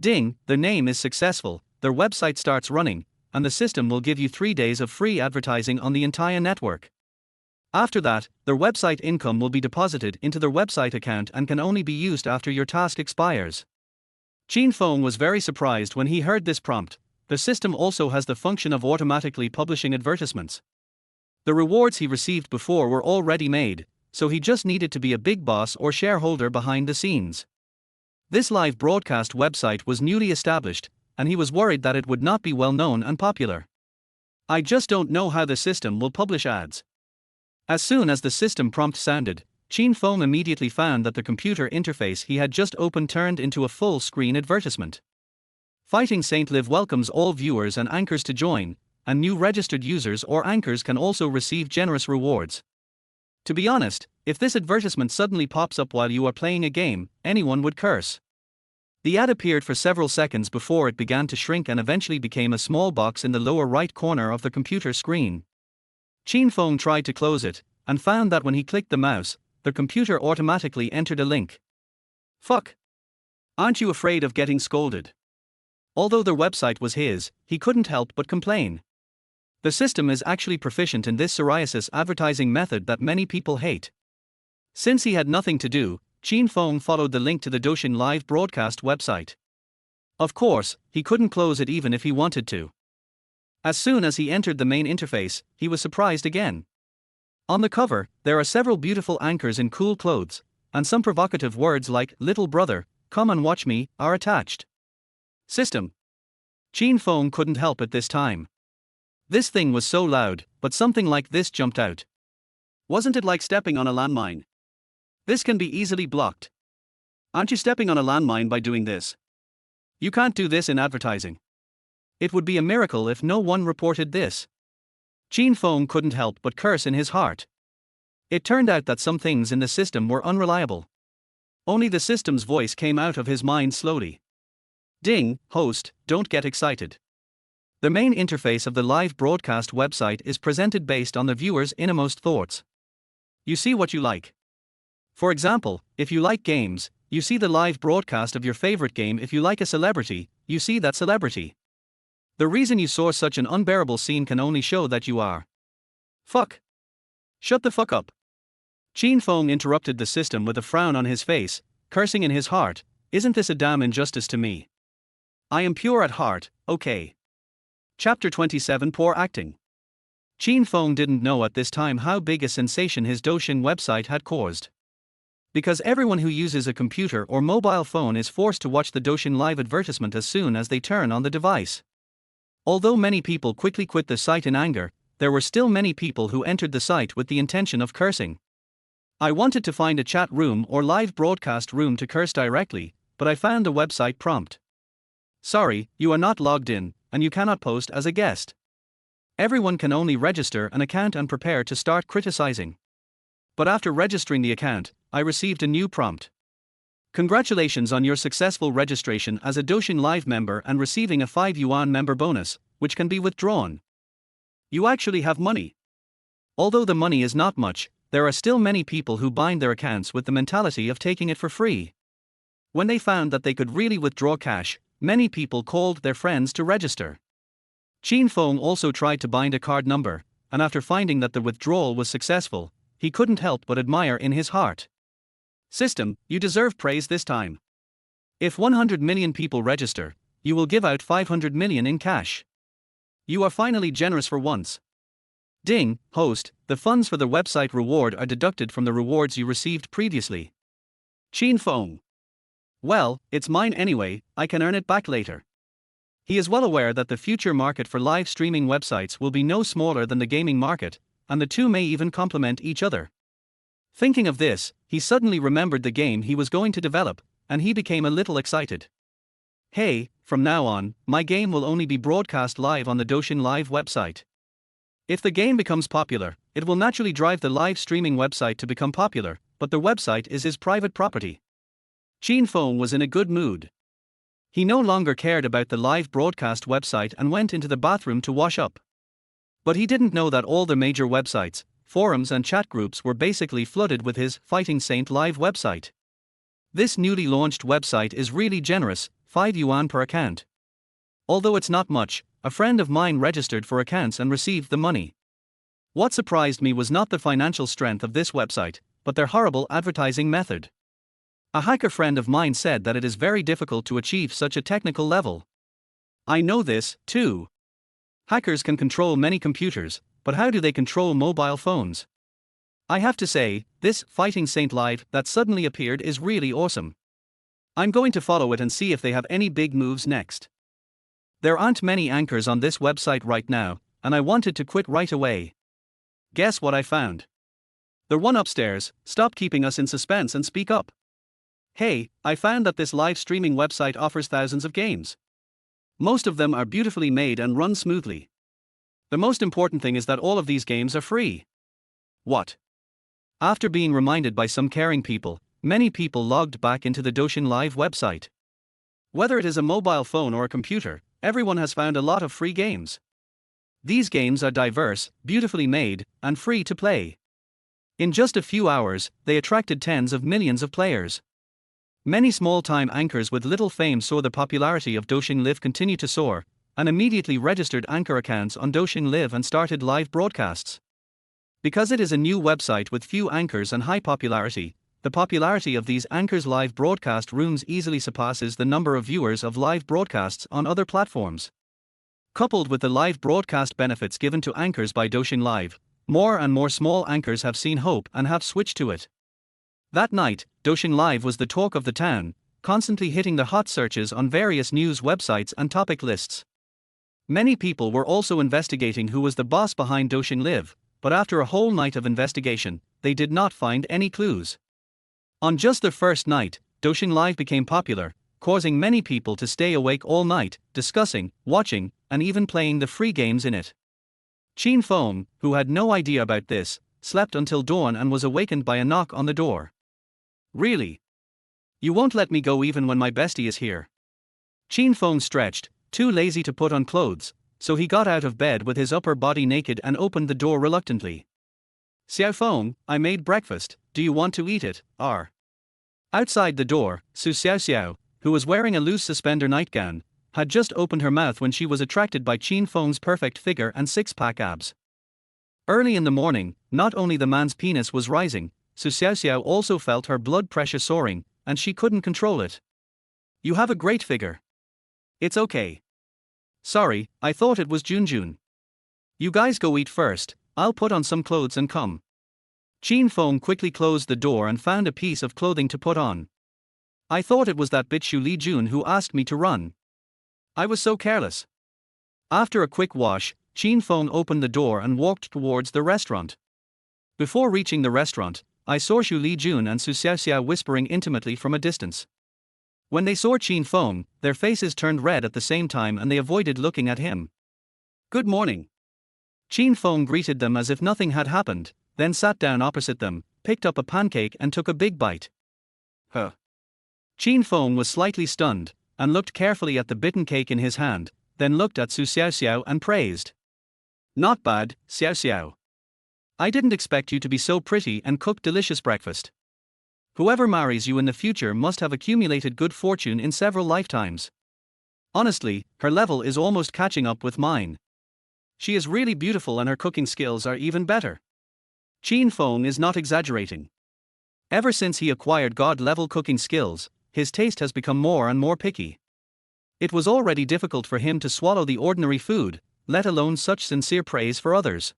Ding, the name is successful, their website starts running, and the system will give you 3 days of free advertising on the entire network. After that, their website income will be deposited into their website account and can only be used after your task expires. Qin Feng was very surprised when he heard this prompt. The system also has the function of automatically publishing advertisements. The rewards he received before were already made, so he just needed to be a big boss or shareholder behind the scenes. This live broadcast website was newly established, and he was worried that it would not be well known and popular. I just don't know how the system will publish ads. As soon as the system prompt sounded, Qin Feng immediately found that the computer interface he had just opened turned into a full-screen advertisement. Fighting Saint Live welcomes all viewers and anchors to join, and new registered users or anchors can also receive generous rewards. To be honest, if this advertisement suddenly pops up while you are playing a game, anyone would curse. The ad appeared for several seconds before it began to shrink and eventually became a small box in the lower right corner of the computer screen. Qin Feng tried to close it, and found that when he clicked the mouse, the computer automatically entered a link. Fuck! Aren't you afraid of getting scolded? Although their website was his, he couldn't help but complain. The system is actually proficient in this psoriasis advertising method that many people hate. Since he had nothing to do, Qin Feng followed the link to the Douyin live broadcast website. Of course, he couldn't close it even if he wanted to. As soon as he entered the main interface, he was surprised again. On the cover, there are several beautiful anchors in cool clothes, and some provocative words like "little brother, come and watch me" are attached. System. Qin Feng couldn't help it this time. This thing was so loud, but something like this jumped out. Wasn't it like stepping on a landmine? This can be easily blocked. Aren't you stepping on a landmine by doing this? You can't do this in advertising. It would be a miracle if no one reported this. Qin Feng couldn't help but curse in his heart. It turned out that some things in the system were unreliable. Only the system's voice came out of his mind slowly. Ding, host, don't get excited. The main interface of the live broadcast website is presented based on the viewer's innermost thoughts. You see what you like. For example, if you like games, you see the live broadcast of your favorite game. If you like a celebrity, you see that celebrity. The reason you saw such an unbearable scene can only show that you are. Fuck. Shut the fuck up. Qin Feng interrupted the system with a frown on his face, cursing in his heart, isn't this a damn injustice to me? I am pure at heart, okay. Chapter 27 Poor Acting. Qin Feng didn't know at this time how big a sensation his Douyin website had caused. Because everyone who uses a computer or mobile phone is forced to watch the Douyin live advertisement as soon as they turn on the device. Although many people quickly quit the site in anger, there were still many people who entered the site with the intention of cursing. I wanted to find a chat room or live broadcast room to curse directly, but I found a website prompt. Sorry, you are not logged in, and you cannot post as a guest. Everyone can only register an account and prepare to start criticizing. But after registering the account, I received a new prompt. Congratulations on your successful registration as a Douyin Live member and receiving a 5 yuan member bonus, which can be withdrawn. You actually have money. Although the money is not much, there are still many people who bind their accounts with the mentality of taking it for free. When they found that they could really withdraw cash, many people called their friends to register. Qin Feng also tried to bind a card number, and after finding that the withdrawal was successful, he couldn't help but admire in his heart. System, you deserve praise this time. If 100 million people register, you will give out 500 million in cash. You are finally generous for once. Ding, host, the funds for the website reward are deducted from the rewards you received previously. Qin Feng. Well, it's mine anyway, I can earn it back later. He is well aware that the future market for live streaming websites will be no smaller than the gaming market, and the two may even complement each other. Thinking of this, he suddenly remembered the game he was going to develop, and he became a little excited. Hey, from now on, my game will only be broadcast live on the Douyin Live website. If the game becomes popular, it will naturally drive the live streaming website to become popular, but the website is his private property. Qin Feng was in a good mood. He no longer cared about the live broadcast website and went into the bathroom to wash up. But he didn't know that all the major websites, forums and chat groups were basically flooded with his Fighting Saint live website. This newly launched website is really generous, 5 yuan per account. Although it's not much, a friend of mine registered for accounts and received the money. What surprised me was not the financial strength of this website, but their horrible advertising method. A hacker friend of mine said that it is very difficult to achieve such a technical level. I know this, too. Hackers can control many computers, but how do they control mobile phones? I have to say, this Fighting Saint Live that suddenly appeared is really awesome. I'm going to follow it and see if they have any big moves next. There aren't many anchors on this website right now, and I wanted to quit right away. Guess what I found? The one upstairs. Stop keeping us in suspense and speak up. Hey, I found that this live streaming website offers thousands of games. Most of them are beautifully made and run smoothly. The most important thing is that all of these games are free. What? After being reminded by some caring people, many people logged back into the Douyin Live website. Whether it is a mobile phone or a computer, everyone has found a lot of free games. These games are diverse, beautifully made, and free to play. In just a few hours, they attracted tens of millions of players. Many small-time anchors with little fame saw the popularity of Douyin Live continue to soar, and immediately registered anchor accounts on Douyin Live and started live broadcasts. Because it is a new website with few anchors and high popularity, the popularity of these anchors' live broadcast rooms easily surpasses the number of viewers of live broadcasts on other platforms. Coupled with the live broadcast benefits given to anchors by Douyin Live, more and more small anchors have seen hope and have switched to it. That night, Douyin Live was the talk of the town, constantly hitting the hot searches on various news websites and topic lists. Many people were also investigating who was the boss behind Douyin Live, but after a whole night of investigation, they did not find any clues. On just the first night, Douyin Live became popular, causing many people to stay awake all night, discussing, watching, and even playing the free games in it. Qin Feng, who had no idea about this, slept until dawn and was awakened by a knock on the door. Really? You won't let me go even when my bestie is here? Qin Feng stretched, too lazy to put on clothes, so he got out of bed with his upper body naked and opened the door reluctantly. Xiao Feng, I made breakfast, do you want to eat it, R? Outside the door, Su Xiao, who was wearing a loose suspender nightgown, had just opened her mouth when she was attracted by Qin Feng's perfect figure and six-pack abs. Early in the morning, not only the man's penis was rising, Su Xiao also felt her blood pressure soaring, and she couldn't control it. You have a great figure. It's okay. Sorry, I thought it was Junjun. You guys go eat first, I'll put on some clothes and come. Qin Feng quickly closed the door and found a piece of clothing to put on. I thought it was that bitch Xu Lijun who asked me to run. I was so careless. After a quick wash, Qin Feng opened the door and walked towards the restaurant. Before reaching the restaurant, I saw Xu Lijun and Su Xiao whispering intimately from a distance. When they saw Qin Feng, their faces turned red at the same time and they avoided looking at him. Good morning. Qin Feng greeted them as if nothing had happened, then sat down opposite them, picked up a pancake and took a big bite. Huh. Qin Feng was slightly stunned, and looked carefully at the bitten cake in his hand, then looked at Su Xiao and praised. Not bad, Xiao. I didn't expect you to be so pretty and cook delicious breakfast. Whoever marries you in the future must have accumulated good fortune in several lifetimes. Honestly, her level is almost catching up with mine. She is really beautiful and her cooking skills are even better. Qin Feng is not exaggerating. Ever since he acquired god-level cooking skills, his taste has become more and more picky. It was already difficult for him to swallow the ordinary food, let alone such sincere praise for others.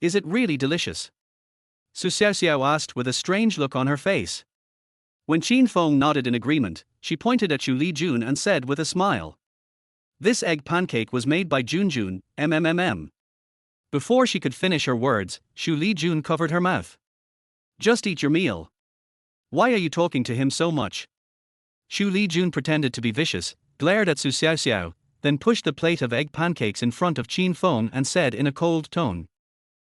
Is it really delicious? Su Xiao asked with a strange look on her face. When Qin Feng nodded in agreement, she pointed at Xu Lijun and said with a smile. This egg pancake was made by Junjun, MMMM. Before she could finish her words, Xu Lijun covered her mouth. Just eat your meal. Why are you talking to him so much? Xu Lijun pretended to be vicious, glared at Su Xiao, then pushed the plate of egg pancakes in front of Qin Feng and said in a cold tone.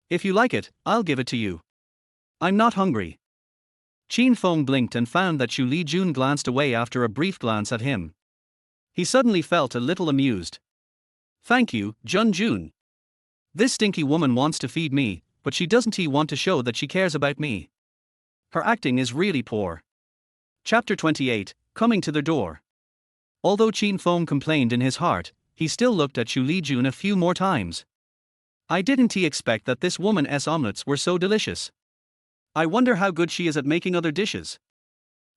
If you like it, I'll give it to you. I'm not hungry. Qin Feng blinked and found that Xu Lijun glanced away after a brief glance at him. He suddenly felt a little amused. Thank you, Junjun. This stinky woman wants to feed me, but she doesn't want to show that she cares about me. Her acting is really poor. Chapter 28, Coming to the Door. Although Qin Feng complained in his heart, he still looked at Xu Lijun a few more times. I didn't expect that this woman's omelets were so delicious. I wonder how good she is at making other dishes.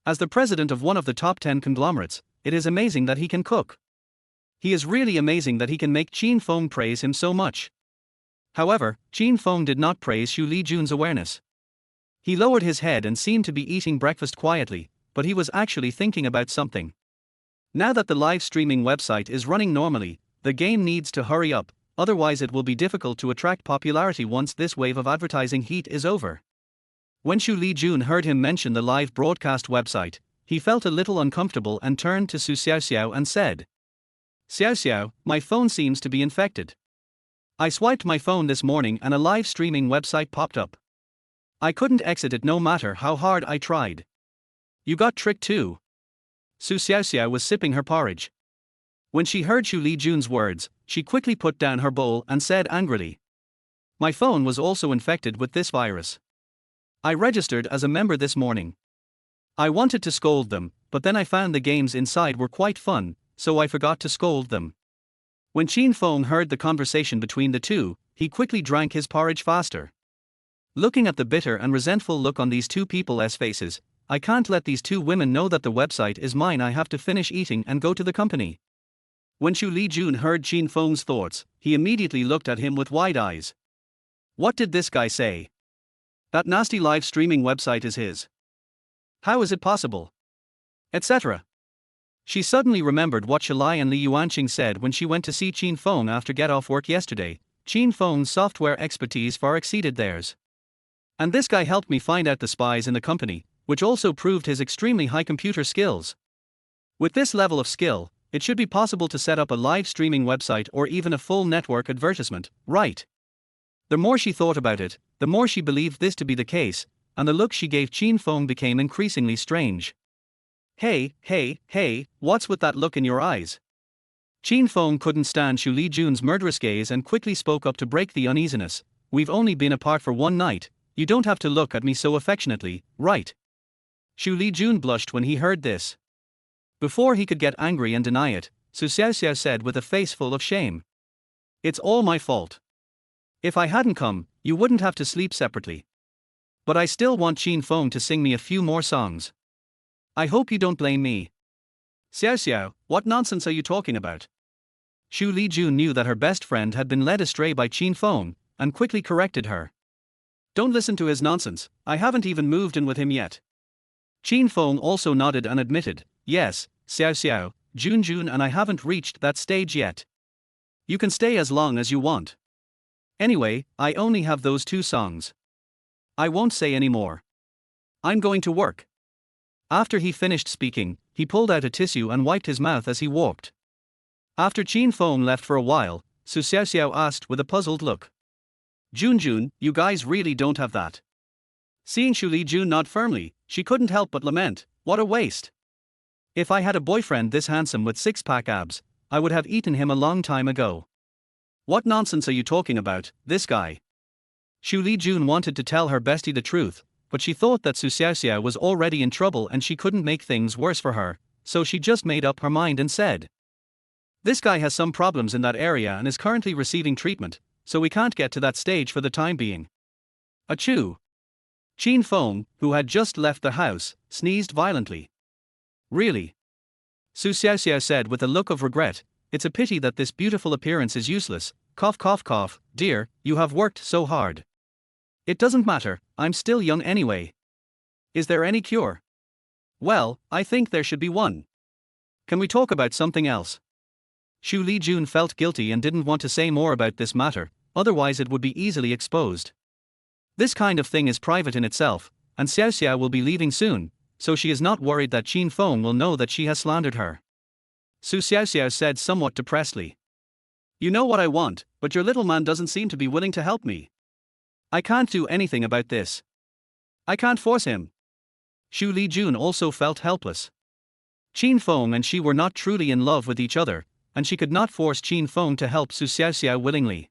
As the president of one of the top 10 conglomerates, it is amazing that he can cook. He is really amazing that he can make Qin Feng praise him so much. However, Qin Feng did not praise Xu Lijun's awareness. He lowered his head and seemed to be eating breakfast quietly, but he was actually thinking about something. Now that the live streaming website is running normally, the game needs to hurry up, otherwise it will be difficult to attract popularity once this wave of advertising heat is over. When Xu Lijun heard him mention the live broadcast website, he felt a little uncomfortable and turned to Su Xiaoxiao and said, Xiaoxiao, my phone seems to be infected. I swiped my phone this morning and a live streaming website popped up. I couldn't exit it no matter how hard I tried. You got tricked too. Su Xiaoxiao was sipping her porridge. When she heard Xu Lijun's words, she quickly put down her bowl and said angrily, my phone was also infected with this virus. I registered as a member this morning. I wanted to scold them, but then I found the games inside were quite fun, so I forgot to scold them. When Qin Feng heard the conversation between the two, he quickly drank his porridge faster. Looking at the bitter and resentful look on these two people's faces, I can't let these two women know that the website is mine. I have to finish eating and go to the company. When Xu Lijun heard Qin Feng's thoughts, he immediately looked at him with wide eyes. What did this guy say? That nasty live streaming website is his. How is it possible? Etc. She suddenly remembered what Shalai and Li Yuanqing said when she went to see Qin Feng after get off work yesterday. Qin Feng's software expertise far exceeded theirs. And this guy helped me find out the spies in the company, which also proved his extremely high computer skills. With this level of skill, it should be possible to set up a live streaming website or even a full network advertisement, right? The more she thought about it, the more she believed this to be the case, and the look she gave Qin Feng became increasingly strange. Hey, what's with that look in your eyes? Qin Feng couldn't stand Xu Lijun's murderous gaze and quickly spoke up to break the uneasiness. We've only been apart for one night, you don't have to look at me so affectionately, right? Xu Lijun blushed when he heard this. Before he could get angry and deny it, Su Xiaoxiao said with a face full of shame. It's all my fault. If I hadn't come, you wouldn't have to sleep separately. But I still want Qin Feng to sing me a few more songs. I hope you don't blame me. Xiaoxiao, what nonsense are you talking about? Xu Lijun knew that her best friend had been led astray by Qin Feng, and quickly corrected her. Don't listen to his nonsense, I haven't even moved in with him yet. Qin Feng also nodded and admitted, yes, Xiaoxiao, Junjun and I haven't reached that stage yet. You can stay as long as you want. Anyway, I only have those 2 songs. I won't say any more. I'm going to work. After he finished speaking, he pulled out a tissue and wiped his mouth as he walked. After Qin Feng left for a while, Su Xiaoxiao asked with a puzzled look. Junjun, you guys really don't have that. Seeing Xu Lijun nod firmly, she couldn't help but lament, what a waste. If I had a boyfriend this handsome with 6-pack abs, I would have eaten him a long time ago. What nonsense are you talking about, this guy? Xu Lijun wanted to tell her bestie the truth, but she thought that Su Xiaoxiao was already in trouble and she couldn't make things worse for her, so she just made up her mind and said. This guy has some problems in that area and is currently receiving treatment, so we can't get to that stage for the time being. Achoo! Qin Feng, who had just left the house, sneezed violently. Really? Su Xiaoxiao said with a look of regret, it's a pity that this beautiful appearance is useless, cough cough cough, dear, you have worked so hard. It doesn't matter, I'm still young anyway. Is there any cure? Well, I think there should be one. Can we talk about something else? Xu Lijun felt guilty and didn't want to say more about this matter, otherwise it would be easily exposed. This kind of thing is private in itself, and Xiaoxiao will be leaving soon, so she is not worried that Qin Feng will know that she has slandered her. Su Xiaoxiao said somewhat depressedly. You know what I want, but your little man doesn't seem to be willing to help me. I can't do anything about this. I can't force him. Xu Lijun also felt helpless. Qin Feng and she were not truly in love with each other, and she could not force Qin Feng to help Su Xiaoxiao willingly.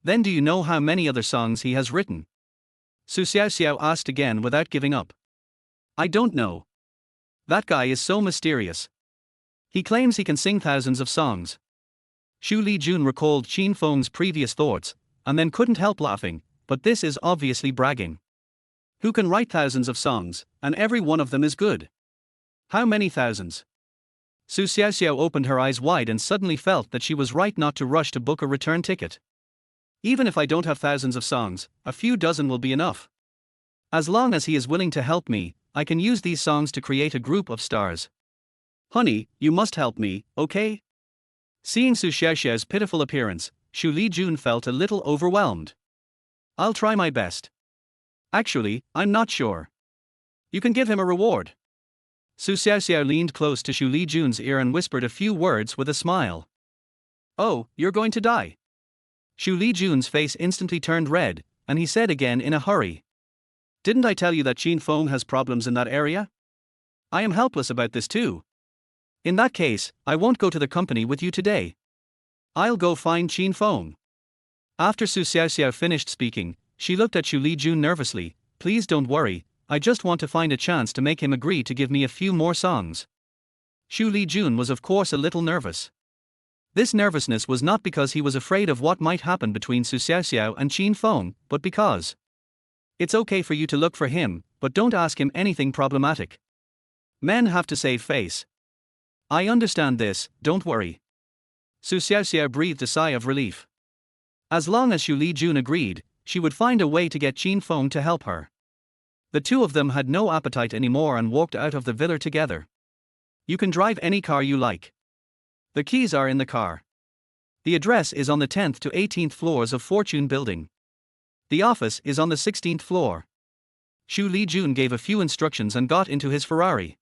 Then do you know how many other songs he has written? Su Xiaoxiao asked again without giving up. I don't know. That guy is so mysterious. He claims he can sing thousands of songs. Xu Lijun recalled Qin Feng's previous thoughts, and then couldn't help laughing, but this is obviously bragging. Who can write thousands of songs, and every one of them is good? How many thousands? Su Xiaoxiao opened her eyes wide and suddenly felt that she was right not to rush to book a return ticket. Even if I don't have thousands of songs, a few dozen will be enough. As long as he is willing to help me, I can use these songs to create a group of stars. Honey, you must help me, okay? Seeing Su Xiaoxiao's pitiful appearance, Xu Lijun felt a little overwhelmed. I'll try my best. Actually, I'm not sure. You can give him a reward. Su Xiaoxiao leaned close to Xu Lijun's ear and whispered a few words with a smile. Oh, you're going to die. Xu Lijun's face instantly turned red, and he said again in a hurry. Didn't I tell you that Qin Feng has problems in that area? I am helpless about this too. In that case, I won't go to the company with you today. I'll go find Qin Feng. After Su Xiaoxiao finished speaking, she looked at Xu Lijun nervously. Please don't worry, I just want to find a chance to make him agree to give me a few more songs. Xu Lijun was of course a little nervous. This nervousness was not because he was afraid of what might happen between Su Xiaoxiao and Qin Feng, but because it's okay for you to look for him, but don't ask him anything problematic. Men have to save face. I understand this, don't worry. Su Xiaoxiao breathed a sigh of relief. As long as Xu Lijun agreed, she would find a way to get Qin Feng to help her. The two of them had no appetite anymore and walked out of the villa together. You can drive any car you like. The keys are in the car. The address is on the 10th to 18th floors of Fortune Building. The office is on the 16th floor. Xu Lijun gave a few instructions and got into his Ferrari.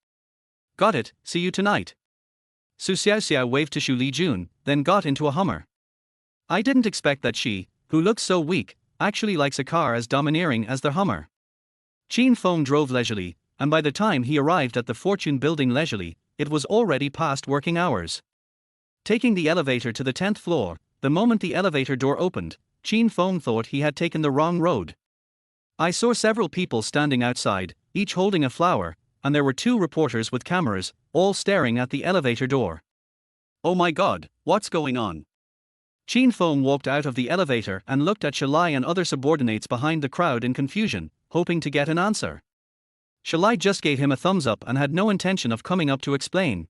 Got it, see you tonight. Su Xiaoxiao waved to Xu Lijun, then got into a Hummer. I didn't expect that she, who looks so weak, actually likes a car as domineering as the Hummer. Qin Feng drove leisurely, and by the time he arrived at the Fortune Building leisurely, it was already past working hours. Taking the elevator to the 10th floor, the moment the elevator door opened, Qin Feng thought he had taken the wrong road. I saw several people standing outside, each holding a flower, and there were two reporters with cameras, all staring at the elevator door. Oh my god, what's going on? Qin Feng walked out of the elevator and looked at Shalai and other subordinates behind the crowd in confusion, hoping to get an answer. Shalai just gave him a thumbs up and had no intention of coming up to explain.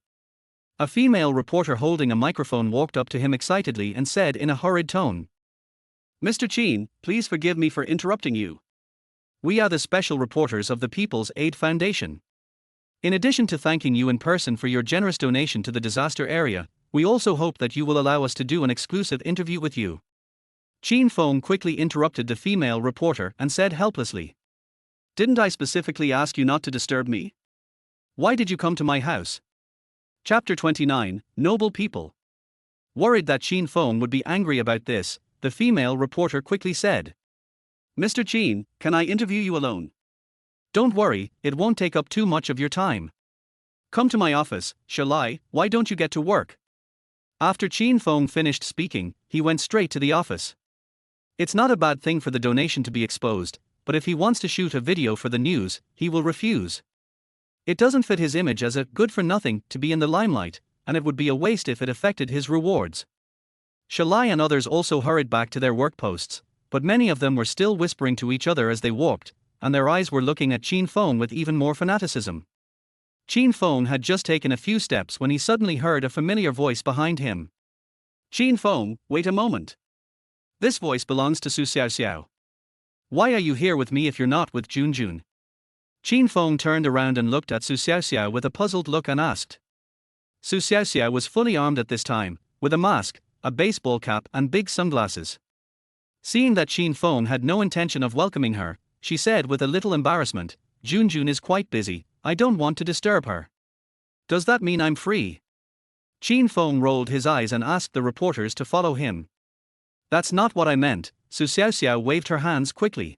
A female reporter holding a microphone walked up to him excitedly and said in a hurried tone, Mr. Qin, please forgive me for interrupting you. We are the special reporters of the People's Aid Foundation. In addition to thanking you in person for your generous donation to the disaster area, we also hope that you will allow us to do an exclusive interview with you. Qin Feng quickly interrupted the female reporter and said helplessly, Didn't I specifically ask you not to disturb me? Why did you come to my house? Chapter 29, Noble People. Worried that Qin Feng would be angry about this, the female reporter quickly said, Mr. Qin, can I interview you alone? Don't worry, it won't take up too much of your time. Come to my office, Shalai, why don't you get to work? After Qin Feng finished speaking, he went straight to the office. It's not a bad thing for the donation to be exposed, but if he wants to shoot a video for the news, he will refuse. It doesn't fit his image as a good-for-nothing to be in the limelight, and it would be a waste if it affected his rewards. Shalai and others also hurried back to their work posts, but many of them were still whispering to each other as they walked, and their eyes were looking at Qin Feng with even more fanaticism. Qin Feng had just taken a few steps when he suddenly heard a familiar voice behind him. Qin Feng, wait a moment. This voice belongs to Su Xiaoxiao. Why are you here with me if you're not with Junjun? Qin Feng turned around and looked at Su Xiaoxiao with a puzzled look and asked. Su Xiaoxiao was fully armed at this time, with a mask, a baseball cap and big sunglasses. Seeing that Qin Feng had no intention of welcoming her, she said with a little embarrassment, Junjun is quite busy, I don't want to disturb her. Does that mean I'm free? Qin Feng rolled his eyes and asked the reporters to follow him. That's not what I meant, Su Xiaoxiao waved her hands quickly.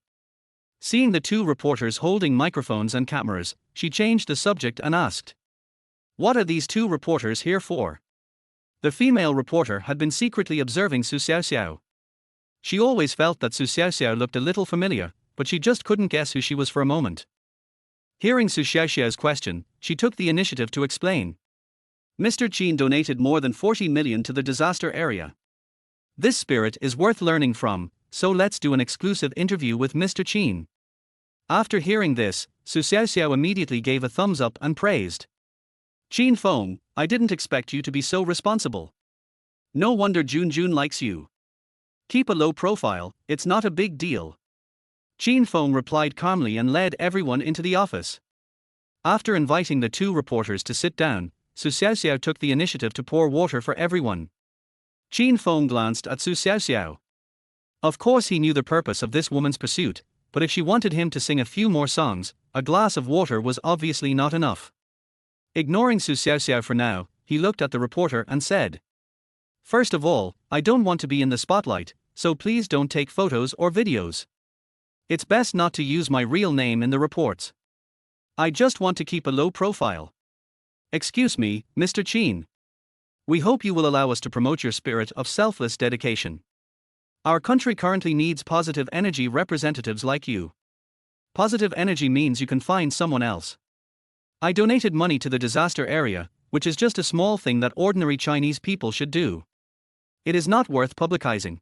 Seeing the two reporters holding microphones and cameras, she changed the subject and asked, "What are these two reporters here for?" The female reporter had been secretly observing Su Xiaoxiao. She always felt that Su Xiaoxiao looked a little familiar, but she just couldn't guess who she was for a moment. Hearing Su Xiaoxiao's question, she took the initiative to explain. Mr. Qin donated more than 40 million to the disaster area. This spirit is worth learning from, so let's do an exclusive interview with Mr. Qin. After hearing this, Su Xiaoxiao immediately gave a thumbs up and praised. Qin Feng, I didn't expect you to be so responsible. No wonder Junjun likes you. Keep a low profile, it's not a big deal. Qin Feng replied calmly and led everyone into the office. After inviting the two reporters to sit down, Su Xiaoxiao took the initiative to pour water for everyone. Qin Feng glanced at Su Xiaoxiao. Of course he knew the purpose of this woman's pursuit, but if she wanted him to sing a few more songs, a glass of water was obviously not enough. Ignoring Su Xiaoxiao for now, he looked at the reporter and said, "First of all, I don't want to be in the spotlight, so please don't take photos or videos. It's best not to use my real name in the reports. I just want to keep a low profile. Excuse me, Mr. Qin. We hope you will allow us to promote your spirit of selfless dedication. Our country currently needs positive energy representatives like you. Positive energy means you can find someone else. I donated money to the disaster area, which is just a small thing that ordinary Chinese people should do. It is not worth publicizing."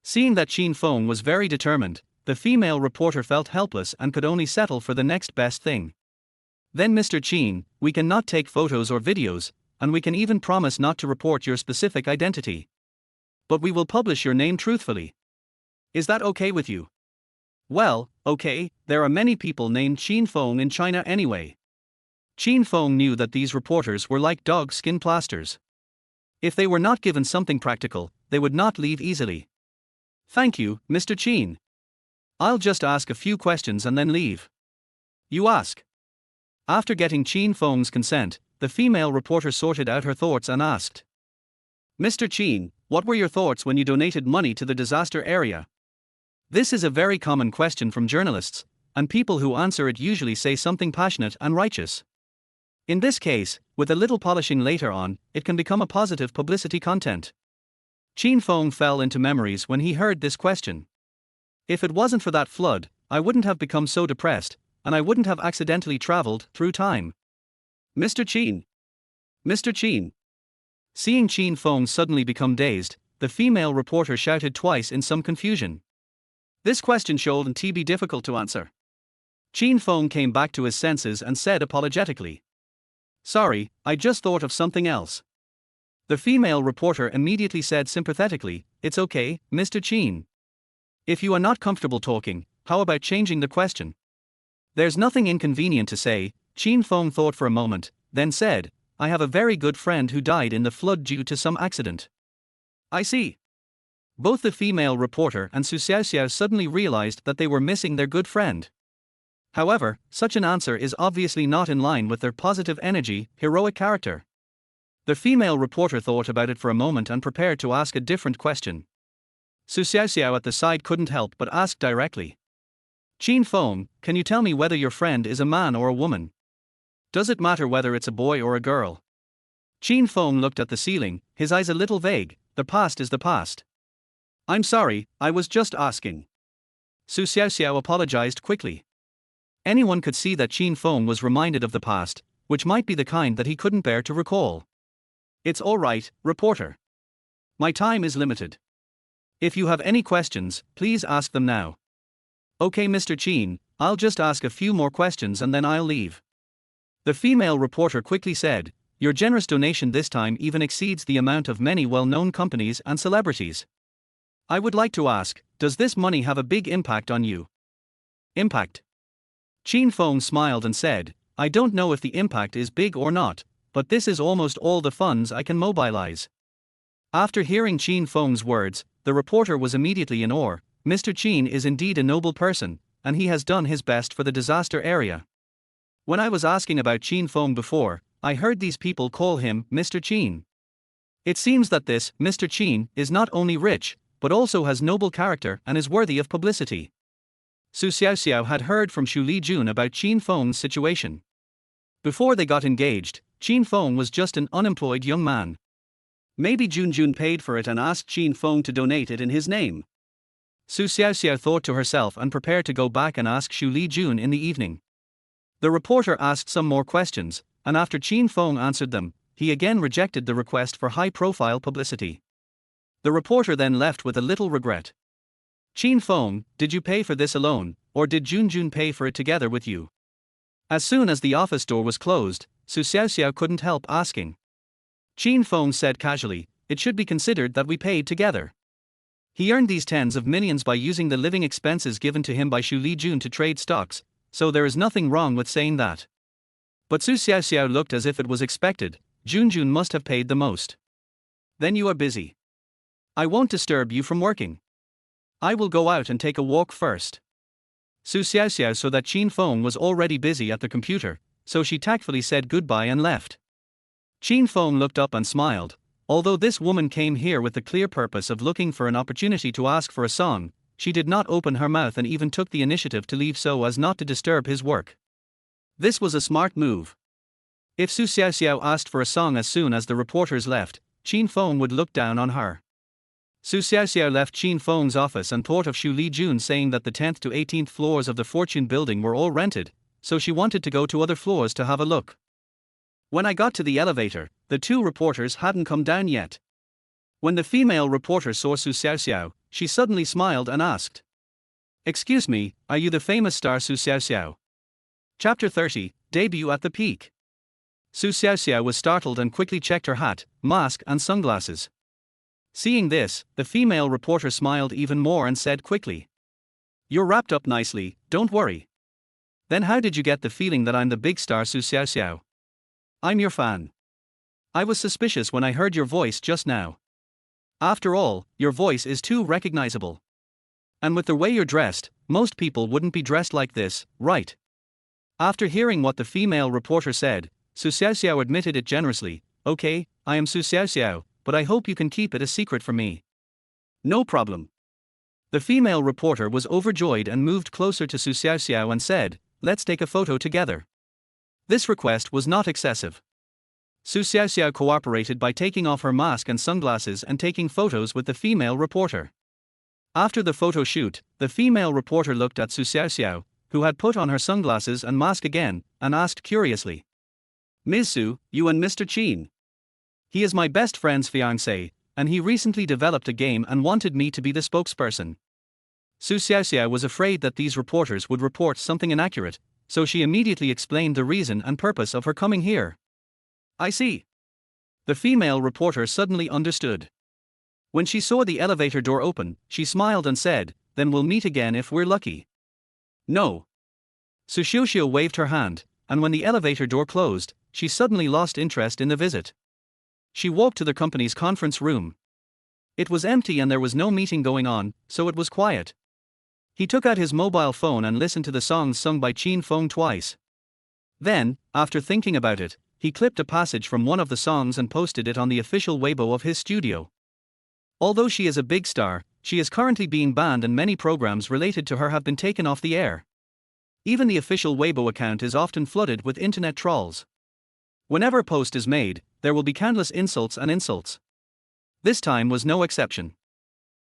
Seeing that Qin Feng was very determined, the female reporter felt helpless and could only settle for the next best thing. "Then Mr. Qin, we can not take photos or videos, and we can even promise not to report your specific identity. But we will publish your name truthfully. Is that okay with you?" "Well, okay, there are many people named Qin Feng in China anyway." Qin Feng knew that these reporters were like dog skin plasters. If they were not given something practical, they would not leave easily. "Thank you, Mr. Qin. I'll just ask a few questions and then leave." "You ask." After getting Qin Feng's consent, the female reporter sorted out her thoughts and asked, "Mr. Qin, what were your thoughts when you donated money to the disaster area?" This is a very common question from journalists, and people who answer it usually say something passionate and righteous. In this case, with a little polishing later on, it can become a positive publicity content. Qin Feng fell into memories when he heard this question. "If it wasn't for that flood, I wouldn't have become so depressed, and I wouldn't have accidentally traveled through time." "Mr. Qin! Mr. Qin!" Seeing Qin Feng suddenly become dazed, the female reporter shouted twice in some confusion. This question showed to be difficult to answer. Qin Feng came back to his senses and said apologetically, "Sorry, I just thought of something else." The female reporter immediately said sympathetically, "It's okay, Mr. Qin. If you are not comfortable talking, how about changing the question?" "There's nothing inconvenient to say," Qin Feng thought for a moment, then said, "I have a very good friend who died in the flood due to some accident." "I see." Both the female reporter and Su Xiaoxiao suddenly realized that they were missing their good friend. However, such an answer is obviously not in line with their positive energy, heroic character. The female reporter thought about it for a moment and prepared to ask a different question. Su Xiaoxiao at the side couldn't help but ask directly, "Qin Feng, can you tell me whether your friend is a man or a woman? Does it matter whether it's a boy or a girl?" Qin Feng looked at the ceiling, his eyes a little vague. "The past is the past." "I'm sorry, I was just asking." Su Xiaoxiao apologized quickly. Anyone could see that Qin Feng was reminded of the past, which might be the kind that he couldn't bear to recall. "It's all right, reporter. My time is limited. If you have any questions, please ask them now." "Okay, Mr. Qin, I'll just ask a few more questions and then I'll leave." The female reporter quickly said, "Your generous donation this time even exceeds the amount of many well-known companies and celebrities. I would like to ask, does this money have a big impact on you?" "Impact?" Qin Feng smiled and said, "I don't know if the impact is big or not, but this is almost all the funds I can mobilize." After hearing Qin Feng's words, the reporter was immediately in awe. Mr. Qin is indeed a noble person, and he has done his best for the disaster area. When I was asking about Qin Feng before, I heard these people call him Mr. Qin. It seems that this Mr. Qin is not only rich, but also has noble character and is worthy of publicity. Su Xiaoxiao had heard from Xu Lijun about Qin Feng's situation. Before they got engaged, Qin Feng was just an unemployed young man. Maybe Junjun paid for it and asked Qin Feng to donate it in his name. Su Xiaoxiao thought to herself and prepared to go back and ask Xu Lijun in the evening. The reporter asked some more questions, and after Qin Feng answered them, he again rejected the request for high-profile publicity. The reporter then left with a little regret. Qin Feng, did you pay for this alone, or did Junjun pay for it together with you? As soon as the office door was closed, Su Xiaoxiao couldn't help asking. Qin Feng said casually, it should be considered that we paid together. He earned these tens of millions by using the living expenses given to him by Xu Lijun to trade stocks, so there is nothing wrong with saying that. But Su Xiaoxiao looked as if it was expected. Junjun must have paid the most. Then you are busy. I won't disturb you from working. I will go out and take a walk first. Su Xiaoxiao saw that Qin Feng was already busy at the computer, so she tactfully said goodbye and left. Qin Feng looked up and smiled. Although this woman came here with the clear purpose of looking for an opportunity to ask for a song, she did not open her mouth and even took the initiative to leave so as not to disturb his work. This was a smart move. If Su Xiaoxiao asked for a song as soon as the reporters left, Qin Feng would look down on her. Su Xiaoxiao left Qin Feng's office and thought of Xu Lijun saying that the 10th to 18th floors of the Fortune building were all rented, so she wanted to go to other floors to have a look. When I got to the elevator, the two reporters hadn't come down yet. When the female reporter saw Su Xiaoxiao, she suddenly smiled and asked, "Excuse me, are you the famous star Su Xiaoxiao?" Chapter 30, Debut at the Peak. Su Xiaoxiao was startled and quickly checked her hat, mask and sunglasses. Seeing this, the female reporter smiled even more and said quickly, "You're wrapped up nicely, don't worry." "Then how did you get the feeling that I'm the big star Su Xiaoxiao?" "I'm your fan. I was suspicious when I heard your voice just now. After all, your voice is too recognizable. And with the way you're dressed, most people wouldn't be dressed like this, right?" After hearing what the female reporter said, Su Xiaoxiao admitted it generously, "Okay, I am Su Xiaoxiao, but I hope you can keep it a secret from me." "No problem." The female reporter was overjoyed and moved closer to Su Xiaoxiao and said, "Let's take a photo together." This request was not excessive. Su Xiaoxiao cooperated by taking off her mask and sunglasses and taking photos with the female reporter. After the photo shoot, the female reporter looked at Su Xiaoxiao, who had put on her sunglasses and mask again, and asked curiously, "Ms. Su, you and Mr. Qin? He is my best friend's fiancé, and he recently developed a game and wanted me to be the spokesperson." Su Xiaoxiao was afraid that these reporters would report something inaccurate, so she immediately explained the reason and purpose of her coming here. "I see." The female reporter suddenly understood. When she saw the elevator door open, she smiled and said, "Then we'll meet again if we're lucky." "No." Su Xiaoxiao waved her hand, and when the elevator door closed, she suddenly lost interest in the visit. She walked to the company's conference room. It was empty and there was no meeting going on, so it was quiet. He took out his mobile phone and listened to the songs sung by Qin Feng twice. Then, after thinking about it, he clipped a passage from one of the songs and posted it on the official Weibo of his studio. Although she is a big star, she is currently being banned and many programs related to her have been taken off the air. Even the official Weibo account is often flooded with internet trolls. Whenever a post is made, there will be countless insults and insults. This time was no exception.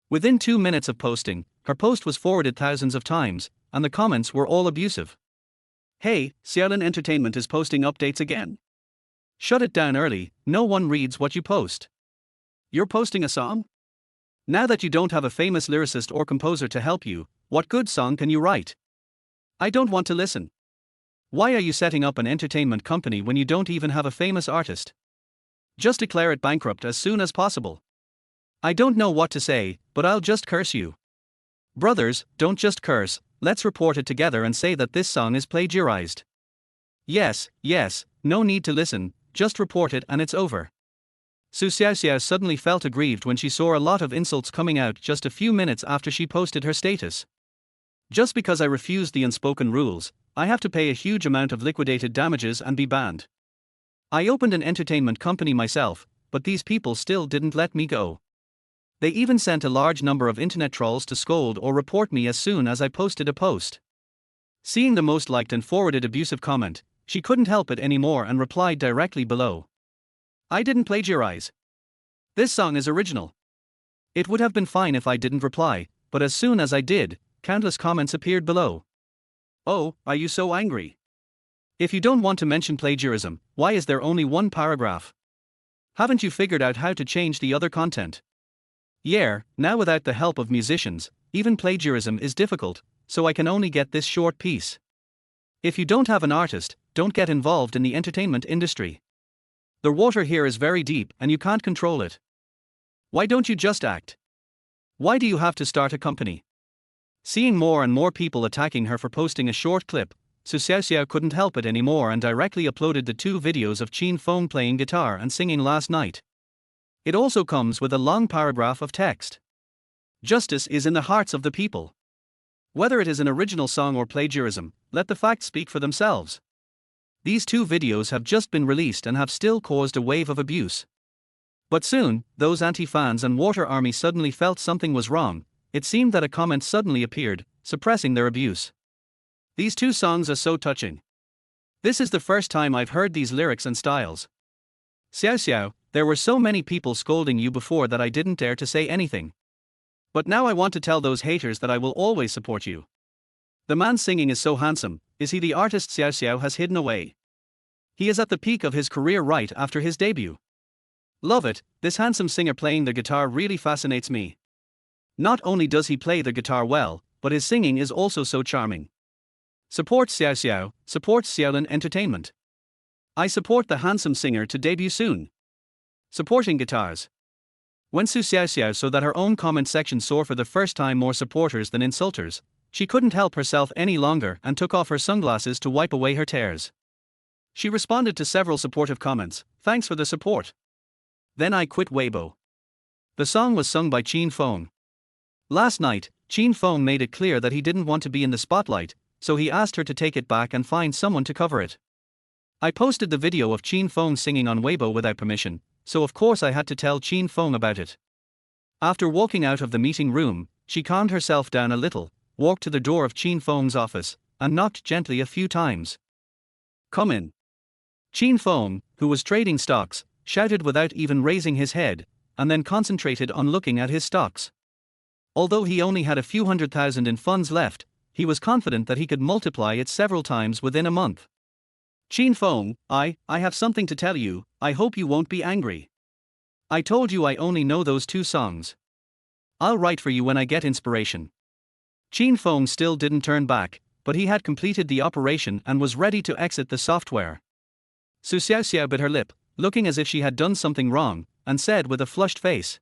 Within 2 minutes of posting, her post was forwarded thousands of times, and the comments were all abusive. "Hey, Xiaolin Entertainment is posting updates again. Shut it down early, no one reads what you post. You're posting a song? Now that you don't have a famous lyricist or composer to help you, what good song can you write? I don't want to listen. Why are you setting up an entertainment company when you don't even have a famous artist? Just declare it bankrupt as soon as possible. I don't know what to say, but I'll just curse you. Brothers, don't just curse, let's report it together and say that this song is plagiarized. Yes, no need to listen, just report it and it's over." Su Xiaoxiao suddenly felt aggrieved when she saw a lot of insults coming out just a few minutes after she posted her status. "Just because I refused the unspoken rules, I have to pay a huge amount of liquidated damages and be banned. I opened an entertainment company myself, but these people still didn't let me go. They even sent a large number of internet trolls to scold or report me as soon as I posted a post. Seeing the most liked and forwarded abusive comment, she couldn't help it anymore and replied directly below. I didn't plagiarize. This song is original. It would have been fine if I didn't reply, but as soon as I did, countless comments appeared below. Oh, are you so angry? If you don't want to mention plagiarism, why is there only one paragraph? Haven't you figured out how to change the other content? Yeah, now without the help of musicians, even plagiarism is difficult, so I can only get this short piece. If you don't have an artist, don't get involved in the entertainment industry. The water here is very deep and you can't control it. Why don't you just act? Why do you have to start a company? Seeing more and more people attacking her for posting a short clip, Xu Xiaoxiao couldn't help it anymore and directly uploaded the 2 videos of Qin Feng playing guitar and singing last night. It also comes with a long paragraph of text. Justice is in the hearts of the people. Whether it is an original song or plagiarism, let the facts speak for themselves. These 2 videos have just been released and have still caused a wave of abuse. But soon, those anti-fans and water army suddenly felt something was wrong. It seemed that a comment suddenly appeared, suppressing their abuse. These 2 songs are so touching. This is the first time I've heard these lyrics and styles. Xiao Xiao, there were so many people scolding you before that I didn't dare to say anything. But now I want to tell those haters that I will always support you. The man singing is so handsome. Is he the artist Xiao Xiao has hidden away? He is at the peak of his career right after his debut. Love it, this handsome singer playing the guitar really fascinates me. Not only does he play the guitar well, but his singing is also so charming. Support Xiao Xiao, support Xiaolin Entertainment. I support the handsome singer to debut soon. Supporting guitars. When Xu Xiaoxiao saw that her own comment section saw for the first time more supporters than insulters, she couldn't help herself any longer and took off her sunglasses to wipe away her tears. She responded to several supportive comments. Thanks for the support. Then I quit Weibo. The song was sung by Qin Feng. Last night, Qin Feng made it clear that he didn't want to be in the spotlight, so he asked her to take it back and find someone to cover it. I posted the video of Qin Feng singing on Weibo without permission, so of course I had to tell Qin Feng about it. After walking out of the meeting room, she calmed herself down a little, walked to the door of Qin Feng's office, and knocked gently a few times. Come in. Qin Feng, who was trading stocks, shouted without even raising his head, and then concentrated on looking at his stocks. Although he only had a few $100,000 in funds left, he was confident that he could multiply it several times within a month. Qin Feng, I have something to tell you. I hope you won't be angry. I told you I only know those 2 songs. I'll write for you when I get inspiration. Qin Feng still didn't turn back, but he had completed the operation and was ready to exit the software. Xu Xiaoxiao bit her lip, looking as if she had done something wrong, and said with a flushed face.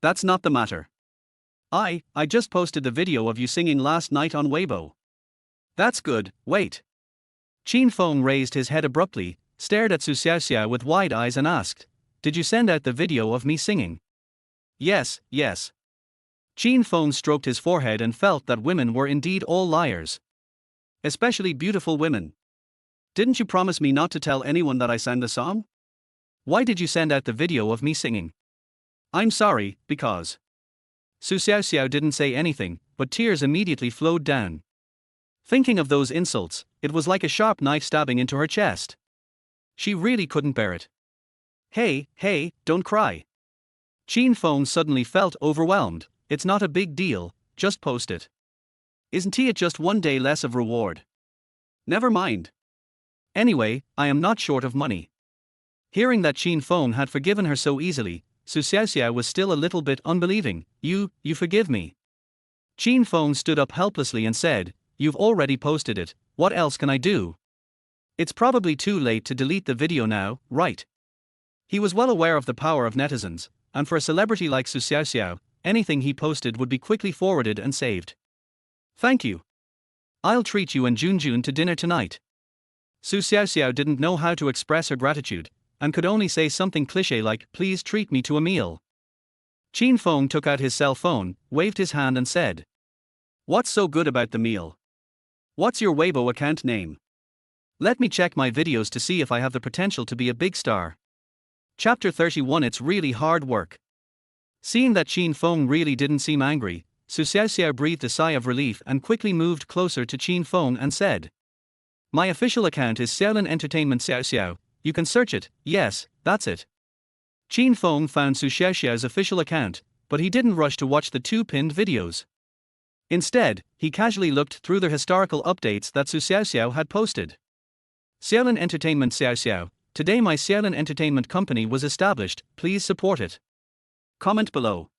That's not the matter. I just posted the video of you singing last night on Weibo. That's good, wait. Qin Feng raised his head abruptly, stared at Xu Xiaoxiao with wide eyes and asked, Did you send out the video of me singing? Yes. Qin Feng stroked his forehead and felt that women were indeed all liars. Especially beautiful women. Didn't you promise me not to tell anyone that I sang the song? Why did you send out the video of me singing? I'm sorry, because. Xu Xiaoxiao didn't say anything, but tears immediately flowed down. Thinking of those insults, it was like a sharp knife stabbing into her chest. She really couldn't bear it. Hey, don't cry. Qin Feng suddenly felt overwhelmed. It's not a big deal, just post it. Isn't it just 1 day less of reward? Never mind. Anyway, I am not short of money. Hearing that Qin Feng had forgiven her so easily, Xu Xiaoxiao was still a little bit unbelieving. You forgive me. Qin Feng stood up helplessly and said, You've already posted it, what else can I do? It's probably too late to delete the video now, right? He was well aware of the power of netizens, and for a celebrity like Xu Xiaoxiao, anything he posted would be quickly forwarded and saved. Thank you. I'll treat you and Junjun to dinner tonight. Xu Xiaoxiao didn't know how to express her gratitude, and could only say something cliché like, Please treat me to a meal. Qin Feng took out his cell phone, waved his hand and said, What's so good about the meal? What's your Weibo account name? Let me check my videos to see if I have the potential to be a big star. Chapter 31 It's really hard work. Seeing that Qin Feng really didn't seem angry, Su Xiaoxiao breathed a sigh of relief and quickly moved closer to Qin Feng and said, "My official account is Xiaolin Entertainment Xiaoxiao, you can search it, yes, that's it." Qin Feng found Su Xiaoxiao's official account, but he didn't rush to watch the two pinned videos. Instead, he casually looked through the historical updates that Su Xiaoxiao had posted. Xiaolin Entertainment Xiaoxiao, today my Xiaolin Entertainment Company was established, please support it. Comment below.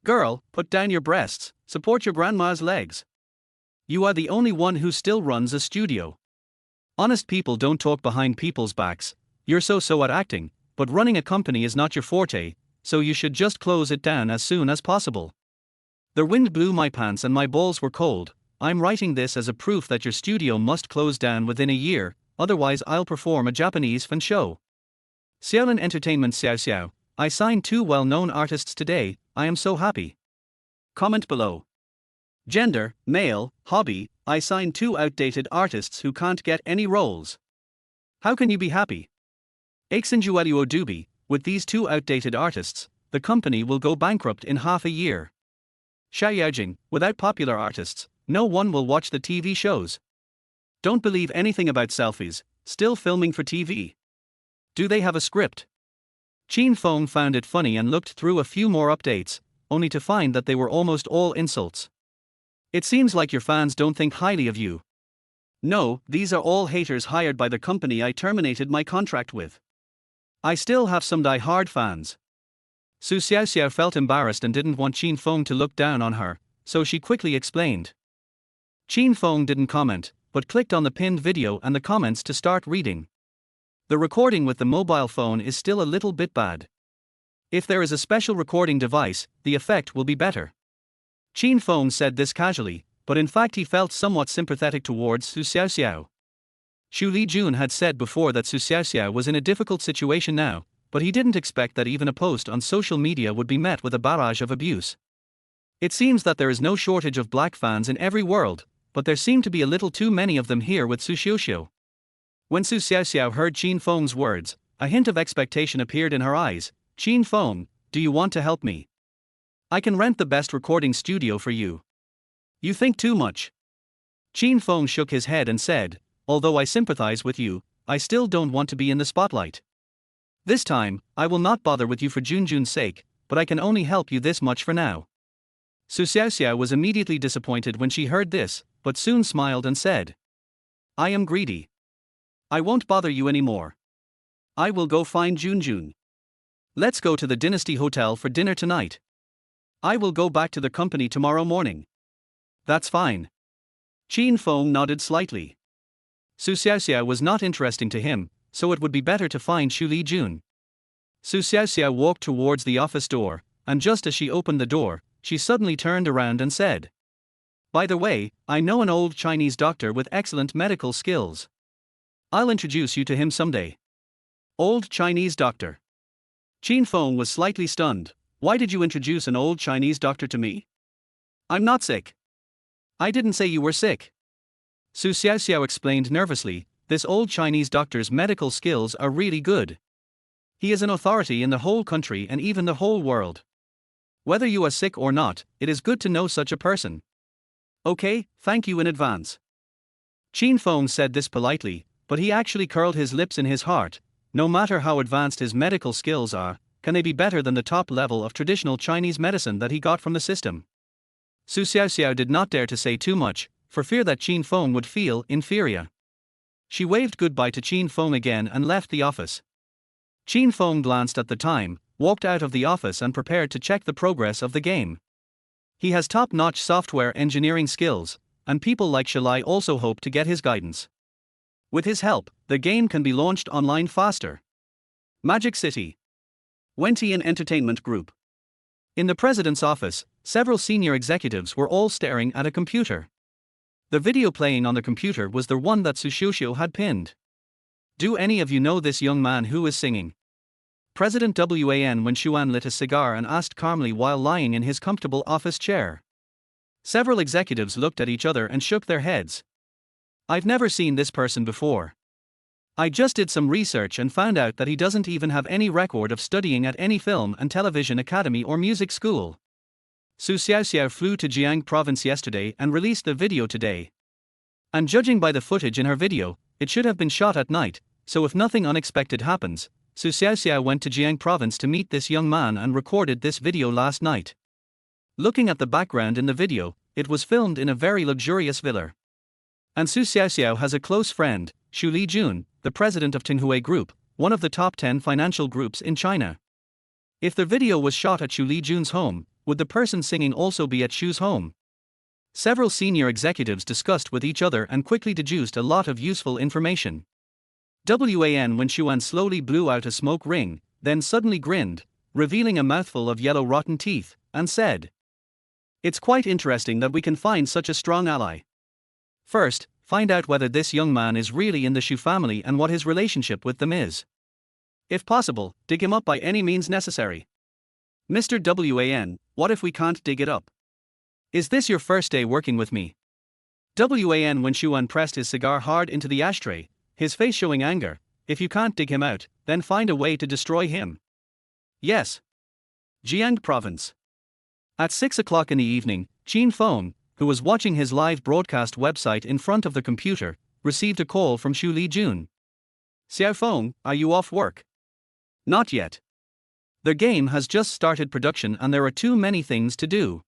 Girl, put down your breasts, support your grandma's legs. You are the only one who still runs a studio. Honest people don't talk behind people's backs, you're so at acting, but running a company is not your forte, so you should just close it down as soon as possible. The wind blew my pants and my balls were cold, I'm writing this as a proof that your studio must close down within a year, otherwise I'll perform a Japanese fan show. Xiaolin Entertainment Xiaoxiao, I signed 2 well-known artists today, I am so happy. Comment below. Gender, male, hobby, I signed 2 outdated artists who can't get any roles. How can you be happy? Exinjuelio dubi, with these 2 outdated artists, the company will go bankrupt in half a year. Xiaoyaojing, without popular artists, no one will watch the TV shows. Don't believe anything about selfies, still filming for TV. Do they have a script? Qin Feng found it funny and looked through a few more updates, only to find that they were almost all insults. It seems like your fans don't think highly of you. No, these are all haters hired by the company I terminated my contract with. I still have some die-hard fans. Su Xiaoxiao felt embarrassed and didn't want Qin Feng to look down on her, so she quickly explained. Qin Feng didn't comment, but clicked on the pinned video and the comments to start reading. The recording with the mobile phone is still a little bit bad. If there is a special recording device, the effect will be better. Qin Feng said this casually, but in fact he felt somewhat sympathetic towards Su Xiaoxiao. Xu Lijun had said before that Su Xiaoxiao was in a difficult situation now, but he didn't expect that even a post on social media would be met with a barrage of abuse. It seems that there is no shortage of black fans in every world, but there seem to be a little too many of them here with Su Xiaoxiao. When Su Xiaoxiao heard Qin Feng's words, a hint of expectation appeared in her eyes. Qin Feng, do you want to help me? I can rent the best recording studio for you. You think too much. Qin Feng shook his head and said, although I sympathize with you, I still don't want to be in the spotlight. This time, I will not bother with you for Junjun's sake, but I can only help you this much for now. Su Xiaoxiao was immediately disappointed when she heard this, but soon smiled and said, I am greedy. I won't bother you anymore. I will go find Junjun. Let's go to the Dynasty Hotel for dinner tonight. I will go back to the company tomorrow morning. That's fine. Qin Feng nodded slightly. Su Xiaoxiao was not interesting to him, so it would be better to find Xu Lijun. Su Xiaoxiao walked towards the office door, and just as she opened the door, she suddenly turned around and said, by the way, I know an old Chinese doctor with excellent medical skills. I'll introduce you to him someday. Old Chinese doctor. Qin Feng was slightly stunned. Why did you introduce an old Chinese doctor to me? I'm not sick. I didn't say you were sick. Su Xiaoxiao explained nervously, this old Chinese doctor's medical skills are really good. He is an authority in the whole country and even the whole world. Whether you are sick or not, it is good to know such a person. Okay, thank you in advance. Qin Feng said this politely, but he actually curled his lips in his heart. No matter how advanced his medical skills are, can they be better than the top level of traditional Chinese medicine that he got from the system? Su Xiaoxiao did not dare to say too much, for fear that Qin Feng would feel inferior. She waved goodbye to Qin Feng again and left the office. Qin Feng glanced at the time, walked out of the office and prepared to check the progress of the game. He has top-notch software engineering skills, and people like Shalai also hope to get his guidance. With his help, the game can be launched online faster. Magic City. Wentian Entertainment Group. In the president's office, several senior executives were all staring at a computer. The video playing on the computer was the one that Su Xiaoxiao had pinned. Do any of you know this young man who is singing? President Wan Wenshuan lit a cigar and asked calmly while lying in his comfortable office chair. Several executives looked at each other and shook their heads. I've never seen this person before. I just did some research and found out that he doesn't even have any record of studying at any film and television academy or music school. Xu Xiaoxiao flew to Jiang province yesterday and released the video today. And judging by the footage in her video, it should have been shot at night, so if nothing unexpected happens, Xu Xiaoxiao went to Jiang province to meet this young man and recorded this video last night. Looking at the background in the video, it was filmed in a very luxurious villa. And Xu Xiaoxiao has a close friend, Xu Lijun, the president of Tenghui Group, one of the top 10 financial groups in China. If the video was shot at Xu Lijun's home, would the person singing also be at Xu's home? Several senior executives discussed with each other and quickly deduced a lot of useful information. Wan Xuan slowly blew out a smoke ring, then suddenly grinned, revealing a mouthful of yellow rotten teeth, and said, "It's quite interesting that we can find such a strong ally. First, find out whether this young man is really in the Xu family and what his relationship with them is. If possible, dig him up by any means necessary. Mr. Wan, what if we can't dig it up? Is this your first day working with me?" Wan Xuan pressed his cigar hard into the ashtray, his face showing anger. "If you can't dig him out, then find a way to destroy him." "Yes." Jiang province. At 6 o'clock in the evening, Qin Feng, who was watching his live broadcast website in front of the computer, received a call from Xu Lijun. "Xiao Feng, are you off work?" "Not yet. The game has just started production and there are too many things to do."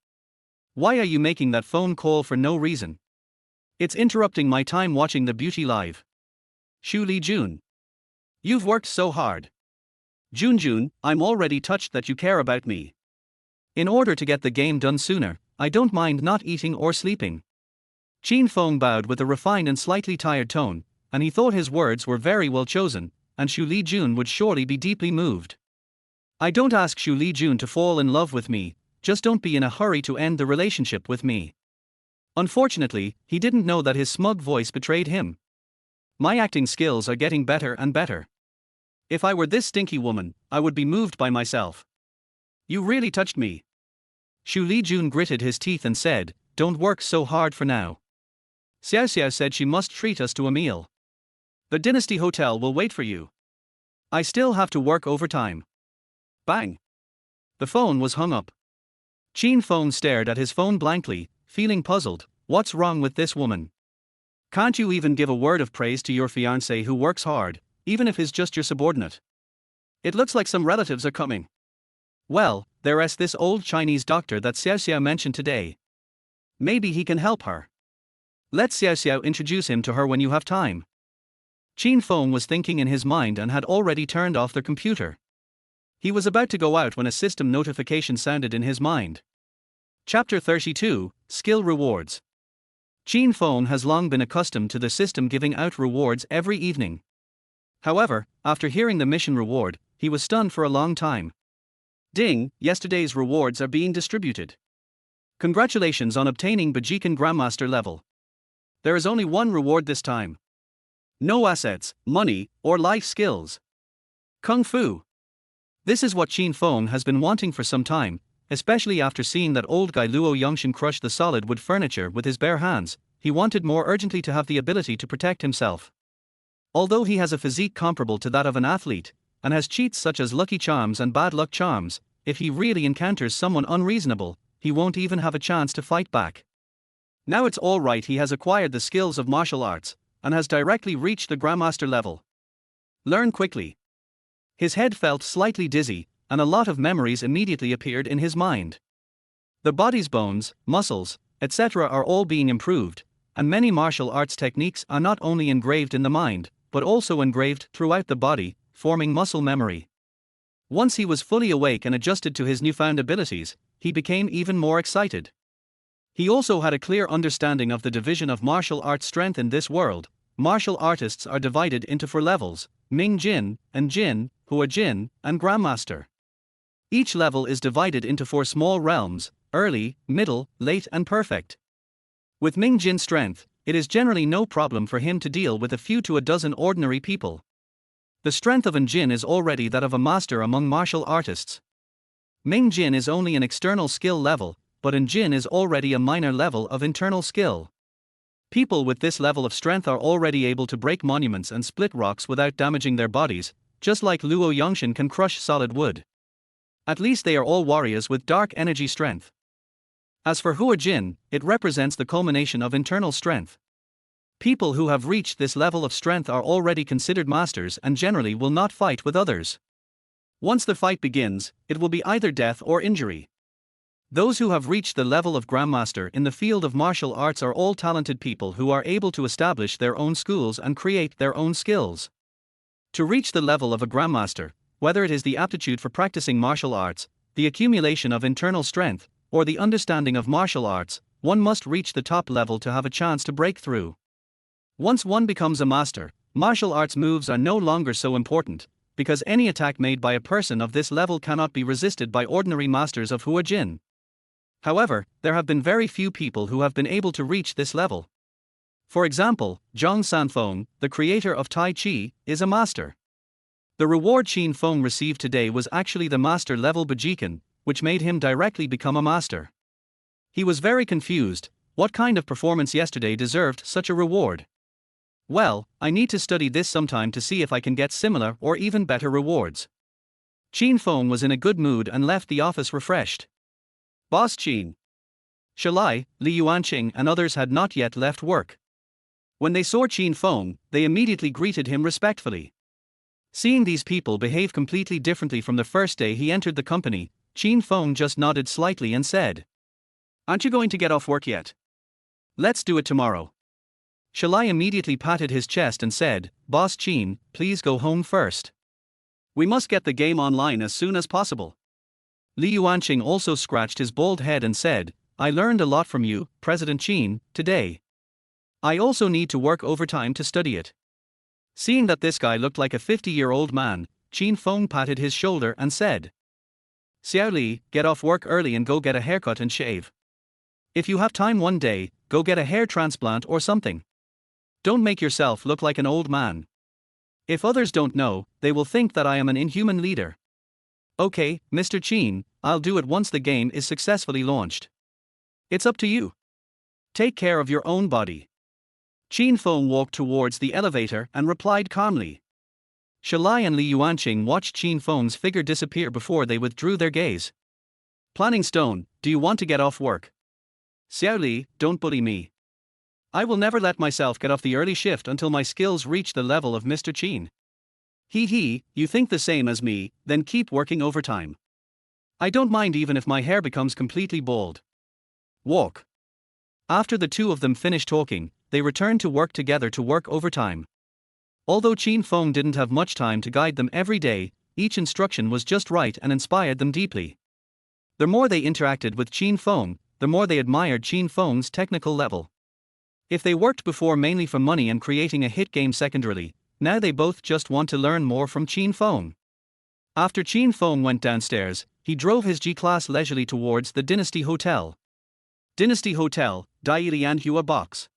"Why are you making that phone call for no reason?" "It's interrupting my time watching the beauty live." Xu Lijun. "You've worked so hard. Junjun, I'm already touched that you care about me. In order to get the game done sooner, I don't mind not eating or sleeping." Qin Feng bowed with a refined and slightly tired tone, and he thought his words were very well chosen, and Xu Lijun would surely be deeply moved. "I don't ask Xu Lijun to fall in love with me, just don't be in a hurry to end the relationship with me." Unfortunately, he didn't know that his smug voice betrayed him. "My acting skills are getting better and better. If I were this stinky woman, I would be moved by myself. You really touched me." Xu Lijun gritted his teeth and said, "Don't work so hard for now. Xiao Xiao said she must treat us to a meal. The Dynasty Hotel will wait for you. I still have to work overtime." Bang! The phone was hung up. Qin Feng stared at his phone blankly, feeling puzzled. What's wrong with this woman? Can't you even give a word of praise to your fiancé who works hard, even if he's just your subordinate? It looks like some relatives are coming. Well, there's this old Chinese doctor that Xiao Xiao mentioned today. Maybe he can help her. Let Xiao Xiao introduce him to her when you have time. Qin Feng was thinking in his mind and had already turned off the computer. He was about to go out when a system notification sounded in his mind. Chapter 32, Skill Rewards. Qin Feng has long been accustomed to the system giving out rewards every evening. However, after hearing the mission reward, he was stunned for a long time. Ding, yesterday's rewards are being distributed. Congratulations on obtaining Bajikan Grandmaster level. There is only one reward this time. No assets, money, or life skills. Kung Fu. This is what Qin Feng has been wanting for some time, especially after seeing that old guy Luo Yongshan crush the solid wood furniture with his bare hands. He wanted more urgently to have the ability to protect himself. Although he has a physique comparable to that of an athlete, and has cheats such as lucky charms and bad luck charms, if he really encounters someone unreasonable, he won't even have a chance to fight back. Now it's all right, he has acquired the skills of martial arts, and has directly reached the Grandmaster level. Learn quickly. His head felt slightly dizzy, and a lot of memories immediately appeared in his mind. The body's bones, muscles, etc. are all being improved, and many martial arts techniques are not only engraved in the mind, but also engraved throughout the body, forming muscle memory. Once he was fully awake and adjusted to his newfound abilities, he became even more excited. He also had a clear understanding of the division of martial arts strength in this world. Martial artists are divided into 4 levels: Ming Jin, and Jin, Hua Jin, and Grandmaster. Each level is divided into 4 small realms: early, middle, late, and perfect. With Ming Jin strength, it is generally no problem for him to deal with a few to a dozen ordinary people. The strength of an Jin is already that of a master among martial artists. Ming Jin is only an external skill level, but an Jin is already a minor level of internal skill. People with this level of strength are already able to break monuments and split rocks without damaging their bodies, just like Luo Yongshan can crush solid wood. At least they are all warriors with dark energy strength. As for Huajin, it represents the culmination of internal strength. People who have reached this level of strength are already considered masters and generally will not fight with others. Once the fight begins, it will be either death or injury. Those who have reached the level of Grandmaster in the field of martial arts are all talented people who are able to establish their own schools and create their own skills. To reach the level of a Grandmaster, whether it is the aptitude for practicing martial arts, the accumulation of internal strength, or the understanding of martial arts, one must reach the top level to have a chance to break through. Once one becomes a master, martial arts moves are no longer so important, because any attack made by a person of this level cannot be resisted by ordinary masters of Huajin. However, there have been very few people who have been able to reach this level. For example, Zhang Sanfeng, the creator of Tai Chi, is a master. The reward Qin Feng received today was actually the master level Bajikan, which made him directly become a master. He was very confused. What kind of performance yesterday deserved such a reward? Well, I need to study this sometime to see if I can get similar or even better rewards. Qin Feng was in a good mood and left the office refreshed. Boss Qin, Shalai, Li Yuanqing and others had not yet left work. When they saw Qin Feng, they immediately greeted him respectfully. Seeing these people behave completely differently from the first day he entered the company, Qin Feng just nodded slightly and said, "Aren't you going to get off work yet? Let's do it tomorrow." Shalai immediately patted his chest and said, "Boss Qin, please go home first. We must get the game online as soon as possible." Li Yuanqing also scratched his bald head and said, "I learned a lot from you, President Qin, today. I also need to work overtime to study it." Seeing that this guy looked like a 50-year-old man, Qin Feng patted his shoulder and said, "Xiao Li, get off work early and go get a haircut and shave. If you have time one day, go get a hair transplant or something. Don't make yourself look like an old man. If others don't know, they will think that I am an inhuman leader." "Okay, Mr. Qin, I'll do it once the game is successfully launched. It's up to you. Take care of your own body." Qin Feng walked towards the elevator and replied calmly. Shalai and Li Yuanqing watched Qin Feng's figure disappear before they withdrew their gaze. "Planning Stone, do you want to get off work?" "Xiao Li, don't bully me. I will never let myself get off the early shift until my skills reach the level of Mr. Qin." He, you think the same as me, then keep working overtime. I don't mind even if my hair becomes completely bald. Walk." After the two of them finished talking, they returned to work together to work overtime. Although Qin Feng didn't have much time to guide them every day, each instruction was just right and inspired them deeply. The more they interacted with Qin Feng, the more they admired Qin Feng's technical level. If they worked before mainly for money and creating a hit game secondarily, now they both just want to learn more from Qin Feng. After Qin Feng went downstairs, he drove his G-Class leisurely towards the Dynasty Hotel. Dynasty Hotel, Dailian Hua Box.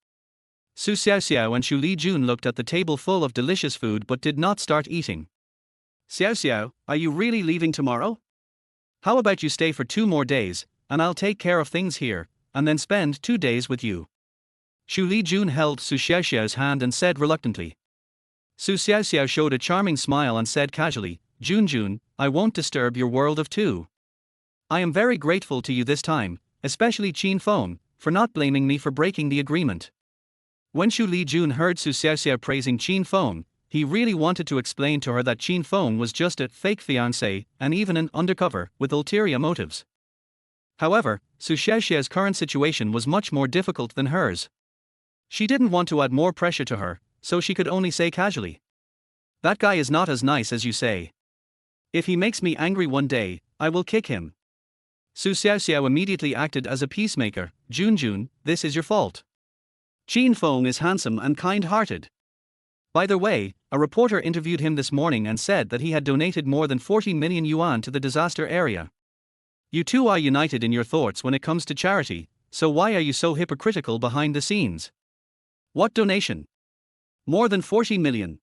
Su Xiaoxiao and Xu Lijun looked at the table full of delicious food but did not start eating. "Xiaoxiao, are you really leaving tomorrow? How about you stay for 2 more days, and I'll take care of things here, and then spend 2 days with you." Xu Lijun held Su Xiaoxiao's hand and said reluctantly. Su Xiaoxiao showed a charming smile and said casually, Junjun, I won't disturb your world of two. I am very grateful to you this time, especially Qin Feng, for not blaming me for breaking the agreement." When Xu Lijun heard Su Xiaoxiao praising Qin Feng, he really wanted to explain to her that Qin Feng was just a fake fiancé and even an undercover with ulterior motives. However, Su Xiaoxiao's current situation was much more difficult than hers. She didn't want to add more pressure to her, so she could only say casually, "That guy is not as nice as you say. If he makes me angry one day, I will kick him." Su Xiaoxiao immediately acted as a peacemaker. "Junjun, this is your fault. Qin Feng is handsome and kind-hearted. By the way, a reporter interviewed him this morning and said that he had donated more than 40 million yuan to the disaster area. You two are united in your thoughts when it comes to charity, so why are you so hypocritical behind the scenes? What donation? More than 40 million.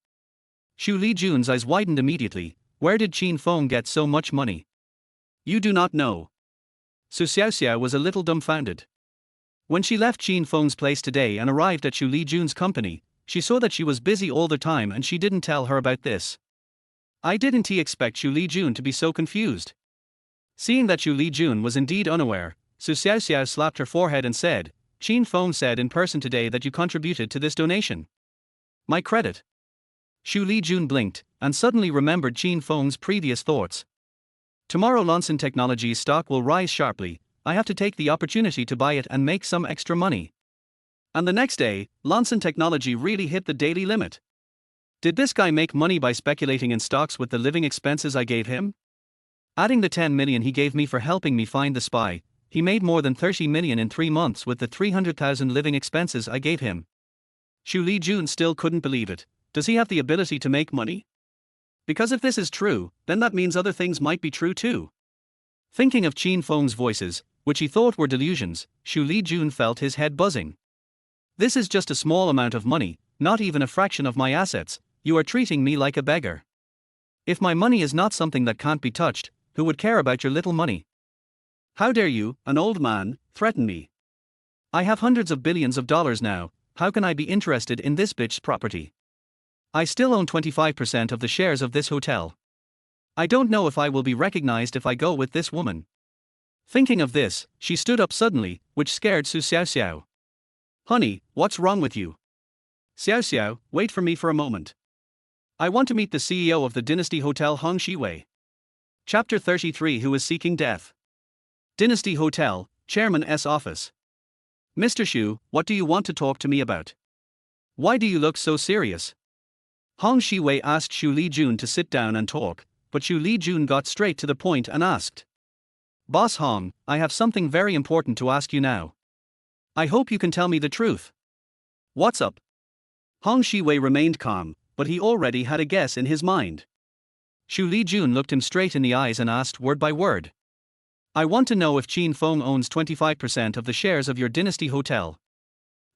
Xu Lijun's eyes widened immediately. Where did Qin Feng get so much money? You do not know. Su Xiaoxiao was a little dumbfounded. When she left Qin Feng's place today and arrived at Xu Lijun's company, she saw that she was busy all the time and she didn't tell her about this. I didn't expect Xu Lijun to be so confused. Seeing that Xu Lijun was indeed unaware, Su Xiaoxiao slapped her forehead and said, Qin Feng said in person today that you contributed to this donation. My credit. Xu Lijun blinked, and suddenly remembered Qin Feng's previous thoughts. Tomorrow Lonson Technologies stock will rise sharply, I have to take the opportunity to buy it and make some extra money. And the next day, Lonson Technology really hit the daily limit. Did this guy make money by speculating in stocks with the living expenses I gave him? Adding the 10 million he gave me for helping me find the spy, he made more than 30 million in 3 months with the 300,000 living expenses I gave him. Xu Lijun still couldn't believe it. Does he have the ability to make money? Because if this is true, then that means other things might be true too. Thinking of Qin Feng's voices, which he thought were delusions, Xu Lijun felt his head buzzing. This is just a small amount of money, not even a fraction of my assets. You are treating me like a beggar. If my money is not something that can't be touched, who would care about your little money? How dare you, an old man, threaten me? I have hundreds of billions of dollars now, how can I be interested in this bitch's property? I still own 25% of the shares of this hotel. I don't know if I will be recognized if I go with this woman. Thinking of this, she stood up suddenly, which scared Su Xiaoxiao. Honey, what's wrong with you? Xiaoxiao, wait for me for a moment. I want to meet the CEO of the Dynasty Hotel Hong Shiwei. Chapter 33 Who is seeking death? Dynasty Hotel, Chairman's office. Mr. Xu, what do you want to talk to me about? Why do you look so serious? Hong Shiwei asked Xu Lijun to sit down and talk, but Xu Lijun got straight to the point and asked. Boss Hong, I have something very important to ask you now. I hope you can tell me the truth. What's up? Hong Shiwei remained calm, but he already had a guess in his mind. Xu Lijun looked him straight in the eyes and asked word by word. I want to know if Qin Feng owns 25% of the shares of your Dynasty Hotel.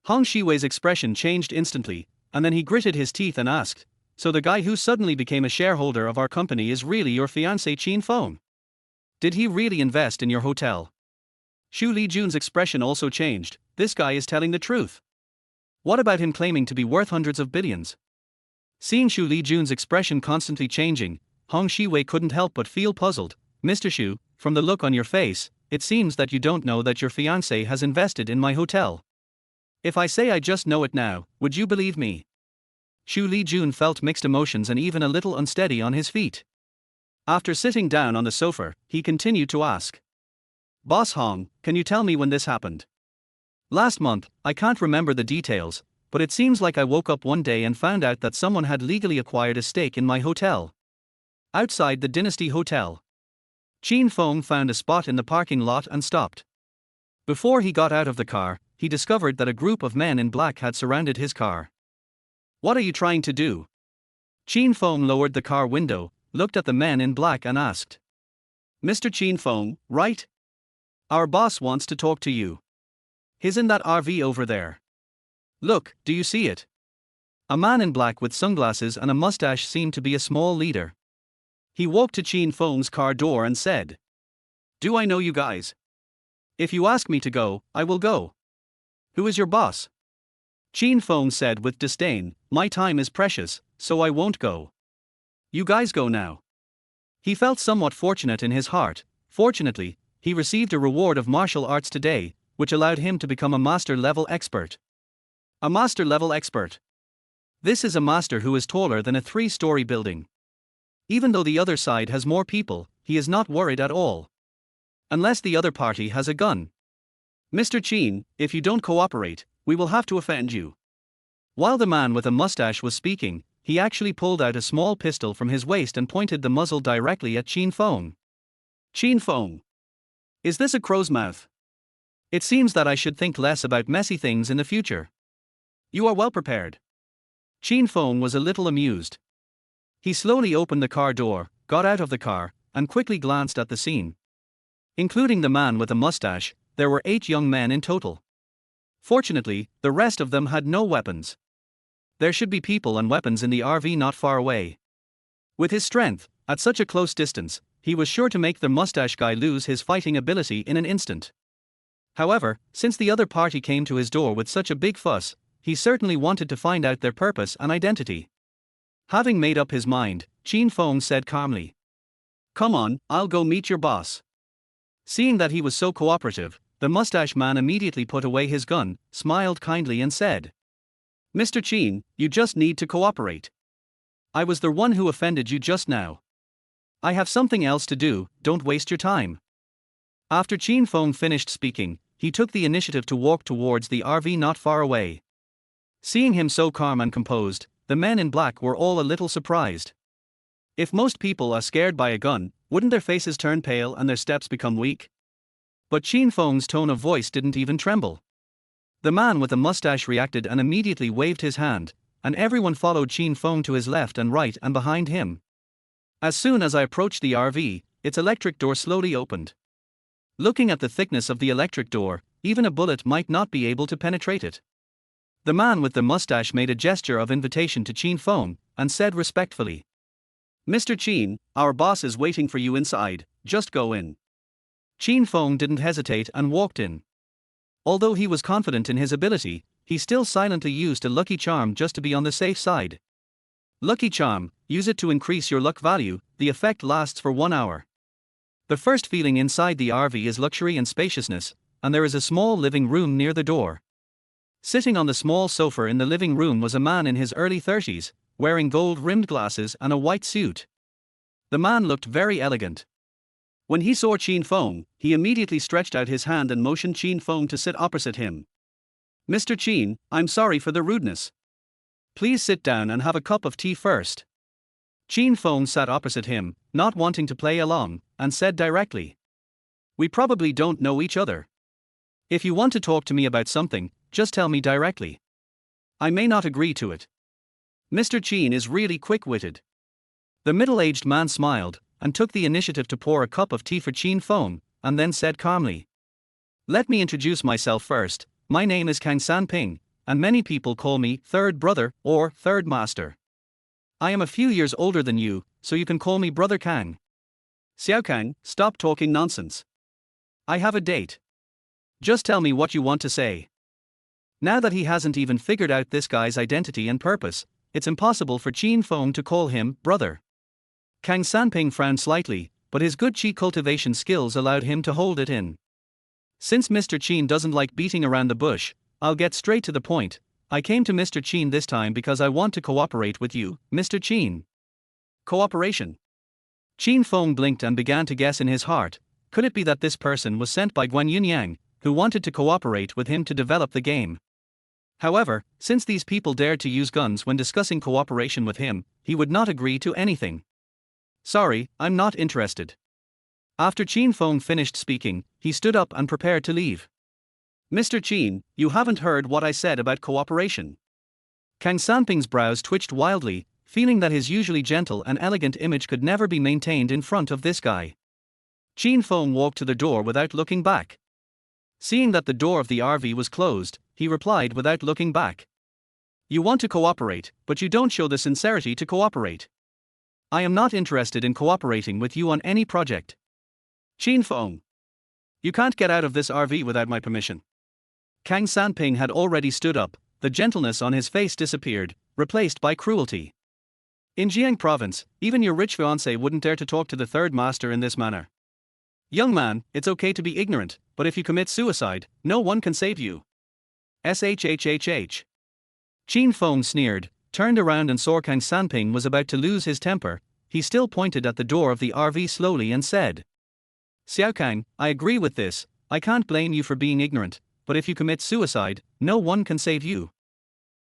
Hong Shiwei's expression changed instantly, and then he gritted his teeth and asked, so the guy who suddenly became a shareholder of our company is really your fiancé Qin Feng? Did he really invest in your hotel? Xu Lijun's expression also changed. This guy is telling the truth. What about him claiming to be worth hundreds of billions? Seeing Xu Lijun's expression constantly changing, Hong Shiwei couldn't help but feel puzzled. Mr. Xu, from the look on your face, it seems that you don't know that your fiancé has invested in my hotel. If I say I just know it now, would you believe me? Xu Lijun felt mixed emotions and even a little unsteady on his feet. After sitting down on the sofa, he continued to ask. Boss Hong, can you tell me when this happened? Last month, I can't remember the details, but it seems like I woke up one day and found out that someone had legally acquired a stake in my hotel. Outside the Dynasty Hotel. Qin Feng found a spot in the parking lot and stopped. Before he got out of the car, he discovered that a group of men in black had surrounded his car. What are you trying to do? Qin Feng lowered the car window, looked at the men in black and asked. Mr. Qin Feng, right? Our boss wants to talk to you. He's in that RV over there. Look, do you see it? A man in black with sunglasses and a mustache seemed to be a small leader. He walked to Qin Feng's car door and said. Do I know you guys? If you ask me to go, I will go. Who is your boss? Qin Feng said with disdain, my time is precious, so I won't go. You guys go now. He felt somewhat fortunate in his heart. Fortunately, he received a reward of martial arts today, which allowed him to become a master-level expert. A master-level expert. This is a master who is taller than a 3-story building. Even though the other side has more people, he is not worried at all. Unless the other party has a gun. Mr. Qin, if you don't cooperate, we will have to offend you. While the man with a mustache was speaking, he actually pulled out a small pistol from his waist and pointed the muzzle directly at Qin Feng. Qin Feng. Is this a crow's mouth? It seems that I should think less about messy things in the future. You are well prepared. Qin Feng was a little amused. He slowly opened the car door, got out of the car, and quickly glanced at the scene. Including the man with the mustache, there were 8 young men in total. Fortunately, the rest of them had no weapons. There should be people and weapons in the RV not far away. With his strength, at such a close distance, he was sure to make the mustache guy lose his fighting ability in an instant. However, since the other party came to his door with such a big fuss, he certainly wanted to find out their purpose and identity. Having made up his mind, Qin Feng said calmly, "Come on, I'll go meet your boss." Seeing that he was so cooperative, the mustache man immediately put away his gun, smiled kindly and said, "Mr. Qin, you just need to cooperate. I was the one who offended you just now. I have something else to do, don't waste your time." After Qin Feng finished speaking, he took the initiative to walk towards the RV not far away. Seeing him so calm and composed, the men in black were all a little surprised. If most people are scared by a gun, wouldn't their faces turn pale and their steps become weak? But Qin Feng's tone of voice didn't even tremble. The man with the mustache reacted and immediately waved his hand, and everyone followed Qin Feng to his left and right and behind him. As soon as I approached the RV, its electric door slowly opened. Looking at the thickness of the electric door, even a bullet might not be able to penetrate it. The man with the mustache made a gesture of invitation to Qin Feng, and said respectfully, "Mr. Qin, our boss is waiting for you inside, just go in." Qin Feng didn't hesitate and walked in. Although he was confident in his ability, he still silently used a lucky charm just to be on the safe side. Lucky charm, use it to increase your luck value, the effect lasts for 1 hour. The first feeling inside the RV is luxury and spaciousness, and there is a small living room near the door. Sitting on the small sofa in the living room was a man in his early 30s, wearing gold-rimmed glasses and a white suit. The man looked very elegant. When he saw Qin Feng, he immediately stretched out his hand and motioned Qin Feng to sit opposite him. "Mr. Qin, I'm sorry for the rudeness. Please sit down and have a cup of tea first." Qin Feng sat opposite him, not wanting to play along, and said directly, "We probably don't know each other. If you want to talk to me about something, just tell me directly. I may not agree to it." Mr. Qin is really quick-witted. The middle-aged man smiled, and took the initiative to pour a cup of tea for Qin Feng, and then said calmly, "Let me introduce myself first. My name is Kang Sanping, and many people call me Third Brother or Third Master. I am a few years older than you, so you can call me Brother Kang." "Xiao Kang, stop talking nonsense. I have a date. Just tell me what you want to say." Now that he hasn't even figured out this guy's identity and purpose, it's impossible for Qin Feng to call him brother. Kang Sanping frowned slightly, but his good qi cultivation skills allowed him to hold it in. "Since Mr. Qin doesn't like beating around the bush, I'll get straight to the point. I came to Mr. Qin this time because I want to cooperate with you, Mr. Qin." Cooperation. Qin Feng blinked and began to guess in his heart, could it be that this person was sent by Guan Yunyang, who wanted to cooperate with him to develop the game? However, since these people dared to use guns when discussing cooperation with him, he would not agree to anything. "Sorry, I'm not interested." After Qin Feng finished speaking, he stood up and prepared to leave. "Mr. Qin, you haven't heard what I said about cooperation." Kang Sanping's brows twitched wildly, feeling that his usually gentle and elegant image could never be maintained in front of this guy. Qin Feng walked to the door without looking back. Seeing that the door of the RV was closed, he replied without looking back, "You want to cooperate, but you don't show the sincerity to cooperate. I am not interested in cooperating with you on any project. Qin Feng, you can't get out of this RV without my permission." Kang Sanping had already stood up, the gentleness on his face disappeared, replaced by cruelty. "In Jiang province, even your rich fiancé wouldn't dare to talk to the third master in this manner. Young man, it's okay to be ignorant, but if you commit suicide, no one can save you. SHHHH. Qin Feng sneered, turned around and saw Kang Sanping was about to lose his temper. He still pointed at the door of the RV slowly and said, "Xiao Kang, I agree with this. I can't blame you for being ignorant, but if you commit suicide, no one can save you."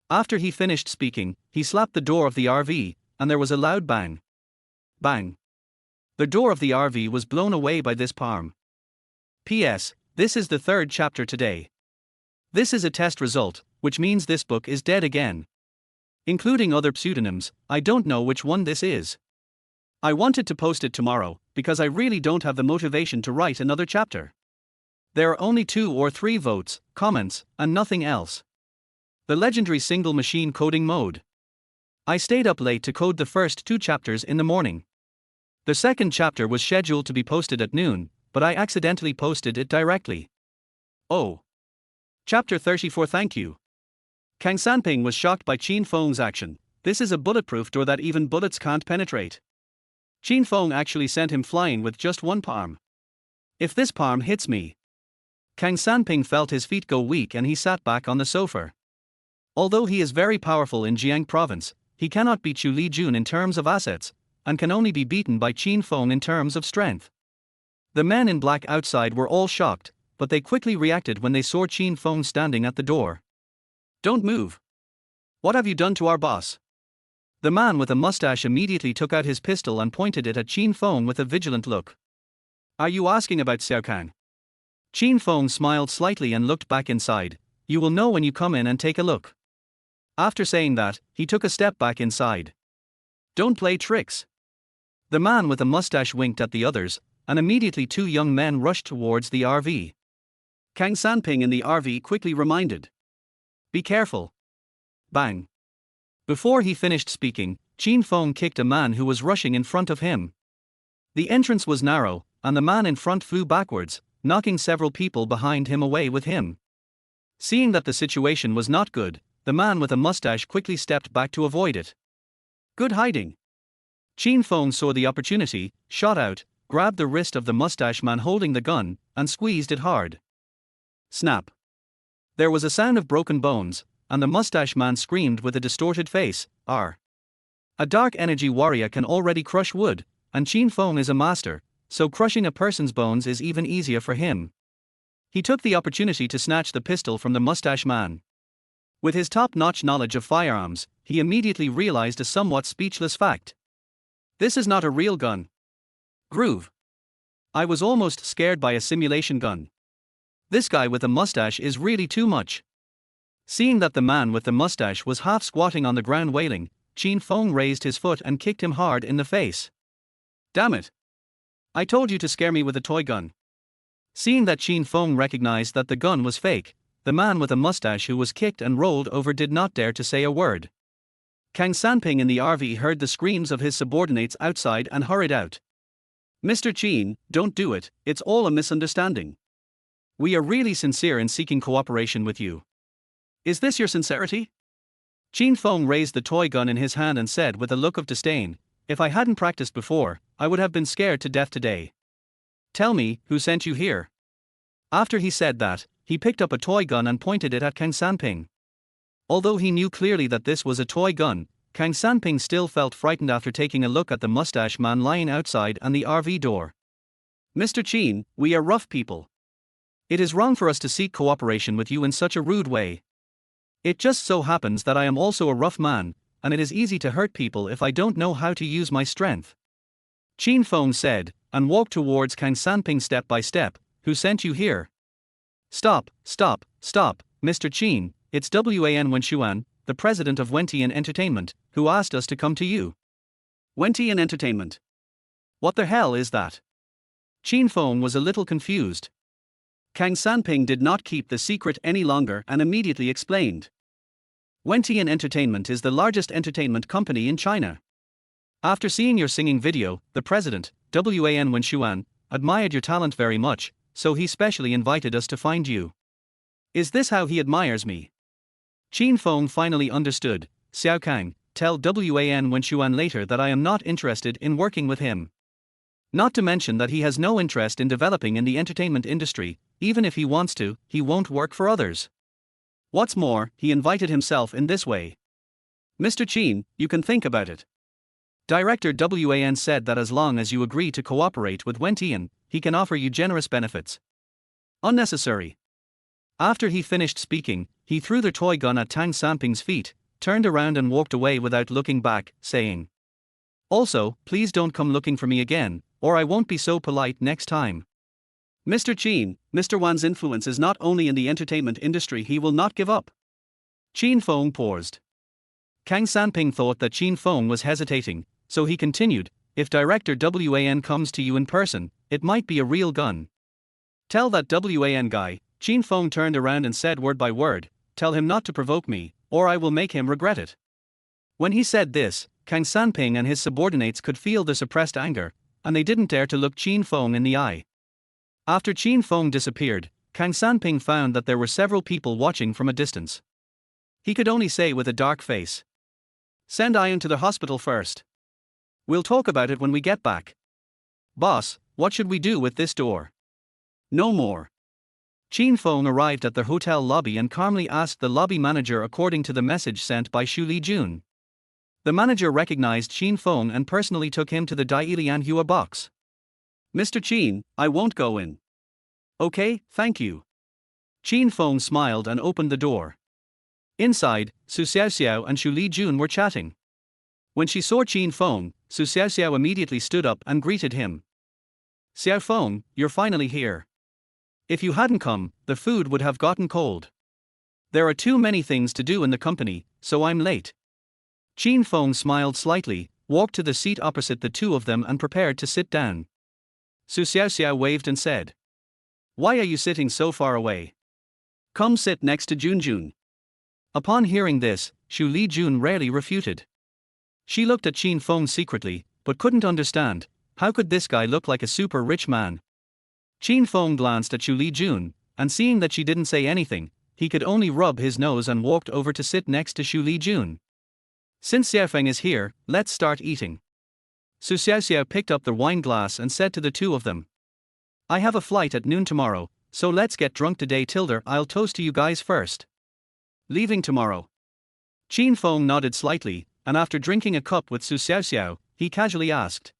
After he finished speaking, he slapped the door of the RV, and there was a loud bang. Bang. The door of the RV was blown away by this palm. P.S. This is the 3rd chapter today. This is a test result, which means this book is dead again. Including other pseudonyms, I don't know which one this is. I wanted to post it tomorrow, because I really don't have the motivation to write another chapter. There are only 2 or 3 votes, comments, and nothing else. The legendary single machine coding mode. I stayed up late to code the first 2 chapters in the morning. The 2nd chapter was scheduled to be posted at noon, but I accidentally posted it directly. Oh. Chapter 34. Thank you. Kang Sanping was shocked by Qin Feng's action. This is a bulletproof door that even bullets can't penetrate. Qin Feng actually sent him flying with just one palm. If this palm hits me. Kang Sanping felt his feet go weak and he sat back on the sofa. Although he is very powerful in Jiang province, he cannot beat Xu Lijun in terms of assets, and can only be beaten by Qin Feng in terms of strength. The men in black outside were all shocked, but they quickly reacted when they saw Qin Feng standing at the door. Don't move. What have you done to our boss? The man with a mustache immediately took out his pistol and pointed it at Qin Feng with a vigilant look. Are you asking about Xiao Kang? Qin Feng smiled slightly and looked back inside. You will know when you come in and take a look. After saying that, he took a step back inside. Don't play tricks. The man with a mustache winked at the others, and immediately two young men rushed towards the RV. Kang Sanping in the RV quickly reminded. Be careful. Bang. Before he finished speaking, Qin Feng kicked a man who was rushing in front of him. The entrance was narrow, and the man in front flew backwards, knocking several people behind him away with him. Seeing that the situation was not good, the man with a mustache quickly stepped back to avoid it. Good hiding. Qin Feng saw the opportunity, shot out, grabbed the wrist of the mustache man holding the gun, and squeezed it hard. Snap. There was a sound of broken bones, and the mustache man screamed with a distorted face, "R." A dark energy warrior can already crush wood, and Qin Feng is a master, so crushing a person's bones is even easier for him. He took the opportunity to snatch the pistol from the mustache man. With his top-notch knowledge of firearms, he immediately realized a somewhat speechless fact. This is not a real gun. Groove. I was almost scared by a simulation gun. This guy with a mustache is really too much. Seeing that the man with the mustache was half squatting on the ground wailing, Qin Feng raised his foot and kicked him hard in the face. Damn it. I told you to scare me with a toy gun. Seeing that Qin Feng recognized that the gun was fake, the man with a mustache who was kicked and rolled over did not dare to say a word. Kang Sanping in the RV heard the screams of his subordinates outside and hurried out. Mr. Qin, don't do it, it's all a misunderstanding. We are really sincere in seeking cooperation with you. Is this your sincerity? Qin Feng raised the toy gun in his hand and said with a look of disdain, if I hadn't practiced before, I would have been scared to death today. Tell me, who sent you here? After he said that, he picked up a toy gun and pointed it at Kang Sanping. Although he knew clearly that this was a toy gun, Kang Sanping still felt frightened after taking a look at the mustache man lying outside and the RV door. Mr. Qin, we are rough people. It is wrong for us to seek cooperation with you in such a rude way. It just so happens that I am also a rough man, and it is easy to hurt people if I don't know how to use my strength. Qin Feng said, and walked towards Kang Sanping step by step. Who sent you here? Stop, stop, stop, Mr. Qin, it's Wan Wenshuan, the president of Wentian Entertainment, who asked us to come to you. Wentian Entertainment? What the hell is that? Qin Feng was a little confused. Kang Sanping did not keep the secret any longer and immediately explained. Wentian Entertainment is the largest entertainment company in China. After seeing your singing video, the president, Wan Wenshuan, admired your talent very much, so he specially invited us to find you. Is this how he admires me? Qin Feng finally understood. Xiao Kang, tell Wan Wenshuan later that I am not interested in working with him. Not to mention that he has no interest in developing in the entertainment industry. Even if he wants to, he won't work for others. What's more, he invited himself in this way. Mr. Qin, you can think about it. Director Wan said that as long as you agree to cooperate with Wentian, he can offer you generous benefits. Unnecessary. After he finished speaking, he threw the toy gun at Kang Sanping's feet, turned around and walked away without looking back, saying, also, please don't come looking for me again, or I won't be so polite next time. Mr. Qin, Mr. Wan's influence is not only in the entertainment industry, he will not give up. Qin Feng paused. Kang Sanping thought that Qin Feng was hesitating, so he continued, if Director Wan comes to you in person, it might be a real gun. Tell that Wan guy, Qin Feng turned around and said word by word, tell him not to provoke me, or I will make him regret it. When he said this, Kang Sanping and his subordinates could feel the suppressed anger, and they didn't dare to look Qin Feng in the eye. After Qin Feng disappeared, Kang Sanping found that there were several people watching from a distance. He could only say with a dark face, "Send Ian to the hospital first. We'll talk about it when we get back." "Boss, what should we do with this door?" "No more." Qin Feng arrived at the hotel lobby and calmly asked the lobby manager according to the message sent by Xu Lijun. The manager recognized Qin Feng and personally took him to the Dailian Hua box. "Mr. Qin, I won't go in." "Okay, thank you." Qin Feng smiled and opened the door. Inside, Su Xiaoxiao and Xu Lijun were chatting. When she saw Qin Feng, Su Xiaoxiao immediately stood up and greeted him. "Xiao Feng, you're finally here. If you hadn't come, the food would have gotten cold. There are too many things to do in the company, so I'm late." Qin Feng smiled slightly, walked to the seat opposite the two of them and prepared to sit down. Su Xiaoxiao waved and said, "Why are you sitting so far away? Come sit next to Junjun." Upon hearing this, Xu Lijun rarely refuted. She looked at Qin Feng secretly, but couldn't understand, how could this guy look like a super rich man? Qin Feng glanced at Xu Lijun, and seeing that she didn't say anything, he could only rub his nose and walked over to sit next to Xu Lijun. "Since Xiaofeng is here, let's start eating." Su Xiaoxiao picked up the wine glass and said to the two of them, "I have a flight at noon tomorrow, so let's get drunk today. Tilda, I'll toast to you guys first." "Leaving tomorrow?" Qin Feng nodded slightly, and after drinking a cup with Su Xiaoxiao, he casually asked,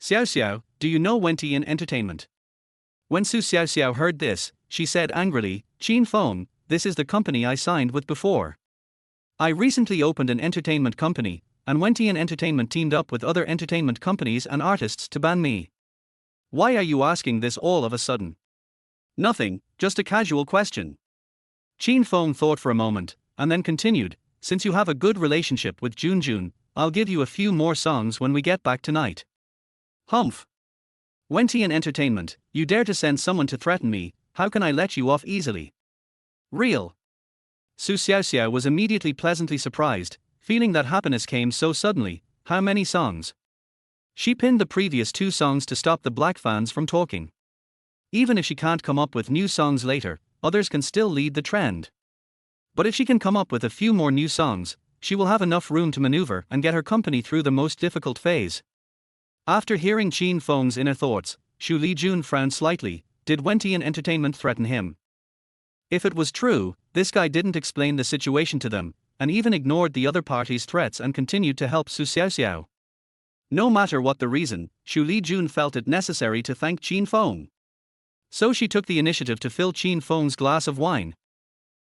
"Xiaoxiao, do you know Wentian Entertainment?" When Su Xiaoxiao heard this, she said angrily, "Qin Feng, this is the company I signed with before. I recently opened an entertainment company, and Wentian Entertainment teamed up with other entertainment companies and artists to ban me. Why are you asking this all of a sudden?" "Nothing, just a casual question." Qin Feng thought for a moment, and then continued, "Since you have a good relationship with Junjun, I'll give you a few more songs when we get back tonight." "Humph. Wentian Entertainment, you dare to send someone to threaten me, how can I let you off easily?" "Real." Su Xiaoxiao was immediately pleasantly surprised, feeling that happiness came so suddenly. How many songs? She pinned the previous 2 songs to stop the black fans from talking. Even if she can't come up with new songs later, others can still lead the trend. But if she can come up with a few more new songs, she will have enough room to maneuver and get her company through the most difficult phase. After hearing Qin Feng's inner thoughts, Xu Lijun frowned slightly. Did Wentian Entertainment threaten him? If it was true, this guy didn't explain the situation to them, and even ignored the other party's threats and continued to help Su Xiaoxiao. No matter what the reason, Xu Lijun felt it necessary to thank Qin Feng. So she took the initiative to fill Qin Feng's glass of wine.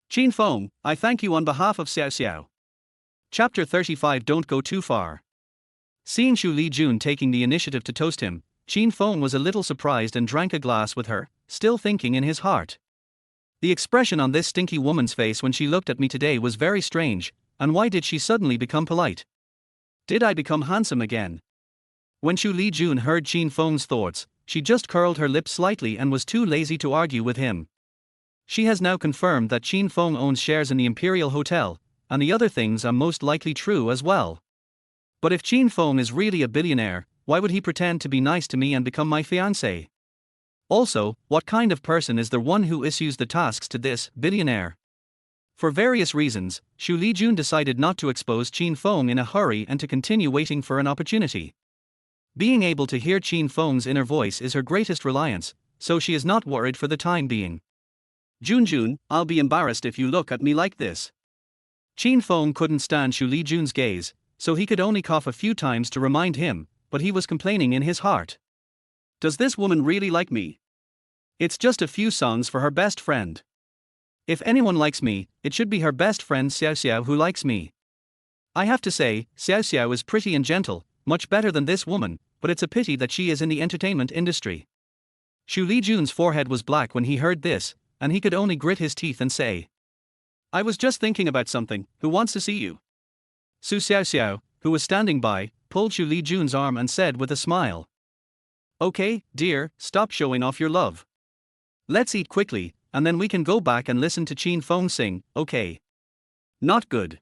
"Qin Feng, I thank you on behalf of Xiaoxiao." Chapter 35. Don't go too far. Seeing Xu Lijun taking the initiative to toast him, Qin Feng was a little surprised and drank a glass with her, still thinking in his heart, "The expression on this stinky woman's face when she looked at me today was very strange, and why did she suddenly become polite? Did I become handsome again?" When Xu Lijun heard Qin Feng's thoughts, she just curled her lips slightly and was too lazy to argue with him. She has now confirmed that Qin Feng owns shares in the Imperial Hotel, and the other things are most likely true as well. But if Qin Feng is really a billionaire, why would he pretend to be nice to me and become my fiancé? Also, what kind of person is the one who issues the tasks to this billionaire? For various reasons, Xu Lijun decided not to expose Qin Feng in a hurry and to continue waiting for an opportunity. Being able to hear Qin Feng's inner voice is her greatest reliance, so she is not worried for the time being. "Junjun, I'll be embarrassed if you look at me like this." Qin Feng couldn't stand Xu Lijun's gaze, so he could only cough a few times to remind him, but he was complaining in his heart. Does this woman really like me? It's just a few songs for her best friend. If anyone likes me, it should be her best friend Xiaoxiao who likes me. I have to say, Xiaoxiao is pretty and gentle, much better than this woman, but it's a pity that she is in the entertainment industry. Xu Lijun's forehead was black when he heard this, and he could only grit his teeth and say, "I was just thinking about something. Who wants to see you?" Su Xiaoxiao, who was standing by, pulled Xu Lijun's arm and said with a smile, "Okay, dear, stop showing off your love. Let's eat quickly, and then we can go back and listen to Qin Feng sing, okay?" "Not good."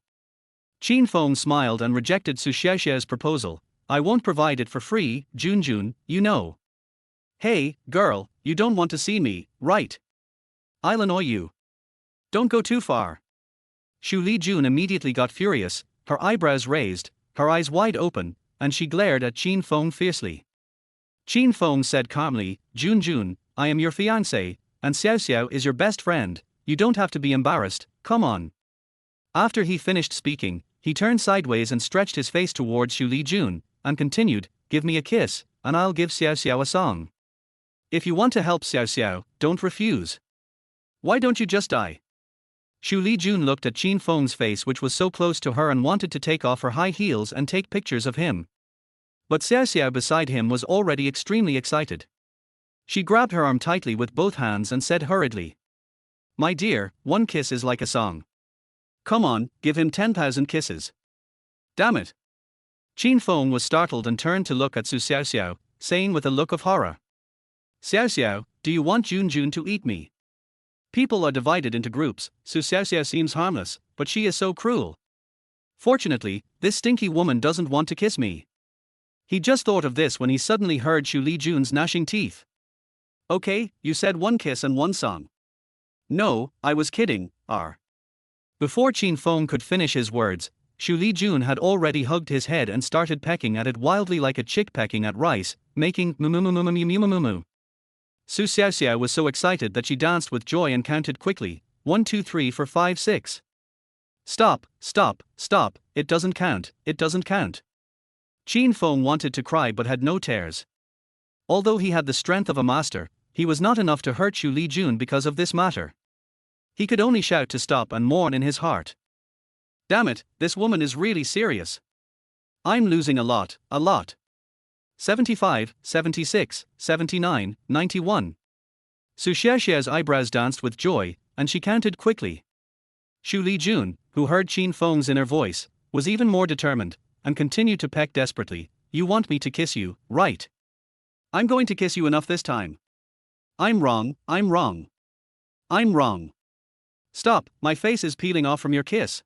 Qin Feng smiled and rejected Su Xiaoxiao's proposal. "I won't provide it for free, Junjun, you know." "Hey, girl, you don't want to see me, right?" I'll annoy you. Don't go too far. Xu Lijun immediately got furious, her eyebrows raised, her eyes wide open, and she glared at Qin Feng fiercely. Qin Feng said calmly, Junjun, I am your fiancé, and Xiao Xiao is your best friend, you don't have to be embarrassed, come on. After he finished speaking, he turned sideways and stretched his face towards Xu Lijun, and continued, give me a kiss, and I'll give Xiao Xiao a song. If you want to help Xiao Xiao, don't refuse. Why don't you just die? Xu Lijun looked at Qin Feng's face, which was so close to her, and wanted to take off her high heels and take pictures of him. But Xiao Xiao beside him was already extremely excited. She grabbed her arm tightly with both hands and said hurriedly, my dear, one kiss is like a song. Come on, give him 10,000 kisses. Damn it. Qin Feng was startled and turned to look at Xiao Xiao, saying with a look of horror, Xiao Xiao, do you want Junjun to eat me? People are divided into groups, Xiao Xiao seems harmless, but she is so cruel. Fortunately, this stinky woman doesn't want to kiss me. He just thought of this when he suddenly heard Xu Lijun's gnashing teeth. Okay, you said one kiss and one song. No, I was kidding, Before Qin Feng could finish his words, Xu Lijun had already hugged his head and started pecking at it wildly like a chick pecking at rice, making moo. Su Xiaoxiao was so excited that she danced with joy and counted quickly, 1 2 3 4 5 6. Stop, it doesn't count. Qin Feng wanted to cry but had no tears. Although he had the strength of a master, he was not enough to hurt Xu Lijun because of this matter. He could only shout to stop and mourn in his heart. Damn it, this woman is really serious. I'm losing a lot. 75, 76, 79, 91. Su Xiaoxiao's eyebrows danced with joy, and she counted quickly. Xu Lijun, who heard Qin Feng's inner voice, was even more determined, and continued to peck desperately. You want me to kiss you, right? I'm going to kiss you enough this time. I'm wrong. Stop, my face is peeling off from your kiss.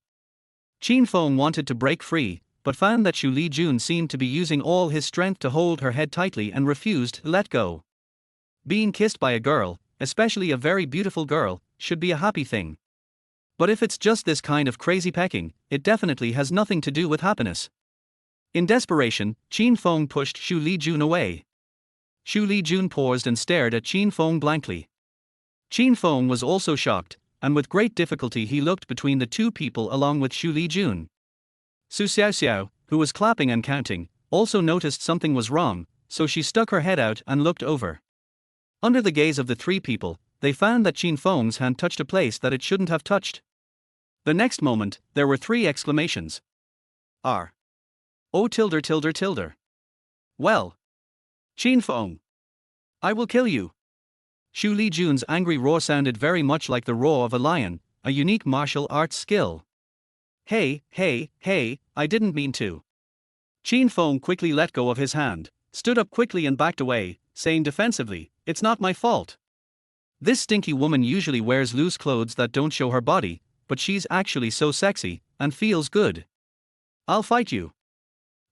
Qin Feng wanted to break free, but found that Xu Lijun seemed to be using all his strength to hold her head tightly and refused to let go. Being kissed by a girl, especially a very beautiful girl, should be a happy thing. But if it's just this kind of crazy pecking, it definitely has nothing to do with happiness. In desperation, Qin Feng pushed Xu Lijun away. Xu Lijun paused and stared at Qin Feng blankly. Qin Feng was also shocked, and with great difficulty he looked between the two people along with Xu Lijun. Su Xiaoxiao, who was clapping and counting, also noticed something was wrong, so she stuck her head out and looked over. Under the gaze of the three people, they found that Qin Feng's hand touched a place that it shouldn't have touched. The next moment, there were 3 exclamations. Oh tilde. Well. Qin Feng. I will kill you. Xu Lijun's angry roar sounded very much like the roar of a lion, a unique martial arts skill. Hey, I didn't mean to. Qin Feng quickly let go of his hand, stood up quickly and backed away, saying defensively, it's not my fault. This stinky woman usually wears loose clothes that don't show her body, but she's actually so sexy, and feels good. I'll fight you.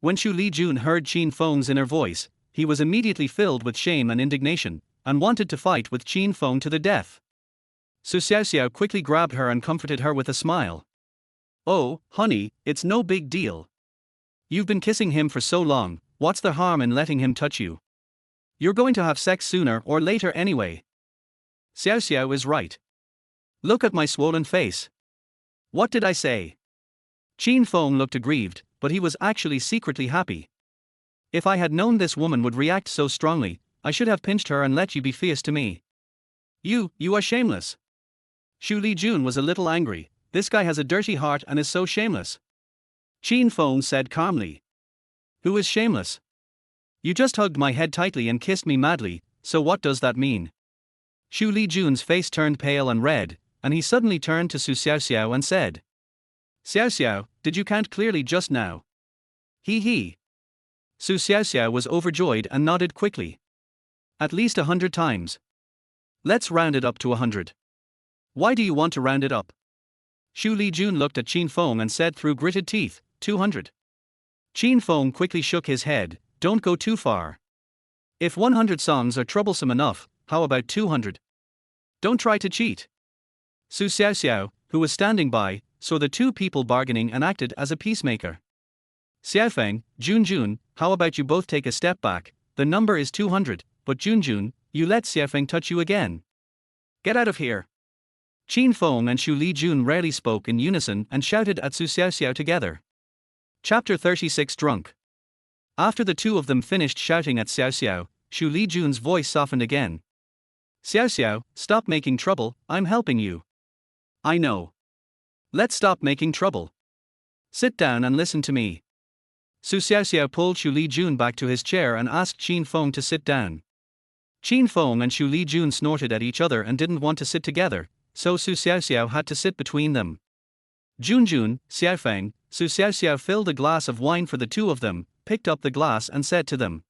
When Xu Lijun heard Qin Feng's inner voice, he was immediately filled with shame and indignation, and wanted to fight with Qin Feng to the death. Su Xiaoxiao quickly grabbed her and comforted her with a smile. Oh, honey, it's no big deal. You've been kissing him for so long, what's the harm in letting him touch you? You're going to have sex sooner or later anyway. Xiao Xiao is right. Look at my swollen face. What did I say? Qin Feng looked aggrieved, but he was actually secretly happy. If I had known this woman would react so strongly, I should have pinched her and let you be fierce to me. You are shameless. Xu Lijun was a little angry. This guy has a dirty heart and is so shameless. Qin Feng said calmly. Who is shameless? You just hugged my head tightly and kissed me madly, so what does that mean? Xu Lijun's face turned pale and red, and he suddenly turned to Su Xiaoxiao and said. Xiao Xiao, did you count clearly just now? He. Su Xiaoxiao was overjoyed and nodded quickly. At least 100 times. Let's round it up to 100. Why do you want to round it up? Xu Lijun looked at Qin Feng and said through gritted teeth, 200. Qin Feng quickly shook his head, don't go too far. If 100 songs are troublesome enough, how about 200? Don't try to cheat. Su Xiaoxiao, who was standing by, saw the two people bargaining and acted as a peacemaker. Xiaofeng, Junjun, how about you both take a step back? The number is 200, but Junjun, you let Xiaofeng touch you again. Get out of here. Qin Feng and Xu Lijun rarely spoke in unison and shouted at Su Xiaoxiao together. Chapter 36 Drunk. After the two of them finished shouting at Xiaoxiao, Xu Lijun's voice softened again. Xiaoxiao, stop making trouble, I'm helping you. I know. Let's stop making trouble. Sit down and listen to me. Su Xiaoxiao pulled Xu Lijun back to his chair and asked Qin Feng to sit down. Qin Feng and Xu Lijun snorted at each other and didn't want to sit together, so Su Xiaoxiao had to sit between them. Junjun, Xiaofeng, Su Xiaoxiao filled a glass of wine for the two of them, picked up the glass and said to them.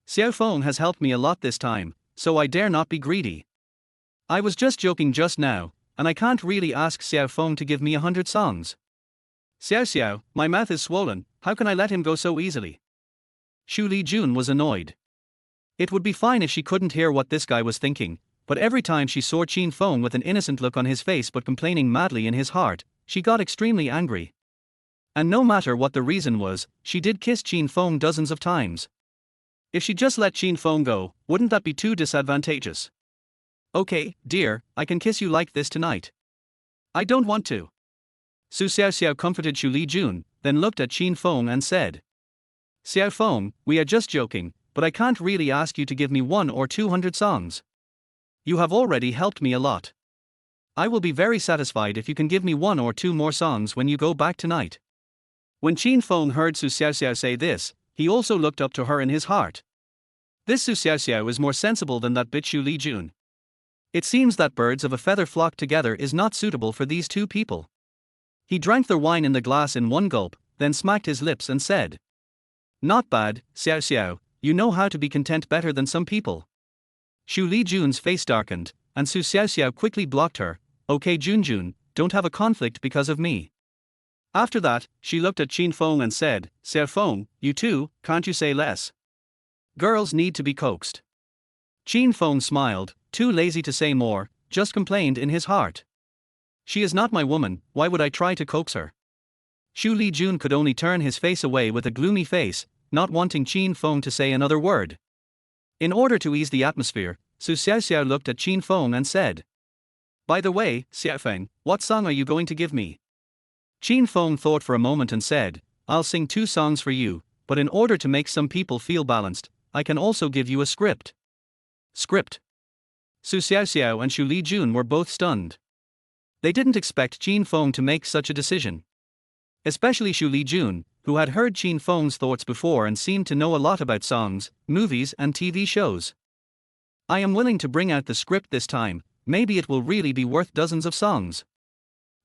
Xiaofeng has helped me a lot this time, so I dare not be greedy. I was just joking just now, and I can't really ask Xiaofeng to give me 100 songs. Xiaoxiao, my mouth is swollen, how can I let him go so easily? Xu Lijun was annoyed. It would be fine if she couldn't hear what this guy was thinking, but every time she saw Qin Feng with an innocent look on his face but complaining madly in his heart, she got extremely angry. And no matter what the reason was, she did kiss Qin Feng dozens of times. If she just let Qin Feng go, wouldn't that be too disadvantageous? Okay, dear, I can kiss you like this tonight. I don't want to. Su Xiaoxiao comforted Xu Lijun, then looked at Qin Feng and said. Xiaofeng, we are just joking, but I can't really ask you to give me 100 or 200 songs. You have already helped me a lot. I will be very satisfied if you can give me 1 or 2 more songs when you go back tonight. When Qin Feng heard Su Xiaoxiao say this, he also looked up to her in his heart. This Su Xiaoxiao is more sensible than that bitch Xu Lijun. It seems that birds of a feather flock together is not suitable for these two people. He drank their wine in the glass in one gulp, then smacked his lips and said. Not bad, Xiaoxiao, you know how to be content better than some people. Xu Lijun's face darkened, and Su Xiaoxiao quickly blocked her. Okay Junjun, don't have a conflict because of me. After that, she looked at Qin Feng and said, Xiaofeng, you too, can't you say less? Girls need to be coaxed. Qin Feng smiled, too lazy to say more, just complained in his heart. She is not my woman, why would I try to coax her? Xu Lijun could only turn his face away with a gloomy face, not wanting Qin Feng to say another word. In order to ease the atmosphere, Su Xiaoxiao looked at Qin Feng and said. By the way, Xiaofeng, what song are you going to give me? Qin Feng thought for a moment and said, I'll sing 2 songs for you, but in order to make some people feel balanced, I can also give you a script. Script. Su Xiaoxiao and Xu Lijun were both stunned. They didn't expect Qin Feng to make such a decision. Especially Xu Lijun, who had heard Qin Feng's thoughts before and seemed to know a lot about songs, movies and TV shows. I am willing to bring out the script this time, maybe it will really be worth dozens of songs.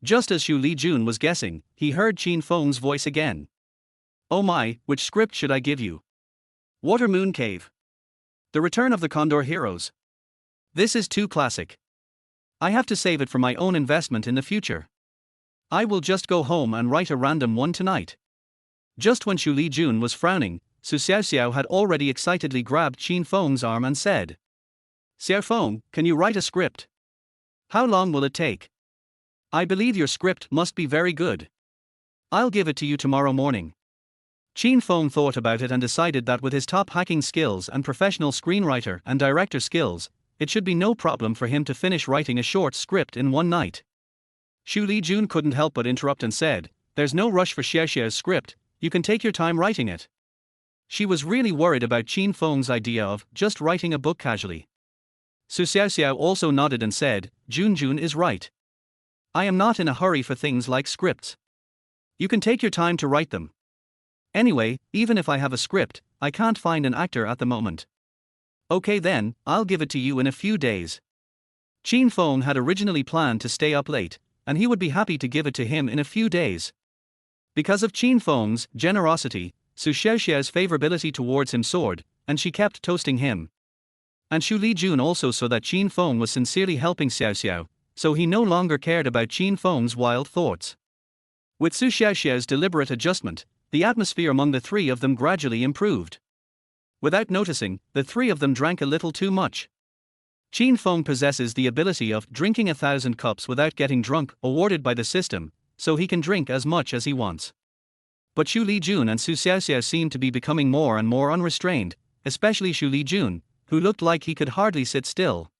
Just as Xu Lijun was guessing, he heard Qin Feng's voice again. Oh my, which script should I give you? Water Moon Cave. The Return of the Condor Heroes. This is too classic. I have to save it for my own investment in the future. I will just go home and write a random one tonight. Just when Xu Lijun was frowning, Su Xiaoxiao had already excitedly grabbed Qin Feng's arm and said. Xiaofeng, can you write a script? How long will it take? I believe your script must be very good. I'll give it to you tomorrow morning. Qin Feng thought about it and decided that with his top hacking skills and professional screenwriter and director skills, it should be no problem for him to finish writing a short script in one night. Xu Lijun couldn't help but interrupt and said, There's no rush for Xiaoxiao's script, you can take your time writing it. She was really worried about Qin Feng's idea of just writing a book casually. Su Xiaoxiao also nodded and said, Junjun is right. I am not in a hurry for things like scripts. You can take your time to write them. Anyway, even if I have a script, I can't find an actor at the moment. Okay then, I'll give it to you in a few days. Qin Feng had originally planned to stay up late, and he would be happy to give it to him in a few days. Because of Qin Feng's generosity, Su Xiaoxiao's favorability towards him soared, and she kept toasting him. And Xu Lijun also saw that Qin Feng was sincerely helping Xiaoxiao, so he no longer cared about Qin Feng's wild thoughts. With Su Xiaoxiao's deliberate adjustment, the atmosphere among the three of them gradually improved. Without noticing, the three of them drank a little too much. Qin Feng possesses the ability of drinking 1,000 cups without getting drunk, awarded by the system, so he can drink as much as he wants. But Xu Lijun and Xu Xiaoxiao seemed to be becoming more and more unrestrained, especially Xu Lijun, who looked like he could hardly sit still.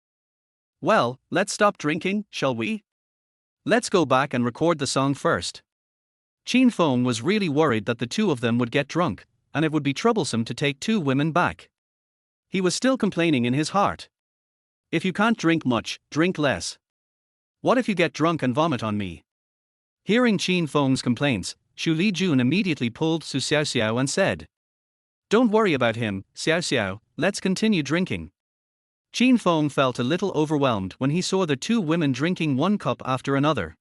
Well, let's stop drinking, shall we? Let's go back and record the song first. Qin Feng was really worried that the two of them would get drunk, and it would be troublesome to take two women back. He was still complaining in his heart. If you can't drink much, drink less. What if you get drunk and vomit on me? Hearing Qin Feng's complaints, Xu Lijun immediately pulled Xu Xiaoxiao and said, "Don't worry about him, Xiaoxiao, let's continue drinking." Qin Feng felt a little overwhelmed when he saw the two women drinking one cup after another.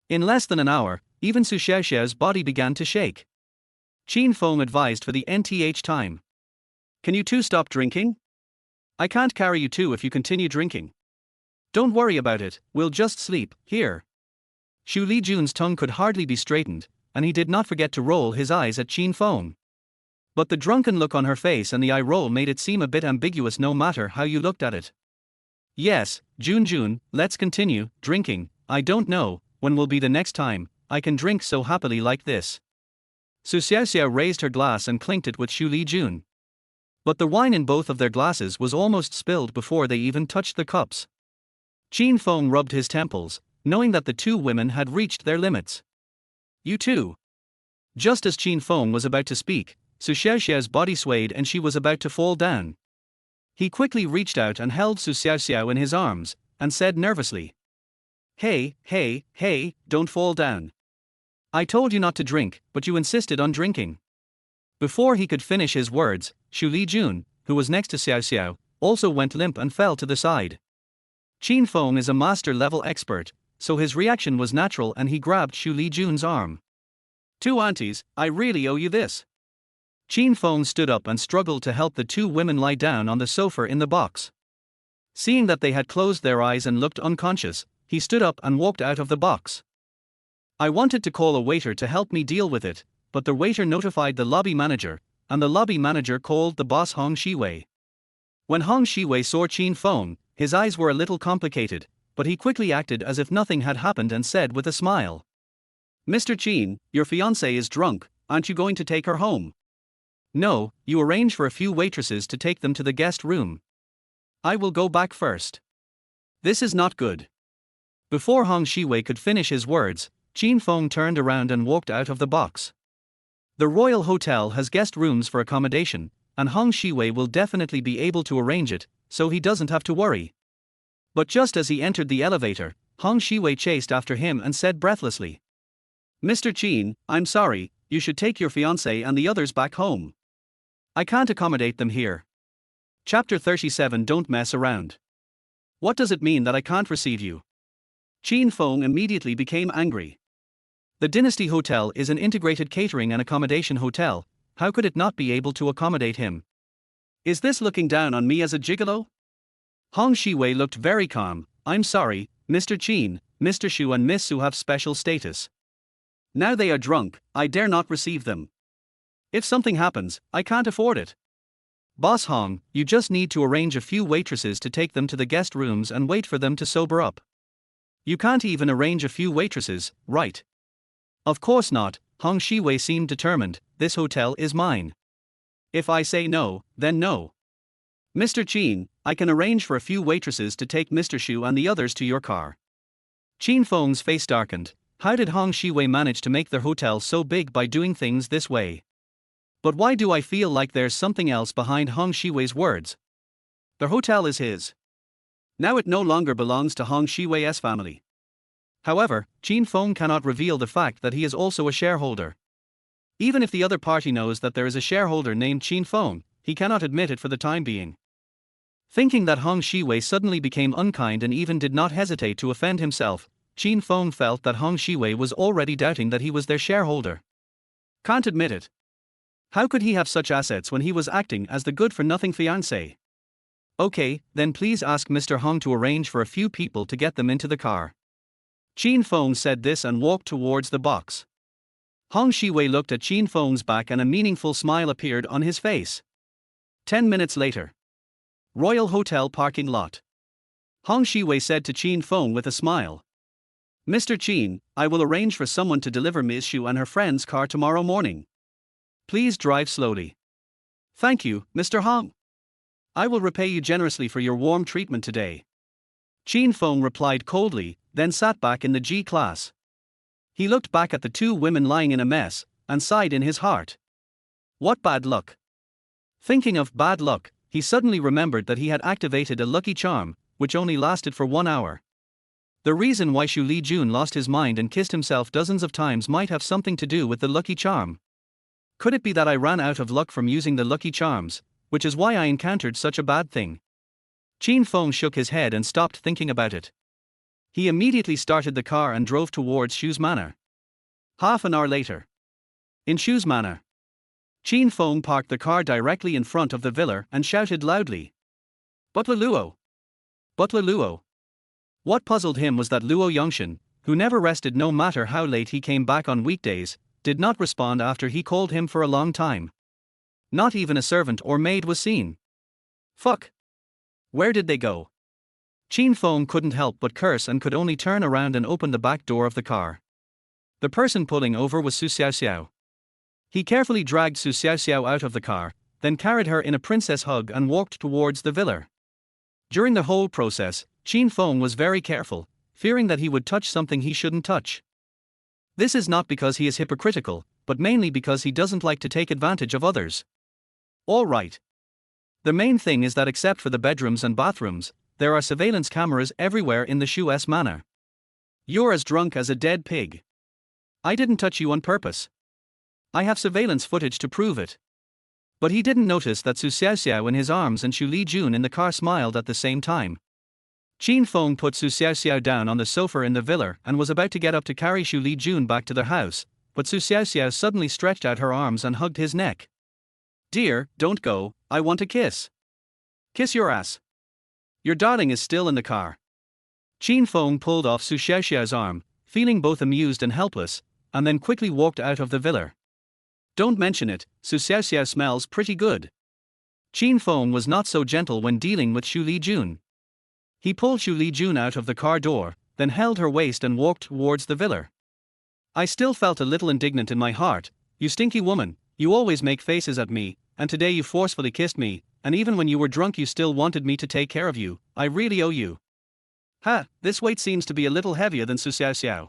In less than an hour, even Xu Xiaoxiao's body began to shake. Qin Feng advised for the nth time. "Can you two stop drinking? I can't carry you two if you continue drinking. Don't worry about it, we'll just sleep here." Xu Lijun's tongue could hardly be straightened, and he did not forget to roll his eyes at Qin Feng. But the drunken look on her face and the eye roll made it seem a bit ambiguous no matter how you looked at it. "Yes, Junjun, let's continue drinking. I don't know when will be the next time I can drink so happily like this." Xu Xiaoxiao raised her glass and clinked it with Xu Lijun. But the wine in both of their glasses was almost spilled before they even touched the cups. Qin Feng rubbed his temples, knowing that the two women had reached their limits. "You too." Just as Qin Feng was about to speak, Xu Xiaoxiao's body swayed and she was about to fall down. He quickly reached out and held Xu Xiaoxiao in his arms, and said nervously, Hey, don't fall down. I told you not to drink, but you insisted on drinking." Before he could finish his words, Xu Lijun, who was next to Xiaoxiao, also went limp and fell to the side. Qin Feng is a master-level expert, so his reaction was natural and he grabbed Xu Lijun's arm. "Two aunties, I really owe you this." Qin Feng stood up and struggled to help the two women lie down on the sofa in the box. Seeing that they had closed their eyes and looked unconscious, he stood up and walked out of the box. "I wanted to call a waiter to help me deal with it, but the waiter notified the lobby manager, and the lobby manager called the boss Hong Shiwei." When Hong Shiwei saw Qin Feng, his eyes were a little complicated, but he quickly acted as if nothing had happened and said with a smile, "Mr. Qin, your fiancée is drunk, aren't you going to take her home?" "No, you arrange for a few waitresses to take them to the guest room. I will go back first." "This is not good." Before Hong Shiwei could finish his words, Qin Feng turned around and walked out of the box. The Royal Hotel has guest rooms for accommodation, and Hong Shiwei will definitely be able to arrange it, so he doesn't have to worry. But just as he entered the elevator, Hong Shiwei chased after him and said breathlessly, "Mr. Qin, I'm sorry, you should take your fiancé and the others back home. I can't accommodate them here." Chapter 37 Don't Mess Around. "What does it mean that I can't receive you?" Qin Feng immediately became angry. The Dynasty Hotel is an integrated catering and accommodation hotel, how could it not be able to accommodate him? Is this looking down on me as a gigolo? Hong Shiwei looked very calm. "I'm sorry, Mr. Qin, Mr. Xu and Miss Su have special status. Now they are drunk, I dare not receive them. If something happens, I can't afford it. Boss Hong, you just need to arrange a few waitresses to take them to the guest rooms and wait for them to sober up." "You can't even arrange a few waitresses, right?" "Of course not." Hong Shiwei seemed determined. "This hotel is mine. If I say no, then no. Mr. Qin, I can arrange for a few waitresses to take Mr. Xu and the others to your car." Qin Feng's face darkened. How did Hong Shiwei manage to make their hotel so big by doing things this way? But why do I feel like there's something else behind Hong Shiwei's words? The hotel is his. Now it no longer belongs to Hong Shiwei's family. However, Qin Feng cannot reveal the fact that he is also a shareholder. Even if the other party knows that there is a shareholder named Qin Feng, he cannot admit it for the time being. Thinking that Hong Shiwei suddenly became unkind and even did not hesitate to offend himself, Qin Feng felt that Hong Shiwei was already doubting that he was their shareholder. Can't admit it. How could he have such assets when he was acting as the good-for-nothing fiancé? Okay, then please ask Mr. Hong to arrange for a few people to get them into the car. Qin Feng said this and walked towards the box. Hong Shiwei looked at Qin Feng's back and a meaningful smile appeared on his face. 10 minutes later. Royal Hotel parking lot. Hong Shiwei said to Qin Feng with a smile. Mr. Qin, I will arrange for someone to deliver Ms. Xu and her friend's car tomorrow morning. Please drive slowly. Thank you, Mr. Hong. I will repay you generously for your warm treatment today. Qin Feng replied coldly, then sat back in the G-class. He looked back at the two women lying in a mess, and sighed in his heart. What bad luck. Thinking of bad luck, he suddenly remembered that he had activated a lucky charm, which only lasted for 1 hour. The reason why Xu Lijun lost his mind and kissed himself dozens of times might have something to do with the lucky charm. Could it be that I ran out of luck from using the lucky charms, which is why I encountered such a bad thing? Qin Feng shook his head and stopped thinking about it. He immediately started the car and drove towards Xu's Manor. Half an hour later. In Xu's Manor. Qin Feng parked the car directly in front of the villa and shouted loudly. Butler Luo! Butler Luo! What puzzled him was that Luo Yongshan, who never rested no matter how late he came back on weekdays, did not respond after he called him for a long time. Not even a servant or maid was seen. Fuck! Where did they go? Qin Feng couldn't help but curse and could only turn around and open the back door of the car. The person pulling over was Su Xiaoxiao. He carefully dragged Su Xiaoxiao out of the car, then carried her in a princess hug and walked towards the villa. During the whole process, Qin Feng was very careful, fearing that he would touch something he shouldn't touch. This is not because he is hypocritical, but mainly because he doesn't like to take advantage of others. All right. The main thing is that except for the bedrooms and bathrooms, there are surveillance cameras everywhere in the Xu's Manor. You're as drunk as a dead pig. I didn't touch you on purpose. I have surveillance footage to prove it. But he didn't notice that Su Xiaoxiao in his arms and Xu Lijun in the car smiled at the same time. Qin Feng put Su Xiaoxiao down on the sofa in the villa and was about to get up to carry Xu Lijun back to their house, but Su Xiaoxiao suddenly stretched out her arms and hugged his neck. Dear, don't go, I want a kiss. Kiss your ass. Your darling is still in the car. Qin Feng pulled off Su Xiaoxiao's arm, feeling both amused and helpless, and then quickly walked out of the villa. Don't mention it, Su Xiaoxiao smells pretty good. Qin Feng was not so gentle when dealing with Xu Lijun. He pulled Xu Lijun out of the car door, then held her waist and walked towards the villa. I still felt a little indignant in my heart. You stinky woman, you always make faces at me, and today you forcefully kissed me, and even when you were drunk you still wanted me to take care of you. I really owe you. Ha, this weight seems to be a little heavier than Su Xiaoxiao.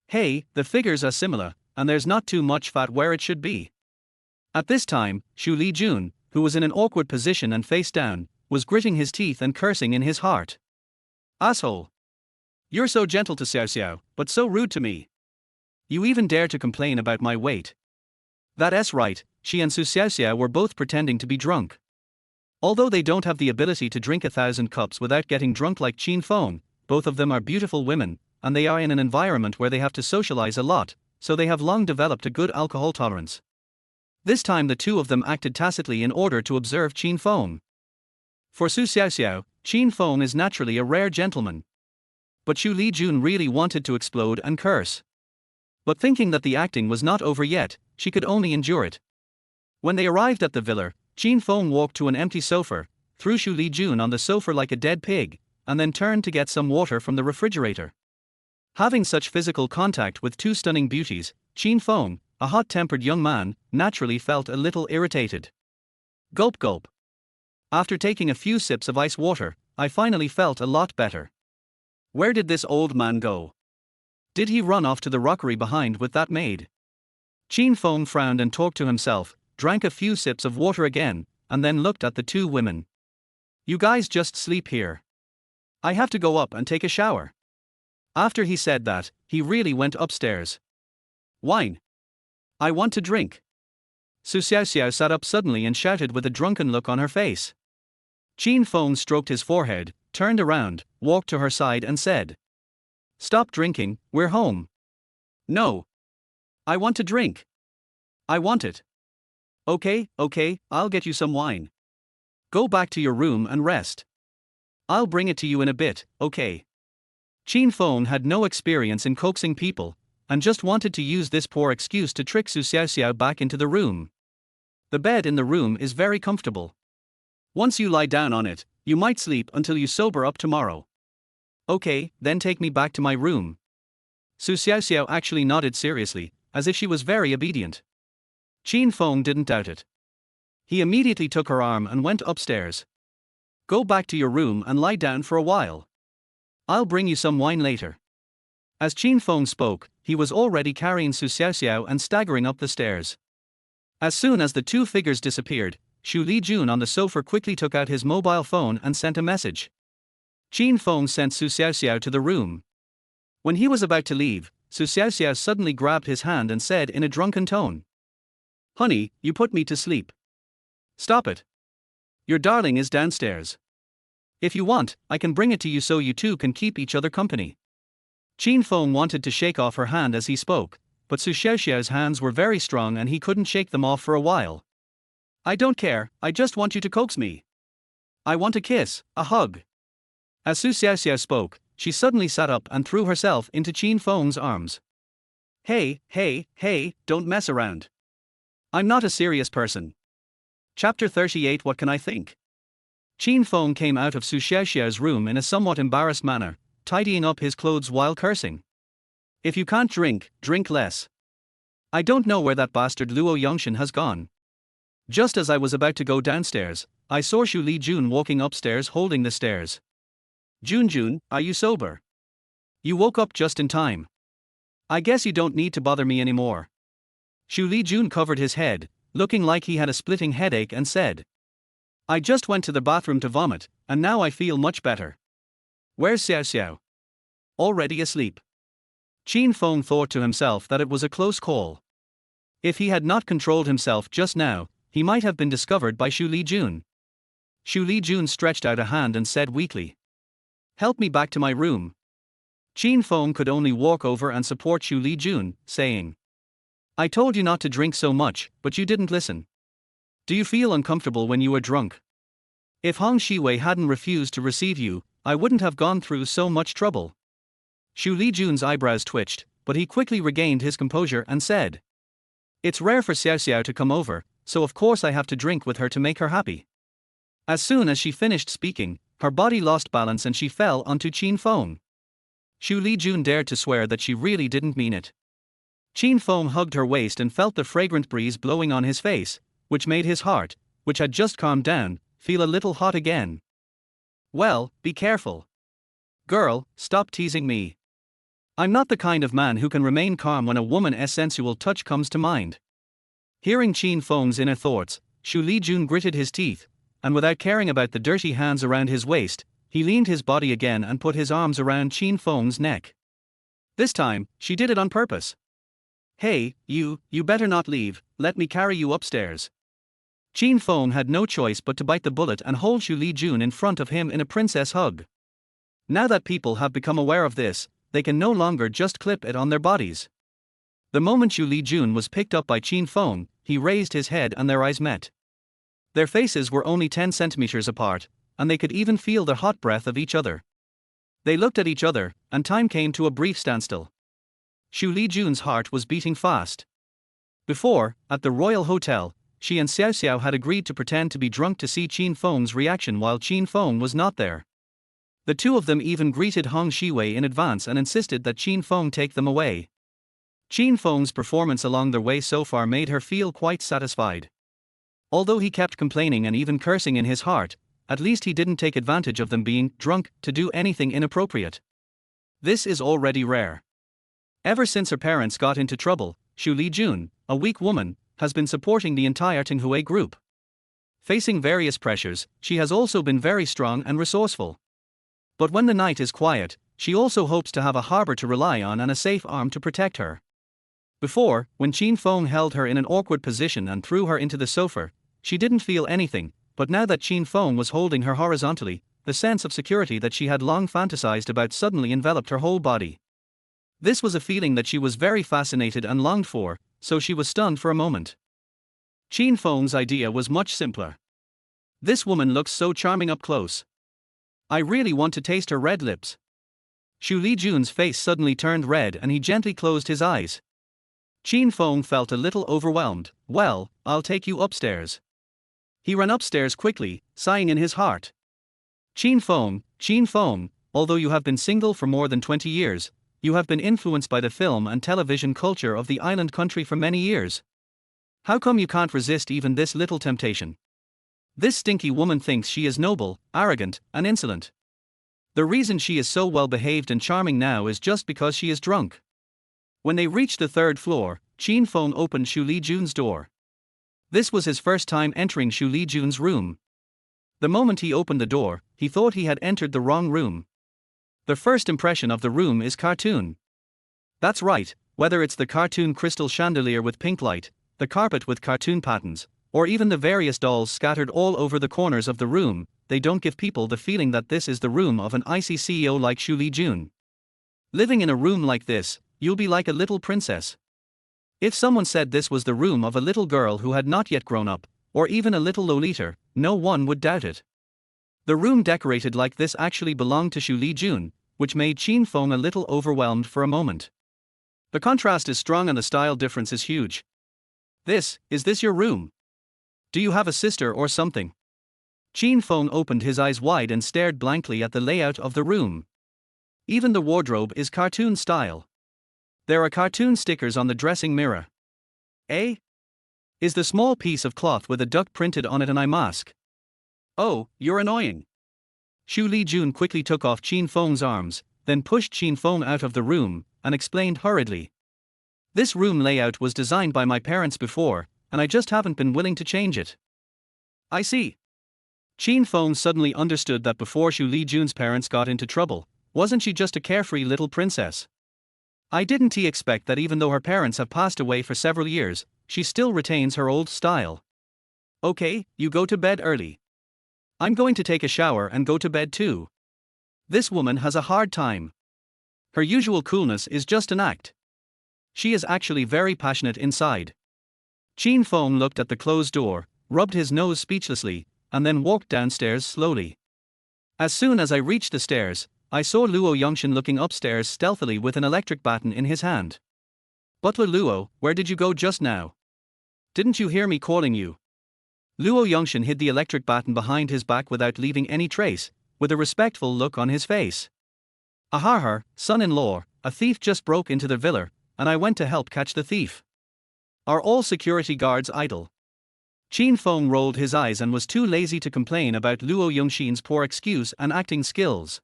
Hey, the figures are similar, and there's not too much fat where it should be. At this time, Xu Lijun, who was in an awkward position and face down, was gritting his teeth and cursing in his heart. Asshole! You're so gentle to Xiaoxiao, but so rude to me. You even dare to complain about my weight. That's right, she and Su Xiaoxiao were both pretending to be drunk. Although they don't have the ability to drink 1,000 cups without getting drunk like Qin Feng, both of them are beautiful women, and they are in an environment where they have to socialize a lot, so they have long developed a good alcohol tolerance. This time the two of them acted tacitly in order to observe Qin Feng. For Su Xiaoxiao, Qin Feng is naturally a rare gentleman. But Xu Lijun really wanted to explode and curse. But thinking that the acting was not over yet, she could only endure it. When they arrived at the villa, Qin Feng walked to an empty sofa, threw Xu Lijun on the sofa like a dead pig, and then turned to get some water from the refrigerator. Having such physical contact with two stunning beauties, Qin Feng, a hot-tempered young man, naturally felt a little irritated. Gulp gulp. After taking a few sips of ice water, I finally felt a lot better. Where did this old man go? Did he run off to the rockery behind with that maid? Qin Feng frowned and talked to himself, drank a few sips of water again, and then looked at the two women. You guys just sleep here. I have to go up and take a shower. After he said that, he really went upstairs. Wine. I want to drink. Su Xiaoxiao sat up suddenly and shouted with a drunken look on her face. Qin Feng stroked his forehead, turned around, walked to her side and said. Stop drinking, we're home. No. I want to drink. I want it. Okay, I'll get you some wine. Go back to your room and rest. I'll bring it to you in a bit, okay? Qin Feng had no experience in coaxing people, and just wanted to use this poor excuse to trick Su Xiaoxiao back into the room. The bed in the room is very comfortable. Once you lie down on it, You might sleep until you sober up tomorrow. Okay, then take me back to my room. Su Xiaoxiao actually nodded seriously, as if she was very obedient. Qin Feng didn't doubt it. He immediately took her arm and went upstairs. Go back to your room and lie down for a while. I'll bring you some wine later. As Qin Feng spoke, he was already carrying Su Xiaoxiao and staggering up the stairs. As soon as the two figures disappeared, Xu Lijun on the sofa quickly took out his mobile phone and sent a message. Qin Feng sent Su Xiaoxiao to the room. When he was about to leave, Su Xiaoxiao suddenly grabbed his hand and said in a drunken tone, "Honey, you put me to sleep. Stop it. Your darling is downstairs. If you want, I can bring it to you so you two can keep each other company." Qin Feng wanted to shake off her hand as he spoke, but Su Xiaoxiao's hands were very strong and he couldn't shake them off for a while. "I don't care, I just want you to coax me. I want a kiss, a hug." As Su Xiaoxiao spoke, she suddenly sat up and threw herself into Qin Feng's arms. Hey, don't mess around. I'm not a serious person. Chapter 38. What can I think? Qin Feng came out of Su Xiaoxiao's room in a somewhat embarrassed manner, tidying up his clothes while cursing. "If you can't drink, drink less. I don't know where that bastard Luo Yongshan has gone." Just as I was about to go downstairs, I saw Xu Lijun walking upstairs holding the stairs. "Junjun, are you sober? You woke up just in time. I guess you don't need to bother me anymore." Xu Lijun covered his head, looking like he had a splitting headache, and said, "I just went to the bathroom to vomit, and now I feel much better." "Where's Xiao Xiao?" "Already asleep." Qin Feng thought to himself that it was a close call. If he had not controlled himself just now, he might have been discovered by Xu Lijun. Xu Lijun stretched out a hand and said weakly, "Help me back to my room." Qin Feng could only walk over and support Xu Lijun, saying, "I told you not to drink so much, but you didn't listen. Do you feel uncomfortable when you were drunk? If Hong Shiwei hadn't refused to receive you, I wouldn't have gone through so much trouble." Xu Lijun's eyebrows twitched, but he quickly regained his composure and said, "It's rare for Xiao Xiao to come over, so of course I have to drink with her to make her happy." As soon as she finished speaking, her body lost balance and she fell onto Qin Feng. Xu Lijun dared to swear that she really didn't mean it. Qin Feng hugged her waist and felt the fragrant breeze blowing on his face, which made his heart, which had just calmed down, feel a little hot again. "Well, be careful. Girl, stop teasing me. I'm not the kind of man who can remain calm when a woman's sensual touch comes to mind." Hearing Qin Feng's inner thoughts, Xu Lijun gritted his teeth, and without caring about the dirty hands around his waist, he leaned his body again and put his arms around Qin Feng's neck. This time, she did it on purpose. "Hey, you better not leave, let me carry you upstairs." Qin Feng had no choice but to bite the bullet and hold Xu Lijun in front of him in a princess hug. Now that people have become aware of this, they can no longer just clip it on their bodies. The moment Xu Lijun was picked up by Qin Feng, he raised his head and their eyes met. Their faces were only 10 centimeters apart, and they could even feel the hot breath of each other. They looked at each other, and time came to a brief standstill. Xu Lijun's heart was beating fast. Before, at the Royal Hotel, she and Xiao Xiao had agreed to pretend to be drunk to see Qin Feng's reaction while Qin Feng was not there. The two of them even greeted Hong Shiwei in advance and insisted that Qin Feng take them away. Qin Feng's performance along their way so far made her feel quite satisfied. Although he kept complaining and even cursing in his heart, at least he didn't take advantage of them being drunk to do anything inappropriate. This is already rare. Ever since her parents got into trouble, Xu Lijun, a weak woman, has been supporting the entire Tenghui Group. Facing various pressures, she has also been very strong and resourceful. But when the night is quiet, she also hopes to have a harbor to rely on and a safe arm to protect her. Before, when Qin Feng held her in an awkward position and threw her into the sofa, she didn't feel anything, but now that Qin Feng was holding her horizontally, the sense of security that she had long fantasized about suddenly enveloped her whole body. This was a feeling that she was very fascinated and longed for, so she was stunned for a moment. Qin Feng's idea was much simpler. This woman looks so charming up close. I really want to taste her red lips. Xu Lijun's face suddenly turned red and he gently closed his eyes. Qin Feng felt a little overwhelmed. "Well, I'll take you upstairs." He ran upstairs quickly, sighing in his heart. Qin Feng, although you have been single for more than 20 years, you have been influenced by the film and television culture of the island country for many years. How come you can't resist even this little temptation? This stinky woman thinks she is noble, arrogant, and insolent. The reason she is so well behaved and charming now is just because she is drunk. When they reached the third floor, Qin Feng opened Xu Lijun's door. This was his first time entering Xu Lijun's room. The moment he opened the door, he thought he had entered the wrong room. The first impression of the room is cartoon. That's right, whether it's the cartoon crystal chandelier with pink light, the carpet with cartoon patterns, or even the various dolls scattered all over the corners of the room, they don't give people the feeling that this is the room of an icy CEO like Xu Lijun. Living in a room like this, you'll be like a little princess. If someone said this was the room of a little girl who had not yet grown up, or even a little Lolita, no one would doubt it. The room decorated like this actually belonged to Xu Lijun, which made Qin Feng a little overwhelmed for a moment. The contrast is strong and the style difference is huge. Is this your room? Do you have a sister or something? Qin Feng opened his eyes wide and stared blankly at the layout of the room. Even the wardrobe is cartoon style. There are cartoon stickers on the dressing mirror. Is the small piece of cloth with a duck printed on it an eye mask? Oh, you're annoying. Xu Lijun quickly took off Qin Feng's arms, then pushed Qin Feng out of the room, and explained hurriedly. This room layout was designed by my parents before, and I just haven't been willing to change it. I see. Qin Feng suddenly understood that before Xu Lijun's parents got into trouble, wasn't she just a carefree little princess? Didn't he expect that even though her parents have passed away for several years, she still retains her old style? Okay, you go to bed early. I'm going to take a shower and go to bed too. This woman has a hard time. Her usual coolness is just an act. She is actually very passionate inside. Qin Feng looked at the closed door, rubbed his nose speechlessly, and then walked downstairs slowly. As soon as I reached the stairs, I saw Luo Yongxin looking upstairs stealthily with an electric baton in his hand. Butler Luo, where did you go just now? Didn't you hear me calling you? Luo Yongxin hid the electric baton behind his back without leaving any trace, with a respectful look on his face. Ahar, son-in-law, a thief just broke into the villa, and I went to help catch the thief. Are all security guards idle? Qin Feng rolled his eyes and was too lazy to complain about Luo Yongxin's poor excuse and acting skills.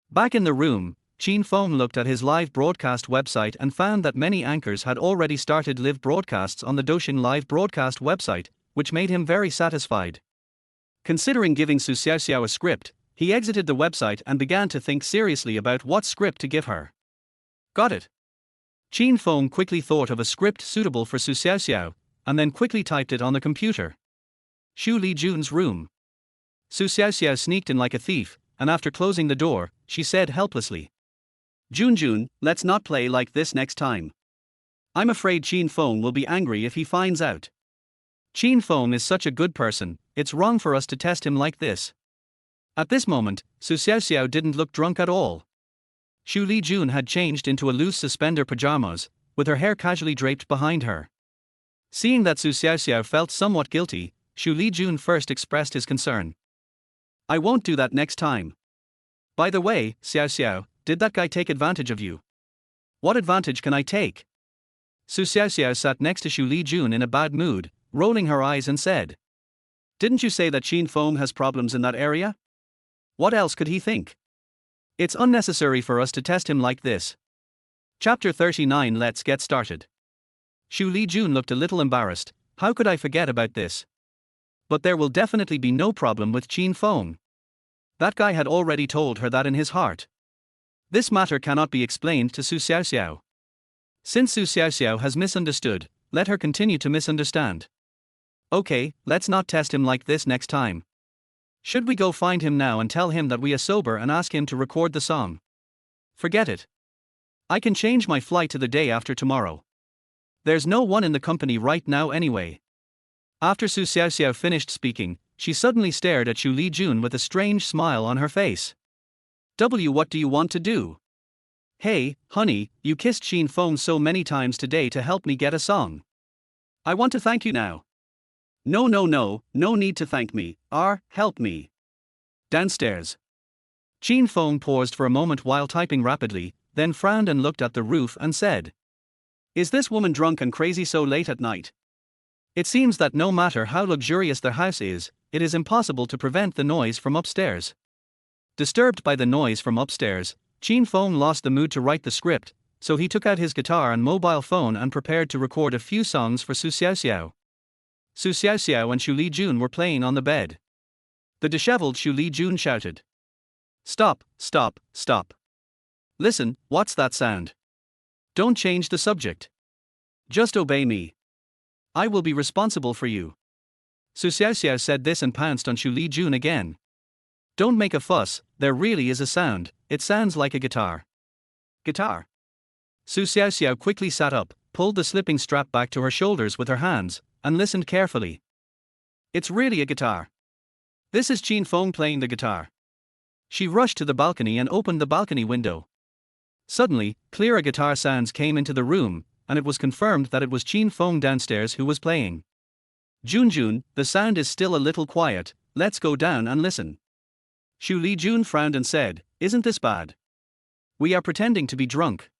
Back in the room, Qin Feng looked at his live broadcast website and found that many anchors had already started live broadcasts on the Douyin live broadcast website, which made him very satisfied. Considering giving Su Xiaoxiao a script, he exited the website and began to think seriously about what script to give her. Got it. Qin Feng quickly thought of a script suitable for Su Xiaoxiao, and then quickly typed it on the computer. Xu Lijun's room. Su Xiaoxiao sneaked in like a thief, and after closing the door, she said helplessly, Junjun, let's not play like this next time. I'm afraid Qin Feng will be angry if he finds out. Qin Feng is such a good person, it's wrong for us to test him like this. At this moment, Su Xiaoxiao didn't look drunk at all. Xu Lijun had changed into a loose suspender pajamas, with her hair casually draped behind her. Seeing that Su Xiaoxiao felt somewhat guilty, Xu Lijun first expressed his concern. I won't do that next time. By the way, Xiaoxiao, did that guy take advantage of you? What advantage can I take? Su Xiaoxiao sat next to Xu Lijun in a bad mood, rolling her eyes and said, Didn't you say that Qin Feng has problems in that area? What else could he think? It's unnecessary for us to test him like this. Chapter 39. Let's get started. Xu Lijun looked a little embarrassed. How could I forget about this? But there will definitely be no problem with Qin Feng. That guy had already told her that in his heart. This matter cannot be explained to Su Xiaoxiao. Since Su Xiaoxiao has misunderstood, let her continue to misunderstand. Okay, let's not test him like this next time. Should we go find him now and tell him that we are sober and ask him to record the song? Forget it. I can change my flight to the day after tomorrow. There's no one in the company right now anyway. After Su Xiaoxiao finished speaking, she suddenly stared at Xu Lijun with a strange smile on her face. What do you want to do? Hey, honey, you kissed Qin Feng so many times today to help me get a song. I want to thank you now. No need to thank me, help me. Downstairs. Qin Feng paused for a moment while typing rapidly, then frowned and looked at the roof and said, "Is this woman drunk and crazy so late at night? It seems that no matter how luxurious their house is, it is impossible to prevent the noise from upstairs." Disturbed by the noise from upstairs, Qin Feng lost the mood to write the script, so he took out his guitar and mobile phone and prepared to record a few songs for Xu Xiaoxiao. Xu Xiaoxiao and Xu Lijun were playing on the bed. The disheveled Xu Lijun shouted, "Stop, stop, stop. Listen, what's that sound? Don't change the subject. Just obey me. I will be responsible for you." Xu Xiaoxiao said this and pounced on Xu Lijun again. "Don't make a fuss, there really is a sound, it sounds like a guitar." "Guitar?" Xu Xiaoxiao quickly sat up, pulled the slipping strap back to her shoulders with her hands, and listened carefully. "It's really a guitar. This is Qin Feng playing the guitar." She rushed to the balcony and opened the balcony window. Suddenly, clearer guitar sounds came into the room, and it was confirmed that it was Qin Feng downstairs who was playing. "Junjun, the sound is still a little quiet, let's go down and listen." Xu Lijun frowned and said, "Isn't this bad? We are pretending to be drunk.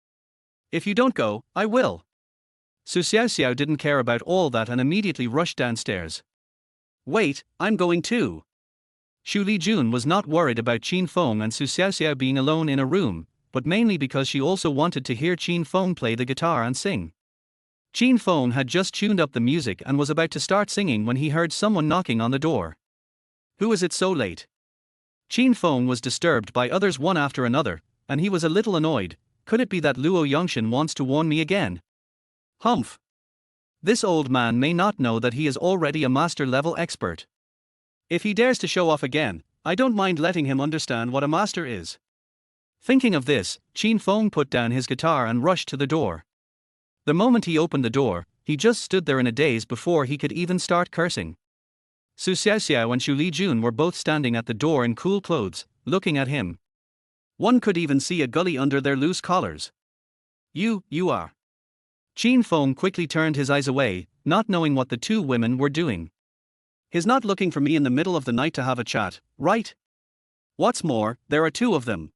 If you don't go, I will." Xu Xiaoxiao didn't care about all that and immediately rushed downstairs. "Wait, I'm going too." Xu Lijun was not worried about Qin Feng and Xu Xiaoxiao being alone in a room, but mainly because she also wanted to hear Qin Feng play the guitar and sing. Qin Feng had just tuned up the music and was about to start singing when he heard someone knocking on the door. "Who is it so late?" Qin Feng was disturbed by others one after another, and he was a little annoyed. Could it be that Luo Yongshan wants to warn me again? Humph. This old man may not know that he is already a master-level expert. If he dares to show off again, I don't mind letting him understand what a master is. Thinking of this, Qin Feng put down his guitar and rushed to the door. The moment he opened the door, he just stood there in a daze before he could even start cursing. Xu Xiaoxiao and Xu Lijun were both standing at the door in cool clothes, looking at him. One could even see a gully under their loose collars. You are. Qin Feng quickly turned his eyes away, not knowing what the two women were doing. "He's not looking for me in the middle of the night to have a chat, right? What's more, there are two of them.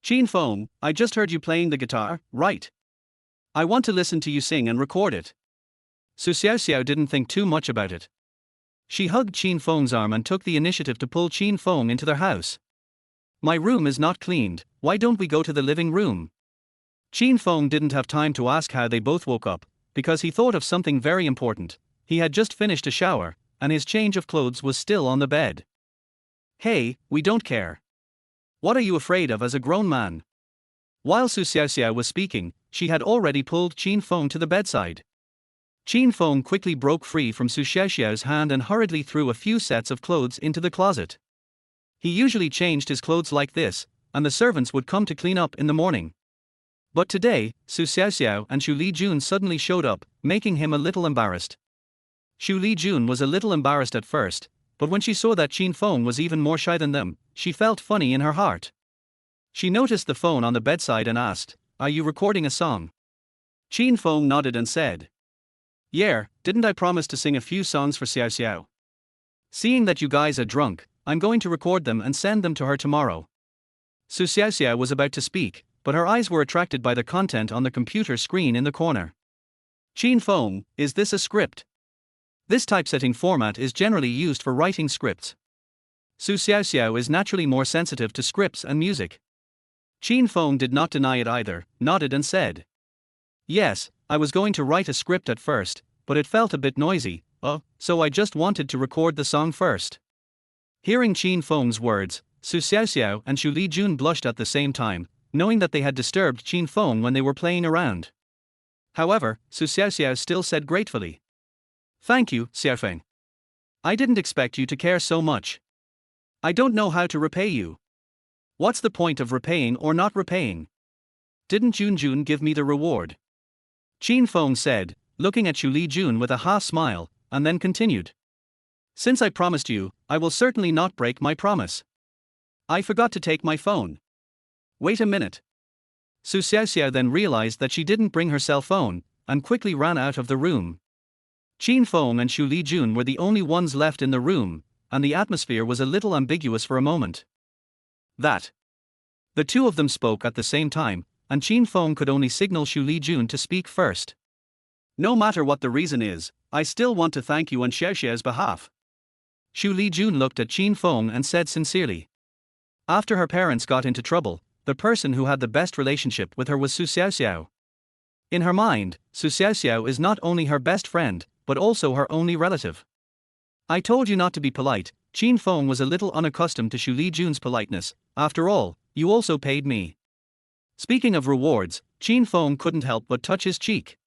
Qin Feng, I just heard you playing the guitar, right? I want to listen to you sing and record it." Xu Xiaoxiao didn't think too much about it. She hugged Qin Feng's arm and took the initiative to pull Qin Feng into their house. "My room is not cleaned, why don't we go to the living room?" Qin Feng didn't have time to ask how they both woke up, because he thought of something very important. He had just finished a shower, and his change of clothes was still on the bed. "Hey, we don't care. What are you afraid of as a grown man?" While Xu Xiaoxiao was speaking, she had already pulled Qin Feng to the bedside. Qin Feng quickly broke free from Xu Xiaoxiao's hand and hurriedly threw a few sets of clothes into the closet. He usually changed his clothes like this, and the servants would come to clean up in the morning. But today, Xu Xiaoxiao and Xu Lijun suddenly showed up, making him a little embarrassed. Xu Lijun was a little embarrassed at first, but when she saw that Qin Feng was even more shy than them, she felt funny in her heart. She noticed the phone on the bedside and asked, "Are you recording a song?" Qin Feng nodded and said, "Yeah, didn't I promise to sing a few songs for Xiaoxiao? Seeing that you guys are drunk, I'm going to record them and send them to her tomorrow." Xu Xiaoxiao was about to speak, but her eyes were attracted by the content on the computer screen in the corner. "Qin Feng, is this a script?" This typesetting format is generally used for writing scripts. Xu Xiaoxiao is naturally more sensitive to scripts and music. Qin Feng did not deny it either, nodded and said, "Yes, I was going to write a script at first, but it felt a bit noisy, so I just wanted to record the song first." Hearing Qin Feng's words, Xu Xiaoxiao and Xu Lijun blushed at the same time, knowing that they had disturbed Qin Feng when they were playing around. However, Xu Xiaoxiao still said gratefully, "Thank you, Xiaofeng. I didn't expect you to care so much. I don't know how to repay you. What's the point of repaying or not repaying? Didn't Junjun give me the reward?" Qin Feng said, looking at Xu Lijun with a half smile, and then continued, "Since I promised you, I will certainly not break my promise. I forgot to take my phone. Wait a minute." Xu Xiaoxiao then realized that she didn't bring her cell phone, and quickly ran out of the room. Qin Feng and Xu Lijun were the only ones left in the room, and the atmosphere was a little ambiguous for a moment. That. The two of them spoke at the same time, and Qin Feng could only signal Xu Lijun to speak first. No matter what the reason is, I still want to thank you on Xiaoxiao's behalf. Xu Lijun looked at Qin Feng and said sincerely. After her parents got into trouble, the person who had the best relationship with her was Su Xiaoxiao. In her mind, Su Xiaoxiao is not only her best friend, but also her only relative. I told you not to be polite. Qin Feng was a little unaccustomed to Xu Lijun's politeness. After all, you also paid me. Speaking of rewards, Qin Feng couldn't help but touch his cheek.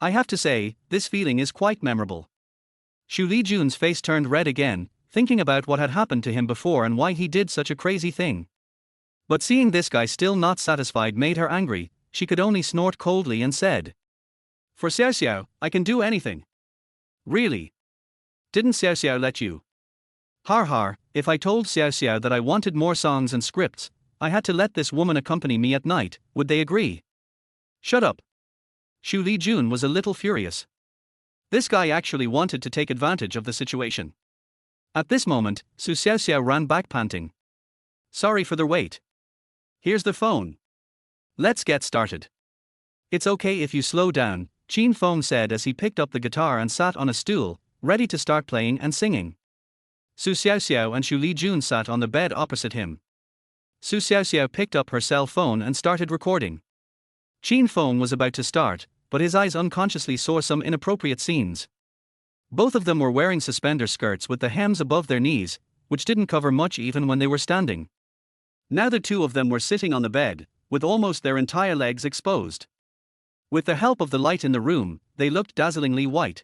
I have to say, this feeling is quite memorable. Xu Lijun's face turned red again, thinking about what had happened to him before and why he did such a crazy thing. But seeing this guy still not satisfied made her angry. She could only snort coldly and said, "For Xiaoxiao, I can do anything." "Really? Didn't Xiaoxiao let you?" "Har har, if I told Xiaoxiao that I wanted more songs and scripts, I had to let this woman accompany me at night, would they agree?" "Shut up." Xu Lijun was a little furious. This guy actually wanted to take advantage of the situation. At this moment, Su Xiaoxiao ran back panting. "Sorry for the wait. Here's the phone. Let's get started." "It's okay if you slow down," Qin Feng said as he picked up the guitar and sat on a stool, ready to start playing and singing. Su Xiaoxiao and Xu Lijun sat on the bed opposite him. Su Xiaoxiao picked up her cell phone and started recording. Qin Feng was about to start, but his eyes unconsciously saw some inappropriate scenes. Both of them were wearing suspender skirts with the hems above their knees, which didn't cover much even when they were standing. Now the two of them were sitting on the bed, with almost their entire legs exposed. With the help of the light in the room, they looked dazzlingly white.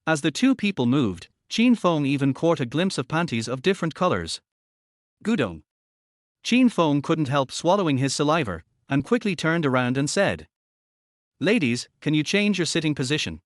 As the two people moved, Qin Feng even caught a glimpse of panties of different colors. Gudong. Qin Feng couldn't help swallowing his saliva, and quickly turned around and said, "Ladies, can you change your sitting position?"